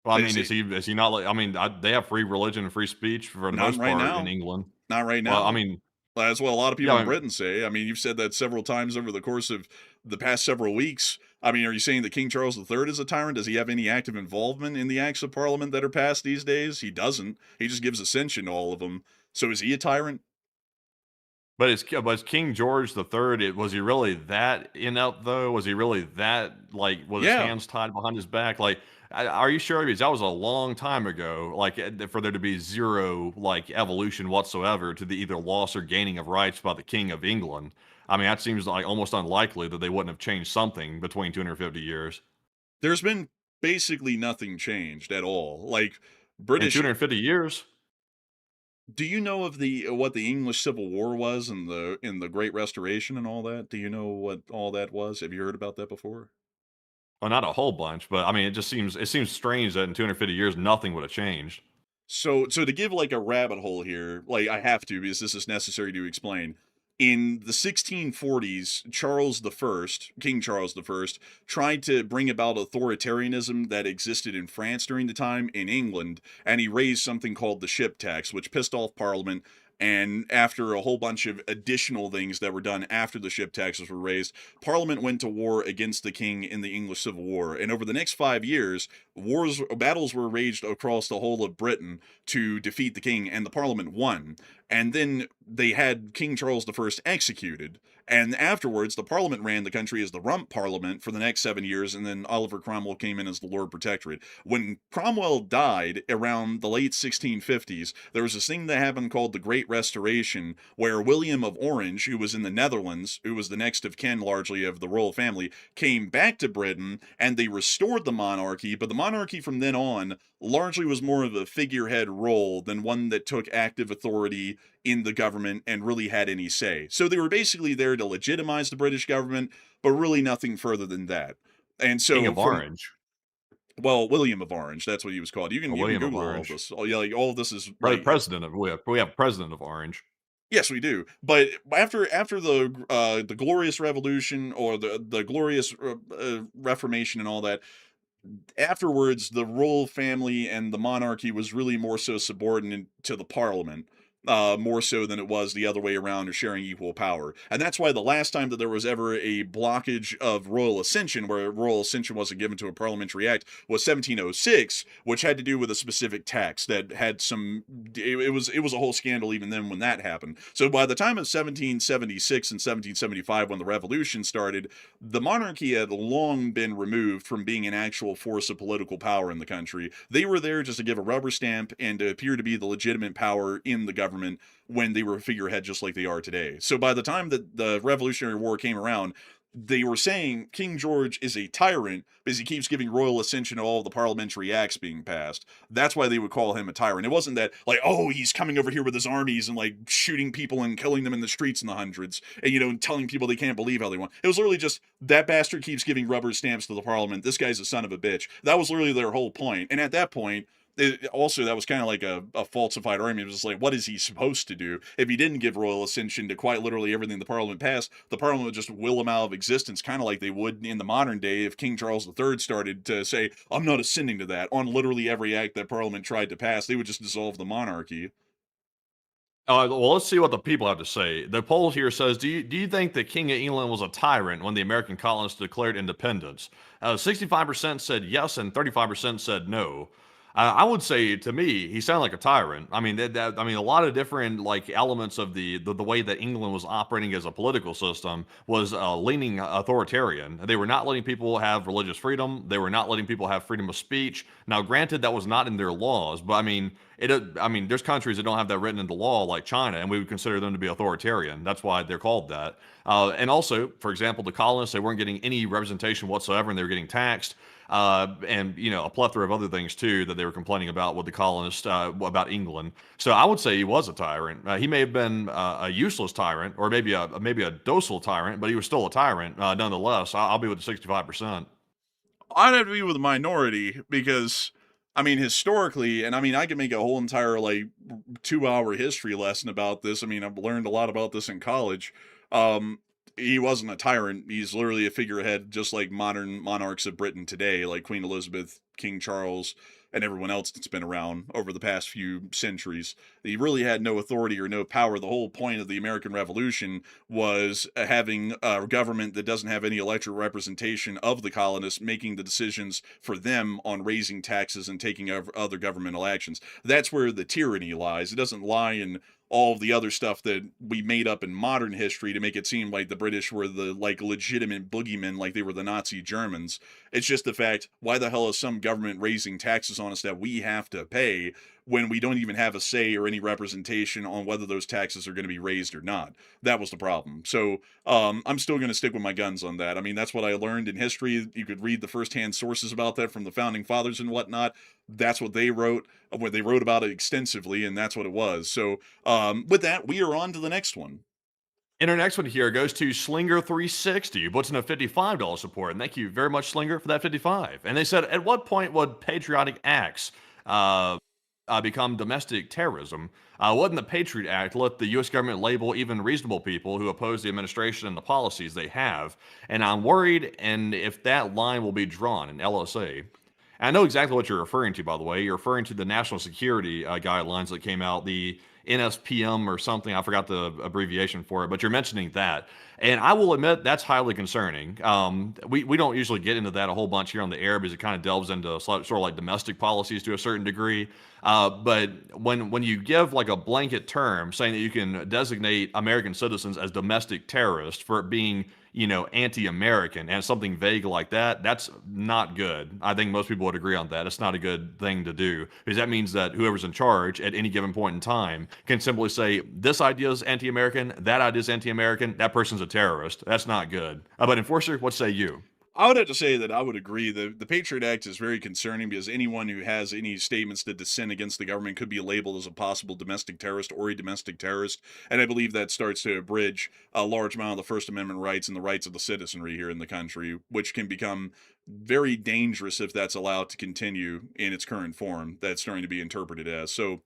Well,
Is he?
is he not like? They have free religion and free speech for the
Not
most
right
part in
now.
England.
Not right
Well,
now. That's what a lot of
yeah,
people in Britain say. I mean, you've said that several times over the course of the past several weeks. I mean, are you saying that King Charles III is a tyrant? Does he have any active involvement in the acts of parliament that are passed these days? He doesn't. He just gives ascension to all of them. So is he a tyrant?
but it's King George the Third. Was he really that inept though? Was he really that like with his
Yeah.
hands tied behind his back? Like, are you sure? Because that was a long time ago. Like for there to be zero like evolution whatsoever to the either loss or gaining of rights by the King of England. I mean, that seems like almost unlikely that they wouldn't have changed something between 250 years.
There's been basically nothing changed at all. Like
In
British
250 years,
do you know of the what the English Civil War was and the Great Restoration and all that? Do you know what all that was? Have you heard about that before?
well, not a whole bunch, but I mean, it seems strange that in 250 years nothing would have changed.
So to give like a rabbit hole here, like I have to because this is necessary to explain. In the 1640s, King Charles I, tried to bring about authoritarianism that existed in France during the time in England, and he raised something called the ship tax, which pissed off Parliament. And after a whole bunch of additional things that were done after the ship taxes were raised, Parliament went to war against the king in the English Civil War. And over the next 5 years, battles were waged across the whole of Britain to defeat the king, and the Parliament won. And then they had King Charles I executed. And afterwards, the Parliament ran the country as the Rump Parliament for the next 7 years, and then Oliver Cromwell came in as the Lord Protectorate. When Cromwell died around the late 1650s, there was this thing that happened called the Great Restoration, where William of Orange, who was in the Netherlands, who was the next of kin largely of the royal family, came back to Britain, and they restored the monarchy, but the monarchy from then on largely was more of a figurehead role than one that took active authority in the government and really had any say. So they were basically there to legitimize the British government, but really nothing further than that. And so
King of Orange.
well, William of Orange, that's what he was called. You can
William of
Google all
Orange.
this. Oh yeah, like all of this is
Right,
like
president of we have president of Orange.
yes, we do. But after the Glorious Revolution or the Glorious Reformation and all that, afterwards the royal family and the monarchy was really more so subordinate to the parliament, more so than it was the other way around, or sharing equal power. And that's why the last time that there was ever a blockage of royal ascension, where royal ascension wasn't given to a parliamentary act, was 1706, which had to do with a specific tax that had some it was a whole scandal even then when that happened. So by the time of 1776 and 1775, when the revolution started, the monarchy had long been removed from being an actual force of political power in the country. They were there just to give a rubber stamp and to appear to be the legitimate power in the government when they were a figurehead just like they are today. So by the time that the Revolutionary War came around, they were saying King George is a tyrant because he keeps giving royal ascension to all the parliamentary acts being passed. That's why they would call him a tyrant. It wasn't that, like, oh, he's coming over here with his armies and, like, shooting people and killing them in the streets in the hundreds and, you know, telling people they can't believe how they want. It was literally just, that bastard keeps giving rubber stamps to the parliament. This guy's a son of a bitch. That was literally their whole point. And at that point, also, that was kind of like a falsified argument. It was just like, what is he supposed to do? If he didn't give royal ascension to quite literally everything the parliament passed, the parliament would just will him out of existence, kind of like they would in the modern day if King Charles III started to say, I'm not ascending to that, on literally every act that parliament tried to pass. They would just dissolve the monarchy.
Well, let's see what the people have to say. The poll here says, do you think the King of England was a tyrant when the American colonists declared independence? 65% said yes, and 35% said no. I would say, to me, he sounded like a tyrant. I mean, I mean, a lot of different like elements of the way that England was operating as a political system was leaning authoritarian. They were not letting people have religious freedom. They were not letting people have freedom of speech. Now, granted, that was not in their laws, but I mean, there's countries that don't have that written into law, like China, and we would consider them to be authoritarian. That's why they're called that. And also, for example, the colonists, they weren't getting any representation whatsoever, and they were getting taxed. And you know, a plethora of other things too that they were complaining about with the colonists about England. So I would say he was a tyrant. He may have been a useless tyrant, or maybe a docile tyrant, but he was still a tyrant nonetheless. I'll be with the 65%.
I'd have to be with the minority because, I mean, historically, and I mean, I could make a whole entire like 2-hour history lesson about this. I mean, I've learned a lot about this in college. He wasn't a tyrant. He's literally a figurehead, just like modern monarchs of Britain today, like Queen Elizabeth, King Charles, and everyone else that's been around over the past few centuries. He really had no authority or no power. The whole point of the American Revolution was having a government that doesn't have any electoral representation of the colonists, making the decisions for them on raising taxes and taking over other governmental actions. That's where the tyranny lies. It doesn't lie in all of the other stuff that we made up in modern history to make it seem like the British were the like legitimate boogeymen, like they were the Nazi Germans. It's just the fact, why the hell is some government raising taxes on us that we have to pay when we don't even have a say or any representation on whether those taxes are going to be raised or not? That was the problem. So I'm still going to stick with my guns on that. I mean, that's what I learned in history. You could read the firsthand sources about that from the founding fathers and whatnot. That's what they wrote, where they wrote about it extensively, and that's what it was. So with that, we are on to the next one.
And our next one here goes to Slinger360, puts in a $55 support. And thank you very much, Slinger, for that 55. And they said, at what point would patriotic acts become domestic terrorism? Wouldn't the Patriot Act let the U.S. government label even reasonable people who oppose the administration and the policies they have? And I'm worried and if that line will be drawn in LSA. I know exactly what you're referring to, by the way. You're referring to the national security guidelines that came out, the NSPM or something. I forgot the abbreviation for it, but you're mentioning that. And I will admit that's highly concerning. We don't usually get into that a whole bunch here on the air because it kind of delves into sort of like domestic policies to a certain degree. But when you give like a blanket term saying that you can designate American citizens as domestic terrorists for it being, you know, anti-American and something vague like that, that's not good. I think most people would agree on that. It's not a good thing to do because that means that whoever's in charge at any given point in time can simply say, this idea is anti-American, that idea is anti-American, that person's a terrorist. That's not good. But Enforcer, what say you?
I would have to say that I would agree. The Patriot Act is very concerning because anyone who has any statements that dissent against the government could be labeled as a possible domestic terrorist or a domestic terrorist. And I believe that starts to abridge a large amount of the First Amendment rights and the rights of the citizenry here in the country, which can become very dangerous if that's allowed to continue in its current form that's starting to be interpreted as. So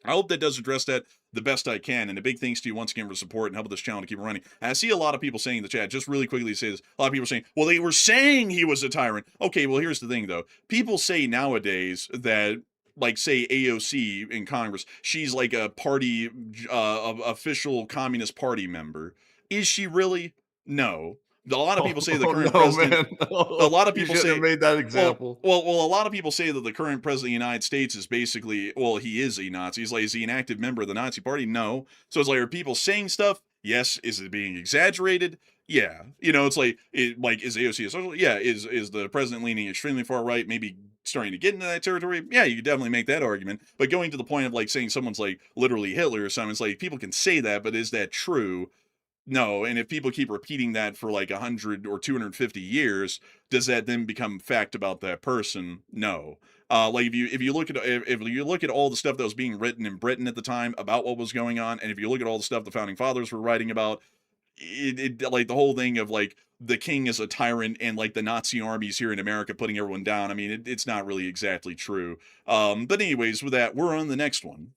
I hope that does address that the best I can. And a big thanks to you once again for support and helping this channel to keep running. And I see a lot of people saying in the chat, just really quickly say this, a lot of people are saying, well, they were saying he was a tyrant. Okay, well, here's the thing, though. People say nowadays that, like, say, AOC in Congress, she's like a party, official Communist Party member. Is she really? No. A lot of people say the current president.
Man.
A lot of
You
people
shouldn't
say
have made that example.
Well, a lot of people say that the current president of the United States is basically, well, he is a Nazi. He's like, is he an active member of the Nazi Party? No. So it's like, are people saying stuff? Yes. Is it being exaggerated? Yeah. You know, it's like, is AOC a social? Yeah. Is the president leaning extremely far right? Maybe starting to get into that territory? Yeah, you could definitely make that argument. But going to the point of like saying someone's like literally Hitler or something, it's like people can say that, but is that true? No, and if people keep repeating that for like 100 or 250 years, does that then become fact about that person? No. Like if you look at all the stuff that was being written in Britain at the time about what was going on, and if you look at all the stuff the founding fathers were writing about, it like the whole thing of like the king is a tyrant and like the Nazi armies here in America putting everyone down. I mean, it's not really exactly true. But anyways, with that, we're on the next one.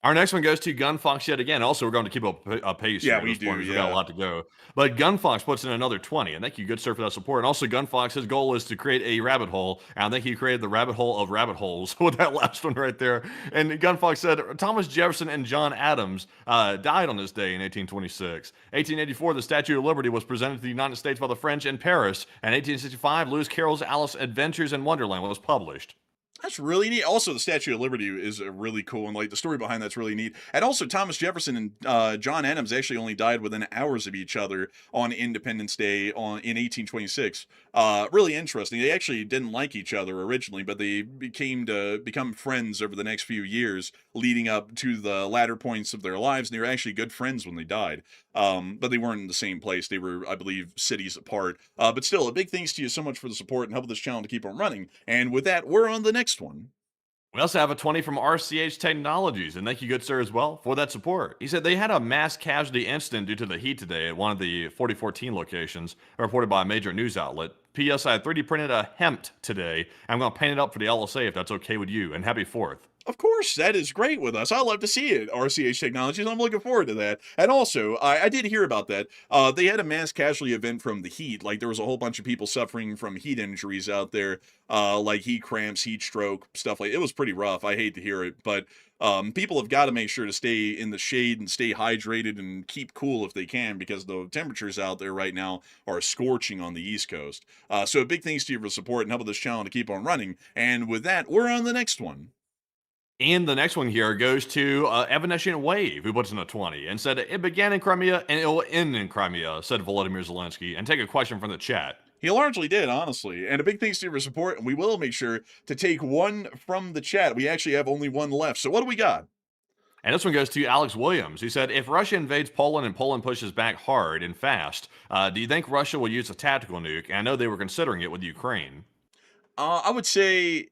Our next one goes to Gunfox yet again. Also, we're going to keep a pace
Yeah,
here at
we
this point
do,
because we've got a
yeah.
lot to go. But Gunfox puts in another 20, and thank you, good sir, for that support. And also, Gunfox, his goal is to create a rabbit hole, and I think he created the rabbit hole of rabbit holes with that last one right there. And Gunfox said Thomas Jefferson and John Adams died on this day in 1826. 1884, the Statue of Liberty was presented to the United States by the French in Paris, and 1865, Lewis Carroll's Alice Adventures in Wonderland was published.
That's really neat. Also, the Statue of Liberty is really cool, and like the story behind that's really neat. And also, Thomas Jefferson and John Adams actually only died within hours of each other on Independence Day in 1826. Really interesting. They actually didn't like each other originally, but they become friends over the next few years, leading up to the latter points of their lives. And they were actually good friends when they died. But they weren't in the same place. They were, I believe, cities apart. But still, a big thanks to you so much for the support and helping this channel to keep on running. And with that, we're on the next one.
We also have a 20 from RCH Technologies, and thank you, good sir, as well, for that support. He said they had a mass casualty incident due to the heat today at one of the 4014 locations, reported by a major news outlet. P.S. I 3D printed a hemp today. I'm going to paint it up for the LSA if that's okay with you, and happy 4th.
Of course, that is great with us. I love to see it, RCH Technologies. I'm looking forward to that. And also, I did hear about that. They had a mass casualty event from the heat. Like, there was a whole bunch of people suffering from heat injuries out there, like heat cramps, heat stroke, stuff like it was pretty rough. I hate to hear it, but people have got to make sure to stay in the shade and stay hydrated and keep cool if they can, because the temperatures out there right now are scorching on the East Coast. So a big thanks to you for support and helping this channel to keep on running. And with that, we're on the next one.
And the next one here goes to Evanescent Wave, who puts in a 20 and said, it began in Crimea and it will end in Crimea, said Volodymyr Zelensky. And take a question from the chat.
He largely did, honestly. And a big thanks to you for support, and we will make sure to take one from the chat. We actually have only one left. So what do we got?
And this one goes to Alex Williams, who said, if Russia invades Poland and Poland pushes back hard and fast, do you think Russia will use a tactical nuke? And I know they were considering it with Ukraine.
I would say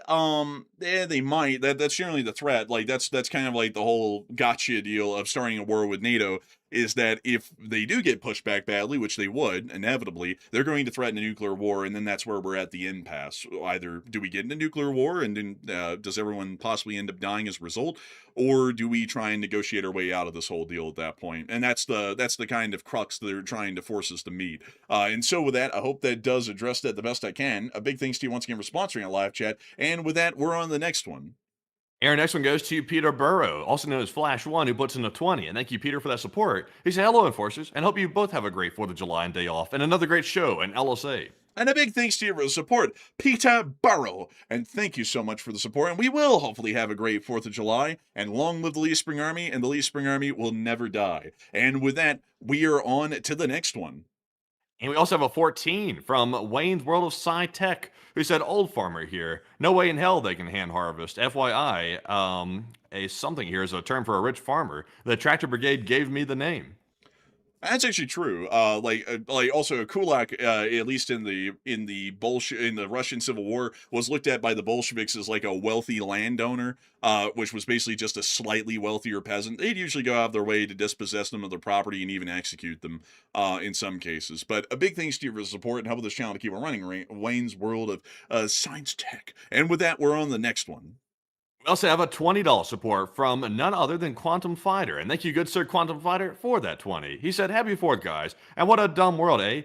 yeah, they might. That's generally the threat. Like that's kind of like the whole gotcha deal of starting a war with NATO, is that if they do get pushed back badly, which they would inevitably, they're going to threaten a nuclear war, and then that's where we're at the impasse. Either do we get into nuclear war, and then does everyone possibly end up dying as a result, or do we try and negotiate our way out of this whole deal at that point? And that's the kind of crux that they're trying to force us to meet. And so with that, I hope that does address that the best I can. A big thanks to you once again for sponsoring a live chat. And with that, we're on the next one.
And our next one goes to Peter Burrow, also known as Flash1, who puts in a 20. And thank you, Peter, for that support. He said, hello, enforcers, and hope you both have a great 4th of July and day off, and another great show in LSA.
And a big thanks to you for the support, Peter Burrow. And thank you so much for the support. And we will hopefully have a great 4th of July. And long live the Lee Spring Army, and the Lee Spring Army will never die. And with that, we are on to the next one.
And we also have a 14 from Wayne's World of Sci-Tech, who said, old farmer here. No way in hell they can hand harvest. FYI, a something here is a term for a rich farmer. The tractor brigade gave me the name.
That's actually true. Like also Kulak, at least in the Russian Civil War, was looked at by the Bolsheviks as like a wealthy landowner, which was basically just a slightly wealthier peasant. They'd usually go out of their way to dispossess them of their property and even execute them, in some cases. But a big thanks to you for the support and helping this channel to keep on running. Wayne's World of Science Tech. And with that, we're on the next one.
We also have a $20 support from none other than Quantum Fighter. And thank you, good sir Quantum Fighter, for that 20. He said, happy 4th, guys. And what a dumb world, eh?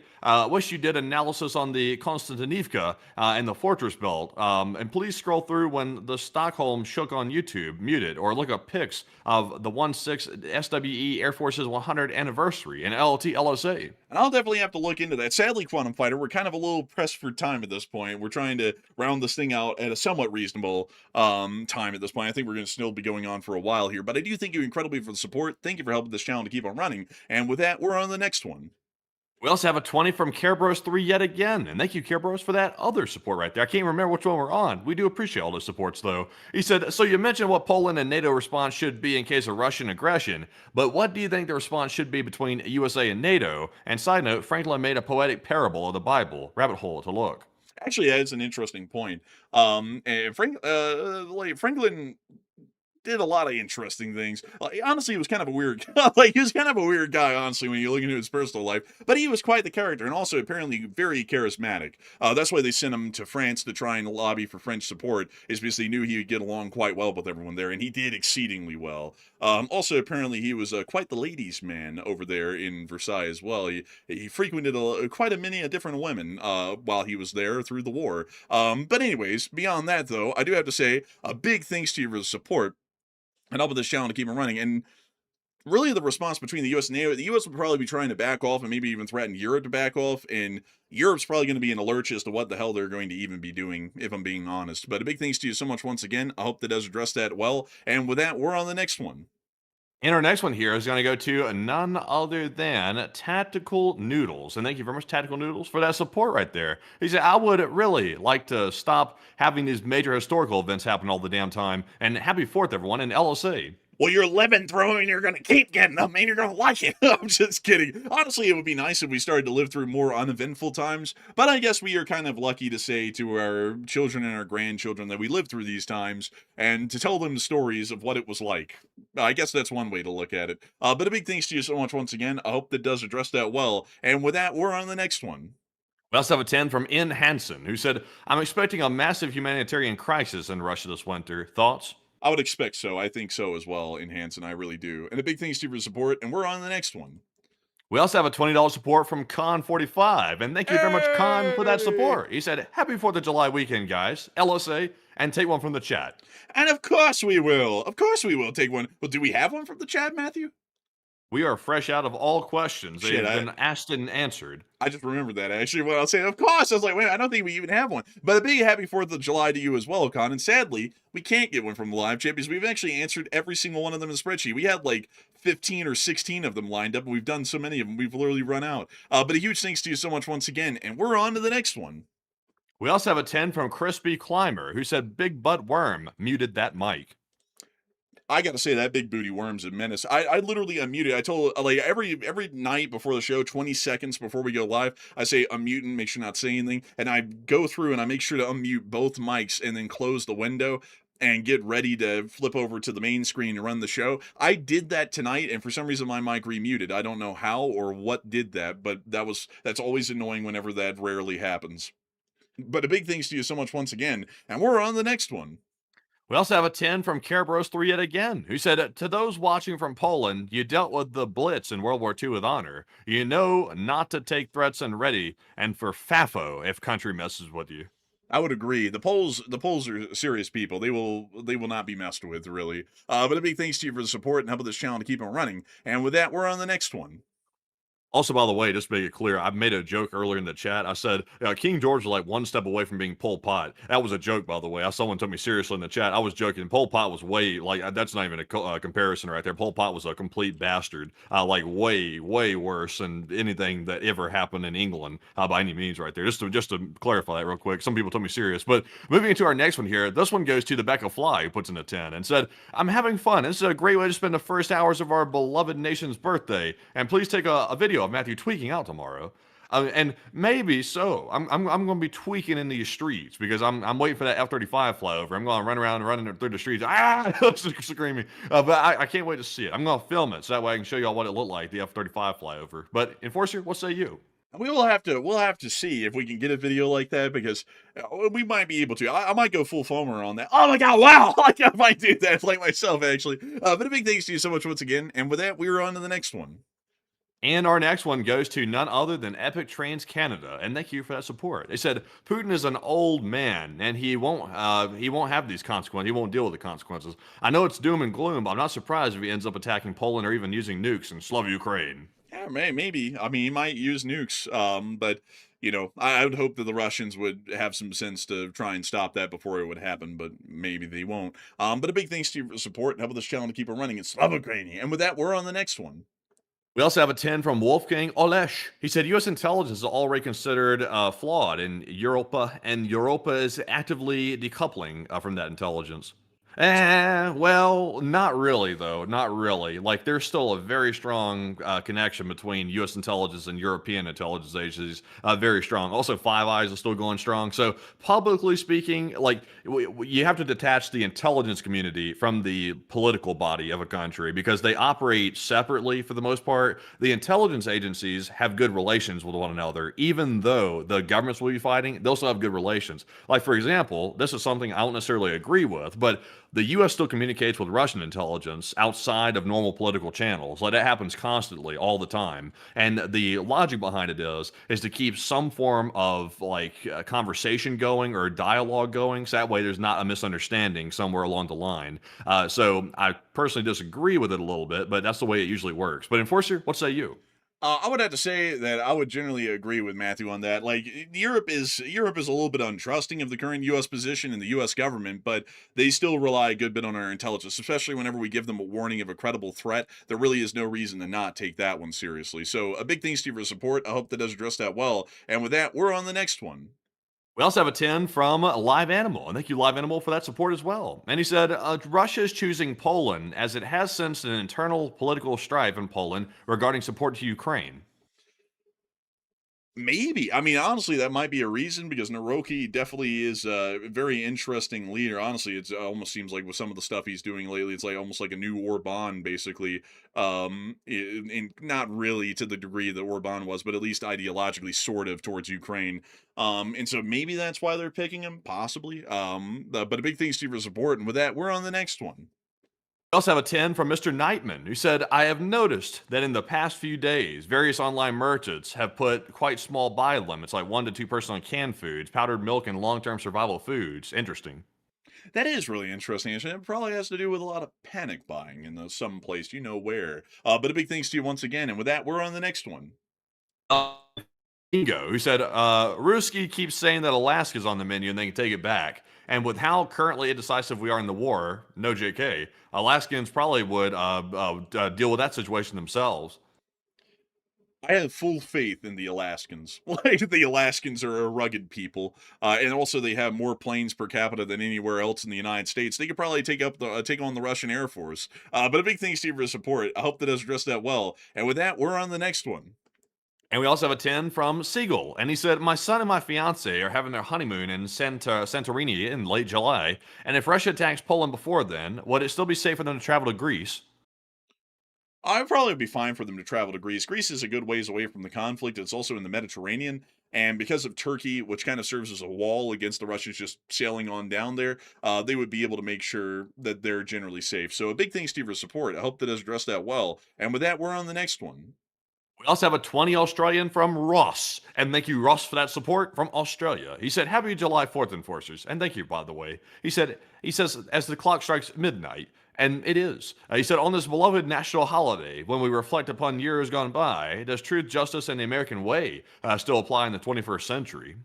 Wish you did analysis on the Konstantinivka and the Fortress Belt. And please scroll through when the Stockholm shook on YouTube, muted, or look up pics of the 16 SWE Air Force's 100th anniversary in LT LSA.
And I'll definitely have to look into that. Sadly, Quantum Fighter, we're kind of a little pressed for time at this point. We're trying to round this thing out at a somewhat reasonable time at this point. I think we're going to still be going on for a while here, but I do thank you incredibly for the support. Thank you for helping this channel to keep on running. And with that, we're on the next one.
We also have a 20 from CareBros3 yet again. And thank you, CareBros, for that other support right there. I can't remember which one we're on. We do appreciate all the supports, though. He said, so you mentioned what Poland and NATO response should be in case of Russian aggression, but what do you think the response should be between USA and NATO? And side note, Franklin made a poetic parable of the Bible. Rabbit hole to look.
Actually, that is an interesting point. And Franklin did a lot of interesting things. Honestly, he was kind of a weird he was kind of a weird guy, honestly, when you look into his personal life. But he was quite the character, and also apparently very charismatic. That's why they sent him to France to try and lobby for French support, is because they knew he would get along quite well with everyone there, and he did exceedingly well. Also, apparently, he was quite the ladies' man over there in Versailles as well. He frequented quite a many different women while he was there through the war. But anyways, beyond that, though, I do have to say a big thanks to you for the support and helping this channel to keep it running. And really the response between the U.S. and NATO, the U.S. would probably be trying to back off and maybe even threaten Europe to back off, and Europe's probably going to be in a lurch as to what the hell they're going to even be doing, if I'm being honest. But a big thanks to you so much once again. I hope that does address that well. And with that, we're on the next one.
And our next one here is going to go to none other than Tactical Noodles. And thank you very much, Tactical Noodles, for that support right there. He said, I would really like to stop having these major historical events happen all the damn time. And happy 4th, everyone, in LSA.
Well, you're living through and you're going to keep getting them and you're going to like it. I'm just kidding. Honestly, it would be nice if we started to live through more uneventful times, but I guess we are kind of lucky to say to our children and our grandchildren that we lived through these times and to tell them stories of what it was like. I guess that's one way to look at it. But a big thanks to you so much once again. I hope that does address that well. And with that, we're on the next one.
We also have a 10 from N. Hansen, who said, I'm expecting a massive humanitarian crisis in Russia this winter. Thoughts?
I would expect so. I think so as well, in Hansen. I really do. And a big thanks to you for the support, and we're on the next one.
We also have a $20 support from Con45, and thank you very much, Con, for that support. He said, happy 4th of July weekend, guys. LSA, and take one from the chat.
And of course we will. Of course we will take one. Well, do we have one from the chat, Matthew?
We are fresh out of all questions. They've been asked and answered.
I just remembered that, actually, when I was saying, of course. I was like, wait, I don't think we even have one. But a big happy 4th of July to you as well, Con. And sadly, we can't get one from the live chat because we've actually answered every single one of them in the spreadsheet. We had like 15 or 16 of them lined up, and we've done so many of them, we've literally run out. But a huge thanks to you so much once again, and we're on to the next one.
We also have a 10 from Crispy Climber, who said, Big Butt Worm muted that mic.
I gotta say, that big booty worm's a menace. I literally unmuted. I told, like, every night before the show, 20 seconds before we go live, I say unmute and make sure not to say anything. And I go through and I make sure to unmute both mics and then close the window and get ready to flip over to the main screen and run the show. I did that tonight, and for some reason my mic remuted. I don't know how or what did that, but that's always annoying whenever that rarely happens. But a big thanks to you so much once again, and we're on the next one.
We also have a 10 from CareBros3 yet again, who said, to those watching from Poland, you dealt with the Blitz in World War II with honor. You know not to take threats and ready, and for FAFO if country messes with you.
I would agree. The Poles are serious people. They will not be messed with, really. But a big thanks to you for the support and helping this channel to keep on running. And with that, we're on the next one.
Also, by the way, just to make it clear, I made a joke earlier in the chat. I said King George was like one step away from being Pol Pot. That was a joke, by the way. Someone took me seriously in the chat. I was joking. Pol Pot was way that's not even a comparison right there. Pol Pot was a complete bastard, like way worse than anything that ever happened in England by any means. Right there. Just to clarify that real quick. Some people took me serious, but moving into our next one here. This one goes to the Becca Fly, who puts in a 10 and said, "I'm having fun. This is a great way to spend the first hours of our beloved nation's birthday. And please take a video of Matthew tweaking out tomorrow." And maybe so. I'm going to be tweaking in these streets because I'm waiting for that F-35 flyover. I'm going to run around running through the streets, screaming. But I can't wait to see it. I'm going to film it so that way I can show you all what it looked like, the F-35 flyover. But Enforcer, what say you?
We'll have to see if we can get a video like that, because we might be able to. I might go full foamer on that. Oh my god, wow! Like, I might do that like myself, actually. But a big thanks to you so much once again. And with that, we're on to the next one.
And our next one goes to none other than Epic Trans Canada, and thank you for that support. They said Putin is an old man, and he won't have these consequences. He won't deal with the consequences. I know it's doom and gloom, but I'm not surprised if he ends up attacking Poland or even using nukes and Slav Ukraine.
Yeah, maybe. I mean, he might use nukes. But I would hope that the Russians would have some sense to try and stop that before it would happen. But maybe they won't. But a big thanks to you for the support and helping this channel to keep it running. It's Slav Ukraine. And with that, we're on the next one.
We also have a 10 from Wolfgang Olesh. He said U.S. intelligence is already considered flawed in Europa, and Europa is actively decoupling from that intelligence. Well, not really, though. Not really. Like, there's still a very strong connection between U.S. intelligence and European intelligence agencies. Very strong. Also, Five Eyes is still going strong. So, publicly speaking, like, you have to detach the intelligence community from the political body of a country because they operate separately for the most part. The intelligence agencies have good relations with one another, even though the governments will be fighting. They'll still have good relations. Like, for example, this is something I don't necessarily agree with, but the U.S. still communicates with Russian intelligence outside of normal political channels. Like, that happens constantly, all the time. And the logic behind it is to keep some form of conversation going or dialogue going, so that way there's not a misunderstanding somewhere along the line. So I personally disagree with it a little bit, but that's the way it usually works. But Enforcer, what say you?
I would have to say that I would generally agree with Matthew on that. Like, Europe is a little bit untrusting of the current U.S. position and the U.S. government, but they still rely a good bit on our intelligence, especially whenever we give them a warning of a credible threat. There really is no reason to not take that one seriously. So a big thanks to you for the support. I hope that does address that well. And with that, we're on the next one.
We also have a 10 from Live Animal, and thank you, Live Animal, for that support as well. And he said, Russia is choosing Poland as it has sensed an internal political strife in Poland regarding support to Ukraine.
Maybe. I mean, honestly, that might be a reason, because Naroki definitely is a very interesting leader. Honestly, it almost seems like with some of the stuff he's doing lately, it's like almost like a new Orban, basically. Not really to the degree that Orban was, but at least ideologically sort of towards Ukraine. And so maybe that's why they're picking him, possibly. But a big thanks to you for support. And with that, we're on the next one.
We also have a 10 from Mr. Nightman, who said, I have noticed that in the past few days, various online merchants have put quite small buy limits, like 1 to 2 person on canned foods, powdered milk, and long-term survival foods. Interesting.
That is really interesting. And it probably has to do with a lot of panic buying in some place, where. But a big thanks to you once again. And with that, we're on the next one.
Bingo, who said, Ruski keeps saying that Alaska's on the menu and they can take it back. And with how currently indecisive we are in the war, no JK, Alaskans probably would deal with that situation themselves.
I have full faith in the Alaskans. Like, the Alaskans are a rugged people, and also they have more planes per capita than anywhere else in the United States. They could probably take on the Russian Air Force. But a big thanks to you for the support. I hope that does address that well. And with that, we're on the next one.
And we also have a 10 from Siegel. And he said, my son and my fiance are having their honeymoon in Santorini in late July. And if Russia attacks Poland before then, would it still be safe for them to travel to Greece?
I'd probably be fine for them to travel to Greece. Greece is a good ways away from the conflict. It's also in the Mediterranean. And because of Turkey, which kind of serves as a wall against the Russians just sailing on down there, they would be able to make sure that they're generally safe. So a big thanks to you for support. I hope that has addressed that well. And with that, we're on the next one.
We also have a 20 Australian from Ross. And thank you, Ross, for that support from Australia. He said, Happy July 4th, enforcers. And thank you, by the way. He says, as the clock strikes midnight, and it is. He said, on this beloved national holiday, when we reflect upon years gone by, does truth, justice, and the American way still apply in the 21st century?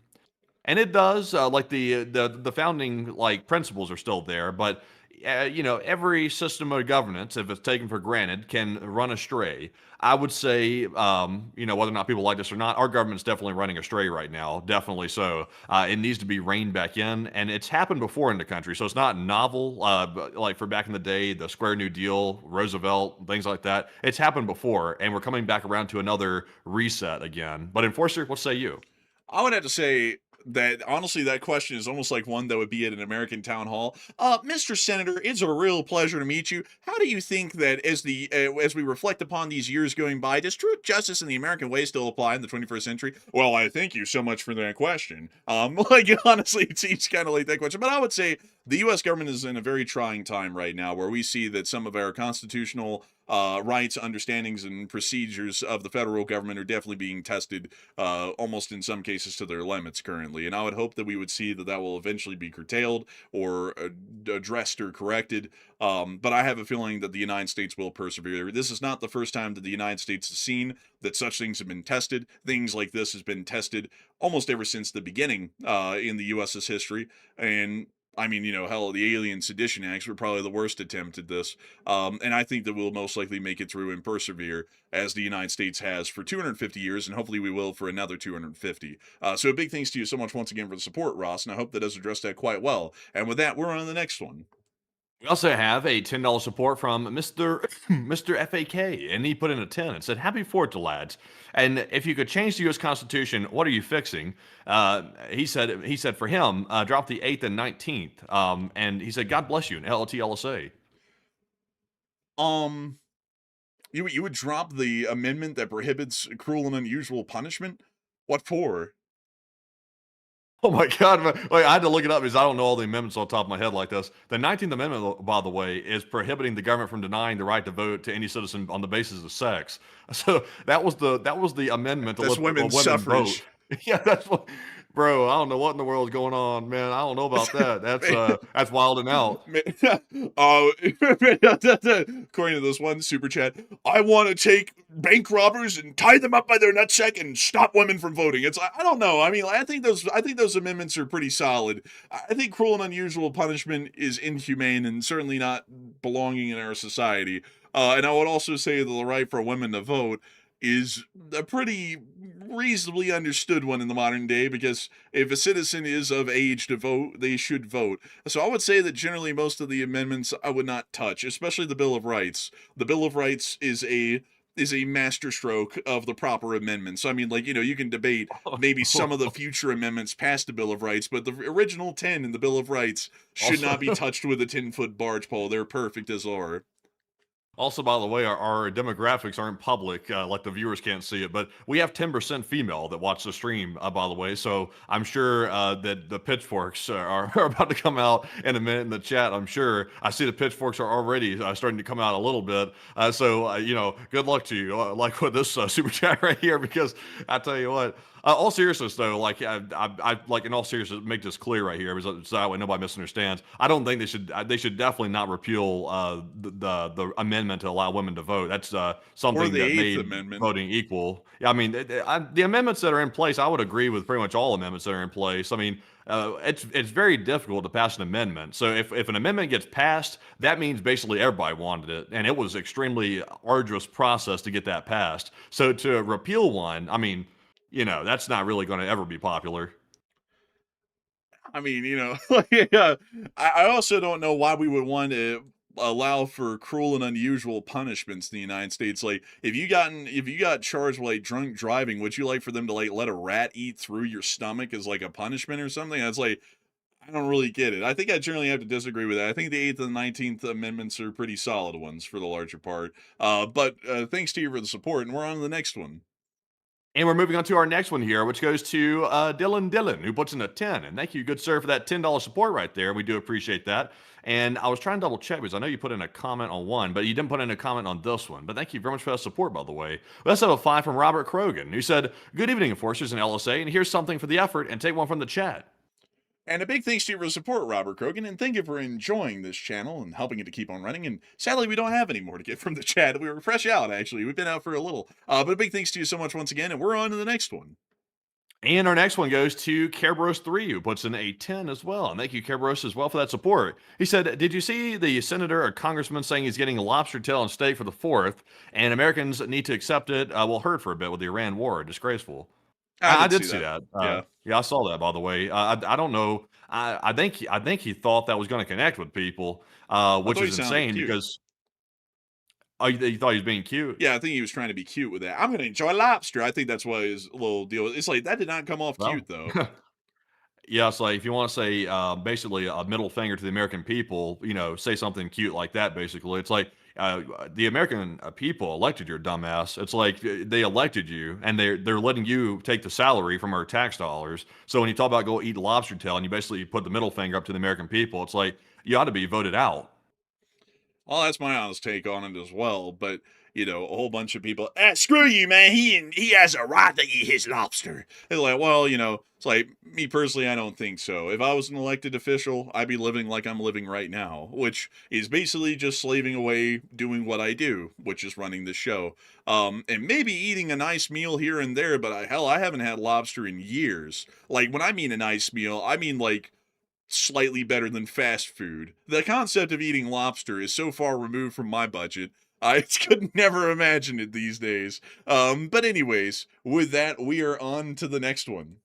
And it does. Like the founding like principles are still there, but every system of governance, if it's taken for granted, can run astray. I would say, whether or not people like this or not, our government's definitely running astray right now. Definitely so. It needs to be reined back in, and it's happened before in the country, so it's not novel. But like for back in the day, the Square New Deal, Roosevelt, things like that. It's happened before, and we're coming back around to another reset again. But enforcer, what say you?
I would have to say that honestly, that question is almost like one that would be at an American town hall. Mr. Senator, it's a real pleasure to meet you. How do you think that as we reflect upon these years going by, does truth, justice, and the American way still apply in the 21st century? Well, I thank you so much for that question. Like honestly, it seems kind of like that question, but I would say the U.S. government is in a very trying time right now, where we see that some of our constitutional rights, understandings, and procedures of the federal government are definitely being tested, almost in some cases to their limits currently. And I would hope that we would see that will eventually be curtailed or addressed or corrected. But I have a feeling that the United States will persevere. This is not the first time that the United States has seen that such things have been tested. Things like this has been tested almost ever since the beginning in the U.S.'s history. And I mean, hell, the Alien Sedition Acts were probably the worst attempt at this. And I think that we'll most likely make it through and persevere as the United States has for 250 years, and hopefully we will for another 250. So a big thanks to you so much once again for the support, Ross, and I hope that has addressed that quite well. And with that, we're on to the next one.
We also have a $10 support from Mr. FAK, and he put in a 10 and said, Happy 4th, lads. And if you could change the U.S. Constitution, what are you fixing? He said for him, drop the 8th and 19th. And he said, God bless you, and LLT
Um, you would drop the amendment that prohibits cruel and unusual punishment? What for?
Oh my God. Wait, I had to look it up because I don't know all the amendments on top of my head like this. The 19th Amendment, by the way, is prohibiting the government from denying the right to vote to any citizen on the basis of sex. So that was the amendment to
That's
let
women's
women
suffrage.
vote. Yeah, that's what, bro. I don't know what in the world is going on, man. I don't know about that. That's wilding out.
According to this one super chat, I want to take bank robbers and tie them up by their nutsack and stop women from voting. I don't know. I mean, I think those amendments are pretty solid. I think cruel and unusual punishment is inhumane and certainly not belonging in our society. And I would also say that the right for women to vote is a pretty reasonably understood one in the modern day, because if a citizen is of age to vote, they should vote. So I would say that generally most of the amendments I would not touch, especially the Bill of Rights. The Bill of Rights is a masterstroke of the proper amendments. So, I mean, like, you can debate maybe some of the future amendments past the Bill of Rights, but the original 10 in the Bill of Rights should not be touched with a 10-foot barge pole. They're perfect as are.
Also, by the way, our demographics aren't public, like the viewers can't see it, but we have 10% female that watch the stream, by the way. So I'm sure that the pitchforks are about to come out in a minute in the chat. I'm sure. I see the pitchforks are already starting to come out a little bit. Good luck to you, like with this super chat right here, because I tell you what. All seriousness, though, like I like in all seriousness, make this clear right here, because so that way nobody misunderstands. I don't think they should definitely not repeal the amendment to allow women to vote. That's something
the
that
Eighth
made
Amendment.
voting equal. Yeah, I mean, the amendments that are in place, I would agree with pretty much all amendments that are in place. I mean, it's very difficult to pass an amendment. So if an amendment gets passed, that means basically everybody wanted it, and it was extremely arduous process to get that passed. So to repeal one, I mean, that's not really going to ever be popular.
I mean, yeah, I also don't know why we would want to allow for cruel and unusual punishments in the United States. Like, if you got charged with like drunk driving, would you like for them to like let a rat eat through your stomach as like a punishment or something? That's like, I don't really get it. I think I generally have to disagree with that. I think the 8th and 19th Amendments are pretty solid ones for the larger part. But thanks to you for the support, and we're on to the next one.
And we're moving on to our next one here, which goes to Dylan, who puts in a 10. And thank you, good sir, for that $10 support right there. We do appreciate that. And I was trying to double check because I know you put in a comment on one, but you didn't put in a comment on this one. But thank you very much for that support, by the way. Let's have a 5 from Robert Krogan, who said, "Good evening, enforcers and LSA, and here's something for the effort, and take one from the chat."
And a big thanks to you for support, Robert Krogan, and thank you for enjoying this channel and helping it to keep on running. And sadly, we don't have any more to get from the chat. We were fresh out, actually. We've been out for a little. But a big thanks to you so much once again, and we're on to the next one.
And our next one goes to Kerberos3, who puts in a 10 as well. And thank you, Kerberos, as well, for that support. He said, "Did you see the senator or congressman saying he's getting a lobster tail and steak for the 4th, and Americans need to accept it? Well, heard for a bit with the Iran war. Disgraceful." I did see that. Yeah, I saw that, by the way. I don't know. I think he thought that was going to connect with people, which is insane because you thought he was being cute.
Yeah, I think he was trying to be cute with that. I'm going to enjoy lobster. I think that's what his little deal is. It's like, that did not come off cute, though.
Yeah, it's like if you want to say basically a middle finger to the American people, say something cute like that. Basically, it's like the American people elected your dumbass. It's like they elected you, and they're letting you take the salary from our tax dollars. So when you talk about go eat lobster tail, and you basically put the middle finger up to the American people, it's like you ought to be voted out.
Well, that's my honest take on it as well. But a whole bunch of people, screw you, man. He has a right to eat his lobster. It's like, well, it's like, me personally, I don't think so. If I was an elected official, I'd be living like I'm living right now, which is basically just slaving away doing what I do, which is running the show. And maybe eating a nice meal here and there, but I haven't had lobster in years. Like, when I mean a nice meal, I mean like slightly better than fast food. The concept of eating lobster is so far removed from my budget. I could never imagine it these days. But anyways, with that, we are on to the next one.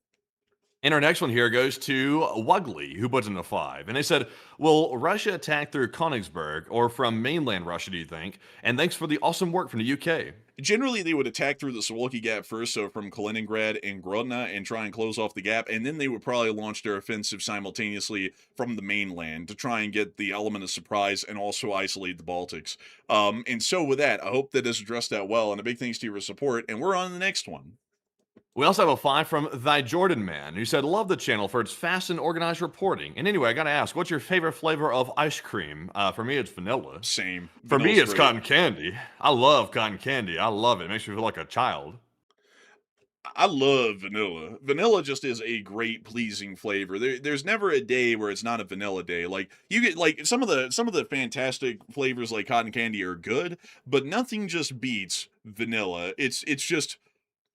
And our next one here goes to Wugley, who puts in a 5. And they said, "Will Russia attack through Königsberg or from mainland Russia, do you think? And thanks for the awesome work from the UK."
Generally, they would attack through the Suwalki Gap first, so from Kaliningrad and Grodno, and try and close off the gap, and then they would probably launch their offensive simultaneously from the mainland to try and get the element of surprise and also isolate the Baltics. And so with that, I hope that has addressed that well, and a big thanks to your support, and we're on to the next one.
We also have a 5 from Thy Jordan Man, who said, "Love the channel for its fast and organized reporting. And anyway, I got to ask, what's your favorite flavor of ice cream?" For me, it's vanilla.
Same.
For me,
Vanilla's
it's
great.
cotton candy. I love cotton candy. I love it. It makes me feel like a child.
I love vanilla. Vanilla just is a great pleasing flavor. There's never a day where it's not a vanilla day. Like, you get like some of the fantastic flavors like cotton candy are good, but nothing just beats vanilla. It's just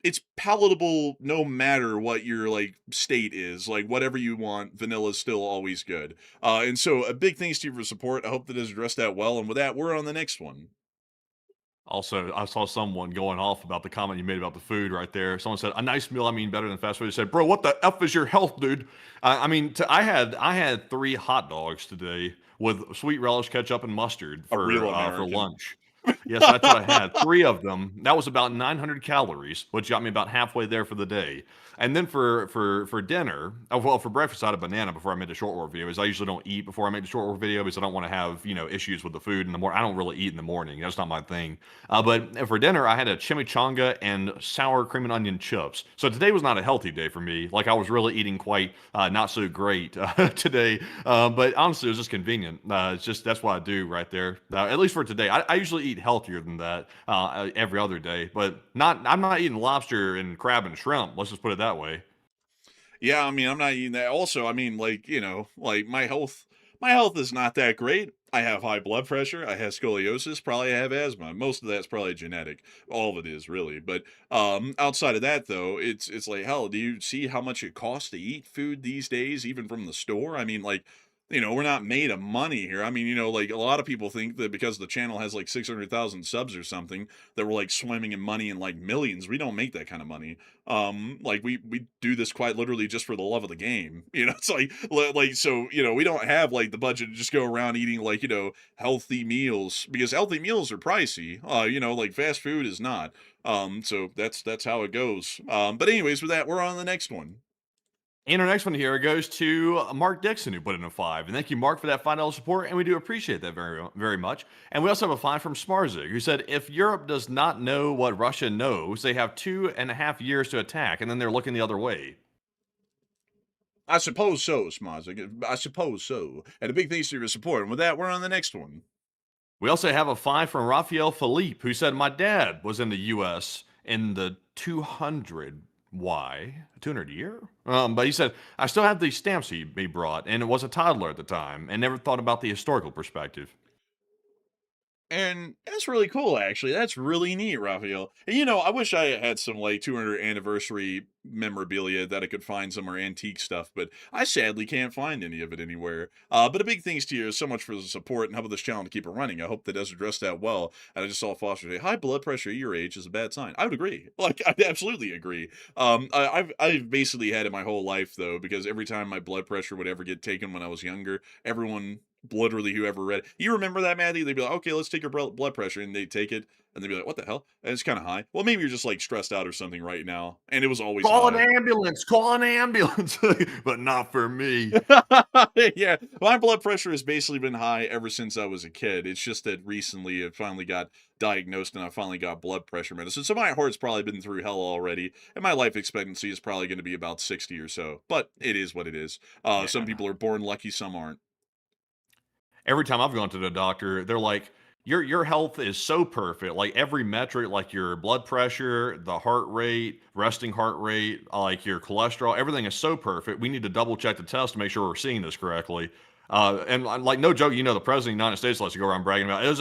it's palatable no matter what your like state is. Like, whatever you want, vanilla is still always good. And so a big thanks to you for support. I hope that has addressed that well. And with that, we're on the next one.
Also, I saw someone going off about the comment you made about the food right there. Someone said, "A nice meal, I mean better than fast food." They said, "Bro, what the F is your health, dude?" I mean, I had 3 hot dogs today with sweet relish, ketchup, and mustard
A real
for
American.
lunch. Yes, that's what I had. 3 of them. That was about 900 calories, which got me about halfway there for the day. And then for dinner, well, for breakfast, I had a banana before I made the short war video. Because I usually don't eat before I make the short war video because I don't want to have issues with the food in the morning. I don't really eat in the morning. That's not my thing. But for dinner, I had a chimichanga and sour cream and onion chips. So today was not a healthy day for me. Like, I was really eating quite not so great today. But honestly, it was just convenient. It's just that's what I do right there. At least for today, I usually eat healthier than that every other day. But I'm not eating lobster and crab and shrimp. Let's just put it that way.
Yeah, I mean, I'm not eating that. Also, I mean, like, like my health is not that great. I have high blood pressure. I have scoliosis. Probably I have asthma. Most of that's probably genetic. All of it is really. But outside of that, though, it's like, hell, do you see how much it costs to eat food these days, even from the store? I mean, like, we're not made of money here. I mean, like, a lot of people think that because the channel has like 600,000 subs or something, that we're like swimming in money in like millions. We don't make that kind of money. Like, we do this quite literally just for the love of the game. It's like so, we don't have like the budget to just go around eating like, healthy meals, because healthy meals are pricey. Like fast food is not. So that's how it goes. But anyways, with that, we're on the next one.
And our next one here goes to Mark Dixon, who put in a 5. And thank you, Mark, for that $5 support, and we do appreciate that very, very much. And we also have a 5 from Smarzig, who said, if Europe does not know what Russia knows, they have 2.5 years to attack, and then they're looking the other way.
I suppose so, Smazik. I suppose so. And a big thanks to your support. And with that, we're on the next one.
We also have a 5 from Raphael Philippe, who said, my dad was in the U.S. in the 200 year? But he said, I still have these stamps he brought, and it was a toddler at the time, and never thought about the historical perspective.
And that's really cool, actually. That's really neat, Raphael. And I wish I had some like 200 anniversary memorabilia that I could find somewhere, antique stuff, but I sadly can't find any of it anywhere. But a big thanks to you so much for the support and helping this channel to keep it running. I hope that does address that well. And I just saw Foster say, high blood pressure at your age is a bad sign. I would agree. Like, I absolutely agree. I've basically had it my whole life, though, because every time my blood pressure would ever get taken when I was younger, everyone, literally whoever read it. You remember that, Maddie? They'd be like, okay, let's take your blood pressure. And they'd take it. And they'd be like, what the hell? And it's kind of high. Well, maybe you're just like stressed out or something right now. And it was always
Call
high.
an ambulance, call an ambulance, but not for me.
Yeah, my blood pressure has basically been high ever since I was a kid. It's just that recently it finally got diagnosed and I finally got blood pressure medicine. So my heart's probably been through hell already. And my life expectancy is probably going to be about 60 or so. But it is what it is. Some
Yeah.
people are born lucky, some aren't.
Every time I've gone to the doctor, they're like, your health is so perfect. Like every metric, like your blood pressure, the heart rate, resting heart rate, like your cholesterol, everything is so perfect. We need to double check the test to make sure we're seeing this correctly. And like no joke, the president of the United States likes to go around bragging about it was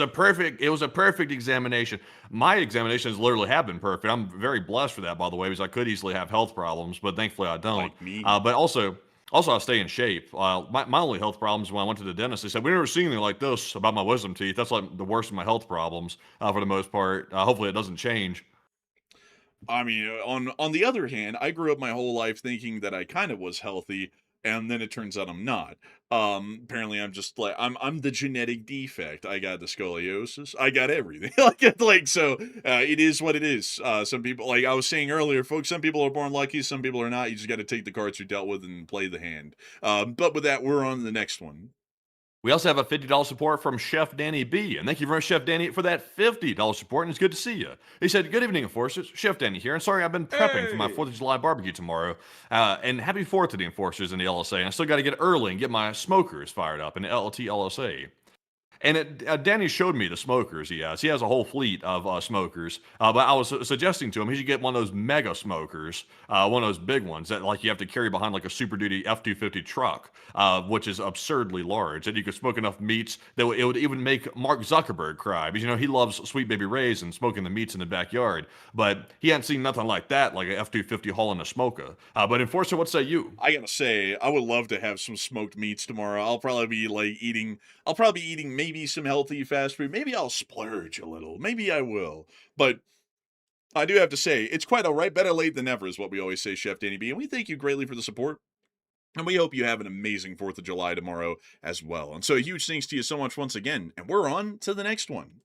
a perfect examination. My examinations literally have been perfect. I'm very blessed for that, by the way, because I could easily have health problems, but thankfully I don't.
Like me.
But also, I stay in shape. My only health problems when I went to the dentist, they said, we never seen anything like this about my wisdom teeth. That's like the worst of my health problems for the most part. Hopefully it doesn't change.
I mean, on the other hand, I grew up my whole life thinking that I kind of was healthy, and then it turns out I'm not. Apparently I'm just like I'm the genetic defect. I got the scoliosis. I got everything. It is what it is. Some people, like I was saying earlier, folks, some people are born lucky, some people are not. You just got to take the cards you're dealt with and play the hand. But with that, we're on to the next one.
We also have a $50 support from Chef Danny B. And thank you very much, Chef Danny, for that $50 support, and it's good to see you. He said, good evening, Enforcers. Chef Danny here, and sorry I've been prepping for my 4th of July barbecue tomorrow. And happy 4th to the Enforcers in the LSA. And I still got to get early and get my smokers fired up in the LT LSA. And Danny showed me the smokers he has. He has a whole fleet of smokers. But I was suggesting to him he should get one of those mega smokers, one of those big ones that like you have to carry behind like a Super Duty F-250 truck, which is absurdly large. And you could smoke enough meats that it would even make Mark Zuckerberg cry. Because, he loves Sweet Baby Ray's and smoking the meats in the backyard. But he hadn't seen nothing like that, like an F-250 hauling a smoker. But Enforcer, what say you?
I gotta say, I would love to have some smoked meats tomorrow. I'll probably be eating maybe some healthy fast food. Maybe I'll splurge a little. Maybe I will. But I do have to say, it's quite all right. Better late than never is what we always say, Chef Danny B. And we thank you greatly for the support. And we hope you have an amazing 4th of July tomorrow as well. And so a huge thanks to you so much once again. And we're on to the next one.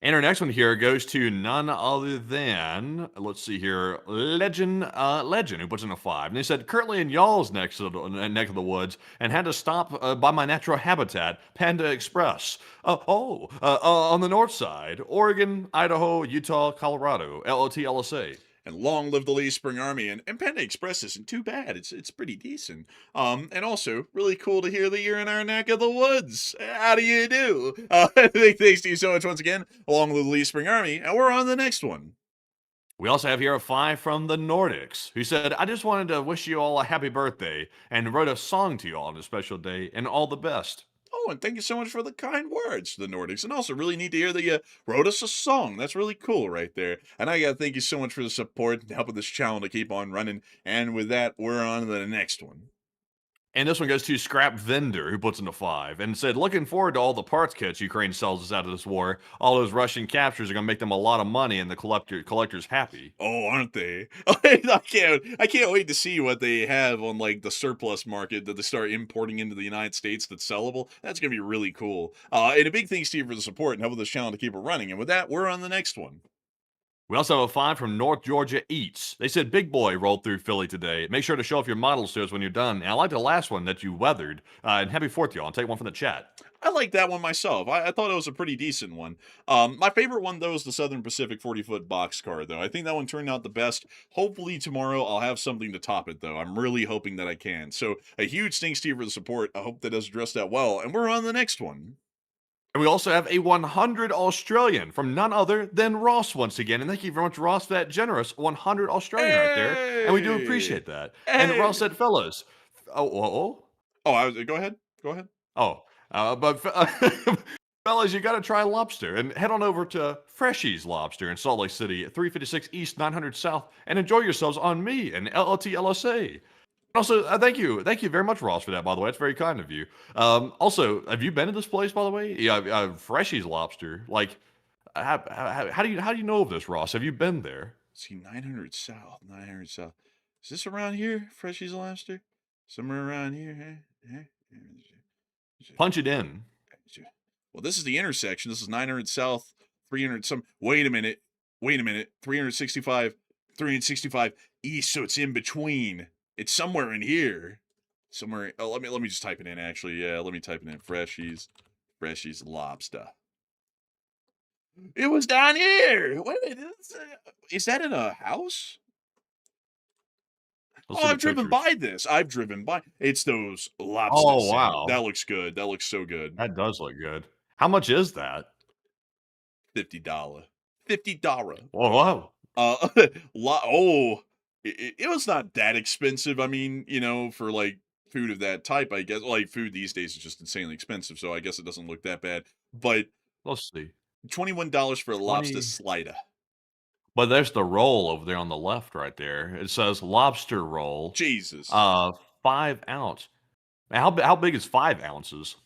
And our next one here goes to none other than, let's see here, Legend, who puts in a 5. And they said, currently in y'all's neck of the woods, and had to stop by my natural habitat, Panda Express. On the north side, Oregon, Idaho, Utah, Colorado, LOT, LSA.
And long live the Lee Spring Army. And Panda Express isn't too bad. It's pretty decent. And also, really cool to hear that you're in our neck of the woods. How do you do? Thanks to you so much once again, along with the Lee Spring Army. And we're on the next one.
We also have here a 5 from the Nordics, who said, I just wanted to wish you all a happy birthday, and wrote a song to you all on a special day, and all the best.
Oh, and thank you so much for the kind words, the Nordics. And also, really neat to hear that you wrote us a song. That's really cool right there. And I gotta thank you so much for the support and helping this channel to keep on running. And with that, we're on to the next one.
And this one goes to Scrap Vendor, who puts in a 5, and said, looking forward to all the parts kits Ukraine sells us out of this war. All those Russian captures are going to make them a lot of money, and the collectors happy.
Oh, aren't they? I can't wait to see what they have on the surplus market that they start importing into the United States that's sellable. That's going to be really cool. And a big thanks to you for the support and helping this channel to keep it running. And with that, we're on the next one.
We also have a find from North Georgia Eats. They said Big Boy rolled through Philly today. Make sure to show off your models to us when you're done. And I like the last one that you weathered. And happy 4th, y'all. I'll take one from the chat.
I like that one myself. I thought it was a pretty decent one. My favorite one, though, is the Southern Pacific 40-foot boxcar, though. I think that one turned out the best. Hopefully tomorrow I'll have something to top it, though. I'm really hoping that I can. So a huge thanks to you for the support. I hope that does address that well. And we're on the next one.
And we also have a 100 Australian from none other than Ross once again. And thank you very much, Ross, for that generous 100 Australian right there. And we do appreciate that. And Ross said, fellas.
Go ahead. Go ahead.
Fellas, you got to try lobster and head on over to Freshy's Lobster in Salt Lake City at 356 East 900 South and enjoy yourselves on me and LLT LSA. Also, thank you very much, Ross, for that. By the way, it's very kind of you. Also, have you been to this place? By the way, yeah, Freshy's Lobster. Like, how do you know of this, Ross? Have you been there?
Let's see, 900 South, 900 South. Is this around here, Freshy's Lobster? Somewhere around here, huh?
Punch it in.
Well, this is the intersection. This is 900 South, 300 some. Wait a minute. 365 East. So it's in between. It's somewhere in here. Somewhere. Oh, let me just type it in. Actually, yeah. Let me type it in. Freshy's Lobster. It was down here. Wait a minute. Is that in a house? I've driven by this. It's those lobsters.
Oh, wow.
That looks good. That looks so good.
That does look good. How much is that?
$50. $50.
Oh, wow.
It was not that expensive. I mean, for like food of that type, I guess. Like food these days is just insanely expensive, so I guess it doesn't look that bad. But
let's see.
$21 for a lobster slider.
But there's the roll over there on the left right there. It says lobster roll.
Jesus.
5 ounce. How big is 5 ounces?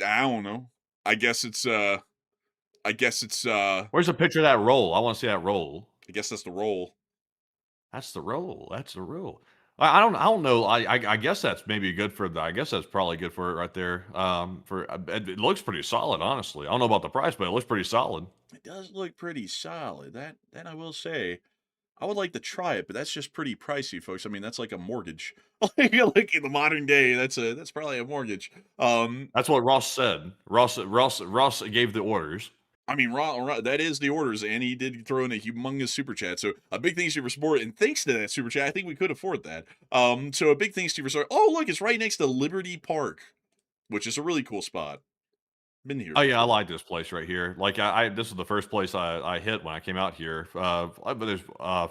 I don't know. I guess it's
Where's the picture of that roll? I want to see that roll.
I guess that's the roll.
That's the roll. I don't know. I guess that's maybe good for I guess that's probably good for it right there. It looks pretty solid, honestly. I don't know about the price, but it looks pretty solid.
It does look pretty solid. That I will say. I would like to try it, but that's just pretty pricey, folks. I mean, that's like a mortgage. Like in the modern day, that's probably a mortgage.
That's what Ross said. Ross gave the orders.
I mean, that is the orders, and he did throw in a humongous super chat. So a big thanks to you for support, and thanks to that super chat, I think we could afford that. So a big thanks to you for support. Oh, look, it's right next to Liberty Park, which is a really cool spot. Been here.
Oh yeah, I like this place right here. Like this is the first place I hit when I came out here. But there's are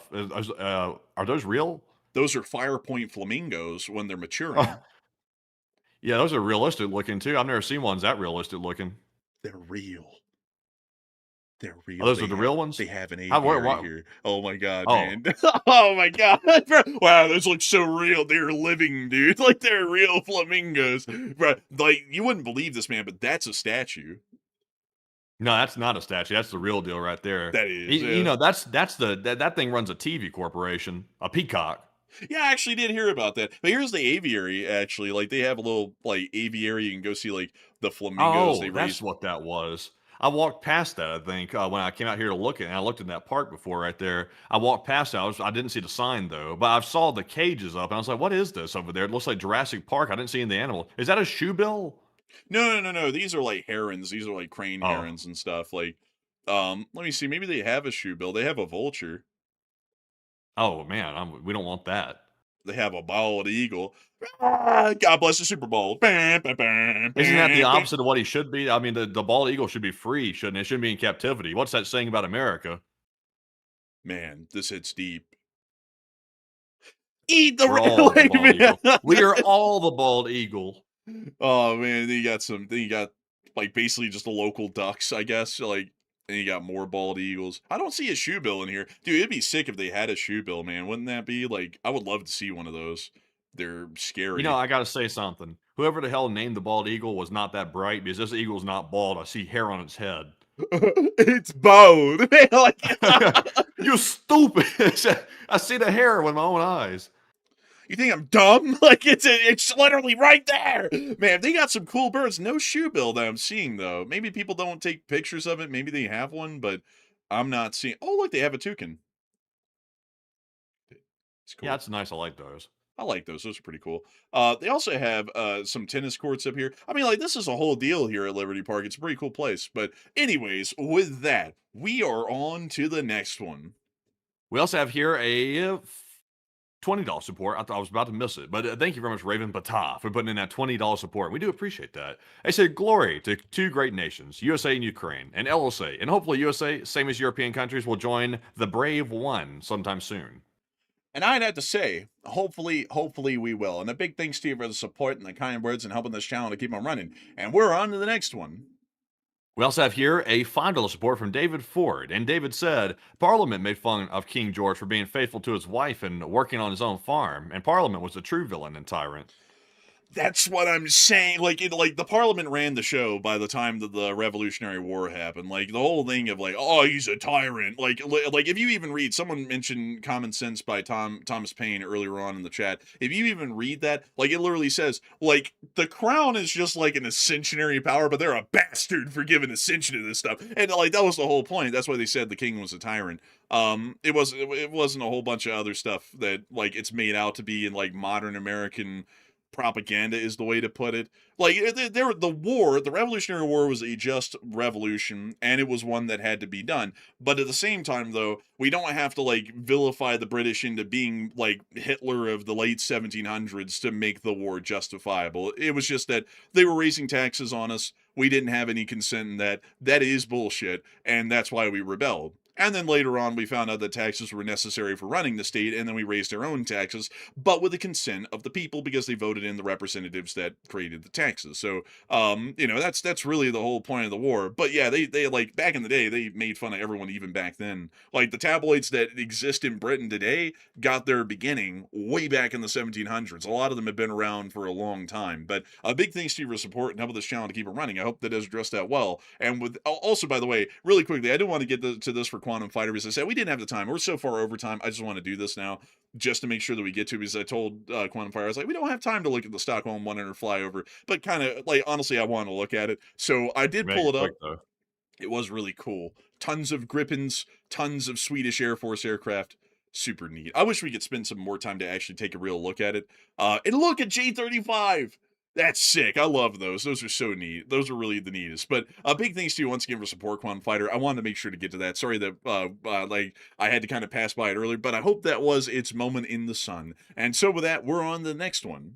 those real?
Those are Firepoint flamingos when they're maturing.
Yeah, those are realistic looking too. I've never seen ones that realistic looking.
They're real. They're real.
Oh, those are the real ones?
They have an aviary here. Oh my god, man.
Oh.
Oh my god. Wow, those look so real. They're living, dude. Like they're real flamingos. Bro, like you wouldn't believe this, man, but that's a statue.
No, that's not a statue. That's the real deal right there.
That is.
You know, that thing runs a TV corporation, a peacock.
Yeah, I actually did hear about that. But here's the aviary, actually. Like, they have a little, like, aviary. You can go see, like, the flamingos they raise.
That's what that was. I walked past that, I think, when I came out here to look at it. And I looked in that park before right there. I walked past it. I didn't see the sign, though. But I saw the cages up, and I was like, what is this over there? It looks like Jurassic Park. I didn't see any of the animal. Is that a shoebill?
No. These are, like, herons. These are, like, crane herons and stuff. Like, let me see. Maybe they have a shoebill. They have a vulture.
Oh, man. We don't want that.
They have a bald eagle. God bless the Super Bowl.
Isn't that the opposite of what he should be? I mean, the bald eagle should be free, shouldn't it? It shouldn't be in captivity. What's that saying about America?
Man, this hits deep. Eat the
bald eagle. We are all the bald eagle.
Oh man, then you got like basically just the local ducks, I guess. Like, and you got more bald eagles. I don't see a shoebill in here. Dude, it'd be sick if they had a shoebill, man. Wouldn't that be like, I would love to see one of those. They're scary.
You know, I gotta say something. Whoever the hell named the bald eagle was not that bright, because this eagle's not bald. I see hair on its head.
It's bald.
You stupid. I see the hair with my own eyes.
You think I'm dumb? Like, it's literally right there. Man, they got some cool birds. No shoebill that I'm seeing, though. Maybe people don't take pictures of it. Maybe they have one, but I'm not seeing. Oh, look, they have a toucan. It's cool.
Yeah, that's nice. I like those.
I like those. Those are pretty cool. They also have some tennis courts up here. I mean, like, this is a whole deal here at Liberty Park. It's a pretty cool place. But anyways, with that, we are on to the next one.
We also have here a $20 support. I thought I was about to miss it, but thank you very much, Raven Patah, for putting in that $20 support. We do appreciate that. They say glory to two great nations, USA and Ukraine, and LSA, and hopefully USA, same as European countries, will join the brave one sometime soon.
And I'd have to say, hopefully we will. And a big thanks to you for the support and the kind words and helping this channel to keep on running. And we're on to the next one.
We also have here a $5 support from David Ford, and David said, Parliament made fun of King George for being faithful to his wife and working on his own farm, and Parliament was the true villain and tyrant.
That's what I'm saying. Like, the Parliament ran the show by the time that the Revolutionary War happened. Like, the whole thing of, like, oh, he's a tyrant. Like if you even read, someone mentioned Common Sense by Thomas Paine earlier on in the chat. If you even read that, like, it literally says, like, the crown is just like an ascensionary power, but they're a bastard for giving ascension to this stuff. And, like, that was the whole point. That's why they said the king was a tyrant. It wasn't a whole bunch of other stuff that, like, it's made out to be in, like, modern American propaganda is the way to put it. Like, the Revolutionary War was a just revolution, and it was one that had to be done. But at the same time, though, we don't have to, like, vilify the British into being, like, Hitler of the late 1700s to make the war justifiable. It was just that they were raising taxes on us. We didn't have any consent in that. That is bullshit, and that's why we rebelled. And then later on, we found out that taxes were necessary for running the state, and then we raised our own taxes, but with the consent of the people because they voted in the representatives that created the taxes. So, that's really the whole point of the war. But yeah, they like, back in the day, they made fun of everyone even back then. Like, the tabloids that exist in Britain today got their beginning way back in the 1700s. A lot of them have been around for a long time. But a big thanks to your support and helping this channel to keep it running. I hope that has addressed that well. And with also, by the way, really quickly, I do want to get to this for Quantum Fighter, because I said we didn't have the time. We're so far over time. I just want to do this now just to make sure that we get to, because I told Quantum Fighter, I was like, we don't have time to look at the Stockholm 100 flyover, but kind of, like, honestly, I want to look at it. So I did pull it up. It was really cool. Tons of Gripens, tons of Swedish Air Force aircraft. Super neat. I wish we could spend some more time to actually take a real look at it. And look at J-35. That's sick. I love those. Those are so neat. Those are really the neatest. But big thanks to you once again for support, Quantum Fighter. I wanted to make sure to get to that. Sorry that like, I had to kind of pass by it earlier, but I hope that was its moment in the sun. And so with that, we're on the next one.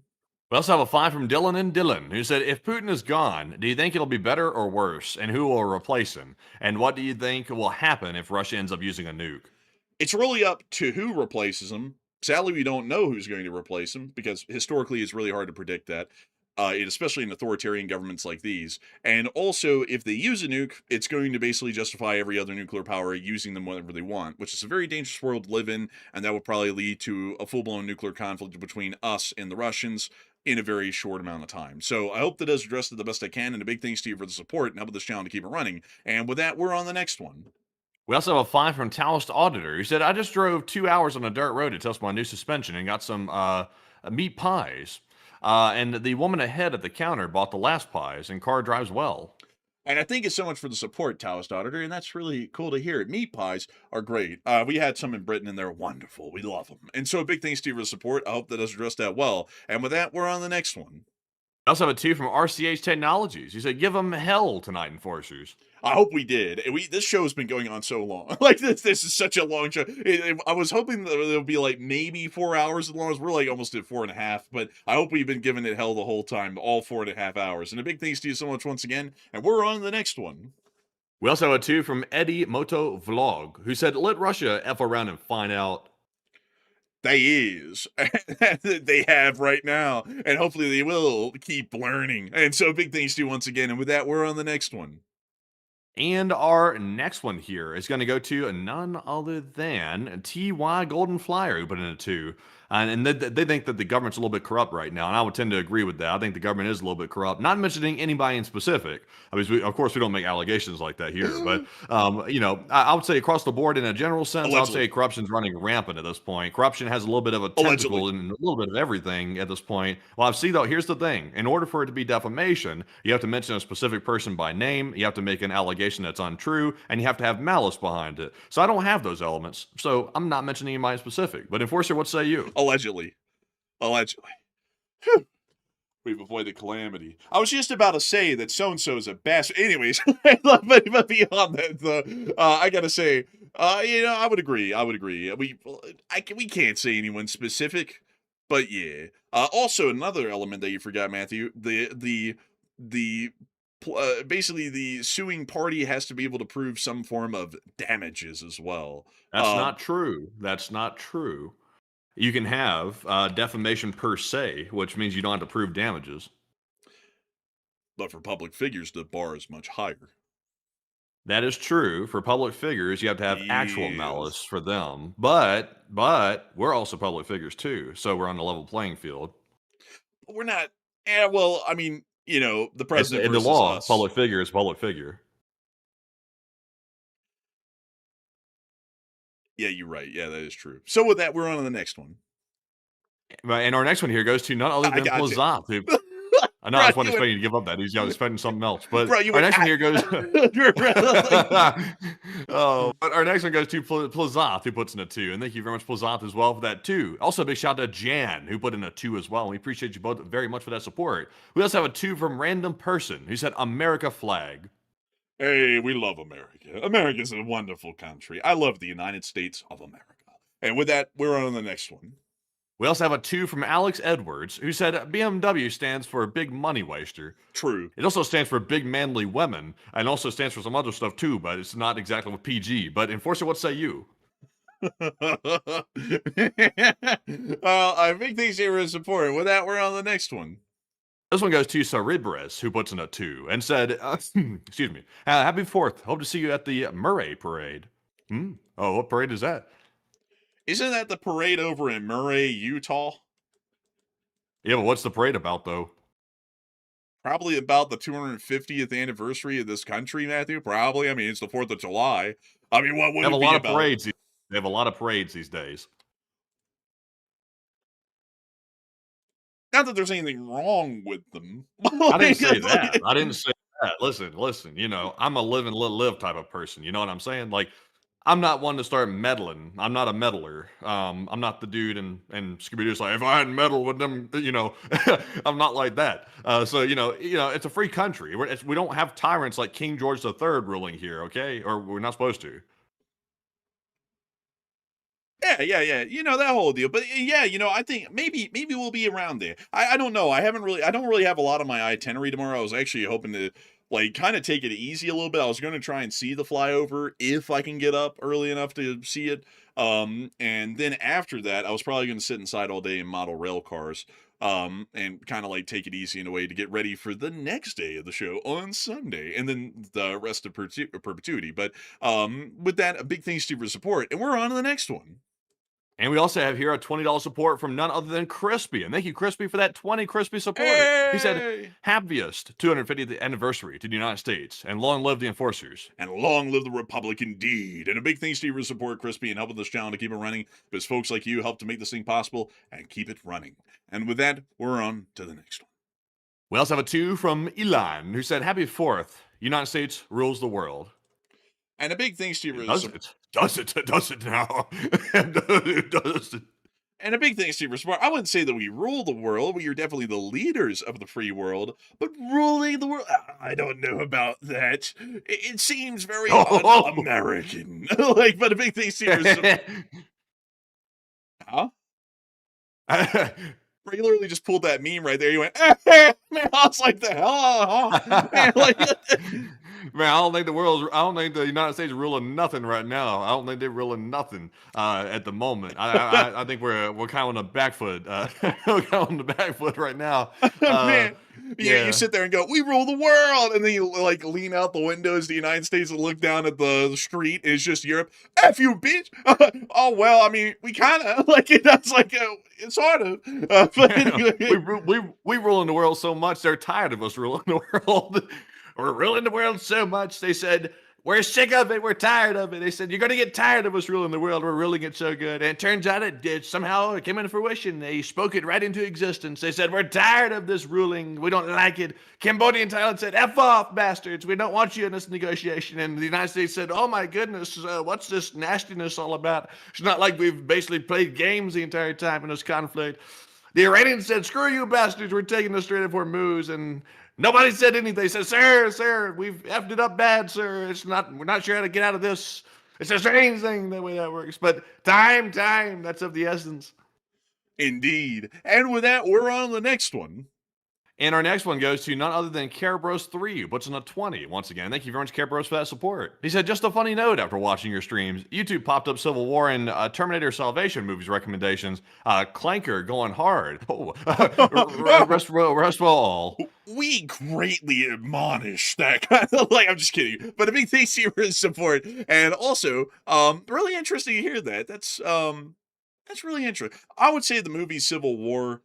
We also have a 5 from Dylan and Dylan, who said, if Putin is gone, do you think it'll be better or worse? And who will replace him? And what do you think will happen if Russia ends up using a nuke?
It's really up to who replaces him. Sadly, we don't know who's going to replace him, because historically it's really hard to predict that. Especially in authoritarian governments like these. And also, if they use a nuke, it's going to basically justify every other nuclear power using them whenever they want, which is a very dangerous world to live in, and that would probably lead to a full-blown nuclear conflict between us and the Russians in a very short amount of time. So I hope that has addressed it the best I can, and a big thanks to you for the support and helping this channel to keep it running. And with that, we're on the next one.
We also have a 5 from Taoist Auditor, who said, I just drove 2 hours on a dirt road to test my new suspension and got some meat pies. And the woman ahead at the counter bought the last pies, and car drives well.
And I thank you so much for the support, Taoist Auditor, and that's really cool to hear. Meat pies are great. We had some in Britain, and they're wonderful. We love them. And so a big thanks to you for the support. I hope that has addressed that well. And with that, we're on the next one.
I also have a 2 from RCH Technologies. He said, give them hell tonight, Enforcers.
I hope we did. This show has been going on so long. Like, this is such a long show. I was hoping that it'll be like maybe 4 hours as long as we're like almost at 4.5, but I hope we've been giving it hell the whole time, all 4.5 hours. And a big thanks to you so much once again, and we're on to the next one.
We also have a 2 from Eddie Moto Vlog, who said, let Russia F around and find out.
They is. They have right now, and hopefully they will keep learning. And so big thanks to you once again, and with that, we're on the next one.
And our next one here is going to go to none other than TY Golden Flyer, who put in a 2. And they think that the government's a little bit corrupt right now, and I would tend to agree with that. I think the government is a little bit corrupt. Not mentioning anybody in specific. I mean, of course, we don't make allegations like that here, but I would say across the board, in a general sense, I would say corruption's running rampant at this point. Corruption has a little bit of a tentacle and a little bit of everything at this point. Well, see, though, here's the thing: in order for it to be defamation, you have to mention a specific person by name. You have to make an allegation allegation that's untrue, and you have to have malice behind it. So I don't have those elements, so I'm not mentioning anybody specific. But Enforcer, what say you?
Allegedly. Whew. We've avoided calamity. I was just about to say that so-and-so is a bastard. Anyways, but beyond that, though, I gotta say, I would agree. We can't say anyone specific, but yeah. Also, another element that you forgot, Matthew, basically the suing party has to be able to prove some form of damages as well.
That's not true. That's not true. You can have defamation per se, which means you don't have to prove damages.
But for public figures, the bar is much higher.
That is true. For public figures, you have to have actual
Yes.
malice for them. But we're also public figures too, so we're on the level playing field.
We're not. Well, I mean, the president
In the
versus
law,
us.
public figure is public figure.
Yeah, you're right. Yeah, that is true. So with that, we're on to the next one.
And our next one here goes to none other
I
than
got you.
Plazat, who I know
Bro,
I was wanting
you
to expect you to give up that. He's spending something else. But
Bro, you
our
went
next one here goes.
Oh,
but our next one goes to Plazat, who puts in a 2. And thank you very much, Plazat, as well, for that 2. Also, a big shout out to Jan, who put in a 2 as well. And we appreciate you both very much for that support. We also have a 2 from Random Person, who said America flag.
Hey, we love America. America's a wonderful country. I love the United States of America. And with that, we're on to the next one.
We also have a 2 from Alex Edwards, who said BMW stands for big money waster.
True.
It also stands for big manly women, and also stands for some other stuff too, but it's not exactly with PG. But Enforcer, what say you?
I think these here is support. With that, we're on the next one.
This one goes to Saribres, who puts in a 2, and said, excuse me, happy 4th. Hope to see you at the Murray Parade. Oh, what parade is that?
Isn't that the parade over in Murray, Utah?
Yeah, but what's the parade about, though?
Probably about the 250th anniversary of this country, Matthew. Probably. I mean, it's the 4th of July. I mean, what would
They have
it
a
be
lot of
about?
parades. They have a lot of parades these days.
Not that there's anything wrong with them.
I didn't say that. I didn't say that. Listen. I'm a live and let live type of person. You know what I'm saying? Like, I'm not one to start meddling. I'm not a meddler. I'm not the dude and Scooby-Doo's like, if I hadn't meddled with them, I'm not like that. So it's a free country. We don't have tyrants like King George III ruling here, okay? Or we're not supposed to.
Yeah. That whole deal. But yeah, I think maybe we'll be around there. I don't know. I don't really have a lot on my itinerary tomorrow. I was actually hoping to kind of take it easy a little bit. I was going to try and see the flyover if I can get up early enough to see it. And then after that, I was probably going to sit inside all day and model rail cars. And kind of take it easy in a way to get ready for the next day of the show on Sunday, and then the rest of perpetuity. But with that, a big thanks to you for support, and we're on to the next one.
And we also have here a $20 support from none other than Crispy. And thank you, Crispy, for that 20 Crispy support.
Hey!
He said, happiest 250th anniversary to the United States, and long live the enforcers.
And long live the Republic indeed. And a big thanks to you for support, Crispy, and helping this channel to keep it running, because folks like you help to make this thing possible and keep it running. And with that, we're on to the next one.
We also have a 2 from Elon, who said, happy 4th. United States rules the world.
And a big thanks to you for support.
Does it now? Does it?
And a big thanks to you for support. I wouldn't say that we rule the world. We are definitely the leaders of the free world. But ruling the world, I don't know about that. It seems very un-American. But a big thanks to you for support. Huh? You literally just pulled that meme right there. You went, man, I was like, the hell?
Man, I don't think the United States is ruling nothing right now. I don't think they're ruling nothing at the moment. I think we're kind of on the back foot. We're kind of on the back foot right now.
Man, you sit there and go, we rule the world, and then you lean out the windows of the United States and look down at the street. And it's just Europe. F you, bitch. Oh well, I mean, we kind of that's it's sort of. But anyway.
we rule in the world so much they're tired of us ruling the world. We're ruling the world so much they said We're sick of it. We're tired of it. They said, you're going to get tired of us ruling the world. We're ruling it so good. And it turns out it did. Somehow it came into fruition. They spoke it right into existence. They said, we're tired of this ruling. We don't like it. Cambodia and Thailand said, F off, bastards. We don't want you in this negotiation. And the United States said, oh my goodness, what's this nastiness all about? It's not like we've basically played games the entire time in this conflict. The Iranians said, screw you bastards. We're taking the Strait of Hormuz. And nobody said anything. They said, sir, we've effed it up bad, sir. We're not sure how to get out of this. It's a strange thing the way that works. But time, that's of the essence.
Indeed. And with that, we're on the next one.
And our next one goes to none other than Carabros3, who puts in a 20. Once again, thank you very much, Carabros, for that support. He said, just a funny note after watching your streams. YouTube popped up Civil War and Terminator Salvation movies recommendations. Clanker going hard. Oh, rest all.
We greatly admonish that kind of, I'm just kidding. But a big thanks to you for his support. And also, really interesting to hear that. That's really interesting. I would say the movie Civil War,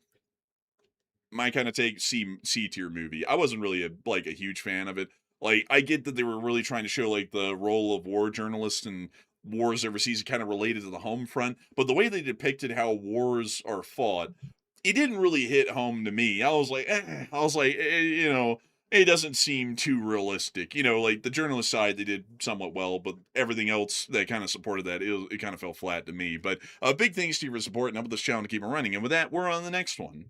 my kind of take C tier movie. I wasn't really a huge fan of it. I get that they were really trying to show the role of war journalists and wars overseas kind of related to the home front, but the way they depicted how wars are fought, it didn't really hit home to me. I was like, it doesn't seem too realistic. The journalist side, they did somewhat well, but everything else that kind of supported that, it kind of fell flat to me. But big thanks to your support and help this channel to keep it running. And with that, we're on the next one.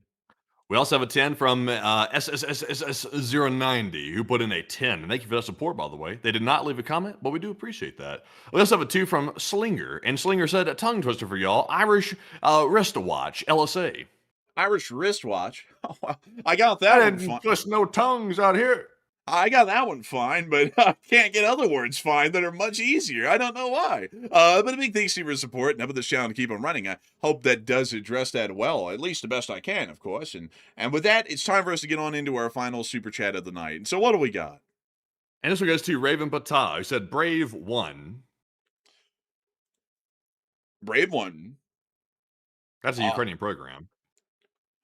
We also have a 10 from SSSS090, who put in a 10. And thank you for that support, by the way. They did not leave a comment, but we do appreciate that. We also have a 2 from Slinger. And Slinger said, a tongue twister for y'all. Irish wristwatch, LSA.
Irish wristwatch? Oh, I got that one fine.
Twist no tongues out here.
I got that one fine, but I can't get other words fine that are much easier. I don't know why. But a big thanks to you for your support and helping this channel to keep on running. I hope that does address that well, at least the best I can, of course. And with that, it's time for us to get on into our final super chat of the night. And so what do we got?
And this one goes to Raven Patah, who said, Brave 1.
Brave 1?
That's a Ukrainian program.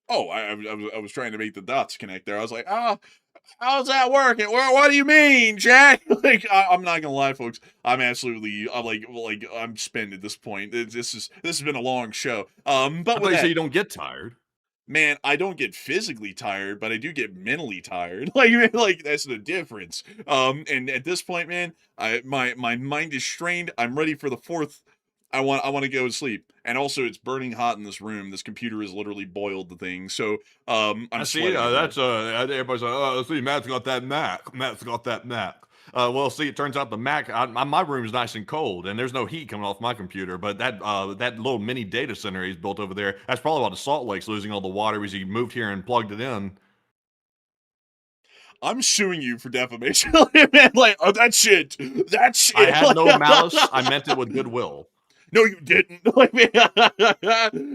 Oh, I was trying to make the dots connect there. I was like, how's that working? What do you mean, Jack? I'm not gonna lie, folks. I'm absolutely, I'm spent at this point. This has been a long show. But with that,
you don't get tired.
Man, I don't get physically tired, but I do get mentally tired. That's the difference. And at this point, man, my mind is strained. I'm ready for the fourth. I want to go to sleep. And also, it's burning hot in this room. This computer has literally boiled the thing. So, I'm sweating.
Everybody's like, see, Matt's got that Mac. Matt's got that Mac. Well, see, it turns out the Mac, my room is nice and cold, and there's no heat coming off my computer, but that little mini data center he's built over there, that's probably why the Salt Lake's losing all the water as he moved here and plugged it in.
I'm suing you for defamation. Man, that shit.
I had no malice. I meant it with goodwill.
No, you didn't.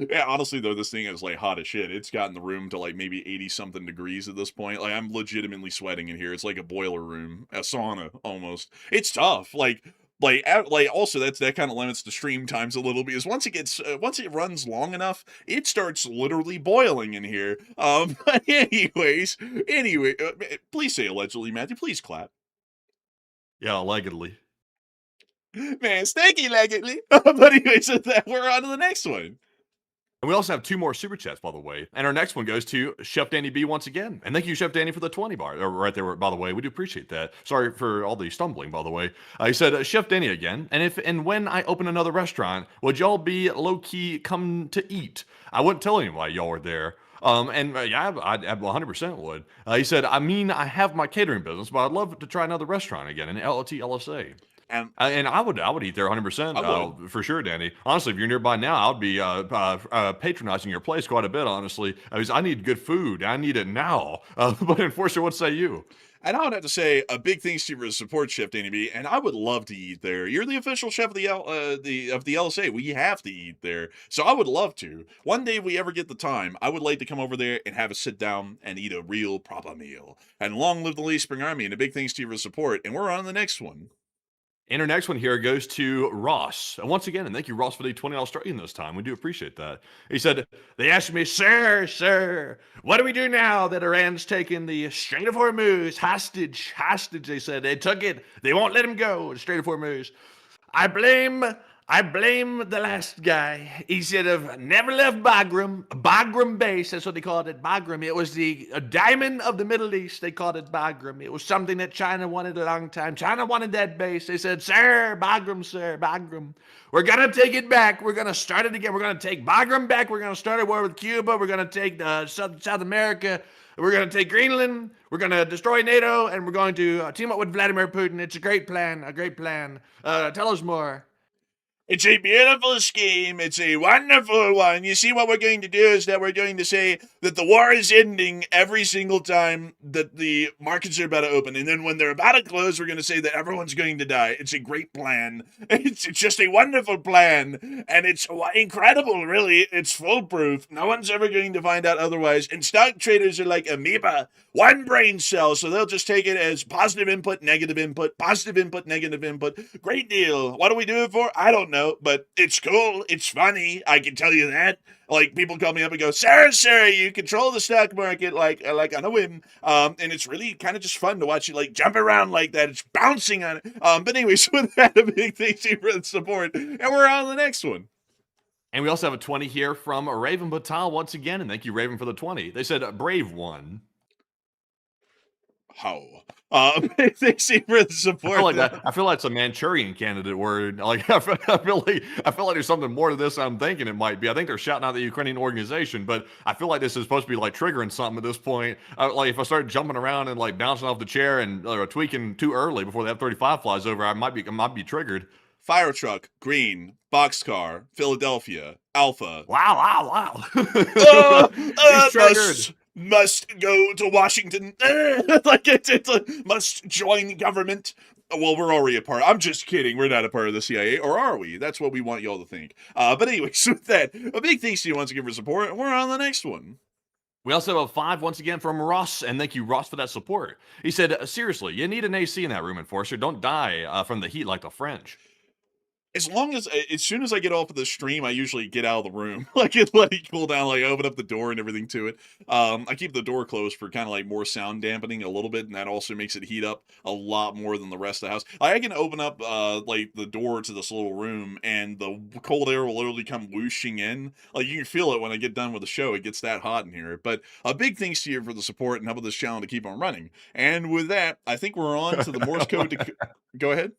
Yeah, honestly, though, this thing is hot as shit. It's gotten the room to maybe 80-something degrees at this point. I'm legitimately sweating in here. It's like a boiler room, a sauna almost. It's tough. Also, that kind of limits the stream times a little, because once it runs long enough, it starts literally boiling in here. But anyway, please say allegedly, Matthew. Please clap.
Yeah, allegedly.
Man, stanky leggedly. But anyways, we're on to the next one.
And we also have 2 more super chats, by the way. And our next one goes to Chef Danny B once again. And thank you, Chef Danny, for the 20 bar right there, by the way. We do appreciate that. Sorry for all the stumbling, by the way. He said, Chef Danny again. And when I open another restaurant, would y'all be low-key come to eat? I wouldn't tell anybody y'all were there. Yeah, I 100% would. He said, I have my catering business, but I'd love to try another restaurant again in LSA. And I would eat there 100%, for sure, Danny. Honestly, if you're nearby now, I'd be patronizing your place quite a bit, honestly. I need good food. I need it now. But Enforcer, what say you?
And I would have to say a big thanks to you for the support, Chef Danny B. And I would love to eat there. You're the official chef of the LSA. We have to eat there, so I would love to. One day, if we ever get the time, I would like to come over there and have a sit down and eat a real proper meal. And long live the Lee Spring Army. And a big thanks to you for the support. And we're on the next one.
And our next one here goes to Ross. And once again, and thank you, Ross, for the 20 Australian this time. We do appreciate that. He said, they asked me, sir, what do we do now that Iran's taken the Strait of Hormuz hostage? They said. They took it. They won't let him go, the Strait of Hormuz. I blame the last guy. He should have never left Bagram base. That's what they called it, Bagram. It was the diamond of the Middle East. They called it Bagram. It was something that China wanted a long time. China wanted that base. They said, sir, Bagram. We're going to take it back. We're going to start it again. We're going to take Bagram back. We're going to start a war with Cuba. We're going to take South America. We're going to take Greenland. We're going to destroy NATO. And we're going to team up with Vladimir Putin. It's a great plan. Tell us more.
It's a beautiful scheme. It's a wonderful one. You see, what we're going to do is that we're going to say that the war is ending every single time that the markets are about to open. And then when they're about to close, we're going to say that everyone's going to die. It's a great plan. It's just a wonderful plan. And it's incredible, really. It's foolproof. No one's ever going to find out otherwise. And stock traders are like amoeba. One brain cell. So they'll just take it as positive input, negative input, positive input, negative input. Great deal. What do we do it for? I don't know, but it's cool. It's funny. I can tell you that. Like, people call me up and go, sir, you control the stock market like on a whim. And it's really kind of just fun to watch you like jump around like that. It's bouncing on it. But anyways, with that, a big thank you for the support. And we're on the next one.
And we also have a 20 here from Raven Batal once again. And thank you, Raven, for the 20. They said, brave one.
How? Thanks for the support.
I feel like it's a Manchurian candidate word. Like I feel like there's something more to this than I'm thinking it might be. I think they're shouting out the Ukrainian organization, but I feel like this is supposed to be like triggering something at this point. Like if I start jumping around and like bouncing off the chair and tweaking too early before the F-35 flies over, I might be triggered.
Fire truck, green, boxcar, Philadelphia, Alpha.
Wow.
He's triggered. Must go to Washington. Like it's must join government. Well, we're already a part. I'm just kidding. We're not a part of the CIA, or are we? That's what we want y'all to think. But anyways, with that, a big thanks to you once again for support, and we're on the next one.
We also have a 5 once again from Ross, and thank you, Ross, for that support. He said, seriously, you need an AC in that room, Enforcer. Don't die from the heat like the French.
As soon as I get off of the stream, I usually get out of the room. Like, it let it cool down, like, open up the door and everything to it. I keep the door closed for kind of like more sound dampening a little bit, and that also makes it heat up a lot more than the rest of the house. I can open up, like, the door to this little room, and the cold air will literally come whooshing in. Like, you can feel it when I get done with the show. It gets that hot in here. But a big thanks to you for the support and helping this channel to keep on running. And with that, I think we're on to the Morse code to... Go ahead.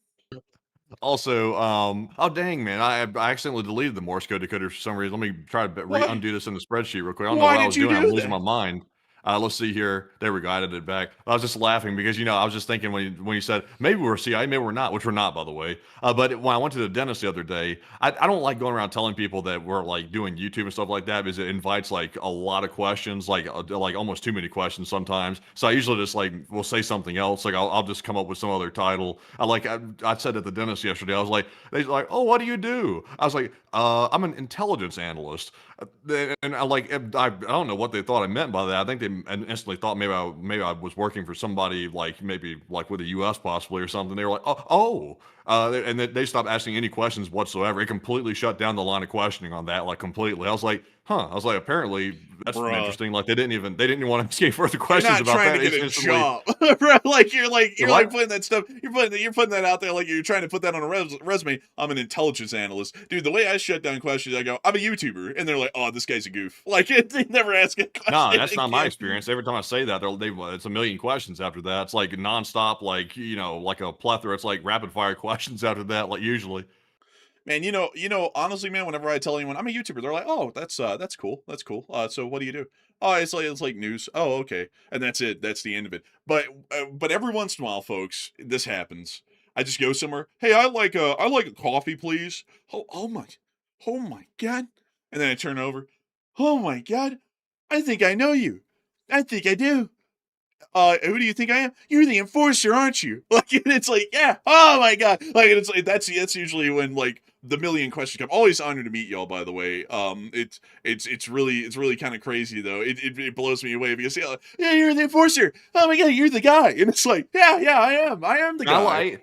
Also, oh dang, man, I accidentally deleted the Morse code decoder for some reason. Let me try to undo this in the spreadsheet real quick. I don't know what I was doing. I'm losing my mind. Let's see here. There we go. I edited it back. I was just laughing because, I was just thinking when you said, maybe we're CIA, maybe we're not, which we're not, by the way. But when I went to the dentist the other day, I don't like going around telling people that we're like doing YouTube and stuff like that because it invites like a lot of questions, like almost too many questions sometimes. So I usually just like, will say something else. Like I'll just come up with some other title. I said at the dentist yesterday, I was like, they're like, oh, what do you do? I was like, I'm an intelligence analyst. And I don't know what they thought I meant by that. I think they instantly thought maybe I was working for somebody like maybe like with the U.S. possibly or something. They were like, and they stopped asking any questions whatsoever. It completely shut down the line of questioning on that, like completely. I was like, apparently that's interesting. Like they didn't even want to ask any further questions about that.
You're not trying to get a job, right? Like you're putting that stuff. You're putting that out there like you're trying to put that on a resume. I'm an intelligence analyst, dude. The way I shut down questions, I go, I'm a YouTuber, and they're like, oh, this guy's a goof. Like they never ask a question.
No, that's not my experience. Every time I say that, it's a million questions after that. It's like nonstop, like like a plethora. It's like rapid fire questions after that, like usually.
Man, honestly, man, whenever I tell anyone I'm a YouTuber, they're like, "Oh, that's cool. That's cool. So what do you do?" "Oh, it's like news." "Oh, okay." And that's it. That's the end of it. But every once in a while, folks, this happens. I just go somewhere. "Hey, I like a coffee, please." Oh my God. And then I turn over. "Oh my God. I think I know you. I think I do. Who do you think I am? You're the enforcer, aren't you?" Like, and it's like, yeah. Oh my God. Like, it's like that's usually when like the million questions come. Always honored to meet y'all, by the way. It's really kind of crazy though. It blows me away because yeah, you're the enforcer. Oh my God, you're the guy. And it's like, yeah, I am the guy.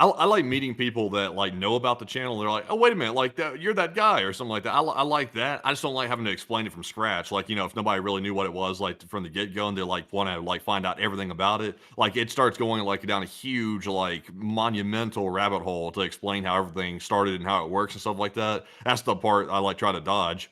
I like meeting people that like know about the channel. They're like, oh wait a minute, like that, you're that guy or something like that. I like that. I just don't like having to explain it from scratch. Like if nobody really knew what it was like from the get go, and they like want to like find out everything about it, like it starts going like down a huge like monumental rabbit hole to explain how everything started and how it works and stuff like that. That's the part I like try to dodge.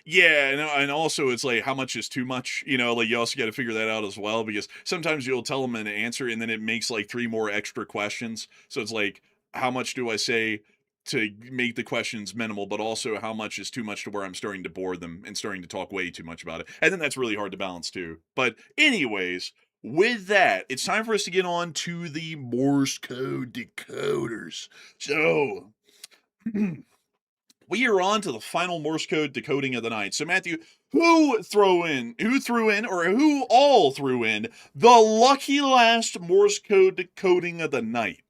Yeah, and also it's like how much is too much, like you also got to figure that out as well because sometimes you'll tell them an answer and then it makes like three more extra questions. So it's like how much do I say to make the questions minimal, but also how much is too much to where I'm starting to bore them and starting to talk way too much about it. And then that's really hard to balance too. But anyways, with that, it's time for us to get on to the Morse code decoders. So we are on to the final Morse code decoding of the night. So Matthew, who threw in, or who all threw in the lucky last Morse code decoding of the night?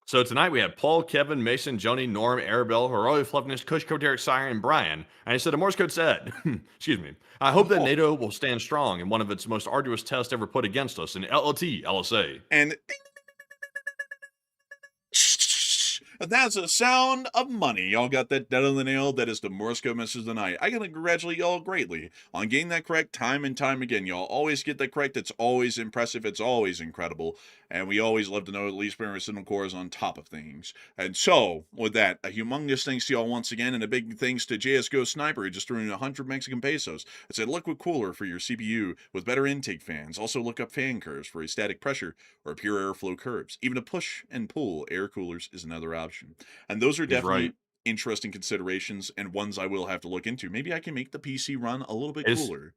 So tonight we have Paul, Kevin, Mason, Joni, Norm, Arabelle, Heroic Fluffness, Kush, Derek, Siren, and Brian. And he said a Morse code said, excuse me, I hope that NATO will stand strong in one of its most arduous tests ever put against us in LLT, LSA.
And that's a sound of money. Y'all got that dead on the nail. That is the Morse code message of the night. I gotta congratulate y'all greatly on getting that correct time and time again. Y'all always get that correct. It's always impressive. It's always incredible. And we always love to know at least Mary Signal Corps is on top of things. And so, with that, a humongous thanks to y'all once again, and a big thanks to JSGO Sniper, who just threw in 100 Mexican pesos. It's a liquid cooler for your CPU with better intake fans. Also, look up fan curves for a static pressure or pure airflow curves. Even a push and pull air coolers is another option. And those are definitely interesting considerations and ones I will have to look into. Maybe I can make the PC run a little bit cooler.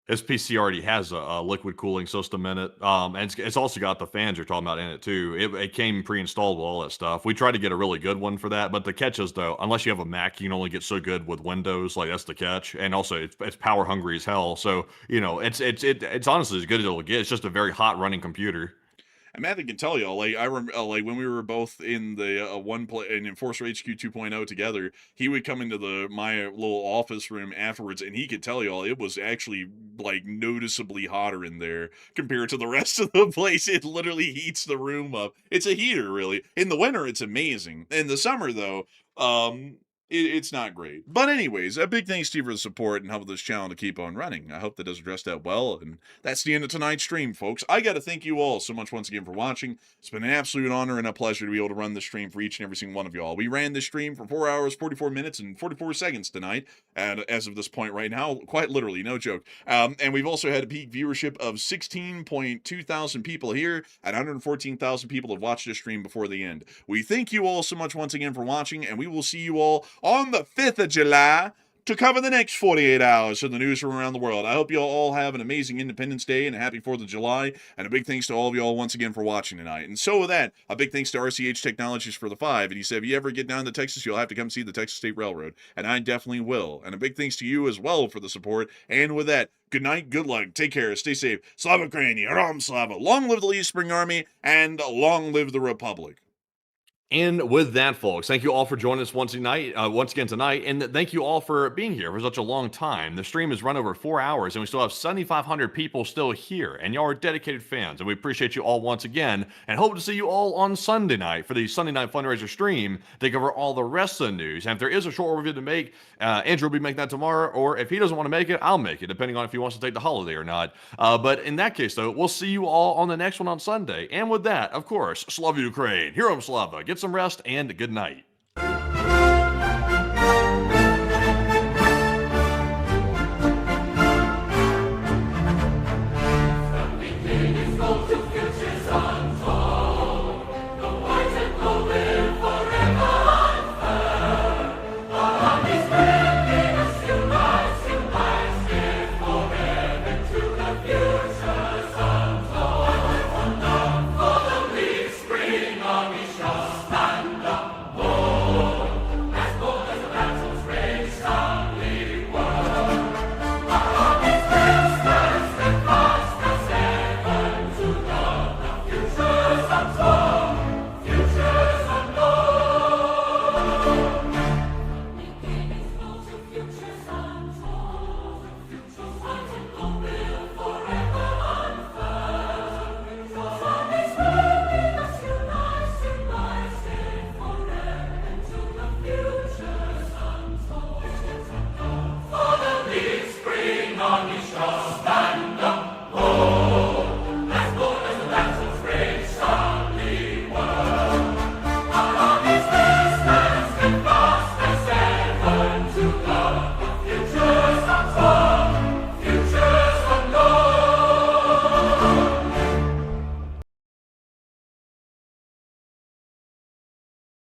This PC already has a liquid cooling system in it, and it's also got the fans you're talking about in it too. It came pre-installed with all that stuff. We tried to get a really good one for that, but the catch is though, unless you have a Mac, you can only get so good with Windows. Like that's the catch, and also it's power hungry as hell. So it's honestly as good as it'll get. It's just a very hot running computer.
And Matthew can tell y'all, like I remember, like when we were both in the in Enforcer HQ 2.0 together, he would come into my little office room afterwards, and he could tell y'all it was actually like noticeably hotter in there compared to the rest of the place. It literally heats the room up. It's a heater, really. In the winter, it's amazing. In the summer, though, it's not great. But anyways, a big thanks to you for the support and helping this channel to keep on running. I hope that does address that well. And that's the end of tonight's stream, folks. I got to thank you all so much once again for watching. It's been an absolute honor and a pleasure to be able to run this stream for each and every single one of y'all. We ran this stream for 4 hours, 44 minutes, and 44 seconds tonight. And as of this point right now, quite literally, no joke. And we've also had a peak viewership of 16.2 thousand people here, and 114,000 people have watched this stream before the end. We thank you all so much once again for watching, and we will see you all on the 5th of July to cover the next 48 hours of the news from around the world. I hope you all have an amazing Independence Day and a happy 4th of July, and a big thanks to all of y'all once again for watching tonight. And so with that, a big thanks to RCH Technologies for the 5, and he said, if you ever get down to Texas, you'll have to come see the Texas State Railroad, and I definitely will. And a big thanks to you as well for the support, and with that, good night, good luck, take care, stay safe, Slava Ukraini, Ram Slava, long live the Leaf Spring Army, and long live the Republic.
And with that, folks, thank you all for joining us once again tonight, and thank you all for being here for such a long time. The stream has run over 4 hours, and we still have 7,500 people still here, and y'all are dedicated fans, and we appreciate you all once again, and hope to see you all on Sunday night for the Sunday night fundraiser stream to cover all the rest of the news. And if there is a short review to make, Andrew will be making that tomorrow, or if he doesn't want to make it, I'll make it, depending on if he wants to take the holiday or not. But in that case, though, we'll see you all on the next one on Sunday. And with that, of course, Slava Ukraine, Hero Slava, get some rest, and good night.